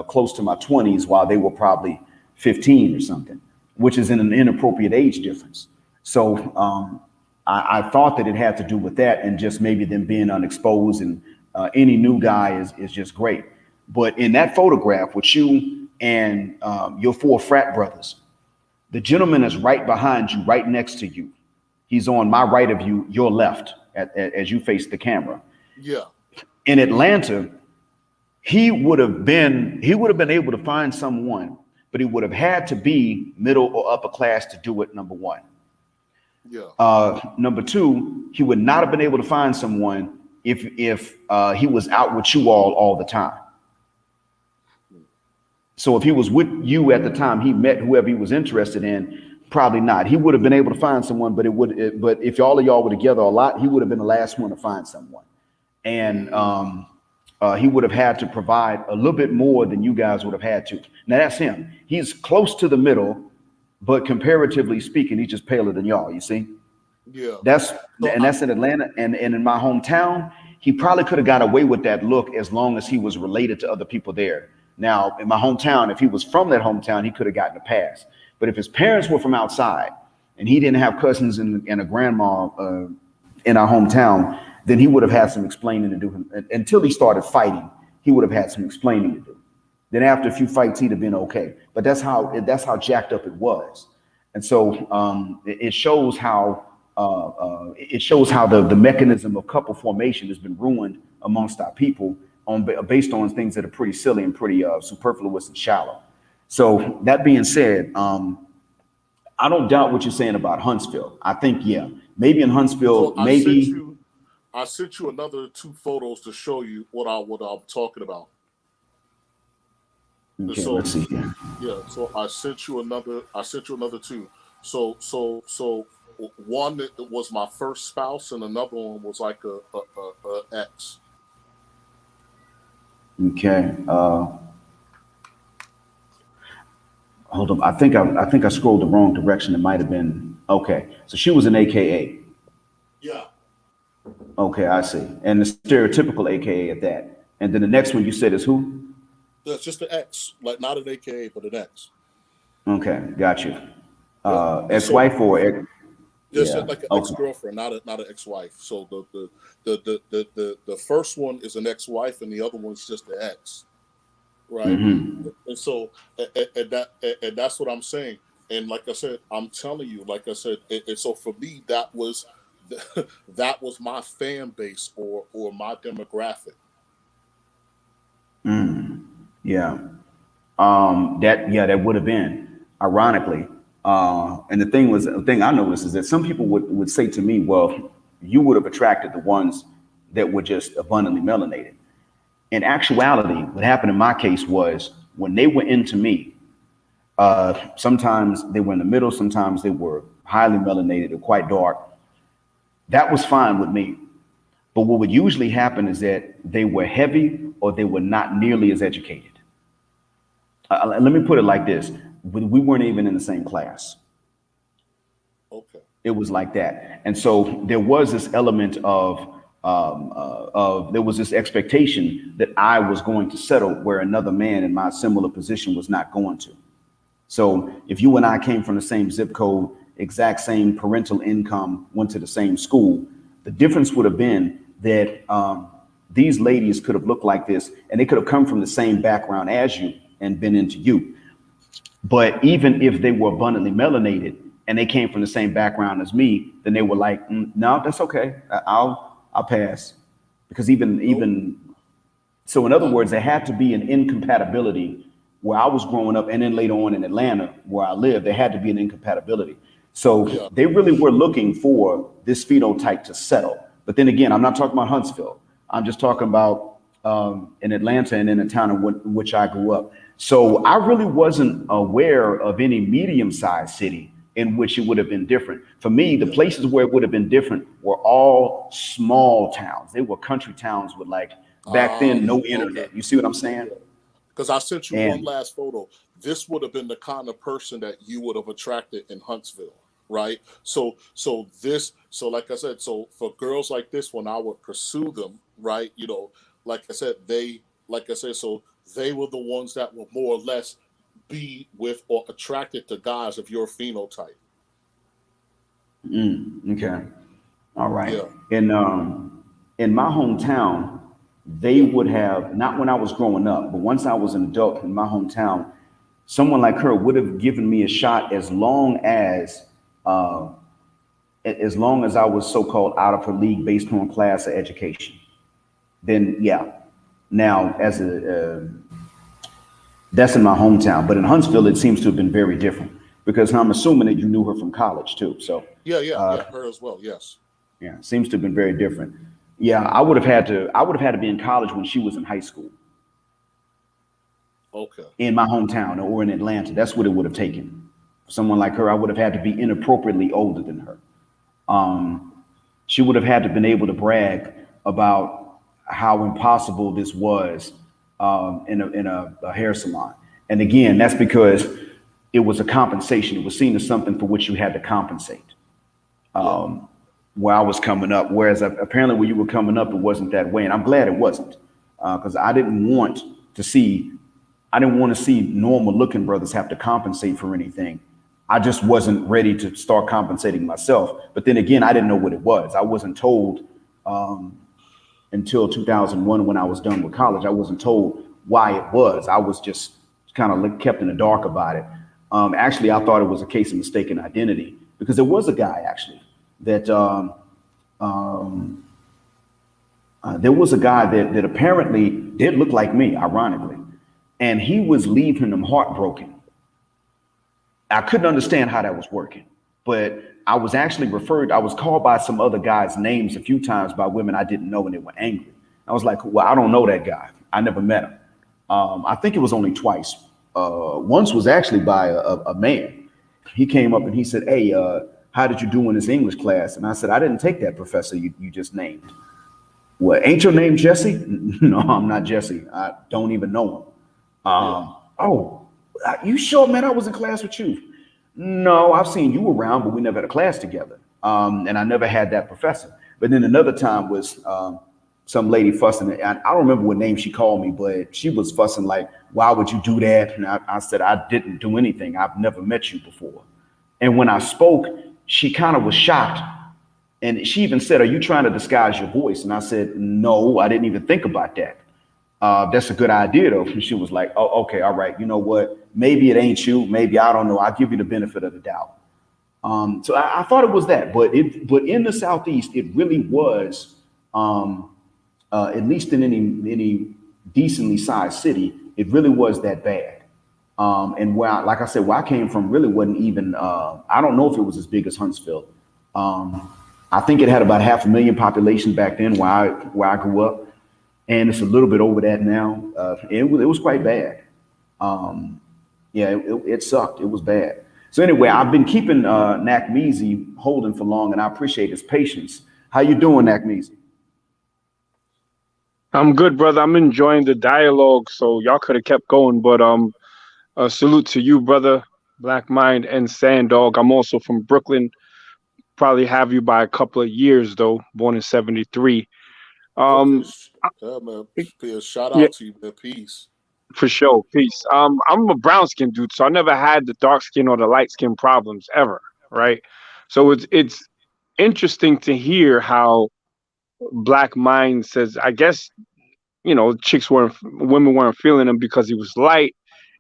close to my 20s, while they were probably 15 or something, which is an inappropriate age difference. So I thought that it had to do with that, and just maybe them being unexposed, and any new guy is just great. But in that photograph with you and your four frat brothers, the gentleman is right behind you, right next to you. He's on my right of you, your left, as you face the camera. Yeah. In Atlanta, he would have been able to find someone, but he would have had to be middle or upper class to do it, number one. Yeah. Number two, he would not have been able to find someone if he was out with you all the time. So if he was with you at the time he met whoever he was interested in, probably not. He would have been able to find someone, but but if all of y'all were together a lot, he would have been the last one to find someone. And he would have had to provide a little bit more than you guys would have had to. Now that's him. He's close to the middle, but comparatively speaking, he's just paler than y'all. You see, Yeah. that's in Atlanta, and in my hometown, he probably could have got away with that look as long as he was related to other people there. Now in my hometown, if he was from that hometown, he could have gotten a pass. But if his parents were from outside and he didn't have cousins and a grandma in our hometown, then he would have had some explaining to do. Until he started fighting, he would have had some explaining to do. Then after a few fights, he'd have been okay. But that's how jacked up it was. And so it shows how the mechanism of couple formation has been ruined amongst our people based on things that are pretty silly and pretty superfluous and shallow. So that being said, I don't doubt what you're saying about Huntsville. I think, yeah, maybe in Huntsville, So I sent you another 2 photos to show you what I'm talking about. Okay, So let's see here. yeah, so I sent you another 2. So one that was my first spouse, and another one was like a ex. Okay. Hold on. I think I scrolled the wrong direction. It might have been okay. So she was an AKA. Yeah. Okay, I see. And the stereotypical AKA at that. And then the next one you said is who? That's just an ex, like not an AKA, but an ex. Okay, got you. Yeah. Ex-wife or ex? Just Yeah. like an Okay. ex-girlfriend, not an ex-wife. So the first one is an ex-wife, and the other one's just the ex, right? Mm-hmm. And so and that's what I'm saying. And like I said, I'm telling you, like I said, and so for me, that was my fan base or my demographic. Yeah. That would have been, ironically. And the thing I noticed is that some people would say to me, well, you would have attracted the ones that were just abundantly melanated. In actuality, what happened in my case was when they were into me, sometimes they were in the middle, sometimes they were highly melanated or quite dark. That was fine with me. But what would usually happen is that they were heavy or they were not nearly as educated. Let me put it like this. We weren't even in the same class. Okay. It was like that. And so there was this element of there was this expectation that I was going to settle where another man in my similar position was not going to. So if you and I came from the same zip code, exact same parental income, went to the same school, the difference would have been that these ladies could have looked like this and they could have come from the same background as you and been into you. But even if they were abundantly melanated and they came from the same background as me, then they were like, no, that's okay. I'll pass. Because even so, in other words, there had to be an incompatibility where I was growing up, and then later on in Atlanta, where I lived, there had to be an incompatibility. So they really were looking for this phenotype to settle. But then again, I'm not talking about Huntsville. I'm just talking about in Atlanta and in the town in which I grew up. So I really wasn't aware of any medium-sized city in which it would have been different. For me, the places where it would have been different were all small towns. They were country towns with, like, back then, no internet. Okay. You see what I'm saying? Because I sent you And- one last photo. This would have been the kind of person that you would have attracted in Huntsville, right? So like I said, so for girls like this one, I would pursue them, right? You know, like I said, so they were the ones that would more or less be with or attracted to guys of your phenotype. Okay. All right. Yeah. In my hometown, they would have, not when I was growing up, but once I was an adult in my hometown, someone like her would have given me a shot as long as I was so-called out of her league based on class or education. Then yeah. Now that's in my hometown, but in Huntsville it seems to have been very different because I'm assuming that you knew her from college too. So Yeah, her as well. Yes. yeah, seems to have been very different. Yeah, I would have had to be in college when she was in high school. Okay. in my hometown or in Atlanta. That's what it would have taken. For someone like her, I would have had to be inappropriately older than her. She would have had to been able to brag about how impossible this was in a hair salon. And again, that's because it was a compensation. It was seen as something for which you had to compensate. Where I was coming up, whereas apparently where you were coming up, it wasn't that way. And I'm glad it wasn't, because I didn't want to see normal looking brothers have to compensate for anything. I just wasn't ready to start compensating myself. But then again, I didn't know what it was. I wasn't told until 2001 when I was done with college. I wasn't told why it was. I was just kind of kept in the dark about it. Actually, I thought it was a case of mistaken identity, because there was a guy actually that there was a guy that apparently did look like me, ironically, and he was leaving them heartbroken. I couldn't understand how that was working, but I was actually I was called by some other guys' names a few times by women I didn't know, and they were angry. I was like, well, I don't know that guy. I never met him. I think it was only twice. Once was actually by a man. He came up and he said, hey, how did you do in this English class? And I said, I didn't take that, professor you just named. Well, ain't your name Jesse? No, I'm not Jesse. I don't even know him. Oh, you sure, man? I was in class with you. No, I've seen you around, but we never had a class together. And I never had that professor. But then another time was some lady fussing. I don't remember what name she called me, but she was fussing like, why would you do that? And I said, I didn't do anything. I've never met you before. And when I spoke, she kind of was shocked. And she even said, are you trying to disguise your voice? And I said, no, I didn't even think about that. That's a good idea, though. And she was like, oh, okay, all right. You know what? Maybe it ain't you. Maybe I don't know. I'll give you the benefit of the doubt. So I thought it was that. But in the Southeast, it really was, at least in any decently sized city, it really was that bad. And like I said, where I came from really wasn't even, I don't know if it was as big as Huntsville. I think it had about 500,000 population back then where I grew up. And it's a little bit over that now. It was quite bad. It sucked. It was bad. So anyway, I've been keeping Nakmeezy holding for long, and I appreciate his patience. How you doing, Nakmeezy? I'm good, brother. I'm enjoying the dialogue, so y'all could have kept going, but a salute to you, brother, Black Mind and Sand Dog. I'm also from Brooklyn. Probably have you by a couple of years though. Born in '73. Okay. Yeah, man. Shout Yeah, out to you, man. Peace. for sure. Peace. I'm a brown skin dude, so I never had the dark skin or the light skin problems ever, right? So it's interesting to hear how Black Mind says, I guess, women weren't feeling him because he was light,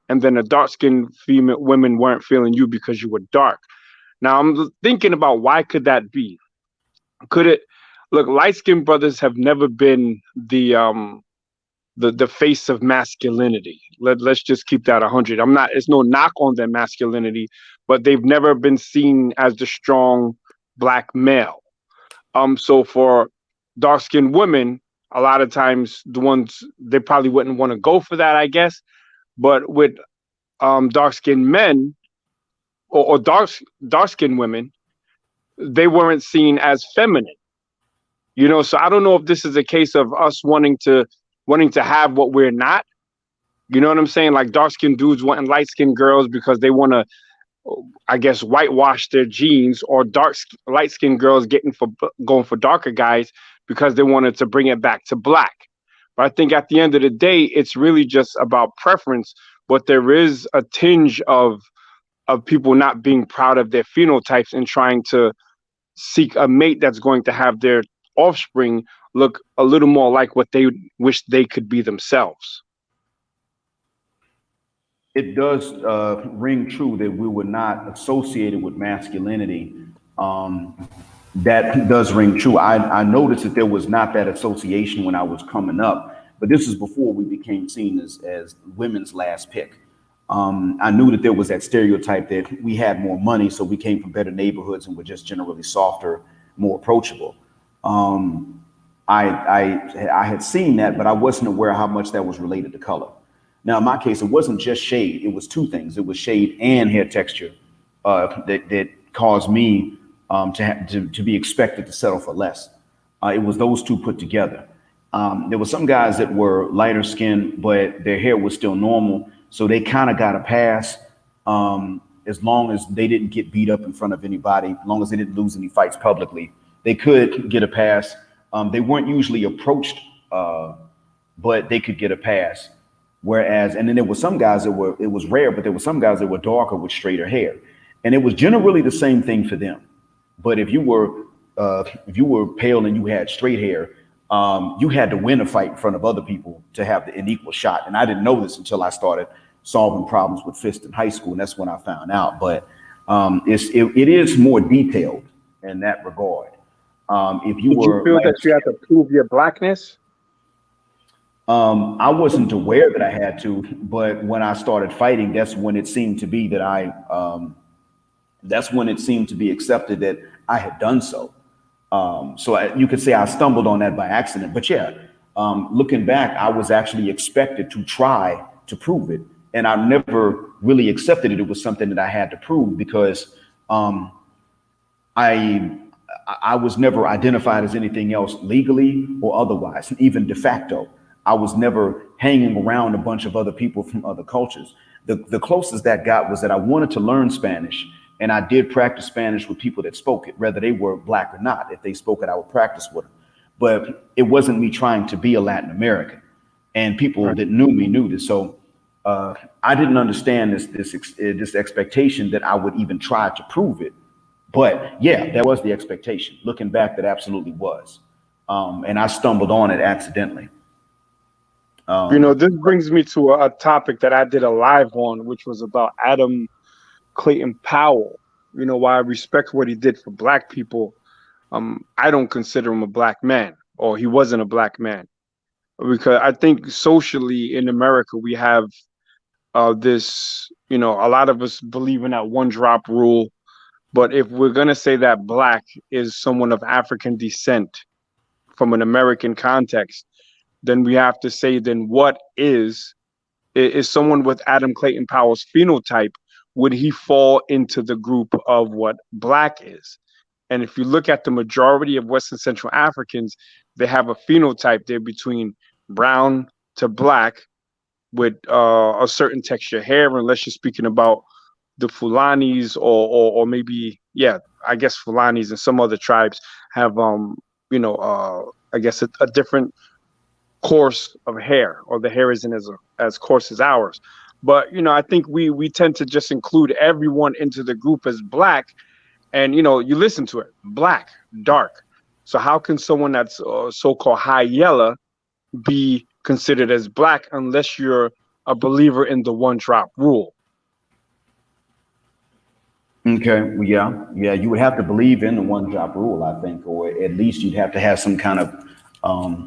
and then the dark skinned female women weren't feeling you because you were dark. Now I'm thinking about why could that be? Could it look, light skinned brothers have never been the face of masculinity. Let's just keep that 100. It's no knock on their masculinity, but they've never been seen as the strong Black male. So for dark skinned women, a lot of times the ones they probably wouldn't want to go for that, I guess. But with dark skinned men or dark skinned women, they weren't seen as feminine. So I don't know if this is a case of us wanting to have what we're not. You know what I'm saying? Like dark skinned dudes wanting light skinned girls because they want to, I guess, whitewash their genes, or light skinned girls going for darker guys because they wanted to bring it back to black. But I think at the end of the day, it's really just about preference. But there is a tinge of people not being proud of their phenotypes and trying to seek a mate that's going to have their offspring look a little more like what they wish they could be themselves. It does ring true that we were not associated with masculinity. That does ring true. I noticed that there was not that association when I was coming up, but this is before we became seen as women's last pick. I knew that there was that stereotype that we had more money, so we came from better neighborhoods and were just generally softer, more approachable. I had seen that, but I wasn't aware how much that was related to color. Now, in my case, it wasn't just shade. It was two things. It was shade and hair texture that caused me to be expected to settle for less. It was those two put together. There were some guys that were lighter skinned, but their hair was still normal. So they kind of got a pass as long as they didn't get beat up in front of anybody, as long as they didn't lose any fights publicly. They could get a pass. They weren't usually approached, but they could get a pass. Whereas, and then there were some guys that were, it was rare, but there were some guys that were darker with straighter hair. And it was generally the same thing for them. But if you were pale and you had straight hair, you had to win a fight in front of other people to have an equal shot. And I didn't know this until I started solving problems with fists in high school, and that's when I found out. But it is more detailed in that regard. If you Did were, you feel that you had to prove your blackness? I wasn't aware that I had to, but when I started fighting, that's when it seemed to be that that's when it seemed to be accepted that I had done so. You could say I stumbled on that by accident, but yeah, looking back, I was actually expected to try to prove it. And I never really accepted it. It was something that I had to prove because I was never identified as anything else legally or otherwise, even de facto. I was never hanging around a bunch of other people from other cultures. The closest that got was that I wanted to learn Spanish, and I did practice Spanish with people that spoke it, whether they were black or not. If they spoke it, I would practice with them. But it wasn't me trying to be a Latin American, and people that knew me knew this. So I didn't understand this expectation that I would even try to prove it. But yeah, that was the expectation. Looking back, that absolutely was. And I stumbled on it accidentally. This brings me to a topic that I did a live on, which was about Adam Clayton Powell. While I respect what he did for black people, I don't consider him a black man, or he wasn't a black man, because I think socially in America we have this, a lot of us believe in that one drop rule. But if we're going to say that black is someone of African descent from an American context, then we have to say, then what is someone with Adam Clayton Powell's phenotype? Would he fall into the group of what black is? And if you look at the majority of West and Central Africans, they have a phenotype. They're between brown to black with a certain texture hair, unless you're speaking about the Fulanis or maybe, yeah, I guess Fulanis and some other tribes have, I guess a different course of hair, or the hair isn't as coarse as ours. But, I think we tend to just include everyone into the group as black. And, you listen to it, black, dark. So how can someone that's so-called high yellow be considered as black unless you're a believer in the one drop rule? Okay, well, yeah, you would have to believe in the one drop rule, I think, or at least you'd have to have some kind of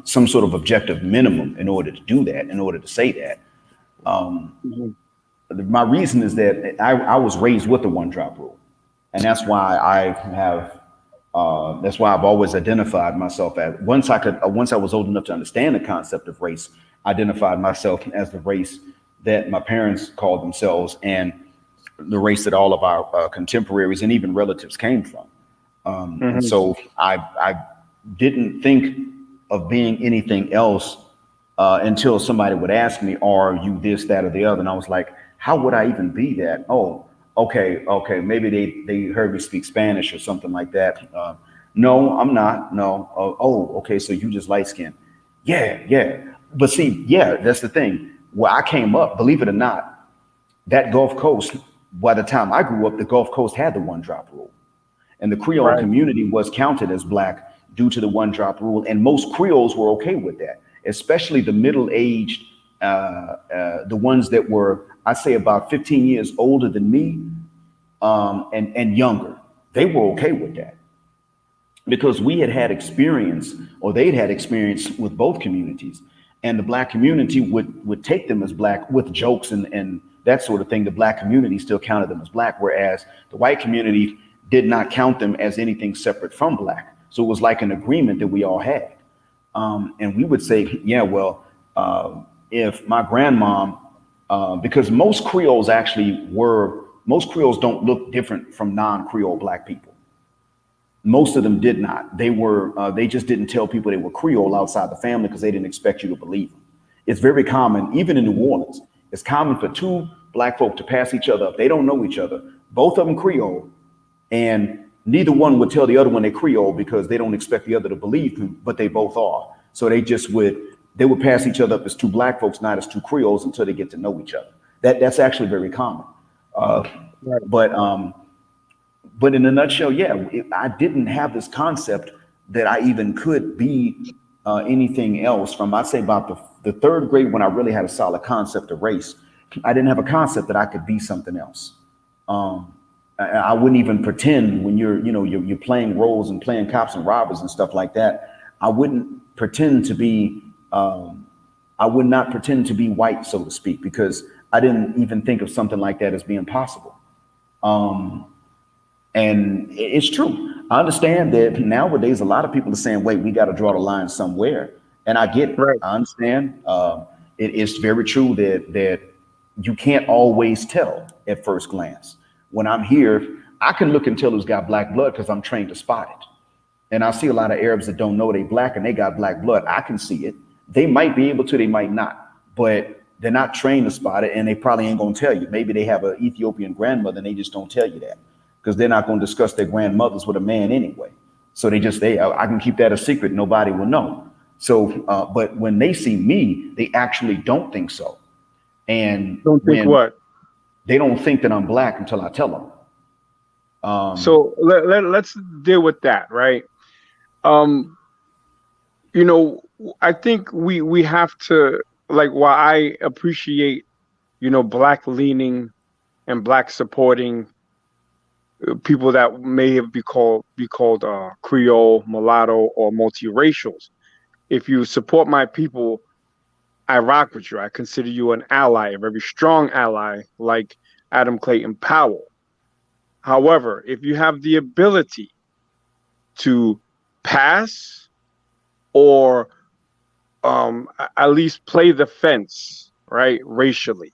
some sort of objective minimum in order to do that, in order to say that. My reason is that I was raised with the one drop rule, and that's why I've always identified myself as, once I was old enough to understand the concept of race, identified myself as the race that my parents called themselves and the race that all of our contemporaries and even relatives came from. And so I didn't think of being anything else until somebody would ask me, are you this, that, or the other? And I was like, how would I even be that? Oh, okay. Maybe they heard me speak Spanish or something like that. No, I'm not. No. Okay. So you just light skinned. Yeah. But see, yeah, that's the thing. Where I came up, believe it or not, that Gulf Coast, by the time I grew up, the Gulf Coast had the one drop rule. And the Creole community was counted as black due to the one drop rule. And most Creoles were okay with that, especially the middle-aged, the ones that were, I'd say, about 15 years older than me and younger. They were okay with that because we had experience, or they'd had experience with both communities. And the black community would take them as black with jokes and that sort of thing. The black community still counted them as black, whereas the white community did not count them as anything separate from black. So it was like an agreement that we all had. And we would say, yeah, well, if my grandmom because most Creoles don't look different from non-Creole black people. Most of them did not. They just didn't tell people they were Creole outside the family because they didn't expect you to believe them. It's very common, even in New Orleans, it's common for two black folk to pass each other up. They don't know each other. Both of them Creole, and neither one would tell the other one they're Creole because they don't expect the other to believe them, but they both are. So they would pass each other up as two black folks, not as two Creoles, until they get to know each other. That's actually very common. Right. But in a nutshell, yeah, I didn't have this concept that I even could be anything else from, I'd say about the third grade, when I really had a solid concept of race. I didn't have a concept that I could be something else. I wouldn't even pretend when you're playing roles and playing cops and robbers and stuff like that. I wouldn't pretend to be, I would not pretend to be white, so to speak, because I didn't even think of something like that as being possible. And it's true. I understand that nowadays a lot of people are saying, wait, we got to draw the line somewhere. And I get it. Right. I understand. It's very true that you can't always tell at first glance. When I'm here, I can look and tell who's got black blood because I'm trained to spot it. And I see a lot of Arabs that don't know they black and they got black blood. I can see it. They might be able to, they might not, but they're not trained to spot it, and they probably ain't gonna tell you. Maybe they have an Ethiopian grandmother and they just don't tell you that because they're not gonna discuss their grandmothers with a man anyway. So I can keep that a secret. Nobody will know. So, but when they see me, they actually don't think so. And Don't think what? they don't think that I'm black until I tell them. So let's deal with that, right? You know, I think we have to, like, while I appreciate, black leaning and black supporting people that may be called Creole, mulatto, or multiracials. If you support my people, I rock with you. I consider you an ally, a very strong ally, like Adam Clayton Powell. However, if you have the ability to pass or at least play the fence, right, racially.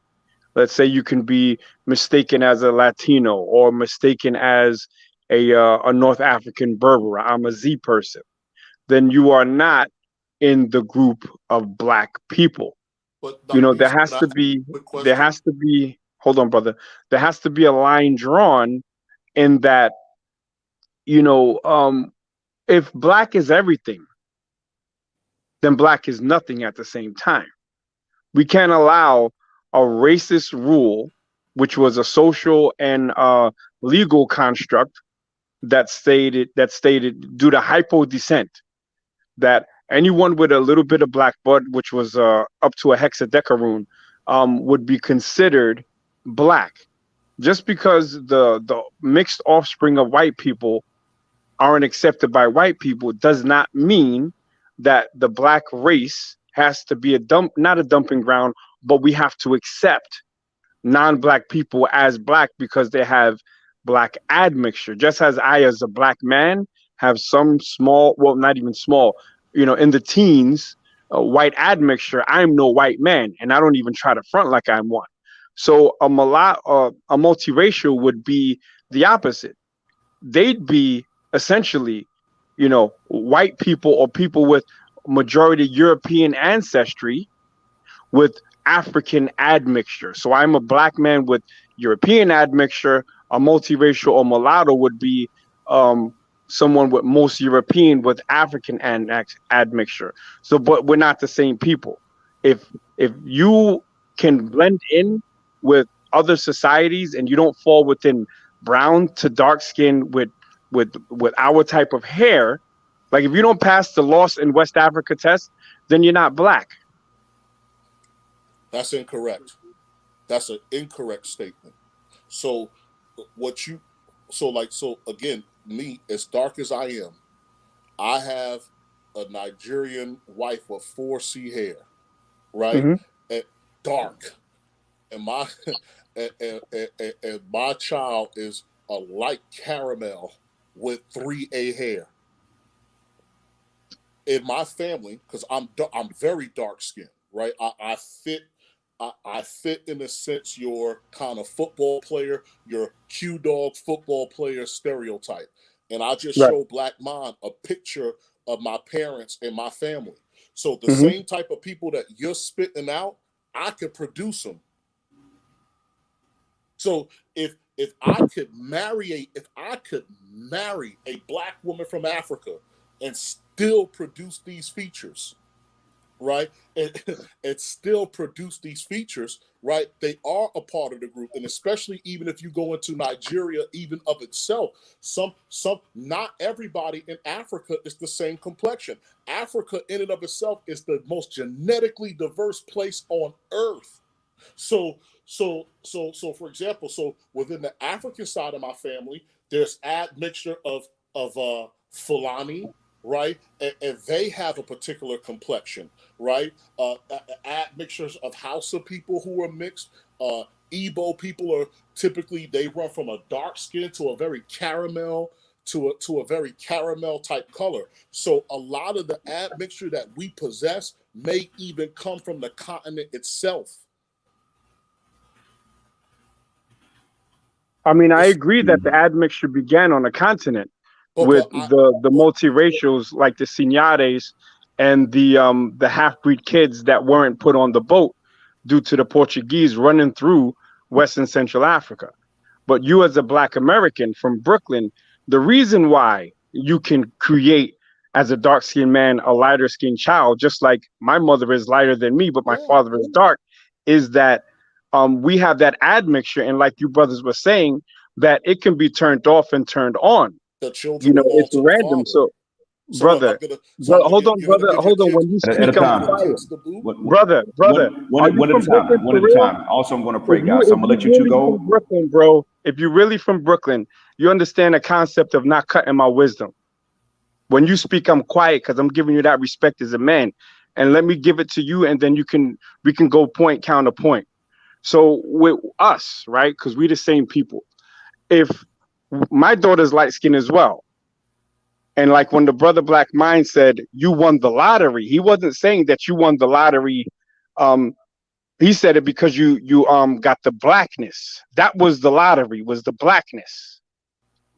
Let's say you can be mistaken as a Latino or mistaken as a North African Berber. I'm a Z person. Then you are not in the group of black people. But Dr. There Beasley, has can I to ask be a quick question? hold on, brother. There has to be a line drawn in that, if black is everything, then black is nothing at the same time. We can't allow a racist rule, which was a social and legal construct that stated due to hypo descent that anyone with a little bit of black blood, which was up to a hexadecaroon, would be considered black. Just because the mixed offspring of white people aren't accepted by white people does not mean that the black race has to be not a dumping ground, but we have to accept non-black people as black because they have black admixture. Just as I, as a black man, have some small, well, not even small, in the teens, white admixture, I'm no white man, and I don't even try to front like I'm one. So a multiracial would be the opposite. They'd be essentially, white people or people with majority European ancestry with African admixture. So I'm a black man with European admixture. A multiracial or mulatto would be someone with most European with African admixture. So, but we're not the same people. If you can blend in with other societies and you don't fall within brown to dark skin with our type of hair, like if you don't pass the Lost in West Africa test, then you're not black. That's incorrect. That's an incorrect statement. So so again, me, as dark as I am, I have a Nigerian wife with 4C hair, right? Mm-hmm. And dark. And my and my child is a light caramel with 3A hair. In my family, because I'm very dark skinned, right? I fit I fit in a sense your kind of football player, your Q dog football player stereotype. And I just Right. show Black Mind a picture of my parents and my family. So the Mm-hmm. same type of people that you're spitting out, I could produce them. So if I could marry a Black woman from Africa and still produce these features, right? And still produce these features, right? They are a part of the group. And especially even if you go into Nigeria, even of itself, some not everybody in Africa is the same complexion. Africa in and of itself is the most genetically diverse place on earth. So for example, so within the African side of my family, there's admixture of Fulani, right? And they have a particular complexion, right? Admixtures of Hausa people who are mixed. Igbo people are typically, they run from a dark skin to a very caramel to a very caramel type color. So a lot of the admixture that we possess may even come from the continent itself. I mean, I It's, agree that the admixture began on the continent with but I, the but multiracials like the Signares and the half-breed kids that weren't put on the boat due to the Portuguese running through West and Central Africa. But you, as a Black American from Brooklyn, the reason why you can create as a dark-skinned man a lighter-skinned child, just like my mother is lighter than me, but my yeah, father is dark, is that we have that admixture, and like you brothers were saying, that it can be turned off and turned on. the You children know, belong it's to the random. father. So, So what? brother, hold on, You're gonna brother, give your hold on. kids. When you At speak, a You're I'm gonna give time. your quiet. kids the boot. Brother, are you from Brooklyn One for at a real? time. Also, I'm going to pray, guys. So If I'm going to you let you two really from go. Brooklyn, bro, if you really from Brooklyn, you understand the concept of not cutting my wisdom. When you speak, I'm quiet because I'm giving you that respect as a man. And let me give it to you, and then we can go point counterpoint. So with us, right? Because we the same people. If my daughter's light skin as well, and like when the brother Black Mind said you won the lottery, he wasn't saying that you won the lottery. Um, he said it because you got the blackness. That was the lottery, was the blackness,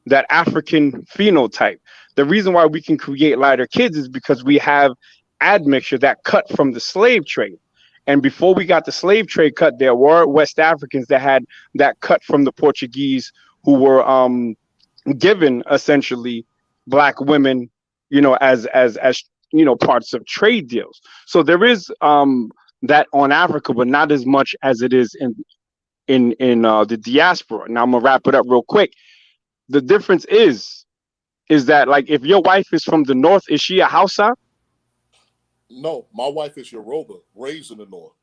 that African phenotype. The reason why we can create lighter kids is because we have admixture that cut from the slave trade. And before we got the slave trade cut, there were West Africans that had that cut from the Portuguese, who were given essentially Black women, you know, as you know, parts of trade deals. So there is that on Africa, but not as much as it is in the diaspora. Now I'm gonna wrap it up real quick. The difference is that, like, if your wife is from the north, is she a Hausa? No, my wife is Yoruba, raised in the north.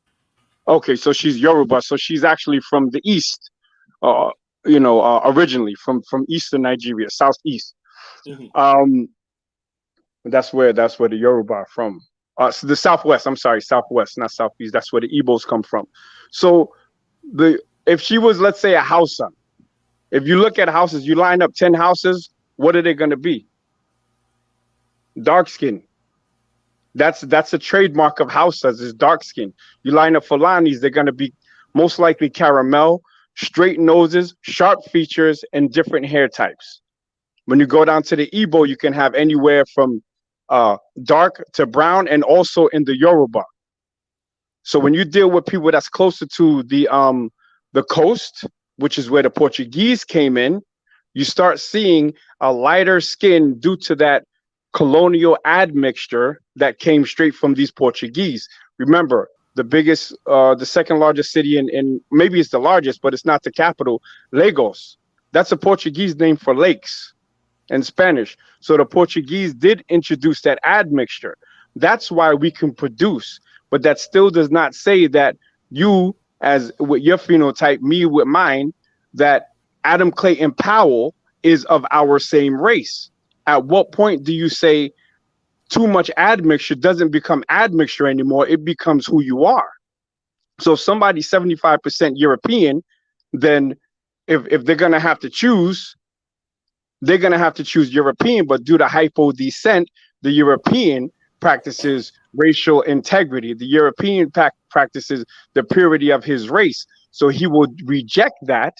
Okay, so she's Yoruba, so she's actually from the east, uh, originally from eastern Nigeria, southeast. Hmm. Um, that's where the Yoruba are from. So the southwest. I'm sorry, southwest, not southeast. That's where the Igbos come from. So the if she was, let's say, a Hausa, if you look at houses, you line up 10 houses, what are they going to be? Dark skin. That's a trademark of Hausas, is dark skin. You line up Fulanis, they're going to be most likely caramel, straight noses, sharp features, and different hair types. When you go down to the Igbo, you can have anywhere from dark to brown, and also in the Yoruba. So when you deal with people that's closer to the coast, which is where the Portuguese came in, you start seeing a lighter skin due to that colonial admixture that came straight from these Portuguese. Remember, the second largest city in maybe it's the largest, but it's not the capital, Lagos. That's a Portuguese name for lakes in Spanish. So the Portuguese did introduce that admixture. That's why we can produce, but that still does not say that you, as with your phenotype, me with mine, that Adam Clayton Powell is of our same race. At what point do you say too much admixture doesn't become admixture anymore? It becomes who you are. So if somebody's 75% European, then if they're going to have to choose, they're going to have to choose European, but due to hypo descent, the European practices racial integrity. The European practices the purity of his race. So he will reject that,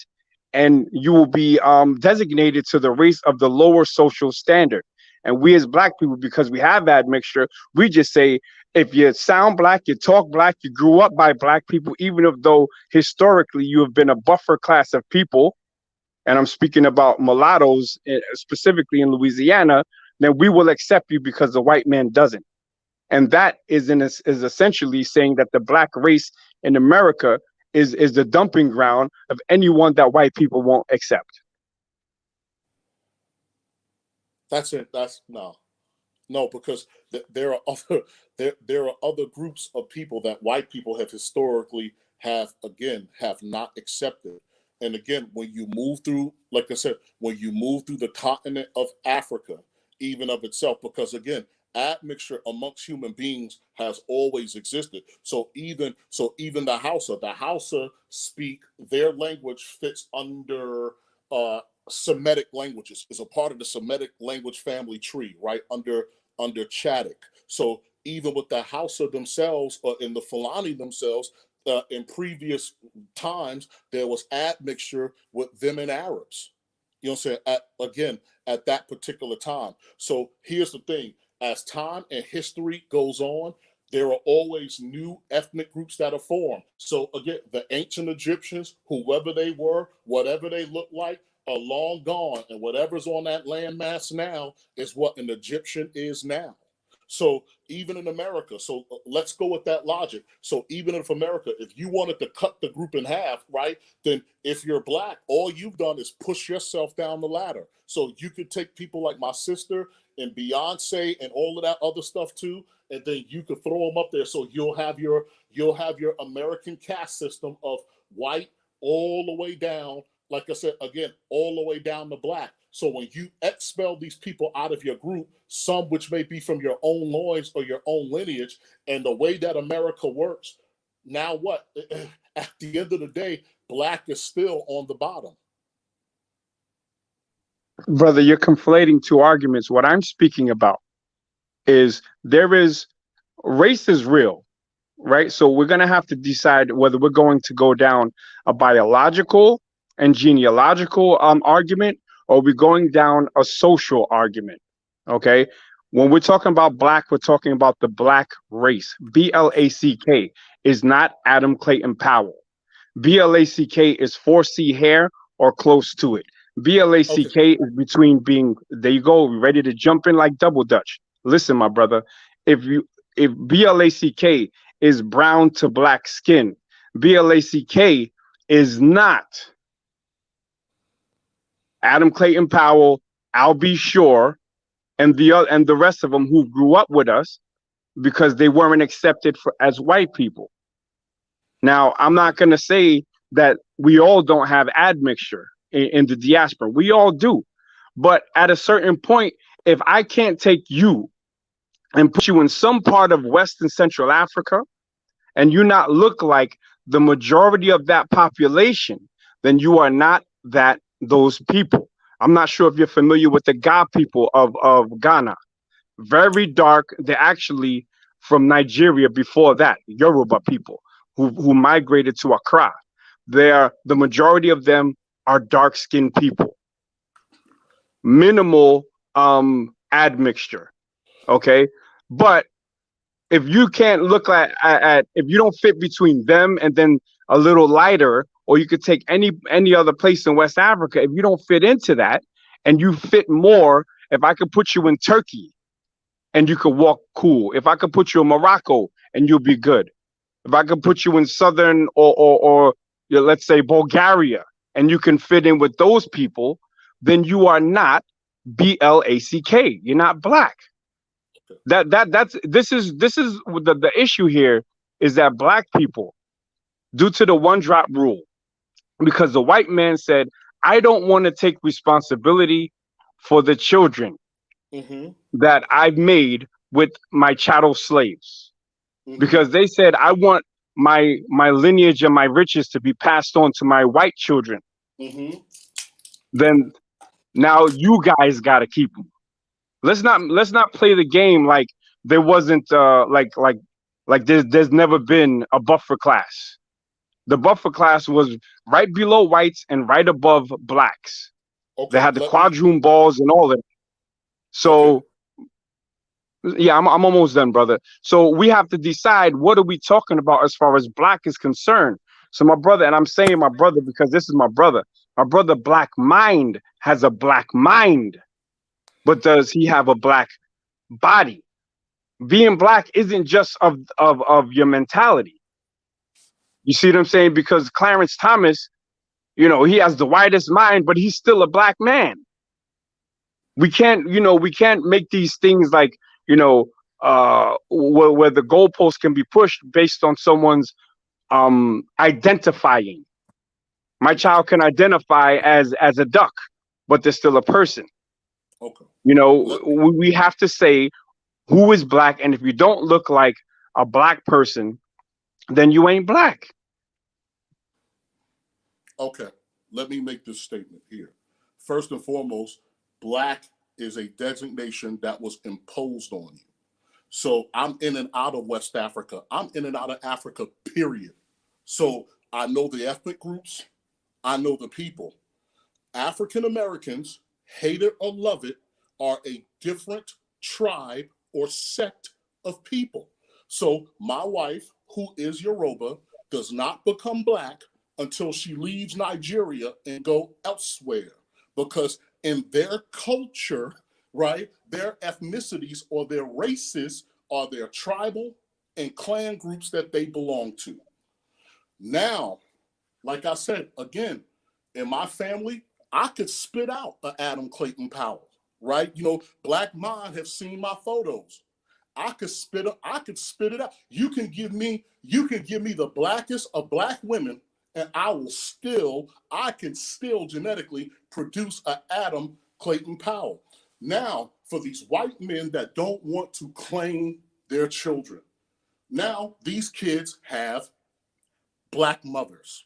and you will be designated to the race of the lower social standard. And we as black people, because we have admixture, we just say, if you sound black, you talk black, you grew up by black people, even if though historically you have been a buffer class of people, and I'm speaking about mulattoes specifically in Louisiana, then we will accept you because the white man doesn't. And that is essentially saying that the black race in America is the dumping ground of anyone that white people won't accept. That's it. That's no, because there are other there are other groups of people that white people have historically have not accepted. And again, when you move through, like I said, when you move through the continent of Africa, even of itself, because again, admixture amongst human beings has always existed. So even the Hausa speak, their language fits under Semitic languages, is a part of the Semitic language family tree, right? Under Chadic. So even with the Hausa themselves, or in the Fulani themselves, in previous times, there was admixture with them and Arabs. You know what I'm saying? At that particular time. So here's the thing. As time and history goes on, there are always new ethnic groups that are formed. So again, the ancient Egyptians, whoever they were, whatever they look like, are long gone. And whatever's on that landmass now is what an Egyptian is now. So even in America, so let's go with that logic. So even in America, if you wanted to cut the group in half, right, then if you're black, all you've done is push yourself down the ladder. So you could take people like my sister and Beyonce and all of that other stuff too, and then you could throw them up there. So you'll have your American caste system of white all the way down, like I said, again, all the way down to black. So when you expel these people out of your group, some which may be from your own loins or your own lineage, and the way that America works, now what? At the end of the day, black is still on the bottom. Brother, you're conflating two arguments. What I'm speaking about is race is real, right? So we're going to have to decide whether we're going to go down a biological and genealogical argument, or we're going down a social argument. Okay. When we're talking about black, we're talking about the black race. BLACK is not Adam Clayton Powell. BLACK is 4C hair or close to it. BLACK is between being, there you go, ready to jump in like double dutch. Listen, my brother, if BLACK is brown to black skin, BLACK is not Adam Clayton Powell, I'll be sure, and the rest of them who grew up with us because they weren't accepted as white people. Now, I'm not going to say that we all don't have admixture in the diaspora. We all do. But at a certain point, if I can't take you and put you in some part of West and Central Africa, and you not look like the majority of that population, then you are not those people. I'm not sure if you're familiar with the Ga people of Ghana. Very dark. They're actually from Nigeria before that, Yoruba people who migrated to Accra. The majority of them are dark-skinned people. Minimal admixture. Okay. But if you can't look at if you don't fit between them and then a little lighter, or you could take any other place in West Africa, if you don't fit into that and you fit more, if I could put you in Turkey and you could walk cool, if I could put you in Morocco and you'll be good, if I could put you in Southern or let's say Bulgaria and you can fit in with those people, then you are not BLACK. You're not black. This is the issue here, is that black people, due to the one drop rule, because the white man said, I don't want to take responsibility for the children that I've made with my chattel slaves, because they said, I want my lineage and my riches to be passed on to my white children. Then now you guys got to keep them. Let's not play the game like there wasn't like there's never been a buffer class. The buffer class was right below whites and right above blacks. They Okay, had the let me. quadroon balls and all that. Okay, So yeah, I'm almost done, brother. So we have to decide what are we talking about as far as black is concerned. So my brother, and I'm saying my brother because this is my brother. My brother, Black Mind, has a black mind, but does he have a black body? Being black isn't just of your mentality. You see what I'm saying? Because Clarence Thomas, he has the widest mind, but he's still a black man. We can't make these things like, you know, where the goalpost can be pushed based on someone's identifying. My child can identify as a duck, but they're still a person. okay. Let me. We have to say who is black, and if you don't look like a black person, then you ain't black. Okay, let me make this statement here. First and foremost, black is a designation that was imposed on you. So I'm in and out of West Africa. I'm in and out of Africa, period. So I know the ethnic groups. I know the people. African Americans, hate it or love it, are a different tribe or sect of people. So my wife, who is Yoruba, does not become black until she leaves Nigeria and go elsewhere, because in their culture, right, their ethnicities or their races are their tribal and clan groups that they belong to. Now, like I said, again, in my family, I could spit out a Adam Clayton Powell, right? Black Mind have seen my photos. I could spit it out. You can give me the blackest of black women, and I can still genetically produce a Adam Clayton Powell. Now, for these white men that don't want to claim their children, now these kids have black mothers,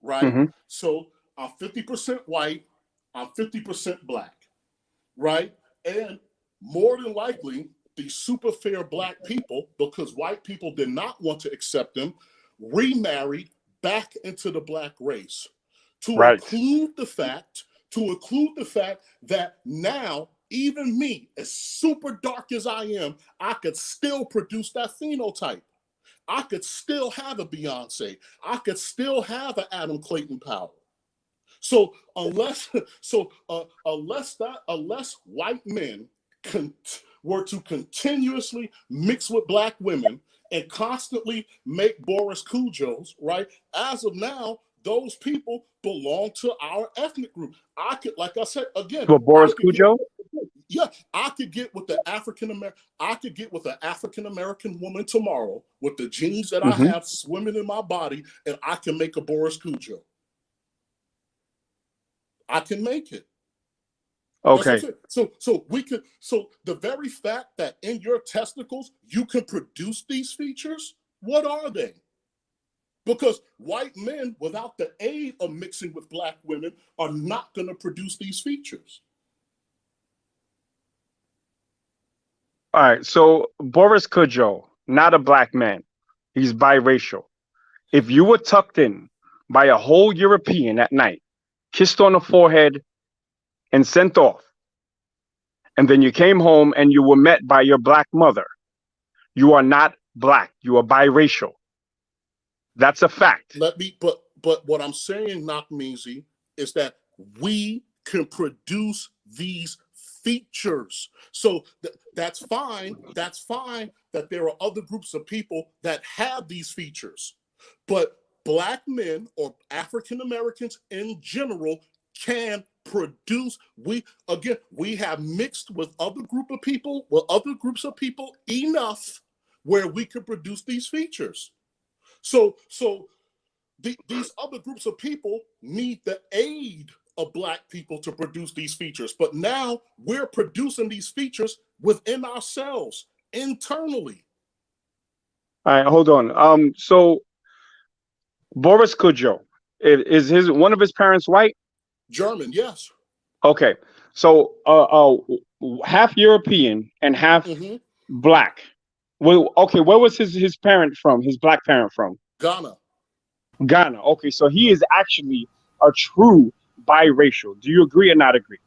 right? Hmm. So I'm 50% white, I'm 50% black, right? And more than likely, these super fair black people, because white people did not want to accept them, remarried back into the black race to Right. include the fact, that now, even me, as super dark as I am, I could still produce that phenotype. I could still have a Beyonce. I could still have an Adam Clayton Powell. So unless white men were to continuously mix with black women and constantly make Boris Kujos, right? As of now, those people belong to our ethnic group. I could, like I said again, But I Boris could get. Cujo. Yeah, I could get with the African American. I could get with an African American woman tomorrow with the genes that I Hmm. have swimming in my body, and I can make a Boris Cujo. I can make it. That's what I'm Okay. saying. So we could. So the very fact that in your testicles you can produce these features, what are they? Because white men, without the aid of mixing with black women, are not going to produce these features. All right. So Boris Cujo, not a black man. He's biracial. If you were tucked in by a whole European at night, kissed on the forehead, and sent off, and then you came home and you were met by your black mother, you are not black. You are biracial. That's a fact. But what I'm saying, Nakmeezy, is that we can produce these features. So that's fine. That's fine that there are other groups of people that have these features. But black men or African Americans in general can produce. We have mixed with other groups of people enough where we can produce these features. So these other groups of people need the aid of black people to produce these features. But now we're producing these features within ourselves, internally. All right, hold on. So Boris Cujo, is his one of his parents white? German, yes. Okay, so half European and half Mm-hmm. Black. Well, okay, where was his parent from? His black parent from? Ghana. Ghana. Okay, so he is actually a true biracial. Do you agree or not agree?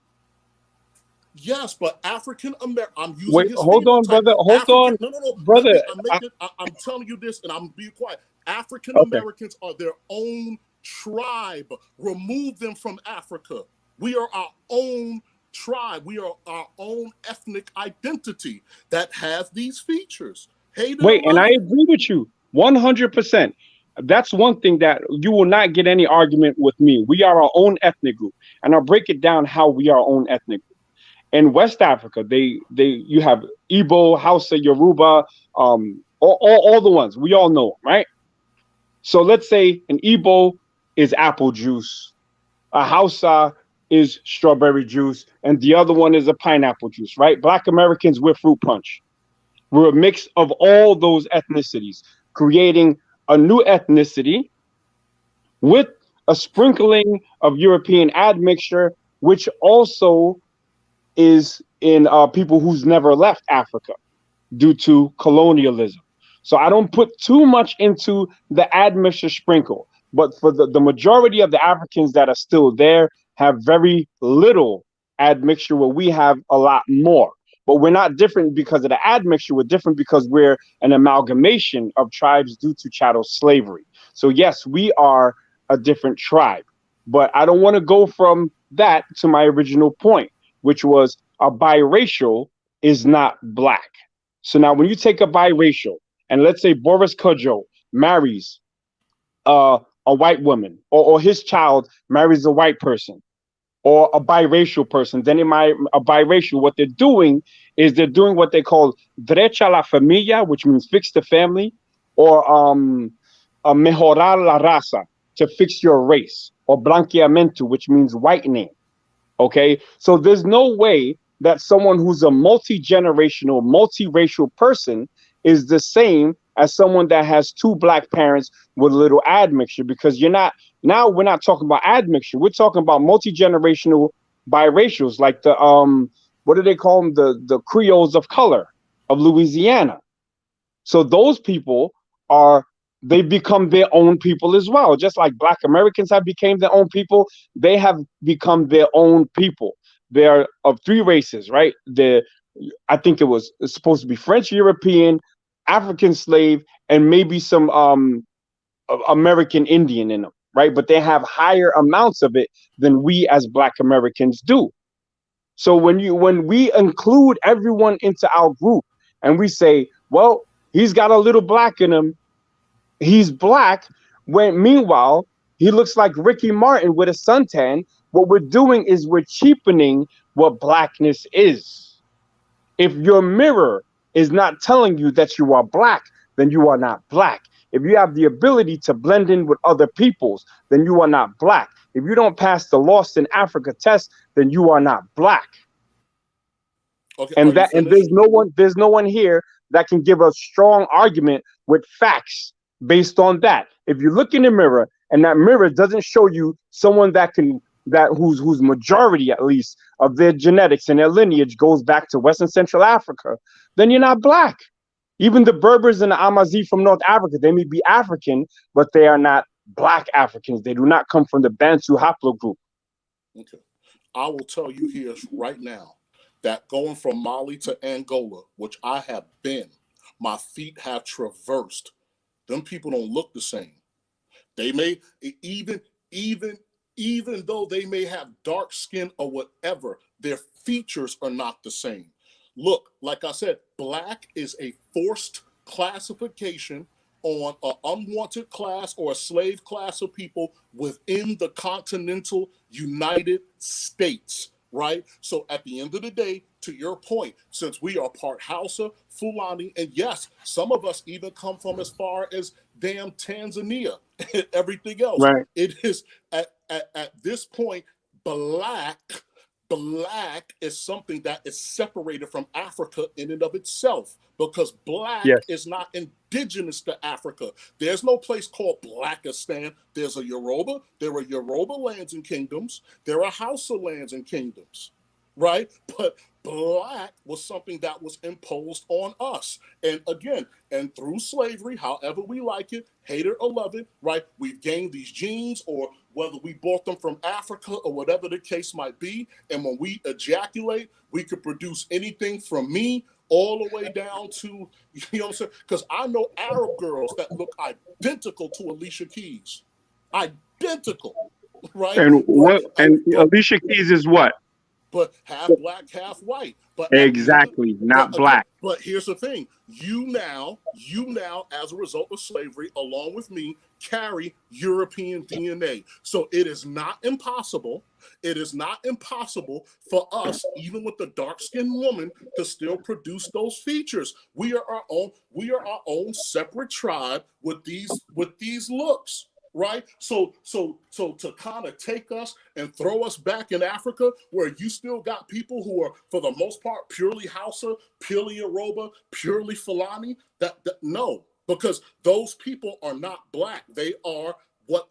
Yes, but African American. I'm using Wait, his hold on, phenotype. brother. Hold African. on, No, no, no. Let brother. me. I'm I, making. I'm telling you this, and I'm being quiet. African okay. Americans are their own tribe. Remove them from Africa. We are our own tribe. We are our own ethnic identity that has these features. Hate it or Wait, and love I it. agree with you 100%. That's one thing that you will not get any argument with me. We are our own ethnic group, and I'll break it down how we are our own ethnic group. In West Africa, they you have Igbo, Hausa, Yoruba, all the ones we all know, right? So let's say an Igbo is apple juice, a Hausa is strawberry juice, and the other one is a pineapple juice, right? Black Americans, we're fruit punch. We're a mix of all those ethnicities, creating a new ethnicity with a sprinkling of European admixture, which also is in people who's never left Africa due to colonialism. So I don't put too much into the admixture sprinkle, but for the majority of the Africans that are still there have very little admixture where we have a lot more. But we're not different because of the admixture. We're different because we're an amalgamation of tribes due to chattel slavery. So yes, we are a different tribe. But I don't want to go from that to my original point, which was a biracial is not black. So now when you take a biracial and let's say Boris Kodjoe marries a white woman or his child marries a white person or a biracial person, then a biracial, what they're doing is they're doing what they call derecha a la familia, which means fix the family, or mejorar la raza, to fix your race, or blanqueamiento, which means whitening. Okay, so there's no way that someone who's a multi-generational, multiracial person is the same as someone that has two black parents with a little admixture, because you're not, now we're not talking about admixture, we're talking about multi-generational biracials, like the what do they call them, the Creoles of color of Louisiana. So those people are, they become their own people as well. Just like Black Americans have become their own people, they have become their own people. They're of three races, right? I think it's supposed to be French, European, African slave, and maybe some American Indian in them, right? But they have higher amounts of it than we as Black Americans do. So when we include everyone into our group and we say, well, he's got a little black in him, he's black, when meanwhile he looks like Ricky Martin with a suntan, what we're doing is we're cheapening what blackness is. If your mirror is not telling you that you are black, then you are not black. If you have the ability to blend in with other peoples, then you are not black. If you don't pass the Lost in Africa test, then you are not black. Okay, are And you that, and finished? there's no one here that can give a strong argument with facts based on that. If you look in the mirror and that mirror doesn't show you someone that can, that whose majority at least of their genetics and their lineage goes back to West and Central Africa, then you're not black. Even the Berbers and the Amazi from North Africa, they may be African, but they are not black Africans. They do not come from the Bantu haplogroup. Okay. I will tell you here right now that going from Mali to Angola, which I have been, my feet have traversed. Them people don't look the same. They may even even though they may have dark skin or whatever, their features are not the same. Look, like I said, black is a forced classification on an unwanted class or a slave class of people within the continental United States, right? So at the end of the day, to your point, since we are part Hausa, Fulani, and yes, some of us even come from as far as damn Tanzania and everything else. Right. It is at this point, black black is something that is separated from Africa in and of itself, because black Yes. is not indigenous to Africa. There's no place called Blackistan. There's a Yoruba. There are Yoruba lands and kingdoms. There are Hausa lands and kingdoms, right? But black was something that was imposed on us. And again, and through slavery, however we like it, hate it or love it, right? We've gained these genes, or whether we bought them from Africa or whatever the case might be. And when we ejaculate, we could produce anything from me all the way down to, you know what I'm saying? Because I know Arab girls that look identical to Alicia Keys. Identical, right? And what? And but Alicia Keys is what? but half black, half white. But Exactly, not black. But here's the thing: you now, as a result of slavery, along with me, carry European DNA. So it is not impossible. It is not impossible for us, even with the dark-skinned woman, to still produce those features. We are our own. We are our own separate tribe with these looks. Right, so to kind of take us and throw us back in Africa, where you still got people who are, for the most part, purely Hausa, purely Yoruba, purely Fulani. That no, because those people are not black. They are what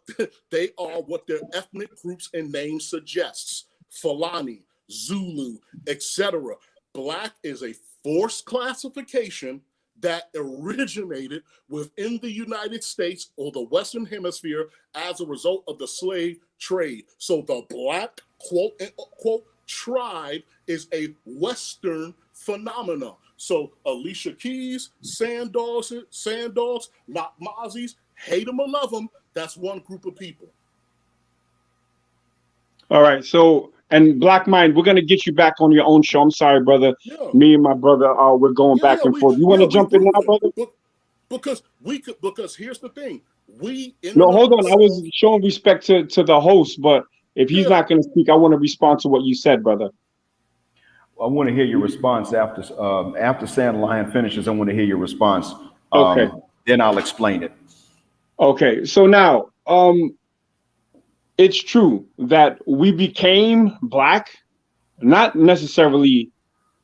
their ethnic groups and names suggests: Fulani, Zulu, etc. Black is a forced classification that originated within the United States or the Western Hemisphere as a result of the slave trade. So the black, quote unquote, tribe is a Western phenomenon. So Alicia Keys, Sand Dogs, not Mozzies, hate them or love them, that's one group of people. All right, so and Black Mind, we're gonna get you back on your own show. I'm sorry, brother. Yeah. Me and my brother, we're going back and forth. You want to jump in now, brother? Because here's the thing. No, hold on. I was showing respect to the host, but if he's not going to speak, I want to respond to what you said, brother. I want to hear your response after Sand Lion finishes. I want to hear your response. Okay. Then I'll explain it. Okay. So now, it's true that we became black, not necessarily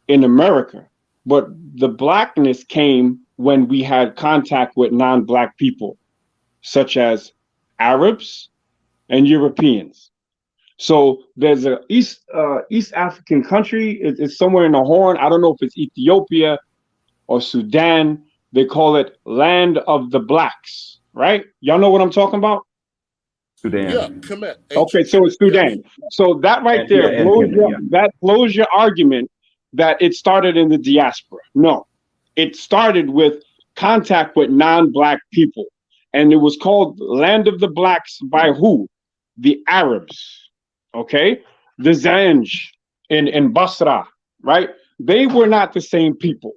in America, but the blackness came when we had contact with non-black people, such as Arabs and Europeans. So there's a East African country. It's somewhere in the Horn. I don't know if it's Ethiopia or Sudan. They call it Land of the Blacks, right? Y'all know what I'm talking about? Sudan. Yeah, Kemet. Okay, so it's Sudan. So that right there that blows your argument that it started in the diaspora. No, it started with contact with non-black people. And it was called Land of the Blacks by who? The Arabs. Okay? The Zanj in Basra, right? They were not the same people.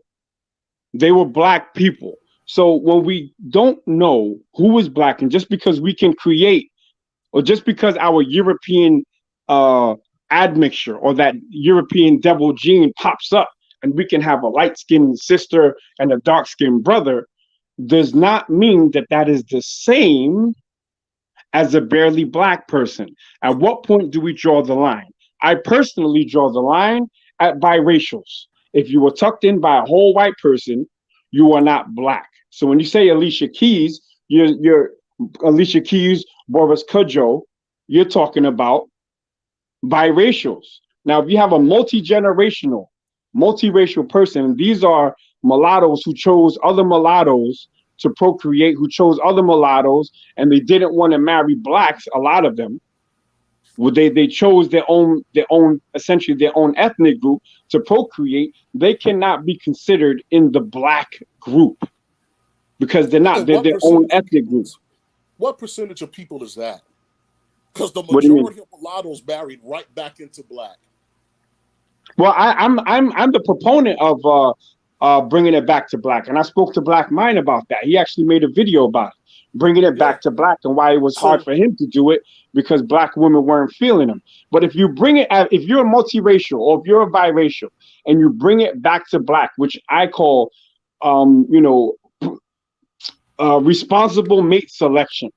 They were black people. So when we don't know who is black, and just because we can create, or just because our European admixture or that European devil gene pops up and we can have a light-skinned sister and a dark-skinned brother, does not mean that that is the same as a barely black person. At what point do we draw the line? I personally draw the line at biracials. If you were tucked in by a whole white person, you are not black. So when you say Alicia Keys, you're Alicia Keys, Boris Kodjoe, you're talking about biracials. Now, if you have a multi-generational, multiracial person, these are mulattoes who chose other mulattoes to procreate, who chose other mulattoes, and they didn't want to marry blacks, a lot of them. Well, they chose their own, essentially their own ethnic group to procreate. They cannot be considered in the black group because they're not, they're their own ethnic group. What percentage of people is that? Because the majority of mulattoes married right back into black. Well, I'm the proponent of bringing it back to black, and I spoke to Black Mind about that. He actually made a video about it, bringing it back to black, and why it was hard for him to do it because black women weren't feeling him. But if you bring it, if you're a multiracial or if you're a biracial, and you bring it back to black, which I call, responsible mate selection.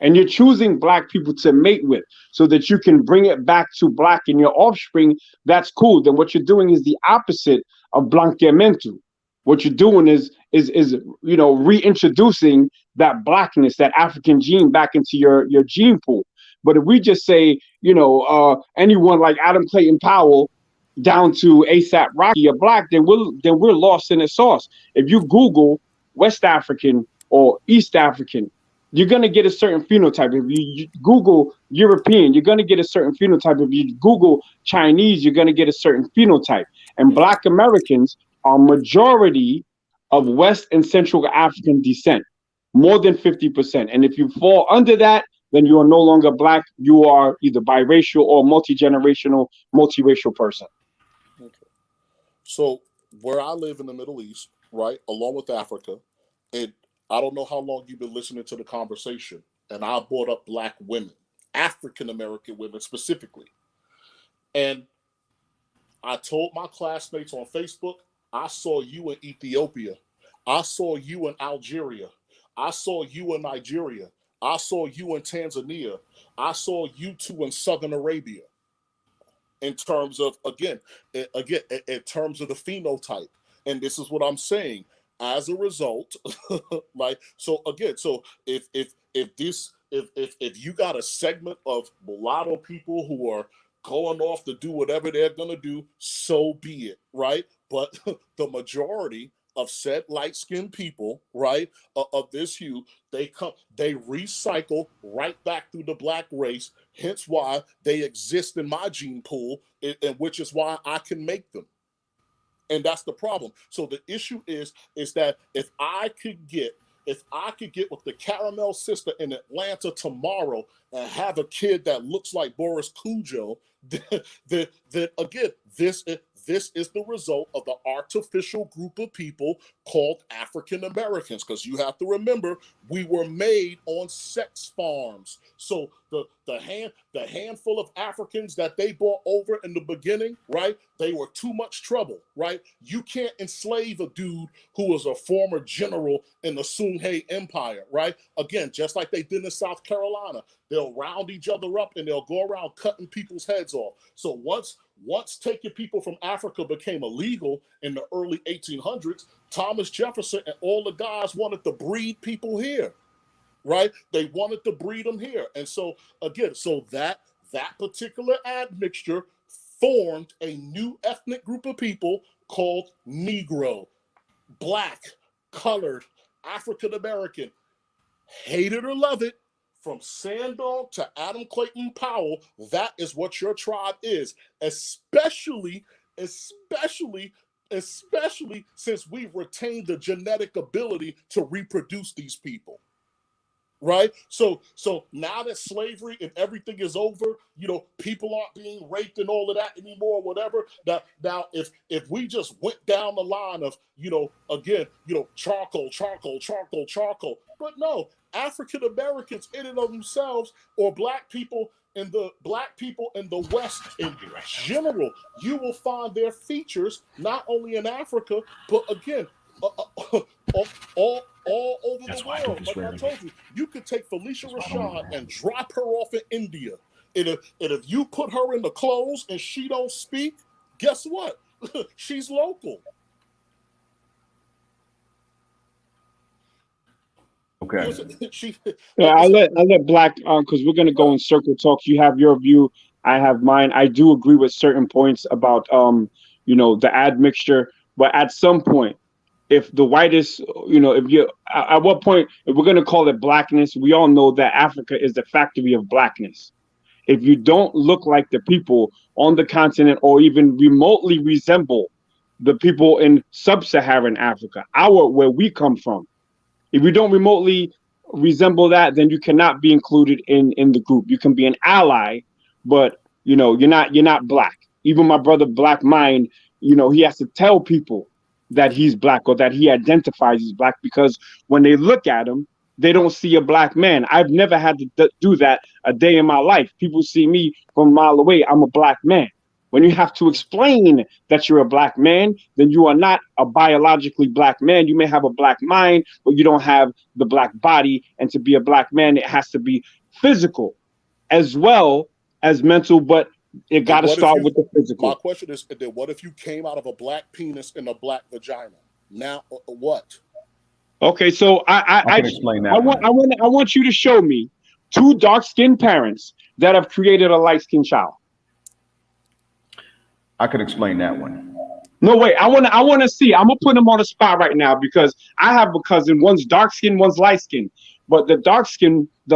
And you're choosing black people to mate with so that you can bring it back to black in your offspring, that's cool. Then what you're doing is the opposite of blanqueamiento. What you're doing is reintroducing that blackness, that African gene back into your gene pool. But if we just say, anyone like Adam Clayton Powell down to ASAP Rocky are black, then we're lost in the sauce. If you Google West African or East African, you're gonna get a certain phenotype. If you Google European, you're gonna get a certain phenotype. If you Google Chinese, you're gonna get a certain phenotype. And Black Americans are majority of West and Central African descent, more than 50%. And if you fall under that, then you are no longer black. You are either biracial or multi-generational, multiracial person. Okay. So where I live in the Middle East, right, along with Africa, and I don't know how long you've been listening to the conversation, and I brought up black women, African American women specifically. And I told my classmates on Facebook, I saw you in Ethiopia. I saw you in Algeria. I saw you in Nigeria. I saw you in Tanzania. I saw you two in Southern Arabia. In terms of, again, in terms of the phenotype. And this is what I'm saying. As a result, like, so again, so if you got a segment of mulatto people who are going off to do whatever they're gonna do, so be it, right? But the majority of said light-skinned people, right, of this hue, they recycle right back through the black race. Hence why they exist in my gene pool, and which is why I can make them. And that's the problem. So the issue is that if I could get with the Caramel sister in Atlanta tomorrow and have a kid that looks like Boris Cujo, then again, this is the result of the artificial group of people called African Americans. Because you have to remember, we were made on sex farms. So the handful of Africans that they brought over in the beginning, right? They were too much trouble, right? You can't enslave a dude who was a former general in the Sunghay Empire, right? Again, just like they did in South Carolina, they'll round each other up and they'll go around cutting people's heads off. So once taking people from Africa became illegal in the early 1800s, Thomas Jefferson and all the guys wanted to breed people here, right? They wanted to breed them here. And so again, so that particular admixture formed a new ethnic group of people called Negro, black, colored, African American. Hate it or love it, from Sandog to Adam Clayton Powell, that is what your tribe is, especially since we've retained the genetic ability to reproduce these people. Right? So now that slavery and everything is over, people aren't being raped and all of that anymore, whatever. Now if we just went down the line of, charcoal. But no, African Americans in and of themselves, or black people in the West in general, you will find their features not only in Africa, but again, all over the world. Like I told you, you could take Felicia Rashad and drop her off in India. And if you put her in the clothes and she don't speak, guess what? She's local. Okay. I'll let Black, because we're gonna go in circle talk. You have your view, I have mine. I do agree with certain points about the admixture, but at some point, if the whitest, if you at what point, if we're gonna call it blackness, we all know that Africa is the factory of blackness. If you don't look like the people on the continent or even remotely resemble the people in sub-Saharan Africa, where we come from, if you don't remotely resemble that, then you cannot be included in the group. You can be an ally, but you're not black. Even my brother Black Mind, he has to tell people that he's black or that he identifies as black, because when they look at him, they don't see a black man. I've never had to do that a day in my life. People see me from a mile away. I'm a black man. When you have to explain that you're a black man, then you are not a biologically black man. You may have a black mind, but you don't have the black body. And to be a black man, it has to be physical as well as mental, but it got to start with the physical. My question is, what if you came out of a black penis and a black vagina? Now, what? Okay, so I can explain that. I want you to show me two dark-skinned parents that have created a light-skinned child. I could explain that one. No, wait. I wanna see. I'm gonna put him on the spot right now because I have a cousin. One's dark skin, one's light skin. But the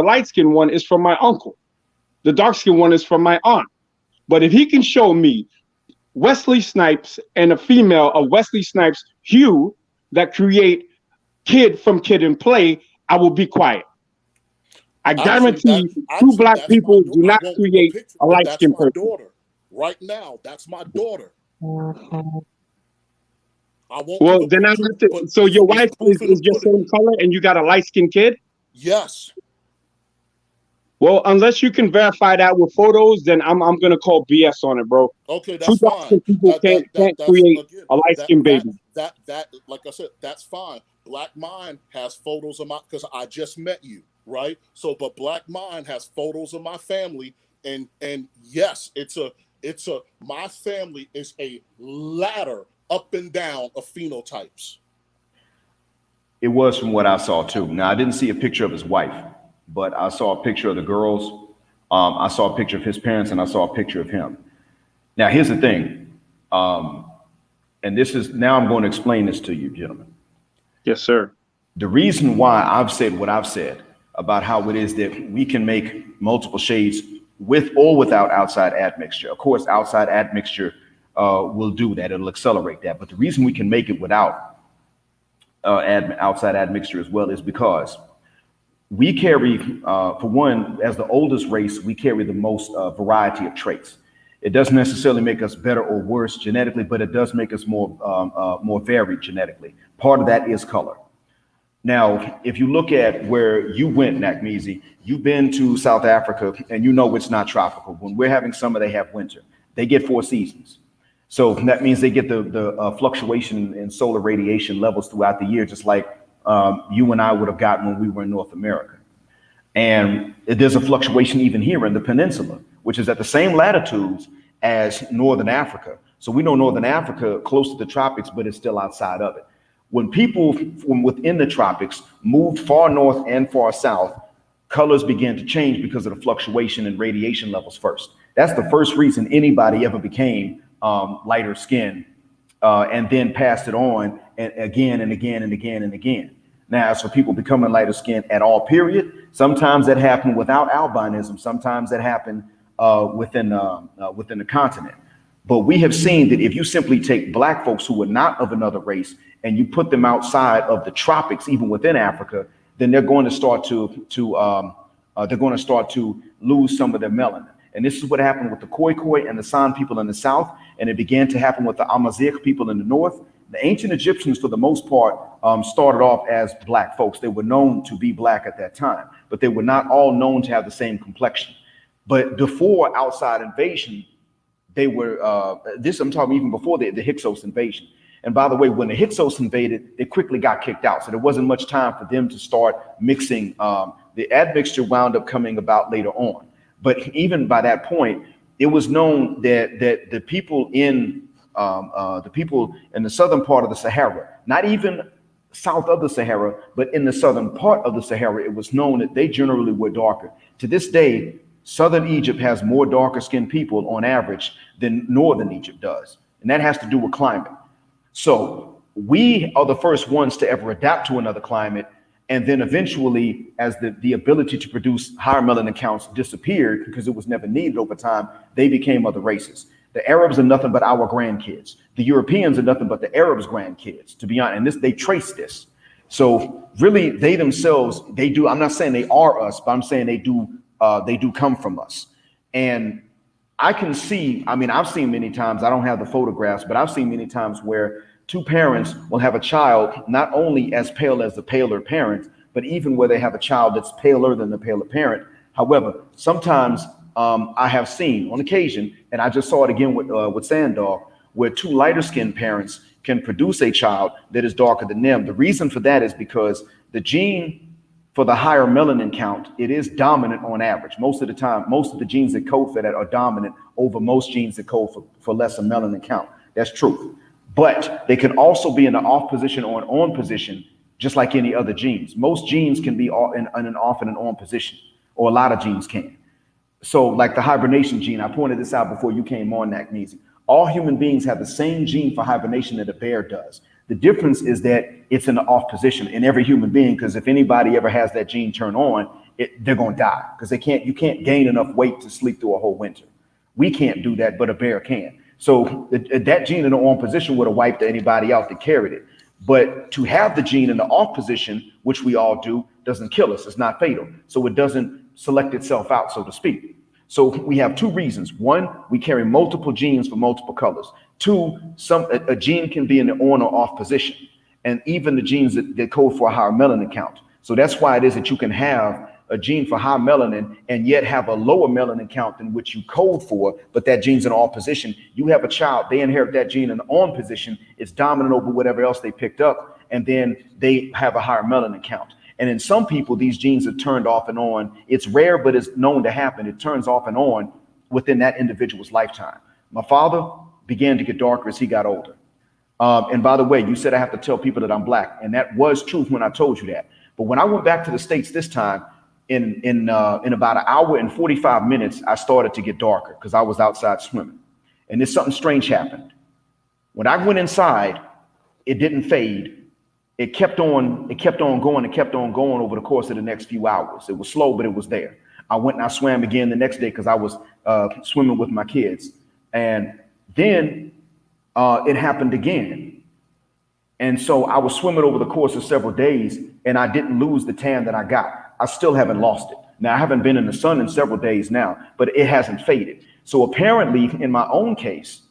light skin one is from my uncle. The dark skin one is from my aunt. But if he can show me Wesley Snipes and a female of Wesley Snipes' hue that create Kid from Kid and Play, I will be quiet. I guarantee two black people do not create a light skinned person. Daughter. Right now, that's my daughter. Well, then I have to. So your wife is your same color, and you got a light skinned kid. Yes. Well, unless you can verify that with photos, then I'm gonna call BS on it, bro. Okay, that's fine. People can't create a light skinned baby. That like I said, that's fine. Black Mind has photos of because I just met you, right? So, but Black Mind has photos of my family, and yes, my family is a ladder up and down of phenotypes. It was from what I saw too. Now I didn't see a picture of his wife, but I saw a picture of the girls. I saw a picture of his parents, and I saw a picture of him. Now here's the thing, and this is now I'm going to explain this to you, gentlemen. Yes, sir. The reason why I've said what I've said about how it is that we can make multiple shades with or without outside admixture. Of course, outside admixture will do that. It'll accelerate that. But the reason we can make it without outside admixture as well is because we carry, for one, as the oldest race, we carry the most variety of traits. It doesn't necessarily make us better or worse genetically, but it does make us more varied genetically. Part of that is color. Now, if you look at where you went, Nakmeezy, you've been to South Africa, and you know it's not tropical. When we're having summer, they have winter. They get 4 seasons. So that means they get the fluctuation in solar radiation levels throughout the year, just like you and I would have gotten when we were in North America. And there's a fluctuation even here in the peninsula, which is at the same latitudes as Northern Africa. So we know Northern Africa close to the tropics, but it's still outside of it. When people from within the tropics moved far north and far south, colors began to change because of the fluctuation in radiation levels first. That's the first reason anybody ever became lighter skin and then passed it on and again and again and again and again. Now, as for people becoming lighter skin at all, period, sometimes that happened without albinism. Sometimes that happened within the continent. But we have seen that if you simply take black folks who are not of another race and you put them outside of the tropics, even within Africa, then they're going to start to lose some of their melanin. And this is what happened with the Khoikhoi and the San people in the south, and it began to happen with the Amazigh people in the north. The ancient Egyptians, for the most part, started off as black folks. They were known to be black at that time, but they were not all known to have the same complexion. But before outside invasion, they were, I'm talking even before the Hyksos invasion. And by the way, when the Hyksos invaded, they quickly got kicked out. So there wasn't much time for them to start mixing. The admixture wound up coming about later on. But even by that point, it was known that the people in the southern part of the Sahara, not even south of the Sahara, but in the southern part of the Sahara, it was known that they generally were darker. To this day, southern Egypt has more darker skinned people on average than northern Egypt does. And that has to do with climate. So we are the first ones to ever adapt to another climate. And then eventually, as the ability to produce higher melanin counts disappeared because it was never needed over time, they became other races. The Arabs are nothing but our grandkids. The Europeans are nothing but the Arabs' grandkids, to be honest. And they trace this. So really, they themselves, they do. I'm not saying they are us, but I'm saying they do come from us. And I can see, I've seen many times, I don't have the photographs, but I've seen many times where two parents will have a child not only as pale as the paler parent, but even where they have a child that's paler than the paler parent. However, sometimes I have seen on occasion, and I just saw it again with Sandor, where two lighter skinned parents can produce a child that is darker than them. The reason for that is because the gene for the higher melanin count, it is dominant on average. Most of the time, most of the genes that code for that are dominant over most genes that code for lesser melanin count. That's true. But they can also be in an off position or an on position, just like any other genes. Most genes can be in an off and an on position, or a lot of genes can. So like the hibernation gene, I pointed this out before you came on, Nakmeezy. All human beings have the same gene for hibernation that a bear does. The difference is that it's in the off position in every human being, because if anybody ever has that gene turn on, they're going to die, because you can't gain enough weight to sleep through a whole winter. We can't do that, but a bear can. So that gene in the on position would have wiped anybody out that carried it. But to have the gene in the off position, which we all do, doesn't kill us. It's not fatal. So it doesn't select itself out, so to speak. So we have two reasons. One, we carry multiple genes for multiple colors. Two, a gene can be in the on or off position, and even the genes that code for a higher melanin count. So that's why it is that you can have a gene for high melanin and yet have a lower melanin count than which you code for, but that gene's in off position. You have a child, they inherit that gene in the on position, it's dominant over whatever else they picked up, and then they have a higher melanin count. And in some people, these genes are turned off and on. It's rare, but it's known to happen. It turns off and on within that individual's lifetime. My father began to get darker as he got older. And by the way, you said I have to tell people that I'm black, and that was true when I told you that. But when I went back to the States this time, in about an hour and 45 minutes, I started to get darker because I was outside swimming. And then something strange happened. When I went inside, it didn't fade. It kept on going over the course of the next few hours. It was slow, but it was there. I went and I swam again the next day because I was swimming with my kids. And then it happened again. And so I was swimming over the course of several days, and I didn't lose the tan that I got. I still haven't lost it. Now, I haven't been in the sun in several days now, but it hasn't faded. So apparently, in my own case,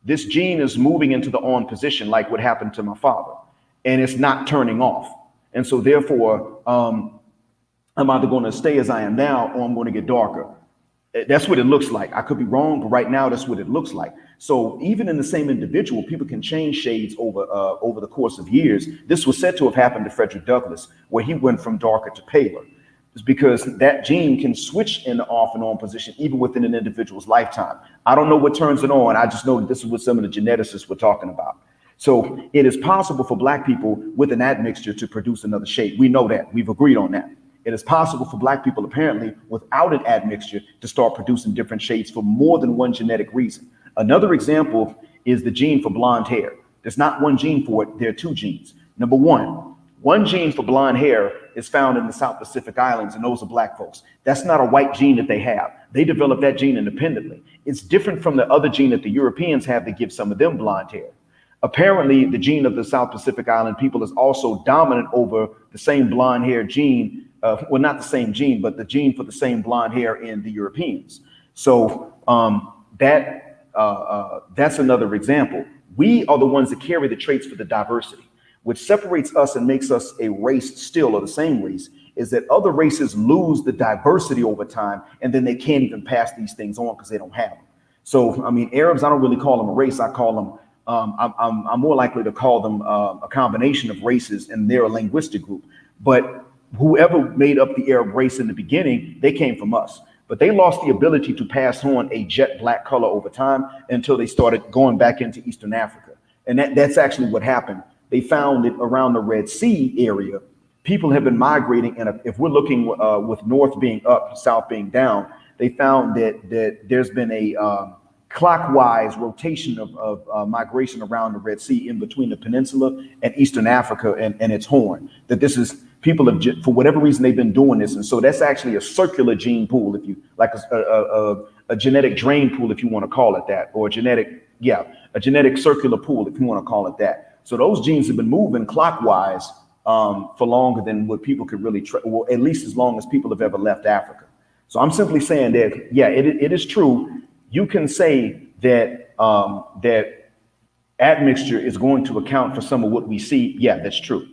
this gene is moving into the on position like what happened to my father, and it's not turning off. And so therefore, I'm either going to stay as I am now, or I'm going to get darker. That's what it looks like. I could be wrong, but right now that's what it looks like. So even in the same individual, people can change shades over the course of years. This was said to have happened to Frederick Douglass, where he went from darker to paler. It's because that gene can switch in the off and on position even within an individual's lifetime. I don't know what turns it on. I just know that this is what some of the geneticists were talking about. So it is possible for black people with an admixture to produce another shade. We know that. We've agreed on that. It is possible for black people, apparently, without an admixture to start producing different shades for more than one genetic reason. Another example is the gene for blonde hair. There's not one gene for it. There are two genes. Number one gene for blonde hair is found in the South Pacific Islands, and those are black folks. That's not a white gene that they have. They developed that gene independently. It's different from the other gene that the Europeans have that gives some of them blonde hair. Apparently, the gene of the South Pacific Island people is also dominant over the same blonde hair gene. Well, not the same gene, but the gene for the same blonde hair in the Europeans. So that's another example. We are the ones that carry the traits for the diversity. Which separates us and makes us a race still, or the same race, is that other races lose the diversity over time, and then they can't even pass these things on because they don't have them. So, I mean, Arabs, I don't really call them a race. I call them, I'm more likely to call them a combination of races, and they're a linguistic group. But whoever made up the Arab race in the beginning, they came from us. But they lost the ability to pass on a jet black color over time until they started going back into Eastern Africa. And that's actually what happened. They found it around the Red Sea area. People have been migrating, and if we're looking with north being up, south being down, they found that there's been a clockwise rotation of migration around the Red Sea in between the peninsula and Eastern Africa and its horn. That this is people have, for whatever reason, they've been doing this, and so that's actually a circular gene pool, if you like, a genetic drain pool, if you want to call it that, or a genetic circular pool, if you want to call it that. So those genes have been moving clockwise for longer than what people could really, well, at least as long as people have ever left Africa. So I'm simply saying that, yeah, it is true. You can say that that admixture is going to account for some of what we see. Yeah, that's true.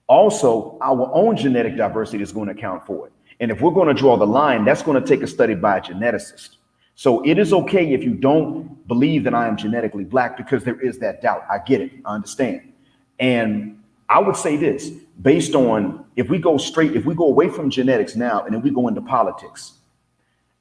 Also, our own genetic diversity is going to account for it. And if we're going to draw the line, that's going to take a study by a geneticist. So it is okay if you don't believe that I am genetically black, because there is that doubt. I get it. I understand. And I would say this, based on, if we go away from genetics now and then we go into politics,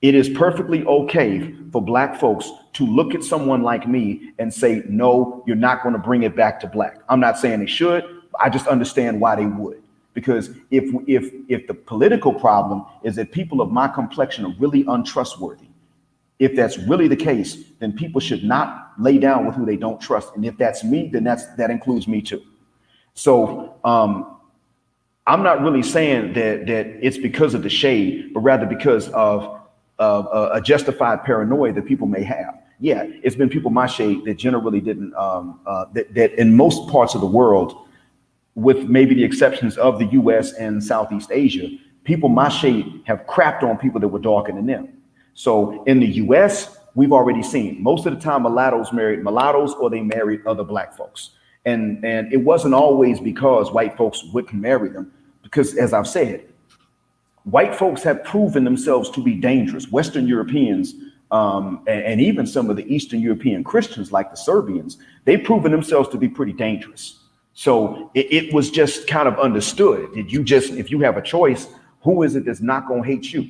it is perfectly okay for black folks to look at someone like me and say, no, you're not going to bring it back to black. I'm not saying they should. I just understand why they would. Because if the political problem is that people of my complexion are really untrustworthy, If that's really the case, then people should not lay down with who they don't trust. And if that's me, then that includes me too. So I'm not really saying that it's because of the shade, but rather because of a justified paranoia that people may have. Yeah, it's been people my shade that generally didn't, that in most parts of the world, with maybe the exceptions of the US and Southeast Asia, people my shade have crapped on people that were darker than them. So in the US, we've already seen most of the time mulattoes married mulattoes or they married other black folks. And it wasn't always because white folks wouldn't marry them, because as I've said, white folks have proven themselves to be dangerous. Western Europeans, and even some of the Eastern European Christians like the Serbians, they've proven themselves to be pretty dangerous. So it was just kind of understood that if you have a choice, who is it that's not going to hate you?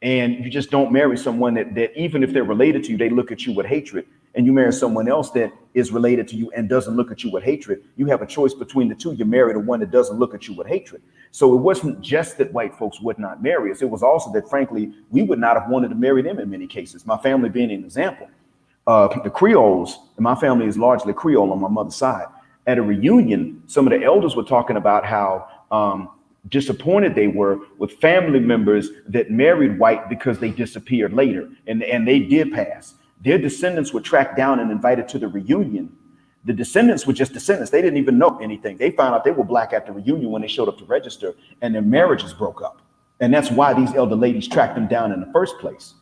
And you just don't marry someone that even if they're related to you, they look at you with hatred. And you marry someone else that is related to you and doesn't look at you with hatred. You have a choice between the two. You marry the one that doesn't look at you with hatred. So it wasn't just that white folks would not marry us. It was also that, frankly, we would not have wanted to marry them in many cases. My family being an example. The Creoles, and my family is largely Creole on my mother's side. At a reunion, some of the elders were talking about how disappointed they were with family members that married white because they disappeared later, and they did pass. Their descendants were tracked down and invited to the reunion. The descendants were just descendants. They didn't even know anything. They found out they were black at the reunion when they showed up to register, and their marriages broke up. And that's why these elder ladies tracked them down in the first place,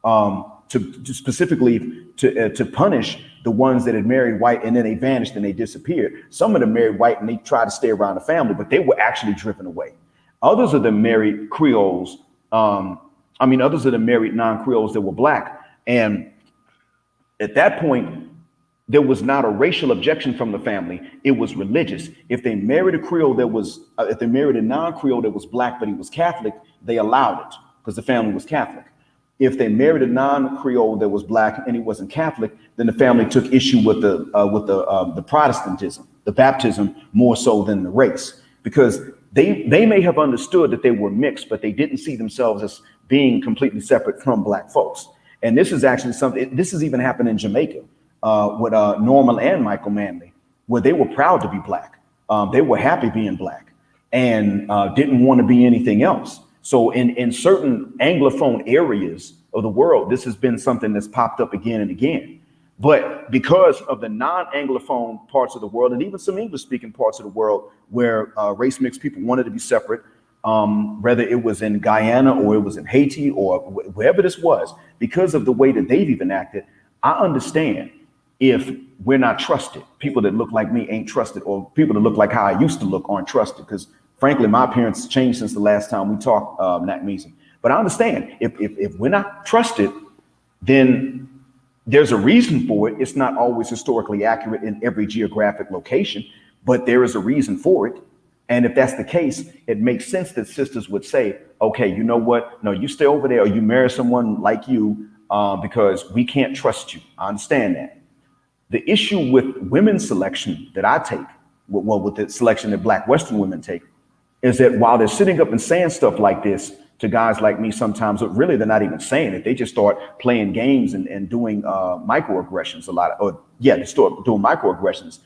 to specifically to punish the ones that had married white and then they vanished and they disappeared. Some of them married white and they tried to stay around the family, but they were actually driven away. Others of them married Creoles. Others of them married non-Creoles that were black. And at that point, there was not a racial objection from the family. It was religious. If they married a Creole if they married a non-Creole that was black, but he was Catholic, they allowed it because the family was Catholic. If they married a non-Creole that was black and he wasn't Catholic, then the family took issue with the Protestantism, the baptism, more so than the race, because they may have understood that they were mixed, but they didn't see themselves as being completely separate from black folks. And this is actually something, this has even happened in Jamaica with Norman and Michael Manley, where they were proud to be black. They were happy being black and didn't want to be anything else. So in certain Anglophone areas of the world, this has been something that's popped up again and again. But because of the non-Anglophone parts of the world, and even some English-speaking parts of the world where race-mixed people wanted to be separate, whether it was in Guyana or it was in Haiti or wherever this was, because of the way that they've even acted, I understand if we're not trusted. People that look like me ain't trusted, or people that look like how I used to look aren't trusted, because frankly, my appearance has changed since the last time we talked, Nat Meeson. But I understand if we're not trusted, then there's a reason for it. It's not always historically accurate in every geographic location, but there is a reason for it. And if that's the case, it makes sense that sisters would say, okay, you know what? No, you stay over there or you marry someone like you because we can't trust you. I understand that. The issue with women's selection that I take, with the selection that black Western women take, is that while they're sitting up and saying stuff like this to guys like me sometimes, but really they're not even saying it. They just start playing games and doing microaggressions they start doing microaggressions.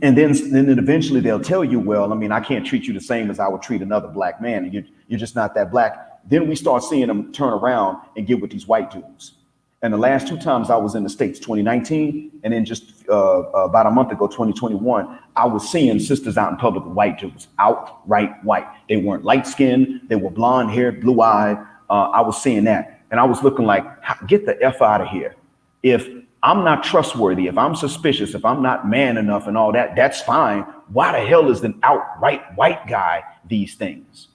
And then eventually they'll tell you, well, I can't treat you the same as I would treat another black man. And you're just not that black. Then we start seeing them turn around and get with these white dudes. And the last two times I was in the States, 2019, and then just about a month ago, 2021, I was seeing sisters out in public with white dudes, outright white. They weren't light skinned. They were blonde haired, blue eyed. I was seeing that. And I was looking like, get the F out of here. If I'm not trustworthy, if I'm suspicious, if I'm not man enough and all that, that's fine. Why the hell is an outright white guy these things?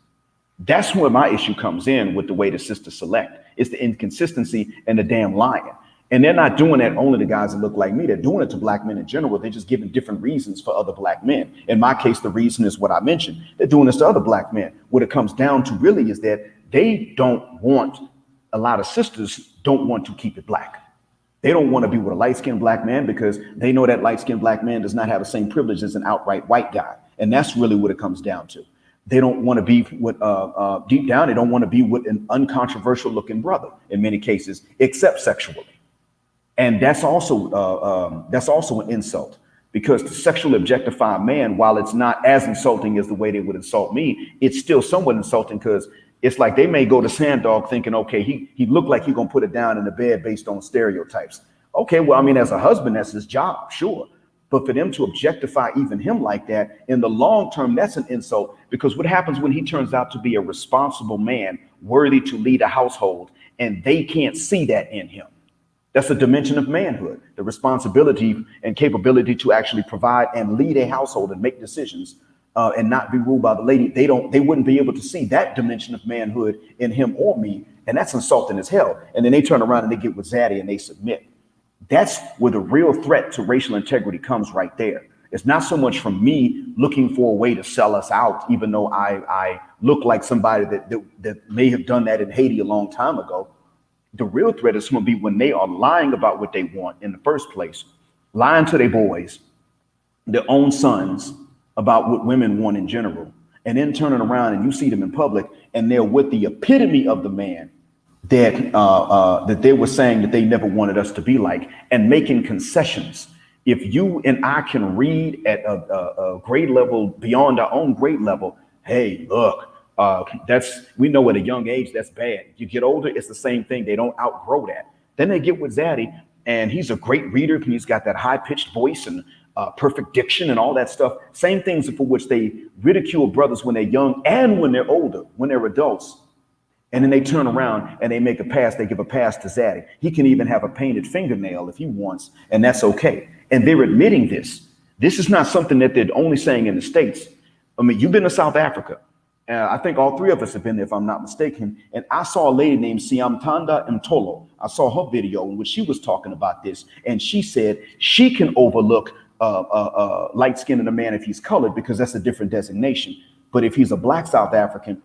That's where my issue comes in with the way the sisters select. It's the inconsistency and the damn lying. And they're not doing that only to guys that look like me. They're doing it to black men in general. They're just giving different reasons for other black men. In my case, the reason is what I mentioned. They're doing this to other black men. What it comes down to really is that a lot of sisters don't want to keep it black. They don't want to be with a light-skinned black man because they know that light-skinned black man does not have the same privilege as an outright white guy. And that's really what it comes down to. They don't want to be with, deep down, they don't want to be with an uncontroversial looking brother in many cases, except sexually. And that's also an insult, because to sexually objectify a man, while it's not as insulting as the way they would insult me, it's still somewhat insulting, because it's like they may go to Sand Dog thinking, okay, he looked like he's gonna put it down in the bed based on stereotypes. Okay, well, I mean, as a husband, that's his job, sure. But for them to objectify even him like that, in the long term, that's an insult, because what happens when he turns out to be a responsible man, worthy to lead a household, and they can't see that in him? That's a dimension of manhood, the responsibility and capability to actually provide and lead a household and make decisions, and not be ruled by the lady. They wouldn't be able to see that dimension of manhood in him or me, and that's insulting as hell. And then they turn around and they get with Zaddy and they submit. That's where the real threat to racial integrity comes, right there. It's not so much from me looking for a way to sell us out, even though I look like somebody that may have done that in Haiti a long time ago. The real threat is going to be when they are lying about what they want in the first place, lying to their boys, their own sons, about what women want in general, and then turning around and you see them in public and they're with the epitome of the man that they were saying that they never wanted us to be like, and making concessions. If you and I can read at a grade level beyond our own grade level, hey, look, we know at a young age that's bad. You get older, it's the same thing. They don't outgrow that. Then they get with Zaddy, and he's a great reader. He's got that high-pitched voice and perfect diction and all that stuff. Same things for which they ridicule brothers when they're young and when they're older, when they're adults. And then they turn around and they make a pass. They give a pass to Zaddy. He can even have a painted fingernail if he wants, and that's okay. And they're admitting this. This is not something that they're only saying in the States. I mean, you've been to South Africa. I think all three of us have been there, if I'm not mistaken. And I saw a lady named Siamtanda Mtolo. I saw her video in which she was talking about this. And she said she can overlook light skin in a man if he's colored, because that's a different designation. But if he's a black South African,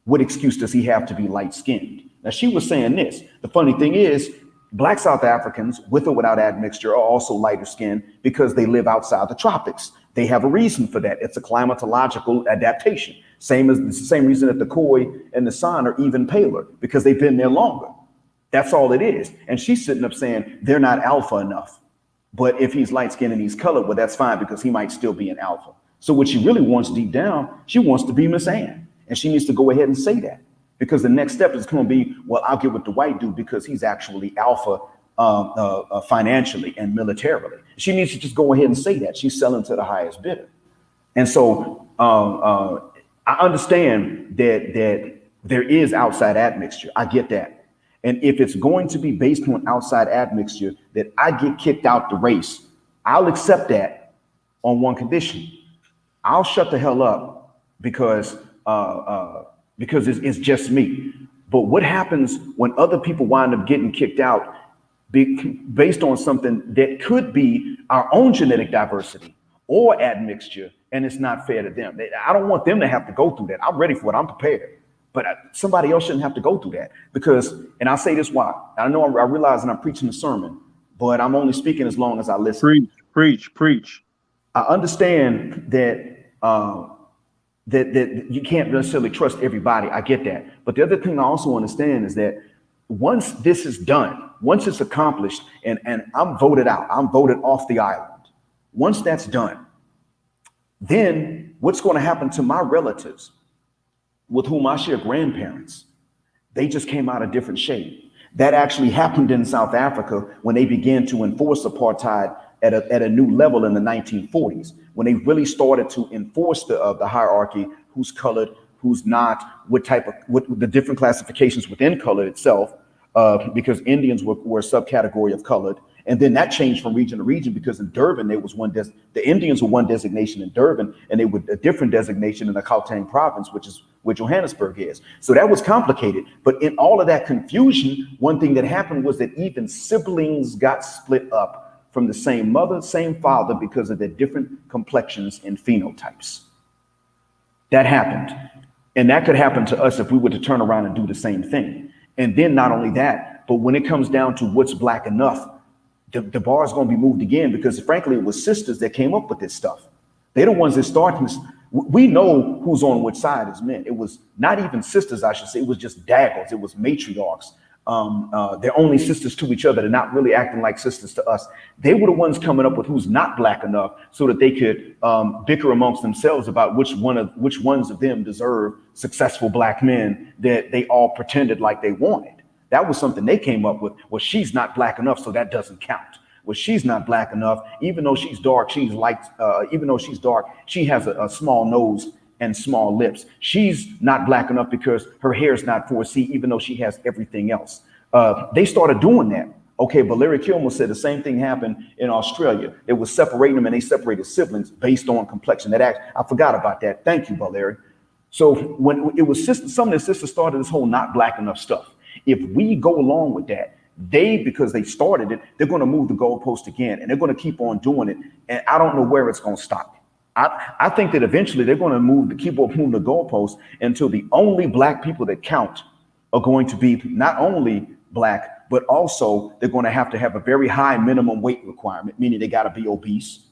what excuse does he have to be light skinned? Now, she was saying this. The funny thing is, black South Africans, with or without admixture, are also lighter skinned because they live outside the tropics. They have a reason for that. It's a climatological adaptation. It's the same reason that the Khoi and the San are even paler, because they've been there longer. That's all it is. And she's sitting up saying they're not alpha enough. But if he's light skinned and he's colored, well, that's fine, because he might still be an alpha. So what she really wants deep down, she wants to be Miss Ann. And she needs to go ahead and say that, because the next step is going to be, well, I'll get with the white dude because he's actually alpha financially and militarily. She needs to just go ahead and say that. She's selling to the highest bidder. And so I understand that there is outside admixture. I get that. And if it's going to be based on outside admixture, that I get kicked out the race, I'll accept that on one condition. I'll shut the hell up because it's just me. But what happens when other people wind up getting kicked out based on something that could be our own genetic diversity or admixture, and it's not fair to them? I don't want them to have to go through that. I'm ready for it. I'm prepared. But somebody else shouldn't have to go through that, because, and I'll say this why. I know I realize that I'm preaching a sermon, but I'm only speaking as long as I listen. Preach. I understand that that you can't necessarily trust everybody. I get that. But the other thing I also understand is that once this is done, once it's accomplished, and I'm voted out, I'm voted off the island. Once that's done, then what's going to happen to my relatives with whom I share grandparents? They just came out a different shape. That actually happened in South Africa when they began to enforce apartheid at a new level in the 1940s, when they really started to enforce the hierarchy, who's colored, who's not, what the different classifications within color itself, because Indians were a subcategory of colored. And then that changed from region to region, because in Durban, there was the Indians were one designation in Durban, and they were a different designation in the Gauteng province, which is where Johannesburg is. So that was complicated. But in all of that confusion, one thing that happened was that even siblings got split up from the same mother, same father, because of their different complexions and phenotypes. That happened. And that could happen to us if we were to turn around and do the same thing. And then not only that, but when it comes down to what's black enough, the bar is going to be moved again, because frankly, it was sisters that came up with this stuff. They're the ones that started this. We know who's on which side as men. It was not even sisters, I should say. It was just daggles. It was matriarchs. They're only sisters to each other. They're not really acting like sisters to us. They were the ones coming up with who's not black enough so that they could bicker amongst themselves about which ones of them deserve successful black men that they all pretended like they wanted. That was something they came up with. Well, she's not black enough, so that doesn't count. Well, she's not black enough, even though she's dark, even though she's dark, she has a small nose and small lips. She's not black enough because her hair is not 4C, even though she has everything else. They started doing that. Okay, but Larry Kilmer said the same thing happened in Australia. It was separating them, and they separated siblings based on complexion. I forgot about that. Thank you, Larry. So when it was some of the sisters started this whole not black enough stuff. If we go along with that, because they started it, they're going to move the goalpost again, and they're going to keep on doing it. And I don't know where it's going to stop. I think that eventually they're going to keep on moving the goalpost until the only black people that count are going to be not only black, but also they're going to have a very high minimum weight requirement, meaning they got to be obese.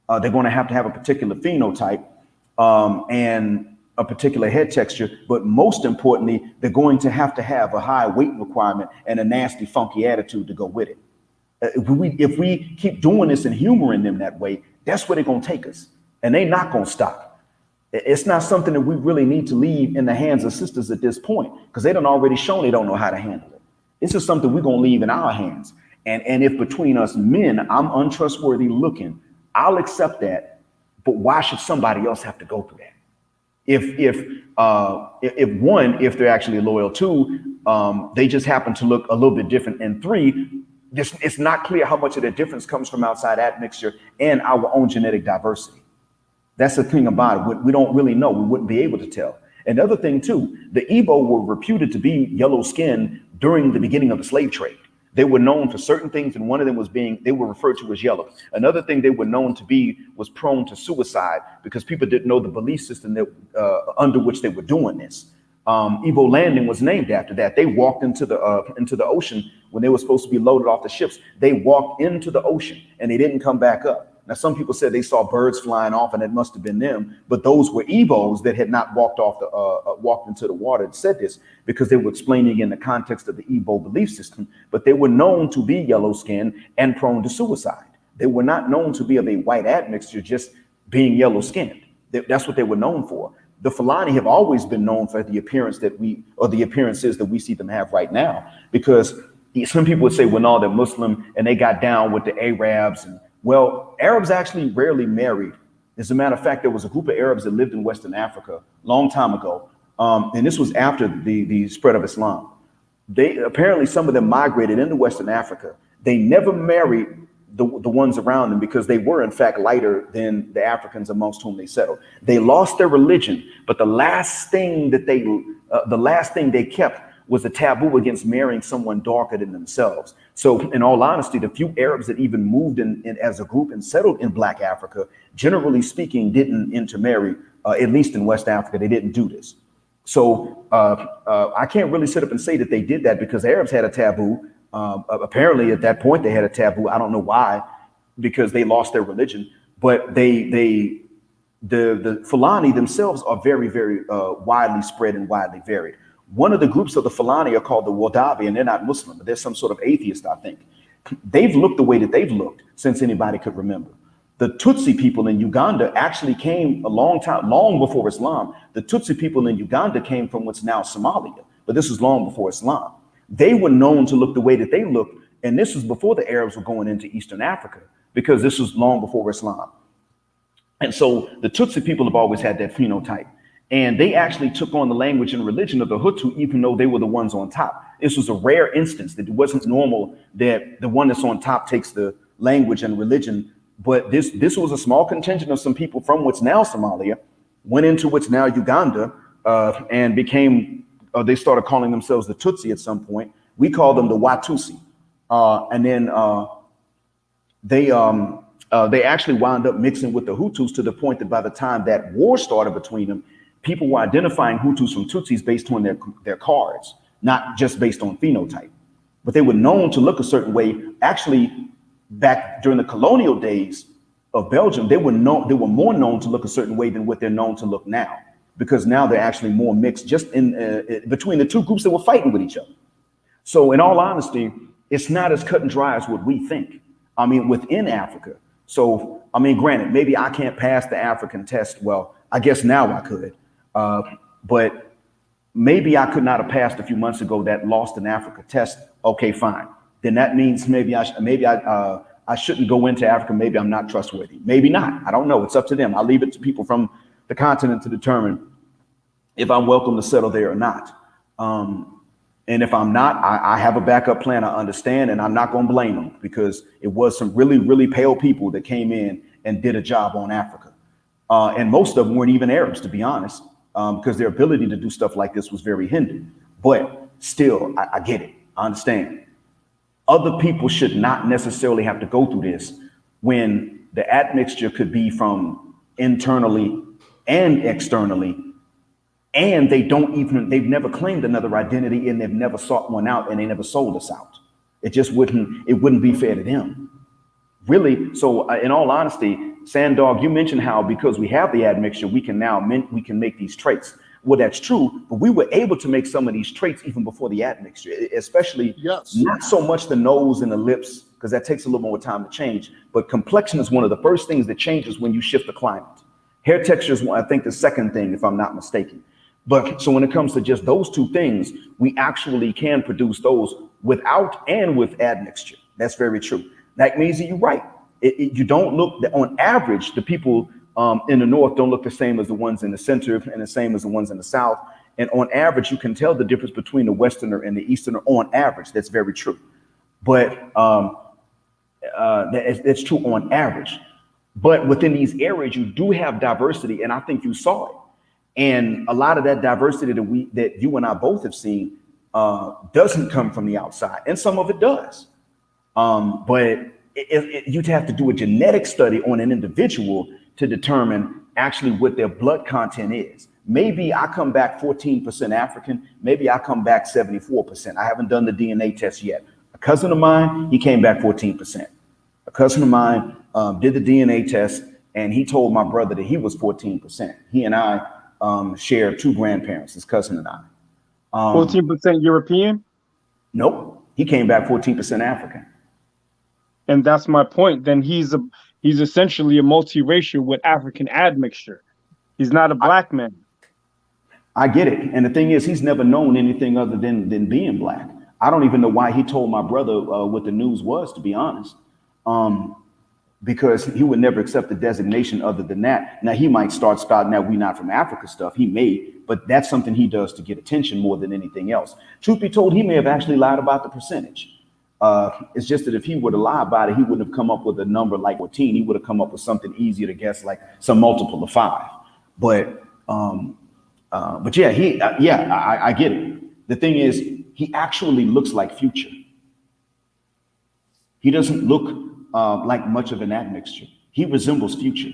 They're going to have a particular phenotype and a particular head texture, but most importantly, they're going to have a high weight requirement and a nasty, funky attitude to go with it. If we keep doing this and humoring them that way, that's where they're going to take us, and they're not going to stop. It's not something that we really need to leave in the hands of sisters at this point, because they done already shown they don't know how to handle it. This is something we're going to leave in our hands. And if between us men, I'm untrustworthy looking, I'll accept that. But why should somebody else have to go through that? If they're actually loyal, two, they just happen to look a little bit different, and three, it's not clear how much of the difference comes from outside admixture and our own genetic diversity. That's the thing about it. We don't really know. We wouldn't be able to tell. Another thing too, the Igbo were reputed to be yellow skinned during the beginning of the slave trade. They were known for certain things, and one of them was they were referred to as yellow. Another thing they were known to be was prone to suicide because people didn't know the belief system that under which they were doing this. Igbo Landing was named after that. They walked into the ocean when they were supposed to be loaded off the ships. They walked into the ocean and they didn't come back up. Now, some people said they saw birds flying off, and it must have been them. But those were Igbos that had not walked into the water and said this, because they were explaining in the context of the Igbo belief system. But they were known to be yellow skinned and prone to suicide. They were not known to be of a white admixture, just being yellow skinned. That's what they were known for. The Fulani have always been known for the appearances that we see them have right now, because some people would say, well, no, they're Muslim and they got down with the Arabs. Well, Arabs actually rarely married. As a matter of fact, there was a group of Arabs that lived in Western Africa a long time ago. And this was after the spread of Islam. Apparently some of them migrated into Western Africa. They never married the ones around them because they were in fact lighter than the Africans amongst whom they settled. They lost their religion, but the last thing they kept was a taboo against marrying someone darker than themselves. So in all honesty, the few Arabs that even moved in as a group and settled in Black Africa, generally speaking, didn't intermarry, at least in West Africa, they didn't do this. So I can't really sit up and say that they did that because Arabs had a taboo. Apparently at that point they had a taboo. I don't know why, because they lost their religion, but the Fulani themselves are very, very widely spread and widely varied. One of the groups of the Fulani are called the Wadabi, and they're not Muslim, but they're some sort of atheist, I think. They've looked the way that they've looked since anybody could remember. The Tutsi people in Uganda actually came long before Islam. The Tutsi people in Uganda came from what's now Somalia, but this was long before Islam. They were known to look the way that they looked, and this was before the Arabs were going into Eastern Africa, because this was long before Islam. And so the Tutsi people have always had that phenotype. And they actually took on the language and religion of the Hutu, even though they were the ones on top. This was a rare instance that it wasn't normal that the one that's on top takes the language and religion. But this was a small contingent of some people from what's now Somalia, went into what's now Uganda, and became, they started calling themselves the Tutsi at some point. We call them the Watusi. And then they actually wound up mixing with the Hutus to the point that by the time that war started between them, people were identifying Hutus from Tutsis based on their cards, not just based on phenotype. But they were known to look a certain way. Actually, back during the colonial days, of Belgium, they were more known to look a certain way than what they're known to look now, because now they're actually more mixed just in between the two groups that were fighting with each other. So in all honesty, it's not as cut and dry as what we think. I mean, within Africa. So, I mean, granted, maybe I can't pass the African test. Well, I guess now I could. But maybe I could not have passed a few months ago that Lost in Africa test. Okay, fine. Then that means maybe I shouldn't go into Africa. Maybe I'm not trustworthy. Maybe not. I don't know. It's up to them. I leave it to people from the continent to determine if I'm welcome to settle there or not. And if I'm not, I have a backup plan. I understand, and I'm not going to blame them, because it was some really, really pale people that came in and did a job on Africa. And most of them weren't even Arabs, to be honest, because their ability to do stuff like this was very hindered. But still, I get it. I understand. Other people should not necessarily have to go through this when the admixture could be from internally and externally. And they've never claimed another identity, and they've never sought one out, and they never sold us out. It wouldn't be fair to them. Really. So in all honesty, Sandog, you mentioned how because we have the admixture, we can make these traits. Well, that's true, but we were able to make some of these traits even before the admixture, especially not so much the nose and the lips, because that takes a little more time to change. But complexion is one of the first things that changes when you shift the climate. Hair texture is, I think, the second thing, if I'm not mistaken. But so when it comes to just those two things, we actually can produce those without and with admixture. That's very true. That means that you're right. You don't look, on average, the people in the north don't look the same as the ones in the center and the same as the ones in the south. And on average, you can tell the difference between the westerner and the easterner on average. That's very true. But that's true on average. But within these areas, you do have diversity, and I think you saw it. And a lot of that diversity that you and I both have seen doesn't come from the outside, and some of it does. But you'd have to do a genetic study on an individual to determine actually what their blood content is. Maybe I come back 14% African. Maybe I come back 74%. I haven't done the DNA test yet. A cousin of mine, he came back 14%. A cousin of mine did the DNA test, and he told my brother that he was 14%. He and I share two grandparents, his cousin and I. 14% European? Nope. He came back 14% African. And that's my point. Then he's essentially a multiracial with African admixture. He's not a black man. I get it. And the thing is, he's never known anything other than being black. I don't even know why he told my brother what the news was, to be honest. Because he would never accept the designation other than that. Now, he might start spouting that we not from Africa stuff. He may, but that's something he does to get attention more than anything else. Truth be told, he may have actually lied about the percentage. It's just that if he would have lied about it, he wouldn't have come up with a number like 14. He would have come up with something easier to guess, like some multiple of 5. But yeah, I get it. The thing is, he actually looks like Future. He doesn't look like much of an admixture. He resembles Future.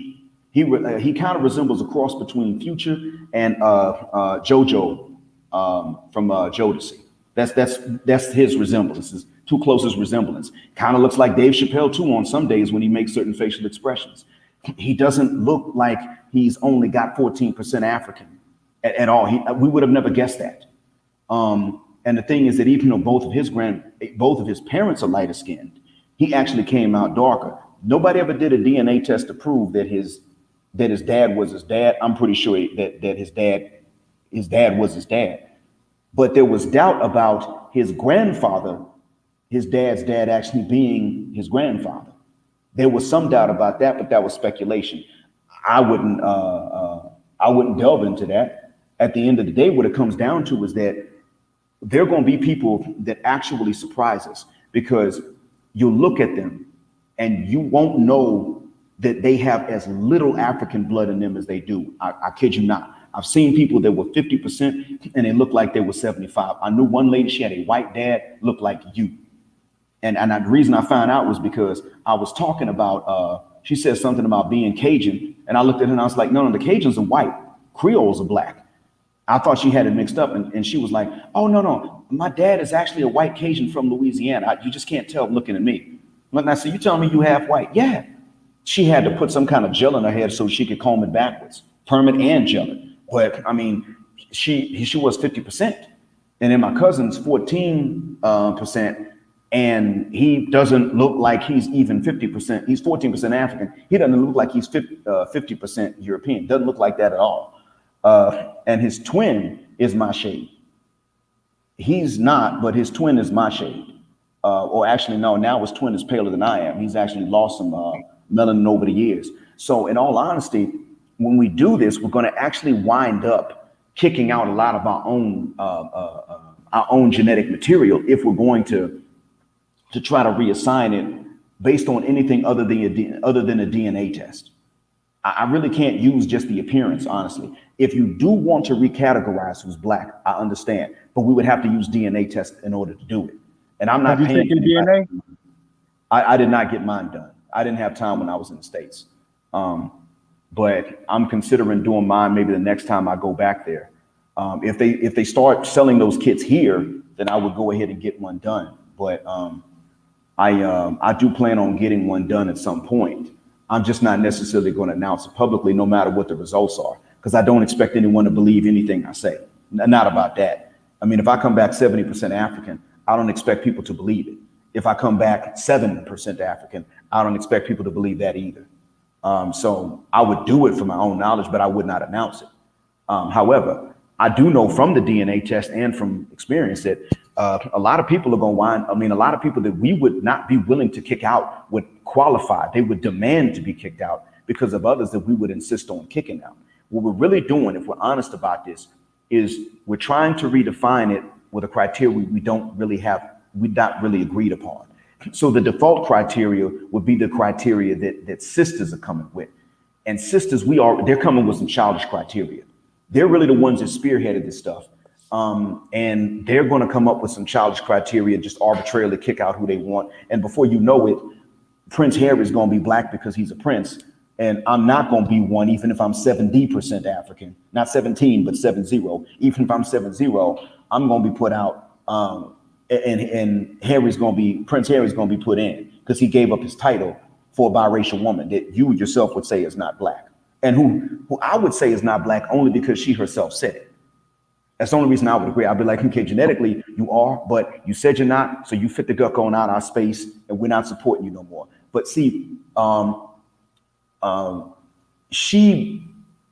He kind of resembles a cross between Future and JoJo from Jodeci. That's his resemblance. His two closest resemblance. Kind of looks like Dave Chappelle too on some days when he makes certain facial expressions. He doesn't look like he's only got 14% African at all. We would have never guessed that. And the thing is that even though both of his parents are lighter skinned, he actually came out darker. Nobody ever did a DNA test to prove that his dad was his dad. I'm pretty sure that his dad was his dad. But there was doubt about his grandfather, his dad's dad actually being his grandfather. There was some doubt about that, but that was speculation. I wouldn't delve into that. At the end of the day, what it comes down to is that there are going to be people that actually surprise us, because you'll look at them and you won't know that they have as little African blood in them as they do. I kid you not. I've seen people that were 50% and they looked like they were 75. I knew one lady, she had a white dad, looked like you. And the reason I found out was because I was talking about, she said something about being Cajun. And I looked at her and I was like, no, the Cajuns are white. Creoles are black. I thought she had it mixed up, and she was like, oh, no, my dad is actually a white Cajun from Louisiana. You just can't tell looking at me. And I said, you telling me you half white? Yeah. she had to put some kind of gel in her head so she could comb it backwards, perm it and gel it. But I mean, she was 50%, and then my cousin's 14%, and he doesn't look like he's even 50%. He's 14% African. He doesn't look like he's 50% European. Doesn't look like that at all. And his twin is my shade. He's not, but his twin is my shade. Or actually, no, now his twin is paler than I am. He's actually lost some melanin over the years. So in all honesty, when we do this, we're going to actually wind up kicking out a lot of our own genetic material if we're going to try to reassign it based on anything other than a DNA test. I really can't use just the appearance, honestly. If you do want to recategorize who's black, I understand, but we would have to use DNA tests in order to do it. And I'm not paying. Have you taken DNA? I did not get mine done. I didn't have time when I was in the States. But I'm considering doing mine maybe the next time I go back there. If they start selling those kits here, then I would go ahead and get one done. But I do plan on getting one done at some point. I'm just not necessarily going to announce it publicly, no matter what the results are, because I don't expect anyone to believe anything I say. Not about that. I mean, if I come back 70% African, I don't expect people to believe it. If I come back 7% African, I don't expect people to believe that either. So I would do it for my own knowledge, but I would not announce it. However, I do know from the DNA test and from experience that a lot of people are going to a lot of people that we would not be willing to kick out would qualify. They would demand to be kicked out because of others that we would insist on kicking out. What we're really doing, if we're honest about this, is we're trying to redefine it with a criteria we not really agreed upon. So the default criteria would be the criteria that sisters are coming with. And sisters, they're coming with some childish criteria. They're really the ones that spearheaded this stuff. And they're going to come up with some childish criteria, just arbitrarily kick out who they want. And before you know it, Prince Harry is going to be black because he's a prince. And I'm not going to be one, even if I'm 70% African, not 17, but 70. Even if I'm 70, I'm going to be put out. And Prince Harry's going to be put in because he gave up his title for a biracial woman that you yourself would say is not black. And who I would say is not black only because she herself said it. That's the only reason I would agree. I'd be like, okay, genetically you are, but you said you're not, so you fit the gut going out our space and we're not supporting you no more. But see,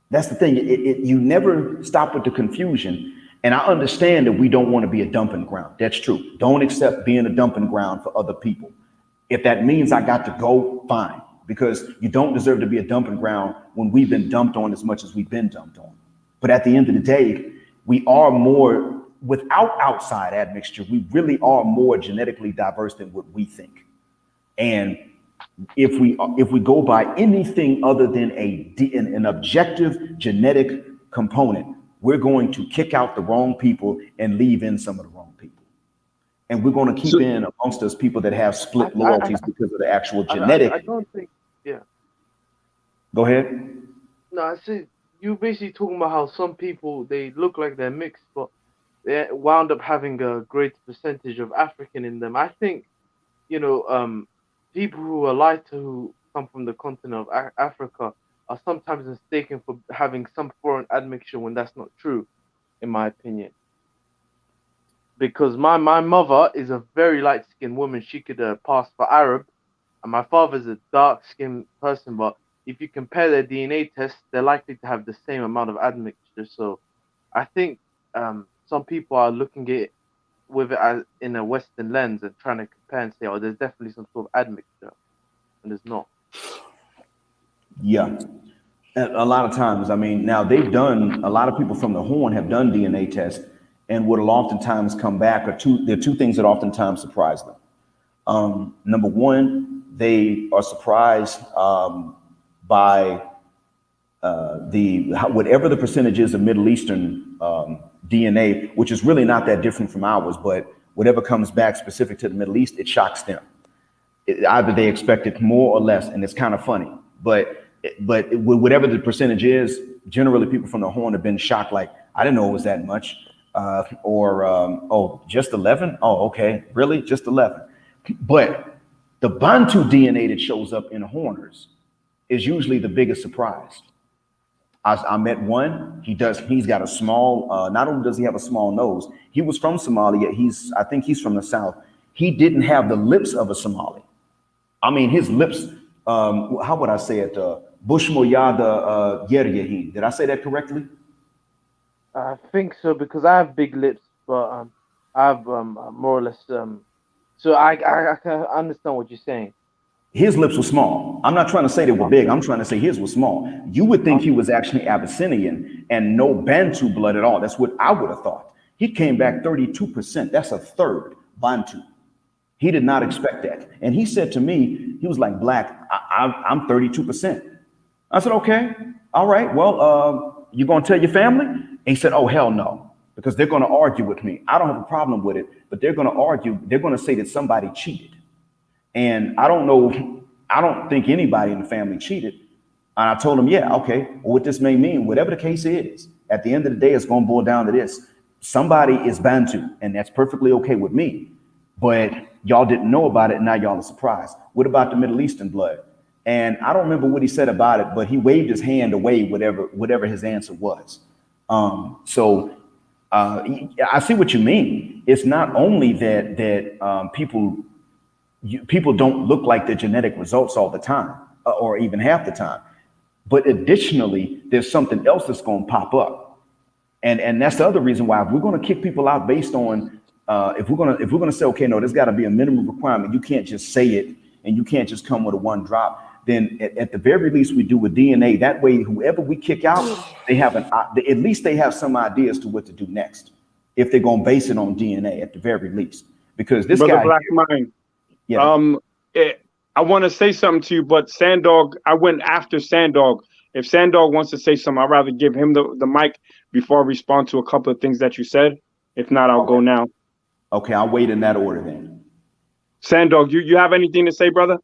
that's the thing. You never stop with the confusion. And I understand that we don't want to be a dumping ground. That's true. Don't accept being a dumping ground for other people. If that means I got to go, fine, because you don't deserve to be a dumping ground when we've been dumped on as much as we've been dumped on. But at the end of the day, we are more, without outside admixture, we really are more genetically diverse than what we think. And if we go by anything other than an objective genetic component, we're going to kick out the wrong people and leave in some of the wrong people. And we're going to keep in amongst us people that have split loyalties because of the actual genetic. I don't think, yeah. Go ahead. No, I see. You're basically talking about how some people, they look like they're mixed, but they wound up having a great percentage of African in them. I think, people who are lighter who come from the continent of Africa are sometimes mistaken for having some foreign admixture when that's not true, in my opinion. Because my mother is a very light-skinned woman. She could pass for Arab, and my father's a dark-skinned person, but if you compare their DNA tests, they're likely to have the same amount of admixture. So I think some people are looking at it with it as in a Western lens and trying to compare and say, oh, there's definitely some sort of admixture, and there's not. Yeah. A lot of times, I mean, now a lot of people from the Horn have done DNA tests, and what will oftentimes come back there are two things that oftentimes surprise them. Number one, they are surprised by whatever the percentage is of Middle Eastern DNA, which is really not that different from ours, but whatever comes back specific to the Middle East, it shocks them. Either they expect it more or less, and it's kind of funny, but whatever the percentage is, generally people from the Horn have been shocked, like, I didn't know it was that much, just 11? Oh, okay, really, just 11? But the Bantu DNA that shows up in Horners is usually the biggest surprise. I met one. He's got a small. Not only does he have a small nose, he was from Somalia. I think he's from the south. He didn't have the lips of a Somali. I mean, his lips. How would I say it? Bushmoyada Yeryahin. Did I say that correctly? I think so because I have big lips, but I have more or less So I can understand what you're saying. His lips were small. I'm not trying to say they were big. I'm trying to say his was small. You would think he was actually Abyssinian and no Bantu blood at all. That's what I would have thought. He came back 32%. That's a third Bantu. He did not expect that. And he said to me, he was like, Black, I'm 32%. I said, okay, all right. Well, you going to tell your family? And he said, oh, hell no, because they're going to argue with me. I don't have a problem with it, but they're going to argue. They're going to say that somebody cheated. And I don't know, I don't think anybody in the family cheated. And I told him, yeah, okay, well, what this may mean, whatever the case is, at the end of the day, it's going to boil down to this. Somebody is Bantu, and that's perfectly okay with me. But y'all didn't know about it, and now y'all are surprised. What about the Middle Eastern blood? And I don't remember what he said about it, but he waved his hand away, whatever his answer was. I see what you mean. It's not only that people don't look like their genetic results all the time, or even half the time. But additionally, there's something else that's going to pop up, and that's the other reason why if we're going to kick people out based on if we're going to say, okay, no, there's got to be a minimum requirement. You can't just say it, and you can't just come with a one drop. Then at the very least, we do with DNA. That way, whoever we kick out, they have at least they have some idea as to what to do next, if they're going to base it on DNA at the very least. Because this Brother guy, Black Mind. yeah. I want to say something to you, but Sandog, I went after Sandog. If Sandog wants to say something, I'd rather give him the mic before I respond to a couple of things that you said. If not, I'll go now. Okay, I'll wait in that order then. Sandog, you have anything to say, brother?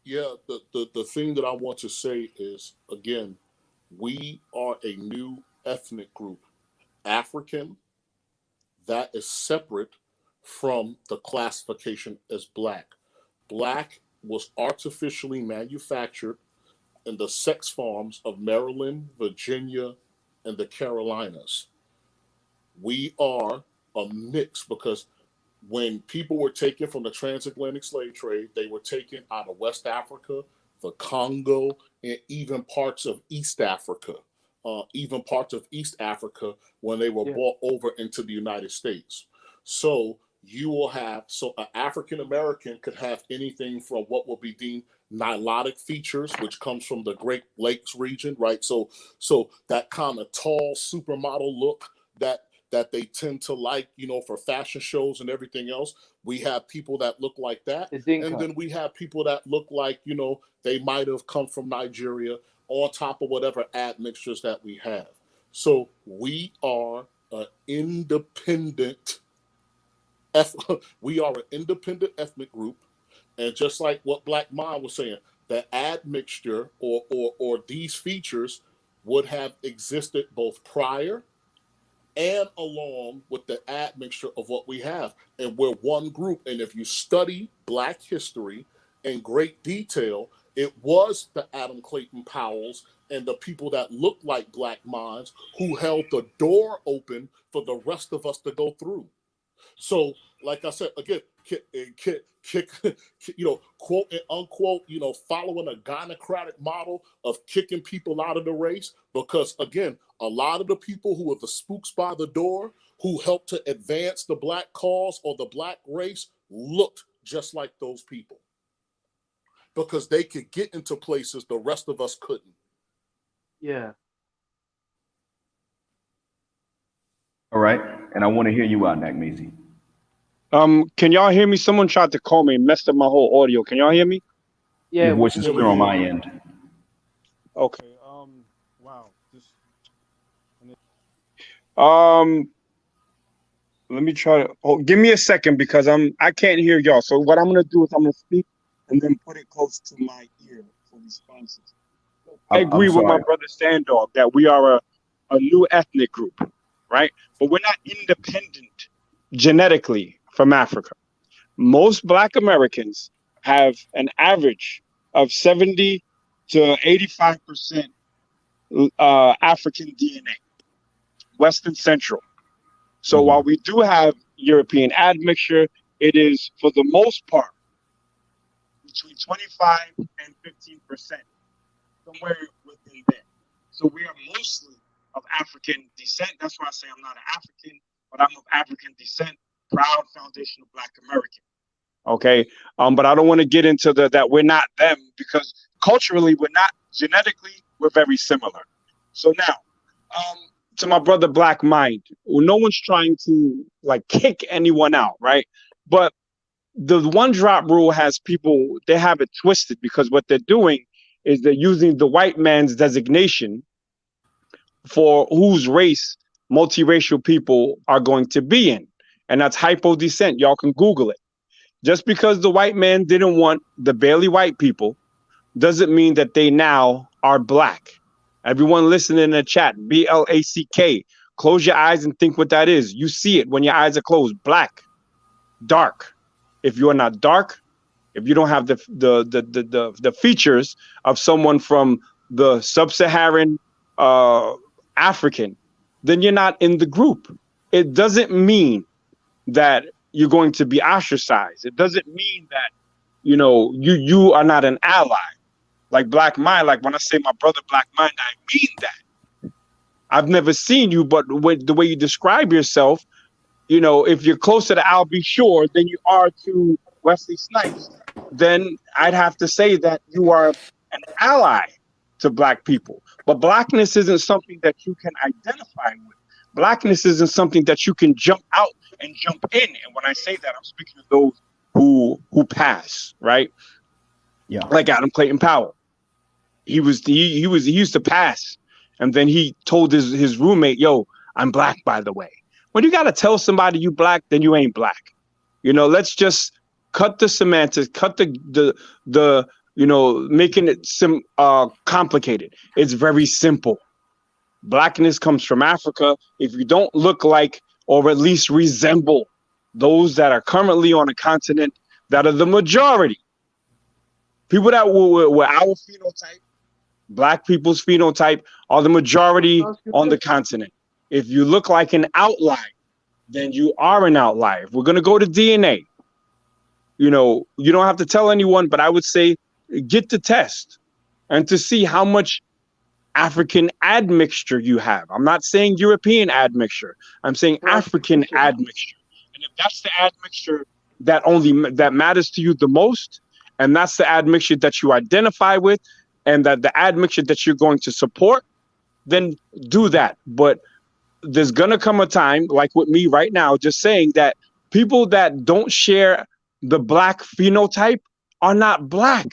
Yeah, the thing that I want to say is, again, we are a new ethnic group. African, that is separate from the classification as Black. Black was artificially manufactured in the sex farms of Maryland, Virginia, and the Carolinas. We are a mix because when people were taken from the transatlantic slave trade, they were taken out of West Africa, the Congo, and even parts of East Africa. When they were brought over into the United States. So you will have, an African American could have anything from what will be deemed nilotic features, which comes from the Great Lakes region, right? So that kind of tall supermodel look that they tend to like, for fashion shows and everything else. We have people that look like that. And then we have people that look like, they might have come from Nigeria, on top of whatever admixtures that we have. So we are an independent ethnic group. And just like what Black Mind was saying, the admixture or these features would have existed both prior and along with the admixture of what we have. And we're one group. And if you study Black history in great detail, it was the Adam Clayton Powells and the people that looked like Black Minds who held the door open for the rest of us to go through. So, like I said, again, quote and unquote, following a gynocratic model of kicking people out of the race, because again, a lot of the people who were the spooks by the door, who helped to advance the Black cause or the Black race, looked just like those people, because they could get into places the rest of us couldn't. Yeah. All right, and I want to hear you out, Nakmeezy. Can y'all hear me? Someone tried to call me and messed up my whole audio. Can y'all hear me? Yeah. Your voice is clear on my end. Okay. Wow. Let me try to. Give me a second because I can't hear y'all. So what I'm gonna do is I'm gonna speak and then put it close to my ear for responses. I agree with my brother Sandog that we are a new ethnic group, right? But we're not independent genetically from Africa. Most Black Americans have an average of 70 to 85% African DNA, Western Central. So while we do have European admixture, it is for the most part between 25 and 15%, somewhere within there. So we are mostly of African descent. That's why I say I'm not an African, but I'm of African descent, proud foundational Black American. Okay. But I don't want to get into that we're not them, because culturally we're not, genetically we're very similar. So now, to my brother Black Mind, no one's trying to like kick anyone out, right? But the one drop rule has people, they have it twisted, because what they're doing is they're using the white man's designation for whose race multiracial people are going to be in. And that's hypo descent. Y'all can Google it. Just because the white man didn't want the barely white people doesn't mean that they now are Black. Everyone listening in the chat, BLACK, close your eyes and think what that is. You see it when your eyes are closed. Black, dark. If you are not dark, if you don't have the features of someone from the sub-Saharan African, then you're not in the group. It doesn't mean that you're going to be ostracized. It doesn't mean that, you are not an ally. Like Black Mind, like when I say my brother Black Mind, I mean that. I've never seen you, but the way you describe yourself, if you're closer to Al B. Shore than you are to Wesley Snipes, then I'd have to say that you are an ally to Black people. But Blackness isn't something that you can identify with. Blackness isn't something that you can jump out and jump in. And when I say that, I'm speaking of those who pass, right? Yeah. Like Adam Clayton Powell. He used to pass, and then he told his roommate, "Yo, I'm Black, by the way." When you gotta tell somebody you Black, then you ain't Black. Let's just cut the semantics, cut the making it complicated. It's very simple. Blackness comes from Africa. If you don't look like, or at least resemble, those that are currently on a continent that are the majority, people that were our phenotype, Black people's phenotype, are the majority on the continent. If you look like an outlier, then you are an outlier. If we're going to go to DNA, you don't have to tell anyone, but I would say get the test and to see how much African admixture you have. I'm not saying European admixture. I'm saying African admixture. And if that's the admixture that matters to you the most, and that's the admixture that you identify with, and that the admixture that you're going to support, then do that. But there's going to come a time, like with me right now, just saying that people that don't share the Black phenotype are not Black.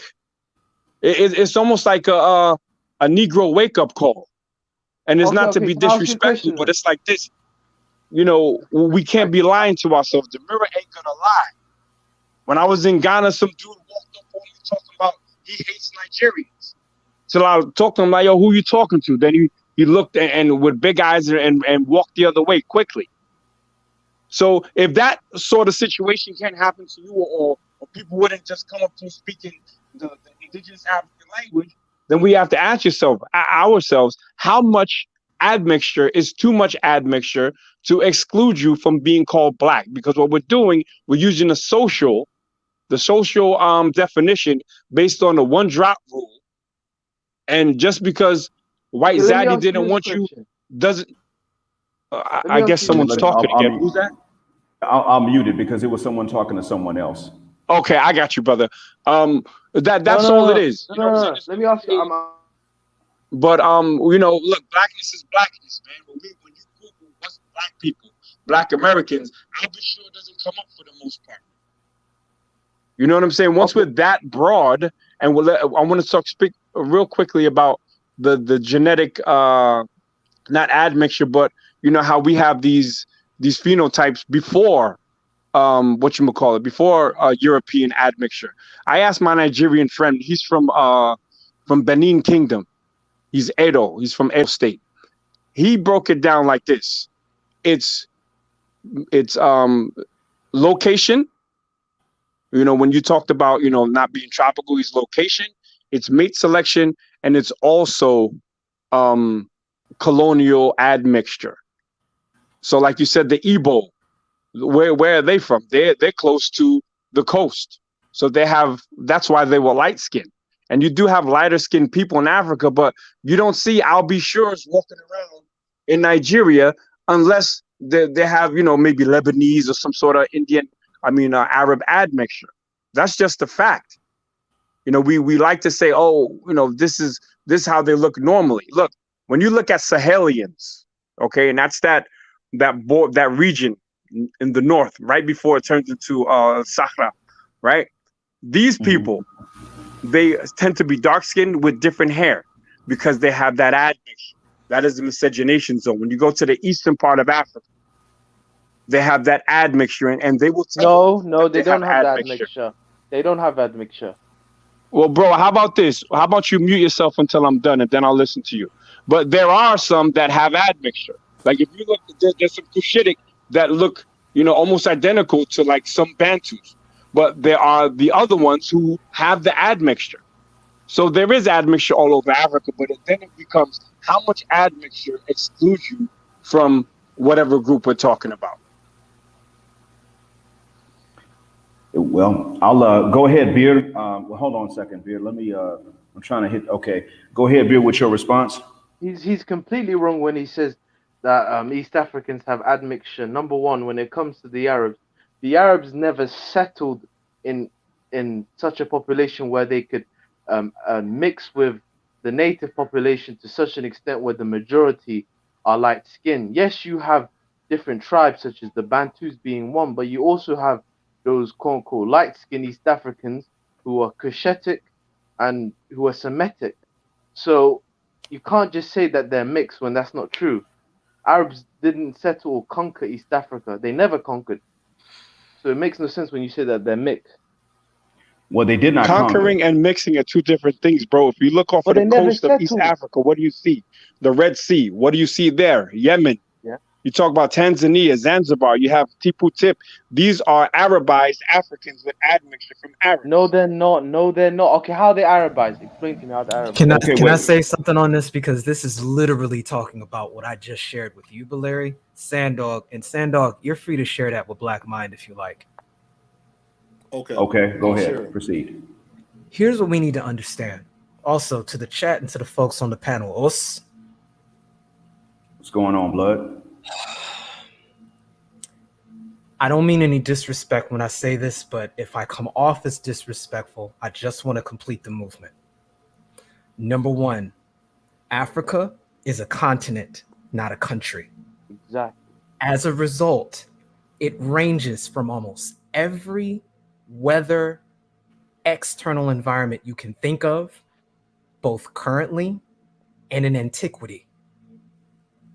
It's almost like a Negro wake-up call. And it's not to be disrespectful, but it's like this. We can't be lying to ourselves. The mirror ain't going to lie. When I was in Ghana, some dude walked up on me talking about he hates Nigerians. So I talked to him like, "Yo, who you talking to?" Then he looked and with big eyes and walked the other way quickly. So if that sort of situation can't happen to you, or people wouldn't just come up to you speaking the indigenous African language, then we have to ask ourselves, how much admixture is too much admixture to exclude you from being called Black? Because what we're doing, we're using the social definition based on the one drop rule. And just because White Zaddy didn't want you, doesn't. I guess someone's talking again. Who's that? I'll mute it because it was someone talking to someone else. Okay, I got you, brother. That's all it is. No. Let me ask you. But look, blackness is blackness, man. When you Google what's Black people, Black Americans, I'll be sure it doesn't come up for the most part. You know what I'm saying? Once we're that broad, and I want to speak real quickly about the genetic, not admixture, but how we have these phenotypes before before European admixture. I asked my Nigerian friend. He's from Benin Kingdom. He's Edo. He's from Edo State. He broke it down like this. It's location. When you talked about not being tropical, his location, It's mate selection, and it's also colonial admixture. So, like you said, the Igbo, where are they from? They're close to the coast, so that's why they were light skinned. And you do have lighter skinned people in Africa, but you don't see Albishurs walking around in Nigeria unless they have, maybe Lebanese or some sort of Arab admixture. That's just a fact. We like to say, oh, this is how they look normally. Look, when you look at Sahelians, okay, and that's that region in the north, right before it turns into Sahara, right? These people, they tend to be dark skinned with different hair because they have that admixture. That is the miscegenation zone. When you go to the eastern part of Africa, they have that admixture, and they will tell No, they don't have admixture. They don't have admixture. Well, bro, how about this? How about you mute yourself until I'm done, and then I'll listen to you. But there are some that have admixture. Like if you look, there's some Cushitic that look, almost identical to like some Bantus. But there are the other ones who have the admixture. So there is admixture all over Africa, but then it becomes how much admixture excludes you from whatever group we're talking about. Well, I'll go ahead, Beard. Well, hold on a second, Beard. Let me. I'm trying to hit. Okay, go ahead, Beard, with your response. He's completely wrong when he says that East Africans have admixture. Number one, when it comes to the Arabs never settled in such a population where they could mix with the native population to such an extent where the majority are light skinned. Yes, you have different tribes such as the Bantus being one, but you also have those quote-unquote light-skinned East Africans who are Cushitic and who are Semitic. So you can't just say that they're mixed when that's not true. Arabs didn't settle or conquer East Africa. They never conquered. So it makes no sense when you say that they're mixed. Well, they did not conquering and mixing are two different things, bro. If you look off of the coast of East Africa, what do you see? The Red Sea. What do you see there? Yemen. Yeah. You talk about Tanzania, Zanzibar. You have Tipu Tip. These are Arabized Africans with admixture from Arabs. No, they're not. Okay, how are they Arabized? Explain to me how they're Arabized. Can I say something on this? Because this is literally talking about what I just shared with you, Valeri, Sandog. And Sandog, you're free to share that with Black Mind if you like. Okay. Go ahead. Proceed. Here's what we need to understand. Also, to the chat and to the folks on the panel. What's going on, Blood? I don't mean any disrespect when I say this, but if I come off as disrespectful, I just want to complete the movement. Number one, Africa is a continent, not a country. Exactly. As a result, it ranges from almost every weather external environment you can think of, both currently and in antiquity.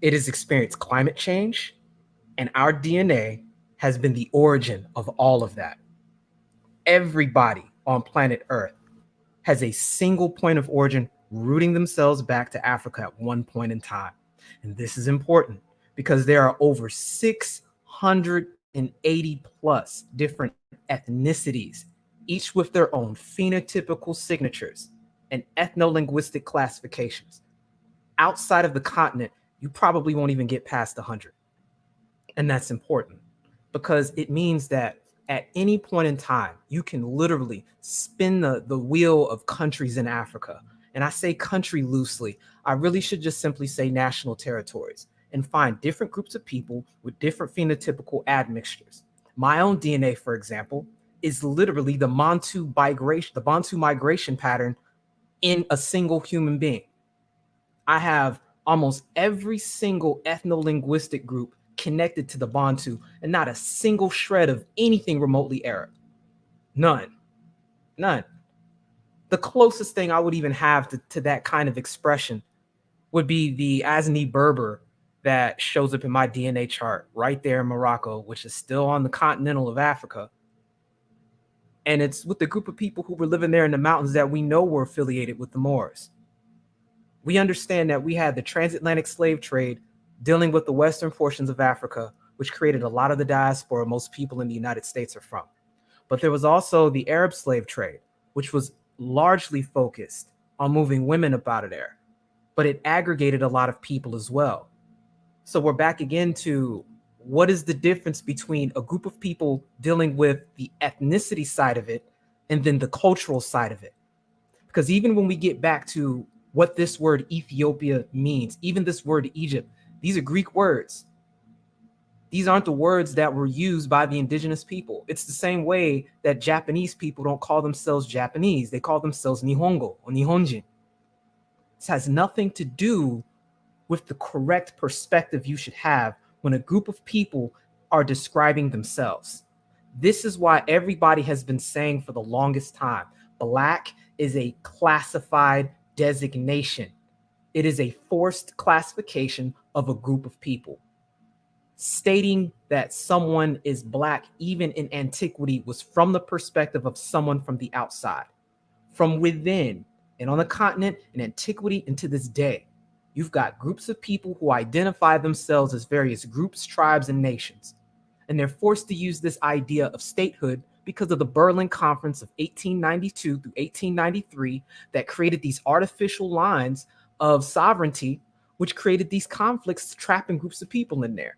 It has experienced climate change, and our DNA has been the origin of all of that. Everybody on planet Earth has a single point of origin rooting themselves back to Africa at one point in time. And this is important because there are over 680 plus different ethnicities, each with their own phenotypical signatures and ethno-linguistic classifications. Outside of the continent, you probably won't even get past 100. And that's important because it means that at any point in time, you can literally spin the wheel of countries in Africa. And I say country loosely. I really should just simply say national territories and find different groups of people with different phenotypical admixtures. My own DNA, for example, is literally the Bantu migration pattern in a single human being. I have almost every single ethno-linguistic group connected to the Bantu and not a single shred of anything remotely Arab. None. The closest thing I would even have to that kind of expression would be the Azni Berber that shows up in my DNA chart right there in Morocco, which is still on the continental of Africa. And it's with the group of people who were living there in the mountains that we know were affiliated with the Moors. We understand that we had the transatlantic slave trade dealing with the western portions of Africa, which created a lot of the diaspora most people in the United States are from. But there was also the Arab slave trade, which was largely focused on moving women up out of there, but it aggregated a lot of people as well. So we're back again to what is the difference between a group of people dealing with the ethnicity side of it and then the cultural side of it? Because even when we get back to what this word Ethiopia means, even this word Egypt, these are Greek words. These aren't the words that were used by the indigenous people. It's the same way that Japanese people don't call themselves Japanese. They call themselves Nihongo or Nihonjin. This has nothing to do with the correct perspective you should have when a group of people are describing themselves. This is why everybody has been saying for the longest time, Black is a classified designation. It is a forced classification of a group of people. Stating that someone is Black, even in antiquity, was from the perspective of someone from the outside, from within. And on the continent, in antiquity and to this day, you've got groups of people who identify themselves as various groups, tribes, and nations. And they're forced to use this idea of statehood because of the Berlin Conference of 1892 through 1893 that created these artificial lines of sovereignty, which created these conflicts, trapping groups of people in there.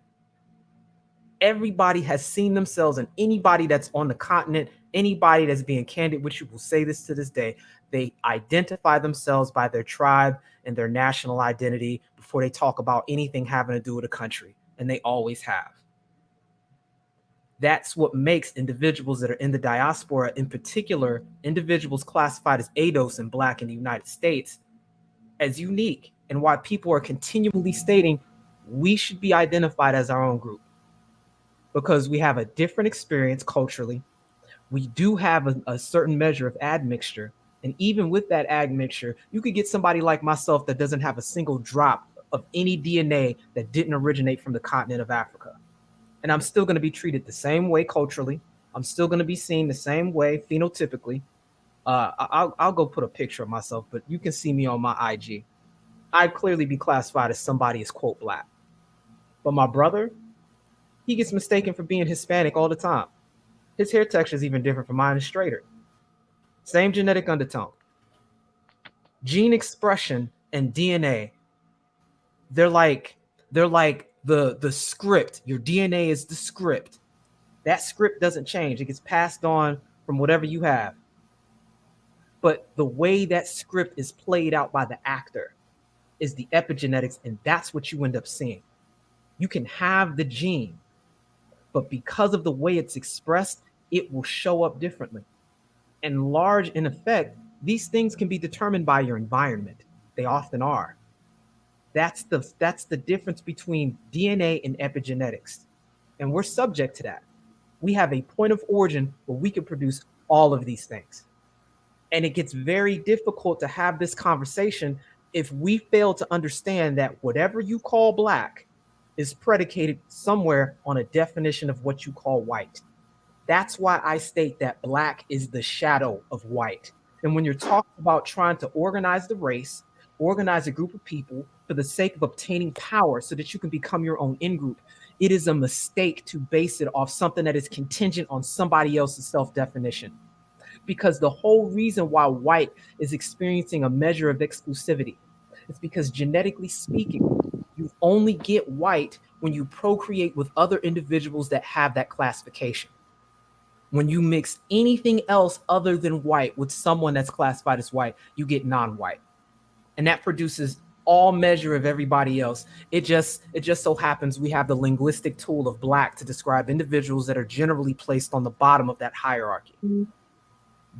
Everybody has seen themselves, and anybody that's on the continent, anybody that's being candid with you will say this to this day. They identify themselves by their tribe and their national identity before they talk about anything having to do with a country, and they always have. That's what makes individuals that are in the diaspora, in particular, individuals classified as ADOS and Black in the United States, as unique, and why people are continually stating we should be identified as our own group. Because we have a different experience culturally. We do have a certain measure of admixture. And even with that admixture, you could get somebody like myself that doesn't have a single drop of any DNA that didn't originate from the continent of Africa. And I'm still going to be treated the same way culturally. I'm still going to be seen the same way phenotypically. I'll go put a picture of myself, but you can see me on my IG. I'd clearly be classified as somebody as, quote, Black. But my brother, he gets mistaken for being Hispanic all the time. His hair texture is even different from mine, and straighter. Same genetic undertone. Gene expression and DNA, they're like the script. Your DNA is the script. That script doesn't change. It gets passed on from whatever you have. But the way that script is played out by the actor is the epigenetics, and that's what you end up seeing. You can have the gene, but because of the way it's expressed, it will show up differently. And large in effect, these things can be determined by your environment. They often are. That's the difference between DNA and epigenetics. And we're subject to that. We have a point of origin where we can produce all of these things. And it gets very difficult to have this conversation if we fail to understand that whatever you call Black is predicated somewhere on a definition of what you call white. That's why I state that Black is the shadow of white. And when you're talking about trying to organize the race, organize a group of people for the sake of obtaining power so that you can become your own in-group, it is a mistake to base it off something that is contingent on somebody else's self-definition. Because the whole reason why white is experiencing a measure of exclusivity is because genetically speaking, you only get white when you procreate with other individuals that have that classification. When you mix anything else other than white with someone that's classified as white, you get non-white. And that produces all measure of everybody else. It just so happens we have the linguistic tool of Black to describe individuals that are generally placed on the bottom of that hierarchy.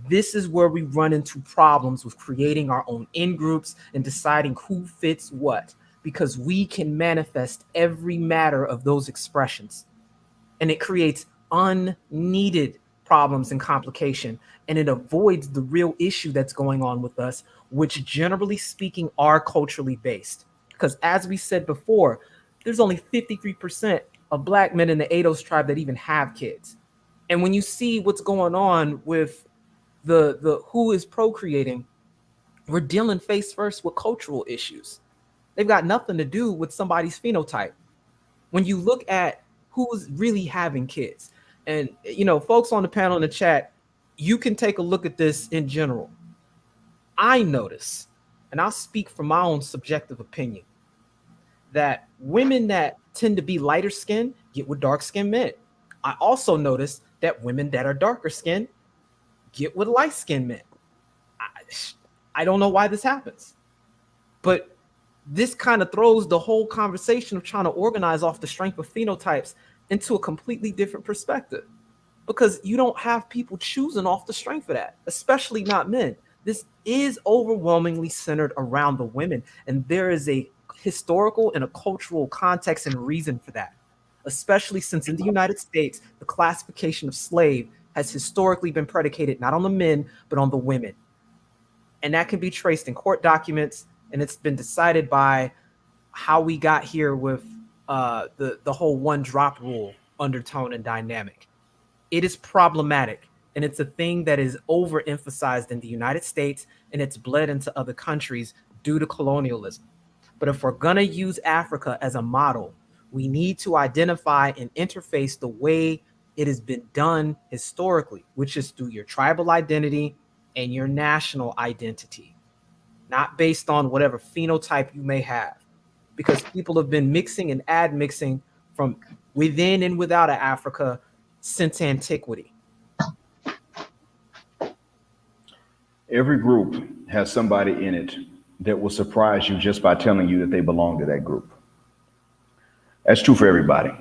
This is where we run into problems with creating our own in-groups and deciding who fits what, because we can manifest every matter of those expressions. And it creates unneeded problems and complication, and it avoids the real issue that's going on with us, which generally speaking are culturally based. Because as we said before, there's only 53% of Black men in the ADOS tribe that even have kids. And when you see what's going on with the who is procreating, we're dealing face first with cultural issues. They've got nothing to do with somebody's phenotype. When you look at who's really having kids, and folks on the panel in the chat, you can take a look at this in general. I notice, and I'll speak from my own subjective opinion, that women that tend to be lighter skinned get with dark skinned men. I also notice that women that are darker skinned get with light skinned men. I don't know why this happens, but this kind of throws the whole conversation of trying to organize off the strength of phenotypes into a completely different perspective, because you don't have people choosing off the strength of that, especially not men. This is overwhelmingly centered around the women, and there is a historical and a cultural context and reason for that, especially since in the United States, the classification of slave has historically been predicated not on the men, but on the women. And that can be traced in court documents, and it's been decided by how we got here with the whole one drop rule undertone and dynamic. It is problematic, and it's a thing that is overemphasized in the United States, and it's bled into other countries due to colonialism. But if we're going to use Africa as a model, we need to identify and interface the way it has been done historically, which is through your tribal identity and your national identity, not based on whatever phenotype you may have, because people have been mixing and admixing from within and without of Africa since antiquity. Every group has somebody in it that will surprise you just by telling you that they belong to that group. That's true for everybody.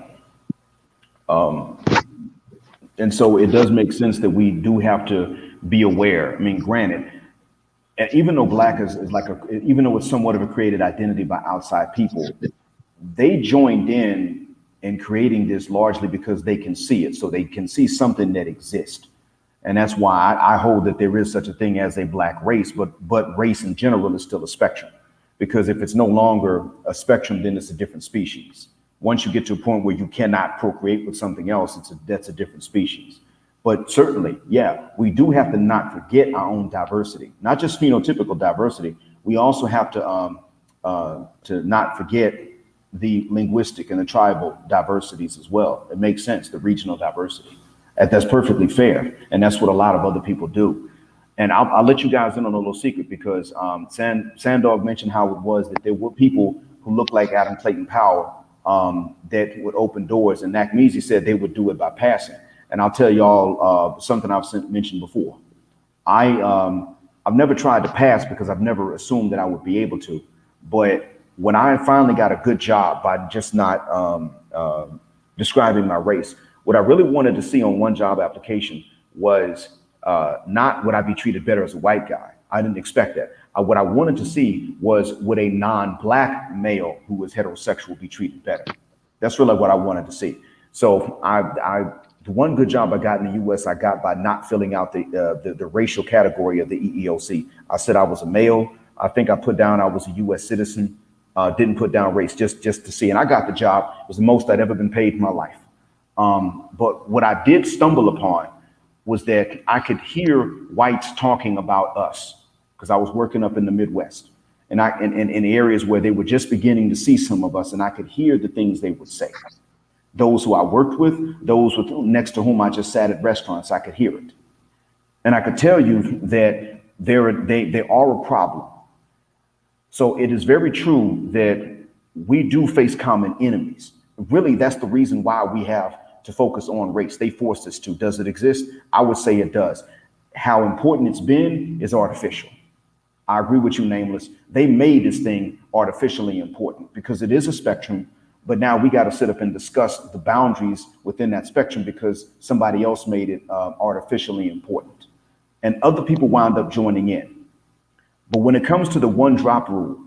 And so it does make sense that we do have to be aware. I mean, granted, even though black is even though it's somewhat of a created identity by outside people, they joined in creating this largely because they can see it. So they can see something that exists. And that's why I hold that there is such a thing as a black race, but race in general is still a spectrum. Because if it's no longer a spectrum, then it's a different species. Once you get to a point where you cannot procreate with something else, that's a different species. But certainly, yeah, we do have to not forget our own diversity, not just phenotypical diversity. We also have to not forget the linguistic and the tribal diversities as well. It makes sense, the regional diversity. And that's perfectly fair. And that's what a lot of other people do. And I'll let you guys in on a little secret, because Sandog mentioned how it was that there were people who looked like Adam Clayton Powell that would open doors. And Nakmeezy said they would do it by passing. And I'll tell y'all something I've mentioned before. I've never tried to pass because I've never assumed that I would be able to. But when I finally got a good job by just not describing my race, what I really wanted to see on one job application was not would I be treated better as a white guy. I didn't expect that. What I wanted to see was, would a non-black male who was heterosexual be treated better? That's really what I wanted to see. So the one good job I got in the U.S. I got by not filling out the racial category of the EEOC. I said I was a male. I think I put down I was a U.S. citizen. Didn't put down race just to see. And I got the job. It was the most I'd ever been paid in my life. But what I did stumble upon was that I could hear whites talking about us, because I was working up in the Midwest and in areas where they were just beginning to see some of us, and I could hear the things they would say. Those who I worked with, those next to whom I just sat at restaurants, I could hear it. And I could tell you that they are a problem. So it is very true that we do face common enemies. Really, that's the reason why we have to focus on race. They forced us to. Does it exist? I would say it does. How important it's been is artificial. I agree with you, Nameless. They made this thing artificially important because it is a spectrum, but now we got to sit up and discuss the boundaries within that spectrum because somebody else made it artificially important. And other people wound up joining in. But when it comes to the one drop rule,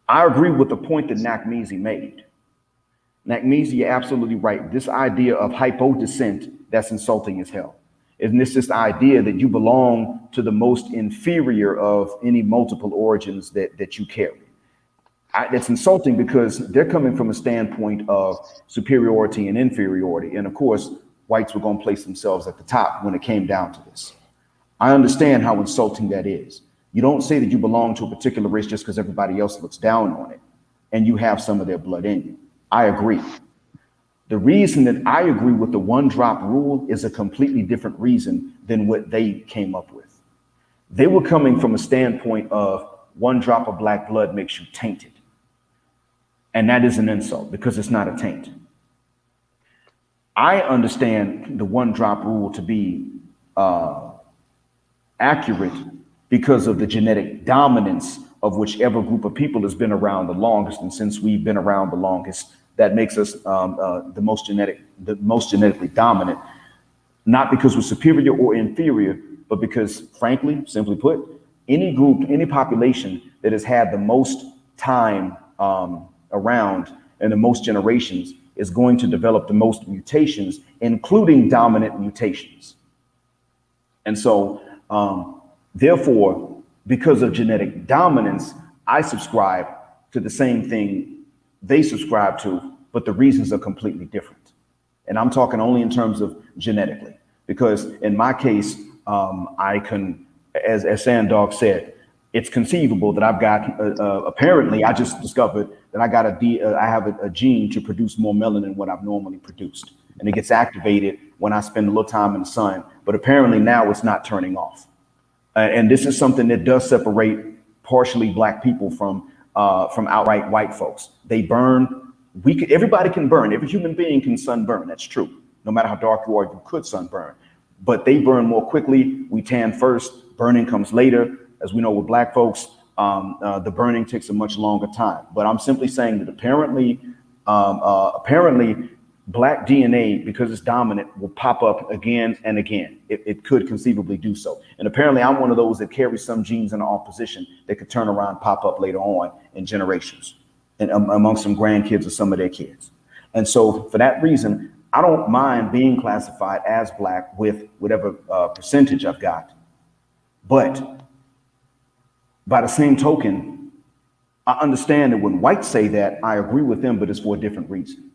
I agree with the point that Nakmeezy made. Nakmeezy, you're absolutely right. This idea of hypo descent, that's insulting as hell. And it's this idea that you belong to the most inferior of any multiple origins that you carry. It's insulting because they're coming from a standpoint of superiority and inferiority. And of course, whites were going to place themselves at the top when it came down to this. I understand how insulting that is. You don't say that you belong to a particular race just because everybody else looks down on it and you have some of their blood in you. I agree. The reason that I agree with the one drop rule is a completely different reason than what they came up with. They were coming from a standpoint of one drop of black blood makes you tainted. And that is an insult because it's not a taint. I understand the one drop rule to be accurate because of the genetic dominance of whichever group of people has been around the longest. And since we've been around the longest, that makes us the most genetically dominant, not because we're superior or inferior, but because, frankly, simply put, any group, any population that has had the most time around and the most generations is going to develop the most mutations, including dominant mutations. And so, therefore, because of genetic dominance, I subscribe to the same thing they subscribe to, but the reasons are completely different. And I'm talking only in terms of genetically, because in my case, I can, as Sandog said, it's conceivable that I've got, apparently, I just discovered that I have a gene to produce more melanin than what I've normally produced. And it gets activated when I spend a little time in the sun, but apparently now it's not turning off. And this is something that does separate partially black people from outright white folks. They burn. Everybody can burn. Every human being can sunburn. That's true. No matter how dark you are, you could sunburn. But they burn more quickly. We tan first. Burning comes later. As we know with black folks, the burning takes a much longer time. But I'm simply saying that apparently black DNA, because it's dominant, will pop up again and again. It could conceivably do so. And apparently I'm one of those that carry some genes in the opposition that could turn around and pop up later on in generations and among some grandkids or some of their kids. And so for that reason, I don't mind being classified as black with whatever percentage I've got. But by the same token, I understand that when whites say that, I agree with them, but it's for a different reason.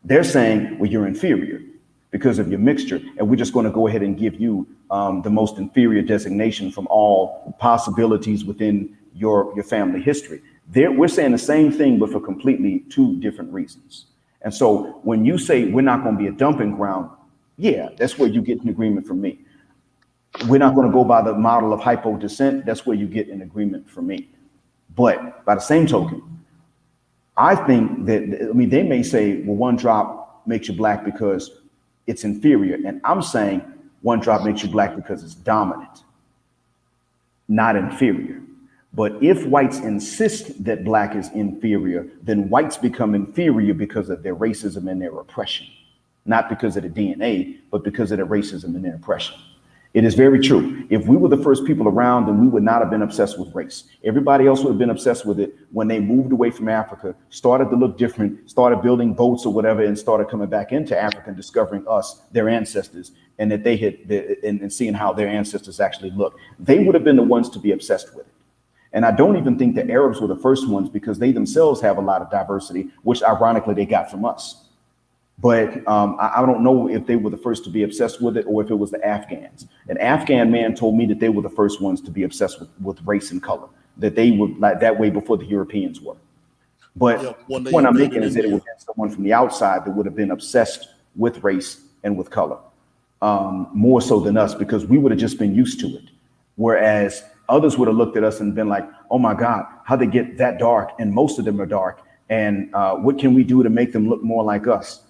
They're saying, well, you're inferior because of your mixture, and we're just going to go ahead and give you the most inferior designation from all possibilities within your family history. We're saying the same thing, but for completely two different reasons. And so when you say we're not going to be a dumping ground, yeah, that's where you get an agreement from me. We're not going to go by the model of hypo descent. That's where you get an agreement from me. But by the same token, I think that, they may say, well, one drop makes you black because it's inferior. And I'm saying one drop makes you black because it's dominant, not inferior. But if whites insist that black is inferior, then whites become inferior because of their racism and their oppression, not because of the DNA, but because of their racism and their oppression. It is very true. If we were the first people around, then we would not have been obsessed with race. Everybody else would have been obsessed with it when they moved away from Africa, started to look different, started building boats or whatever, and started coming back into Africa and discovering us, their ancestors, and that they had, and seeing how their ancestors actually look. They would have been the ones to be obsessed with it. And I don't even think the Arabs were the first ones because they themselves have a lot of diversity, which ironically they got from us. But I don't know if they were the first to be obsessed with it or if it was the Afghans. An Afghan man told me that they were the first ones to be obsessed with race and color, that they were like that way before the Europeans were. But the point I'm making is that it would have been someone from the outside that would have been obsessed with race and with color, more so than us, because we would have just been used to it. Whereas others would have looked at us and been like, oh my God, how'd they get that dark? And most of them are dark. And what can we do to make them look more like us?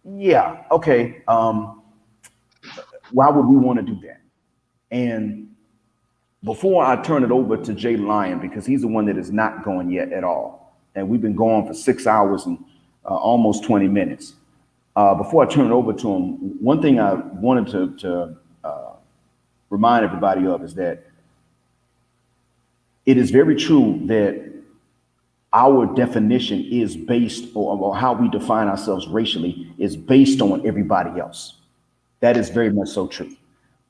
Yeah, okay. Why would we want to do that? And before I turn it over to Jay Lyon, because he's the one that is not going yet at all, and we've been going for 6 hours and almost 20 minutes. Before I turn it over to him, one thing I wanted to remind everybody of is that it is very true that our definition is based, or how we define ourselves racially is based on everybody else. That is very much so true.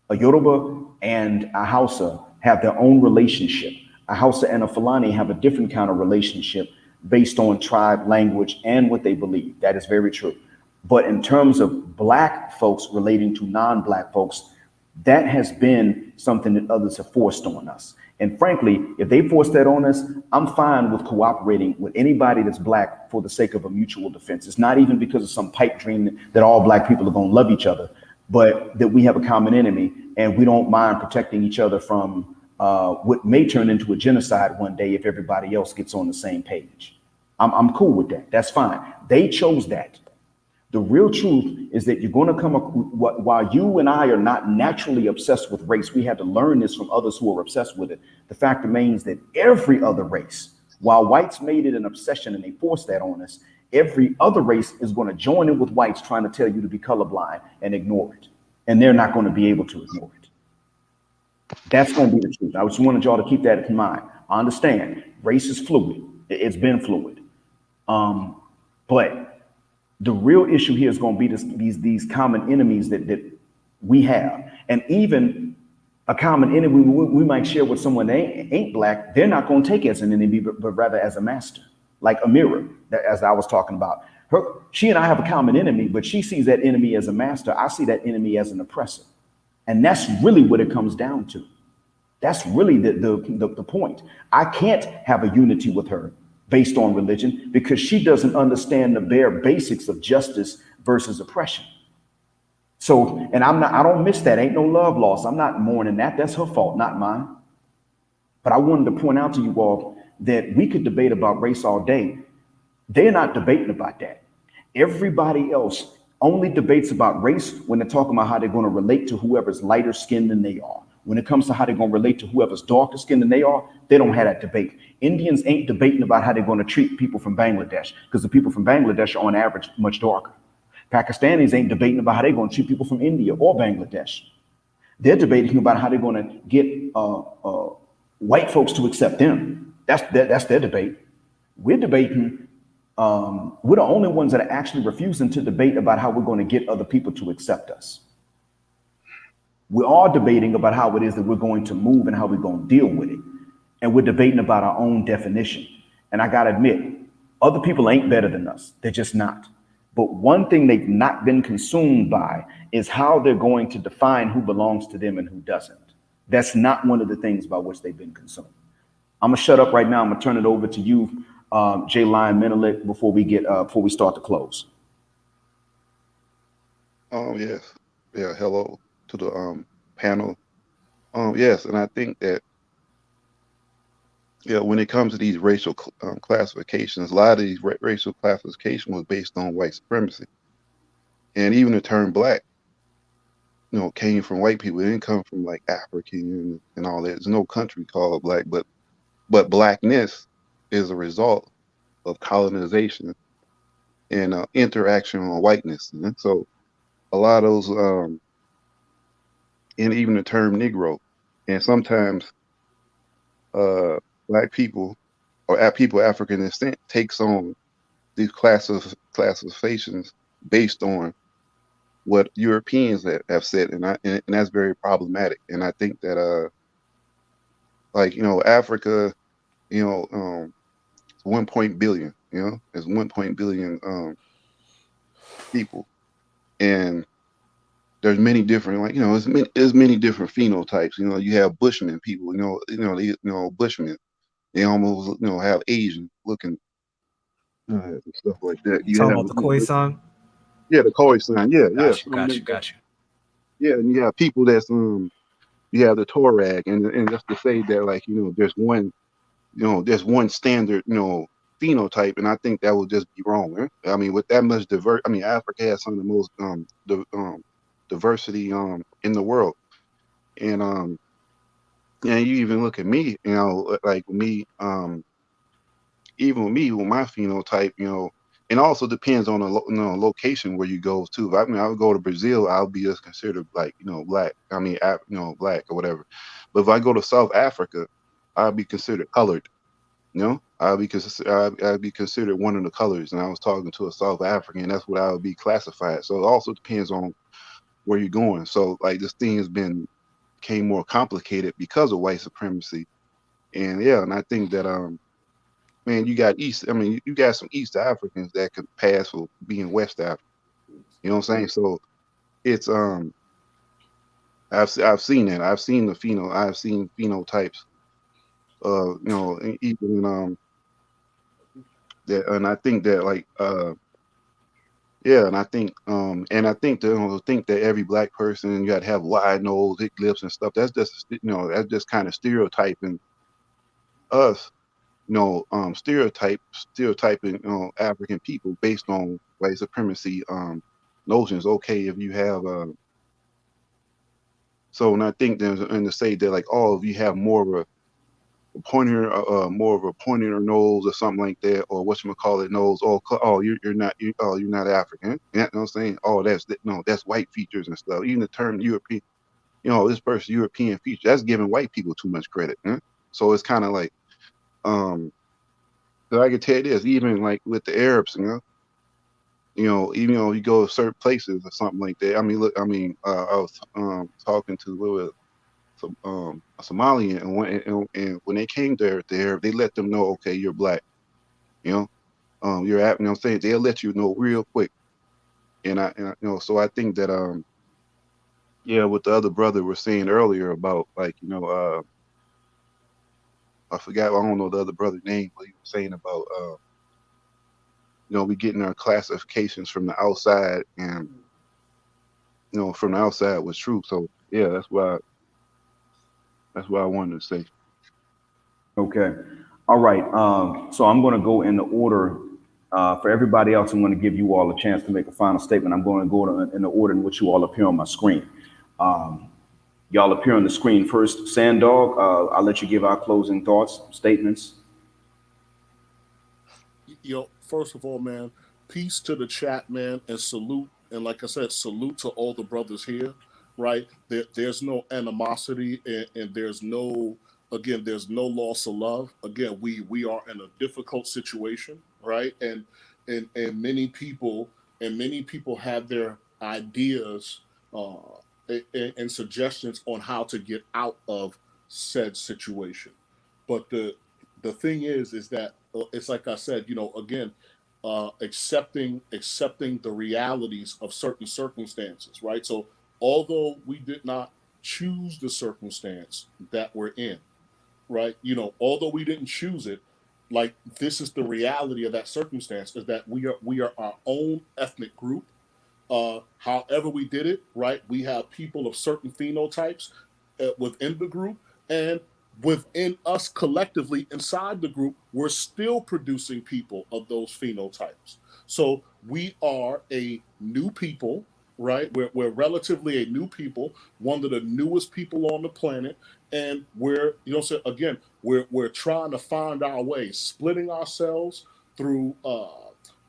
A Yoruba and a Hausa have their own relationship. A Hausa and a Fulani have a different kind of relationship based on tribe, language, and what they believe. That is very true. But in terms of black folks relating to non-black folks, that has been something that others have forced on us. And frankly, if they force that on us, I'm fine with cooperating with anybody that's black for the sake of a mutual defense. It's not even because of some pipe dream that all black people are going to love each other, but that we have a common enemy and we don't mind protecting each other from what may turn into a genocide one day if everybody else gets on the same page. I'm cool with that. That's fine. They chose that. The real truth is that you're going to come up, while you and I are not naturally obsessed with race, we had to learn this from others who are obsessed with it. The fact remains that every other race, while whites made it an obsession and they forced that on us, every other race is going to join in with whites trying to tell you to be colorblind and ignore it. And they're not going to be able to ignore it. That's going to be the truth. I just wanted y'all to keep that in mind. I understand race is fluid. It's been fluid. But the real issue here is going to be these common enemies that we have. And even a common enemy we might share with someone that ain't black, they're not going to take as an enemy, but rather as a master. Like Ameerah, as I was talking about. She and I have a common enemy, but she sees that enemy as a master. I see that enemy as an oppressor. And that's really what it comes down to. That's really the point. I can't have a unity with her based on religion because she doesn't understand the bare basics of justice versus oppression. So, and I don't miss that. Ain't no love lost. I'm not mourning that. That's her fault, not mine. But I wanted to point out to you all that we could debate about race all day. They're not debating about that. Everybody else only debates about race when they're talking about how they're going to relate to whoever's lighter skinned than they are. When it comes to how they're going to relate to whoever's darker skinned than they are, they don't have that debate. Indians ain't debating about how they're going to treat people from Bangladesh because the people from Bangladesh are on average much darker. Pakistanis ain't debating about how they're going to treat people from India or Bangladesh. They're debating about how they're going to get white folks to accept them. That's their debate. We're debating. We're the only ones that are actually refusing to debate about how we're going to get other people to accept us. We're all debating about how it is that we're going to move and how we're going to deal with it. And we're debating about our own definition. And I got to admit, other people ain't better than us. They're just not. But one thing they've not been consumed by is how they're going to define who belongs to them and who doesn't. That's not one of the things by which they've been consumed. I'm gonna shut up right now. I'm gonna turn it over to you, J. Lion Menelik, before we start to close. Yes. Yeah, hello to the panel. Yes, and I think that when it comes to these racial classifications, a lot of these racial classification was based on white supremacy, and even the term black, came from white people. It didn't come from like African and all that. There's no country called black, but blackness is a result of colonization and interaction on whiteness. And so a lot of those, and even the term Negro, and sometimes black people or people African descent takes on these classifications based on what Europeans have said, and that's very problematic. And I think that Africa, it's 1 billion, there's 1 billion people, and there's many different there's many different phenotypes. You have Bushmen people, Bushmen. They almost have Asian looking and stuff like that. You You talking have about the Khoisan? yeah, the Khoisan, Got you. yeah, and you have people that's you have the Torag, and just to say that there's one standard phenotype, and I think that would just be wrong. I mean, with that much Africa has some of the most diversity in the world, and and you even look at me, like me, even with me with my phenotype, and also depends on the location where you go to. I would go to Brazil, I'll be just considered like black. I mean, black or whatever. But if I go to South Africa, I'll be considered colored. I'll be considered one of the colors. And I was talking to a South African, and that's what I would be classified. So it also depends on where you're going. So like this thing became more complicated because of white supremacy. And and I think that man, you got you got some East Africans that could pass for being West African. You know what I'm saying? So it's I've seen that. I've seen phenotypes. And even that, and I think that Yeah, and I think think that every black person you got to have wide nose, thick lips, and stuff. That's just that's just kind of stereotyping us. Stereotyping African people based on white supremacy notions. Okay, if you have and I think there's and to say that like, oh, if you have more of a pointier more of a pointier nose or something like that, or whatchamacallit nose, you're not you're not African. You know what I'm saying? Oh, that's white features and stuff. Even the term European, this person European feature, that's giving white people too much credit. So it's kind of like, but I can tell you this, even like with the Arabs, even though you go to certain places or something like that. I mean, look, I was talking to a Somalian, and when they came there, they let them know, okay, you're black, you know, you're you know what I'm saying, they'll let you know real quick. So I think that yeah, what the other brother was saying earlier about like, I forgot, I don't know the other brother's name, but he was saying about we getting our classifications from the outside, and from the outside was true. So yeah, that's why I wanted to say. Okay. All right. So I'm going to go in the order. For everybody else, I'm going to give you all a chance to make a final statement. I'm going to go in the order in which you all appear on my screen. Y'all appear on the screen first. Sandog, I'll let you give our closing thoughts, statements. First of all, man, peace to the chat, man, and salute. And like I said, salute to all the brothers here, right? There's no animosity, and there's no loss of love. Again, we are in a difficult situation, right? And many people have their ideas and suggestions on how to get out of said situation. But the thing is that it's like I said, again, accepting the realities of certain circumstances, right? So although we did not choose the circumstance that we're in, right? Although we didn't choose it, like this is the reality of that circumstance, is that we are our own ethnic group. However we did it, right? We have people of certain phenotypes within the group, and within us collectively inside the group, we're still producing people of those phenotypes. So we are a new people, right? We're relatively a new people, one of the newest people on the planet, and so again, we're trying to find our way, splitting ourselves through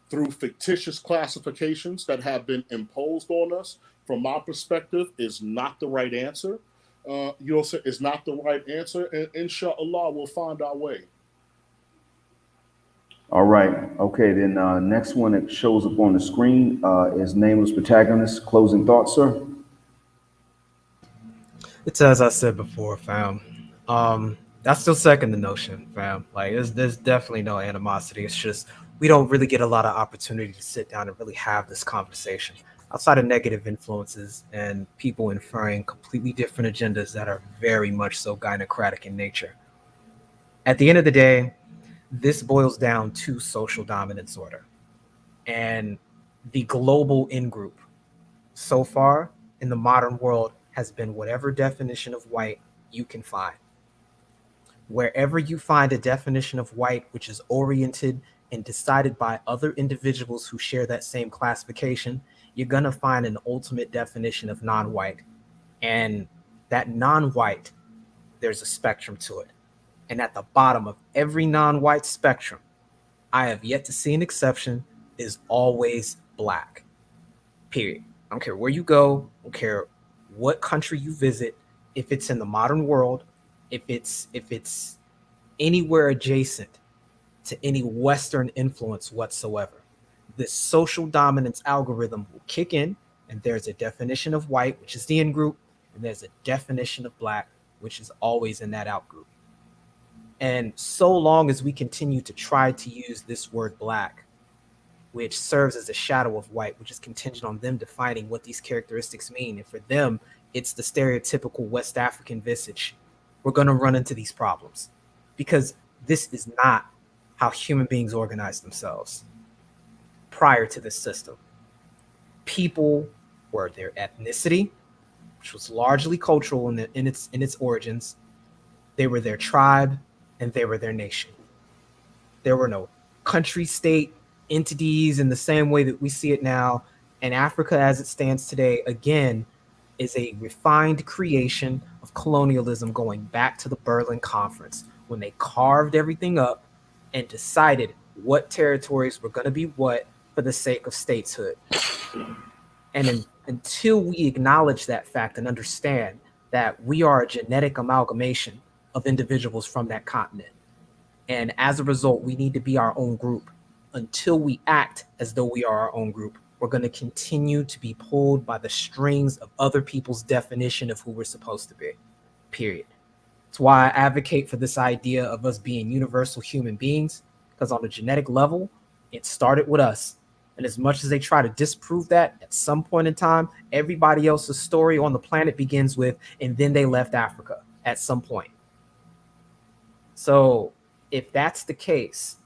through fictitious classifications that have been imposed on us. From my perspective, is not the right answer. It's not the right answer, and inshallah, we'll find our way. All right. Okay. Then next one that shows up on the screen is nameless protagonist. Closing thoughts, sir. It's as I said before, fam. I still second the notion, fam. Like, there's definitely no animosity. It's just we don't really get a lot of opportunity to sit down and really have this conversation outside of negative influences and people inferring completely different agendas that are very much so gynocratic in nature. At the end of the day, this boils down to social dominance order and the global in group so far in the modern world has been whatever definition of white you can find. Wherever you find a definition of white which is oriented and decided by other individuals who share that same classification, you're going to find an ultimate definition of non white. And that non white, there's a spectrum to it. And at the bottom of every non white spectrum, I have yet to see an exception, is always black. Period. I don't care where you go, I don't care what country you visit, if it's in the modern world, if it's anywhere adjacent to any Western influence whatsoever. This social dominance algorithm will kick in, and there's a definition of white, which is the in group, and there's a definition of black, which is always in that out group. And so long as we continue to try to use this word black, which serves as a shadow of white, which is contingent on them defining what these characteristics mean. And for them, it's the stereotypical West African visage. We're going to run into these problems because this is not how human beings organize themselves prior to this system. People were their ethnicity, which was largely cultural in its origins. They were their tribe, and they were their nation. There were no country state entities in the same way that we see it now. And Africa, as it stands today, again, is a refined creation of colonialism going back to the Berlin Conference when they carved everything up and decided what territories were going to be what for the sake of statehood. And until we acknowledge that fact and understand that we are a genetic amalgamation of individuals from that continent, and as a result, we need to be our own group. Until we act as though we are our own group, we're going to continue to be pulled by the strings of other people's definition of who we're supposed to be, period. That's why I advocate for this idea of us being universal human beings, because on a genetic level, it started with us. And as much as they try to disprove that, at some point in time, everybody else's story on the planet begins with, and then they left Africa at some point. So if that's the case,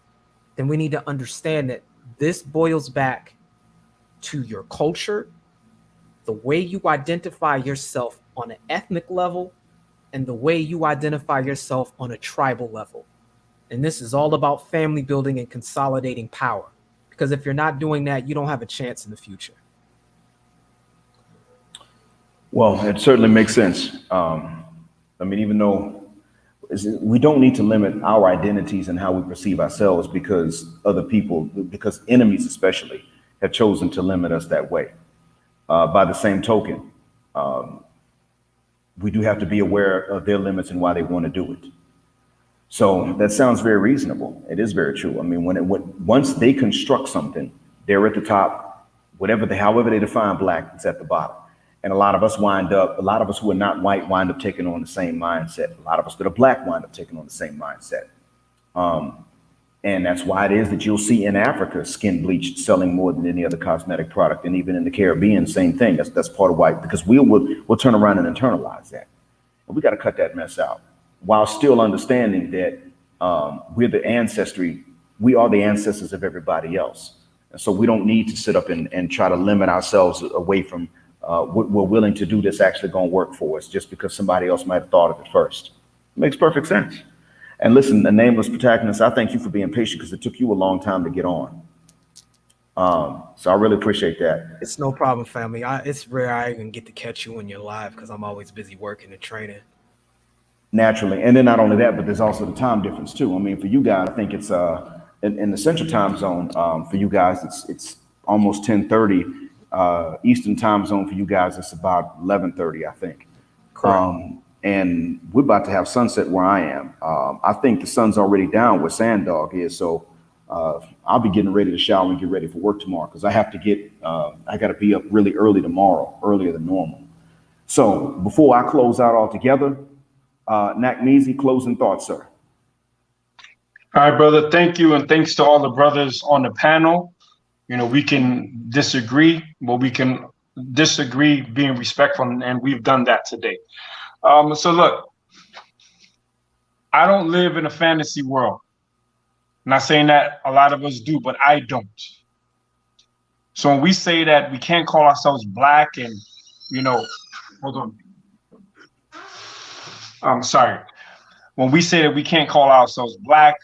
then we need to understand that this boils back to your culture, the way you identify yourself on an ethnic level, and the way you identify yourself on a tribal level. And this is all about family building and consolidating power. Because if you're not doing that, you don't have a chance in the future. Well, it certainly makes sense. I mean, even though we don't need to limit our identities and how we perceive ourselves because other people, because enemies especially, have chosen to limit us that way. By the same token, we do have to be aware of their limits and why they want to do it. So that sounds very reasonable. It is very true. I mean, once they construct something, they're at the top. However they define black, it's at the bottom. And a lot of us who are not white wind up taking on the same mindset. A lot of us that are black wind up taking on the same mindset. And that's why it is that you'll see in Africa skin bleach selling more than any other cosmetic product. And even in the Caribbean, same thing. That's part of why, because we'll turn around and internalize that. And we got to cut that mess out while still understanding that we are the ancestors of everybody else. And so we don't need to sit up and try to limit ourselves away from what we're willing to do that's actually going to work for us just because somebody else might have thought of it first. It makes perfect sense. And listen, the nameless protagonist, I thank you for being patient because it took you a long time to get on. So I really appreciate that. It's no problem, family. It's rare I even get to catch you when you're live because I'm always busy working and training. Naturally. And then not only that, but there's also the time difference too. I mean, for you guys, I think it's in the central time zone, for you guys, it's almost 10:30. Eastern time zone for you guys, it's about 11:30, I think. And we're about to have sunset where I am. I think the sun's already down where Sand Dog is. So I'll be getting ready to shower and get ready for work tomorrow because I have to I got to be up really early tomorrow, earlier than normal. So before I close out altogether, Nakneezy, closing thoughts, sir. All right, brother. Thank you. And thanks to all the brothers on the panel. You know, we can disagree, but we can disagree being respectful. And we've done that today. So look, I don't live in a fantasy world. I'm not saying that a lot of us do, but I don't. So when we say that we can't call ourselves black and, hold on. I'm sorry. When we say that we can't call ourselves black,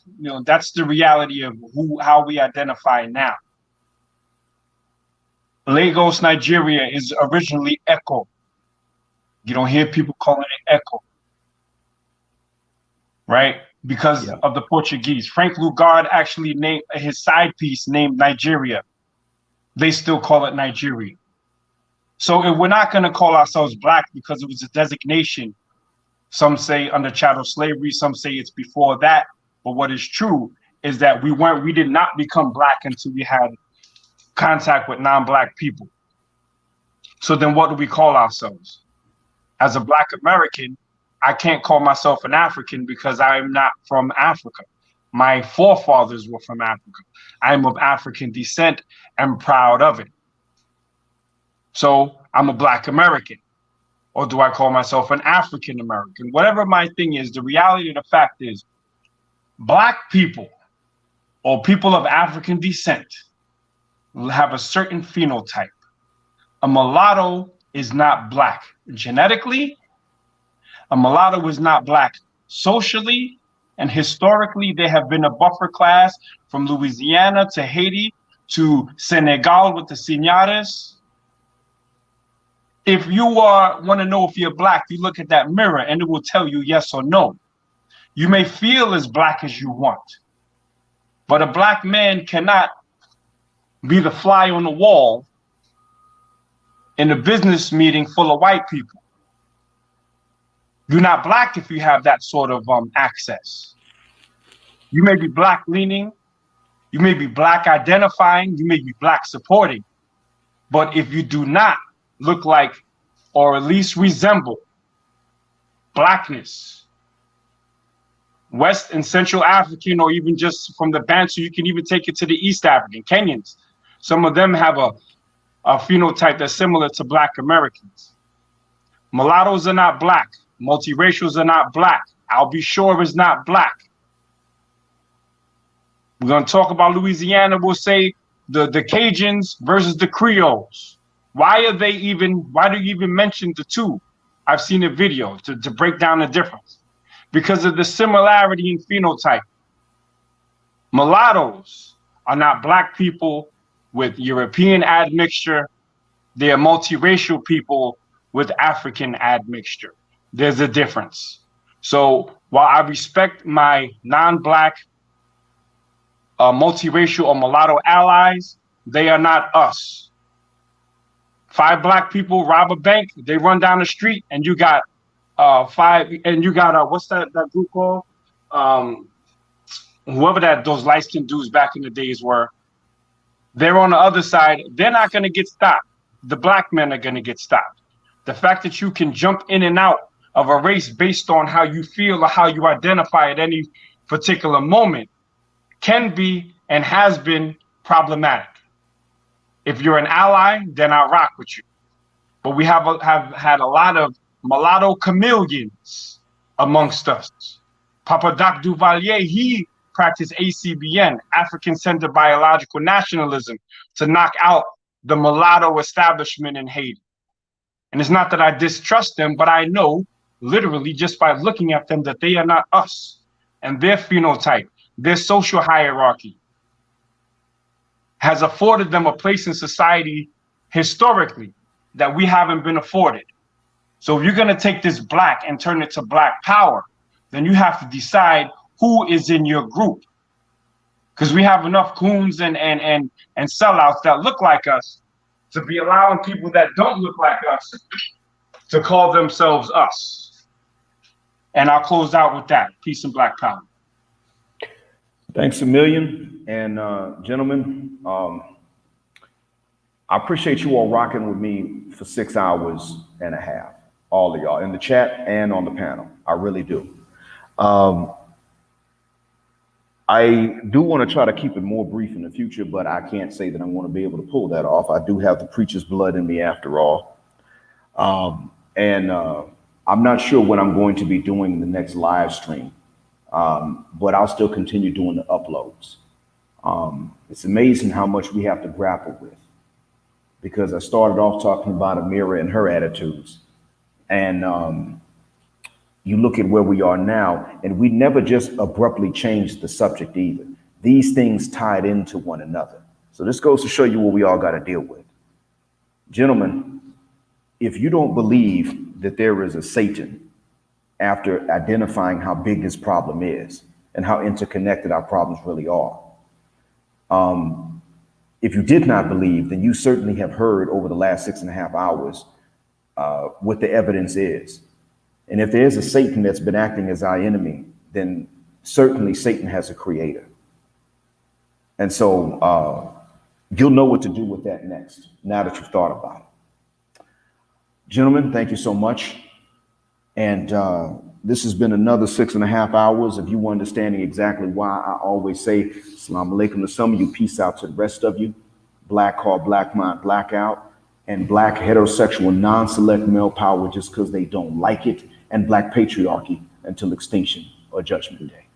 that's the reality of how we identify now. Lagos, Nigeria is originally Echo. You don't hear people calling it Echo, right? Because of the Portuguese. Frank Lugard actually named his side piece named Nigeria. They still call it Nigeria. So if we're not going to call ourselves black because it was a designation, some say under chattel slavery, some say it's before that. But what is true is that we did not become black until we had contact with non-black people. So then what do we call ourselves? As a Black American, I can't call myself an African because I'm not from Africa. My forefathers were from Africa. I'm of African descent and proud of it. So I'm a Black American. Or do I call myself an African American? Whatever my thing is, the reality of the fact is Black people or people of African descent have a certain phenotype. a mulatto is not black genetically. A mulatto is not black socially, and historically, they have been a buffer class from Louisiana to Haiti to Senegal with the Señores. If you want to know if you're black, you look at that mirror and it will tell you yes or no. You may feel as black as you want, but a black man cannot be the fly on the wall in a business meeting full of white people. You're not black if you have that sort of access. You may be black leaning, you may be black identifying, you may be black supporting, but if you do not look like or at least resemble blackness, West and Central African, or even just from the Bantu, you can even take it to the East African, Kenyans. Some of them have a phenotype that's similar to Black Americans. Mulattoes are not black. Multiracials are not black. I'll be sure is not black. We're going to talk about Louisiana. We'll say the Cajuns versus the Creoles. Why do you even mention the two? I've seen a video to break down the difference. Because of the similarity in phenotype. Mulattoes are not black people with European admixture. They are multiracial people with African admixture. There's a difference. So while I respect my non-black multiracial or mulatto allies, they are not us. 5 black people rob a bank, they run down the street, and you got 5, and you got what's that group called? Whoever those light-skinned dudes back in the days were. They're on the other side. They're not going to get stopped. The black men are going to get stopped. The fact that you can jump in and out of a race based on how you feel or how you identify at any particular moment can be and has been problematic. If you're an ally, then I rock with you. But we have had a lot of mulatto chameleons amongst us. Papa Doc Duvalier, he practiced ACBN, African-centered biological nationalism, to knock out the mulatto establishment in Haiti. And it's not that I distrust them, but I know literally just by looking at them that they are not us. And their phenotype, their social hierarchy has afforded them a place in society historically that we haven't been afforded. So if you're going to take this black and turn it to black power, then you have to decide who is in your group. Because we have enough coons and sellouts that look like us to be allowing people that don't look like us to call themselves us. And I'll close out with that. Peace and black power. Thanks a million. And gentlemen, I appreciate you all rocking with me for 6 hours and a half. All of y'all in the chat and on the panel. I really do. I do want to try to keep it more brief in the future, but I can't say that I'm going to be able to pull that off. I do have the preacher's blood in me after all. I'm not sure what I'm going to be doing in the next live stream, but I'll still continue doing the uploads. It's amazing how much we have to grapple with, because I started off talking about Ameerah and her attitudes. And you look at where we are now, and we never just abruptly changed the subject either. These things tied into one another. So this goes to show you what we all got to deal with. Gentlemen, if you don't believe that there is a Satan, after identifying how big this problem is and how interconnected our problems really are, if you did not believe, then you certainly have heard over the last 6.5 hours what the evidence is. And if there is a Satan that's been acting as our enemy, then certainly Satan has a creator. And so you'll know what to do with that next, now that you've thought about it. Gentlemen, thank you so much. And this has been another 6.5 hours of you understanding exactly why I always say, Assalamu alaikum to some of you, peace out to the rest of you. Black call black mind blackout, and black heterosexual non-select male power just because they don't like it, and black patriarchy until extinction or judgment day.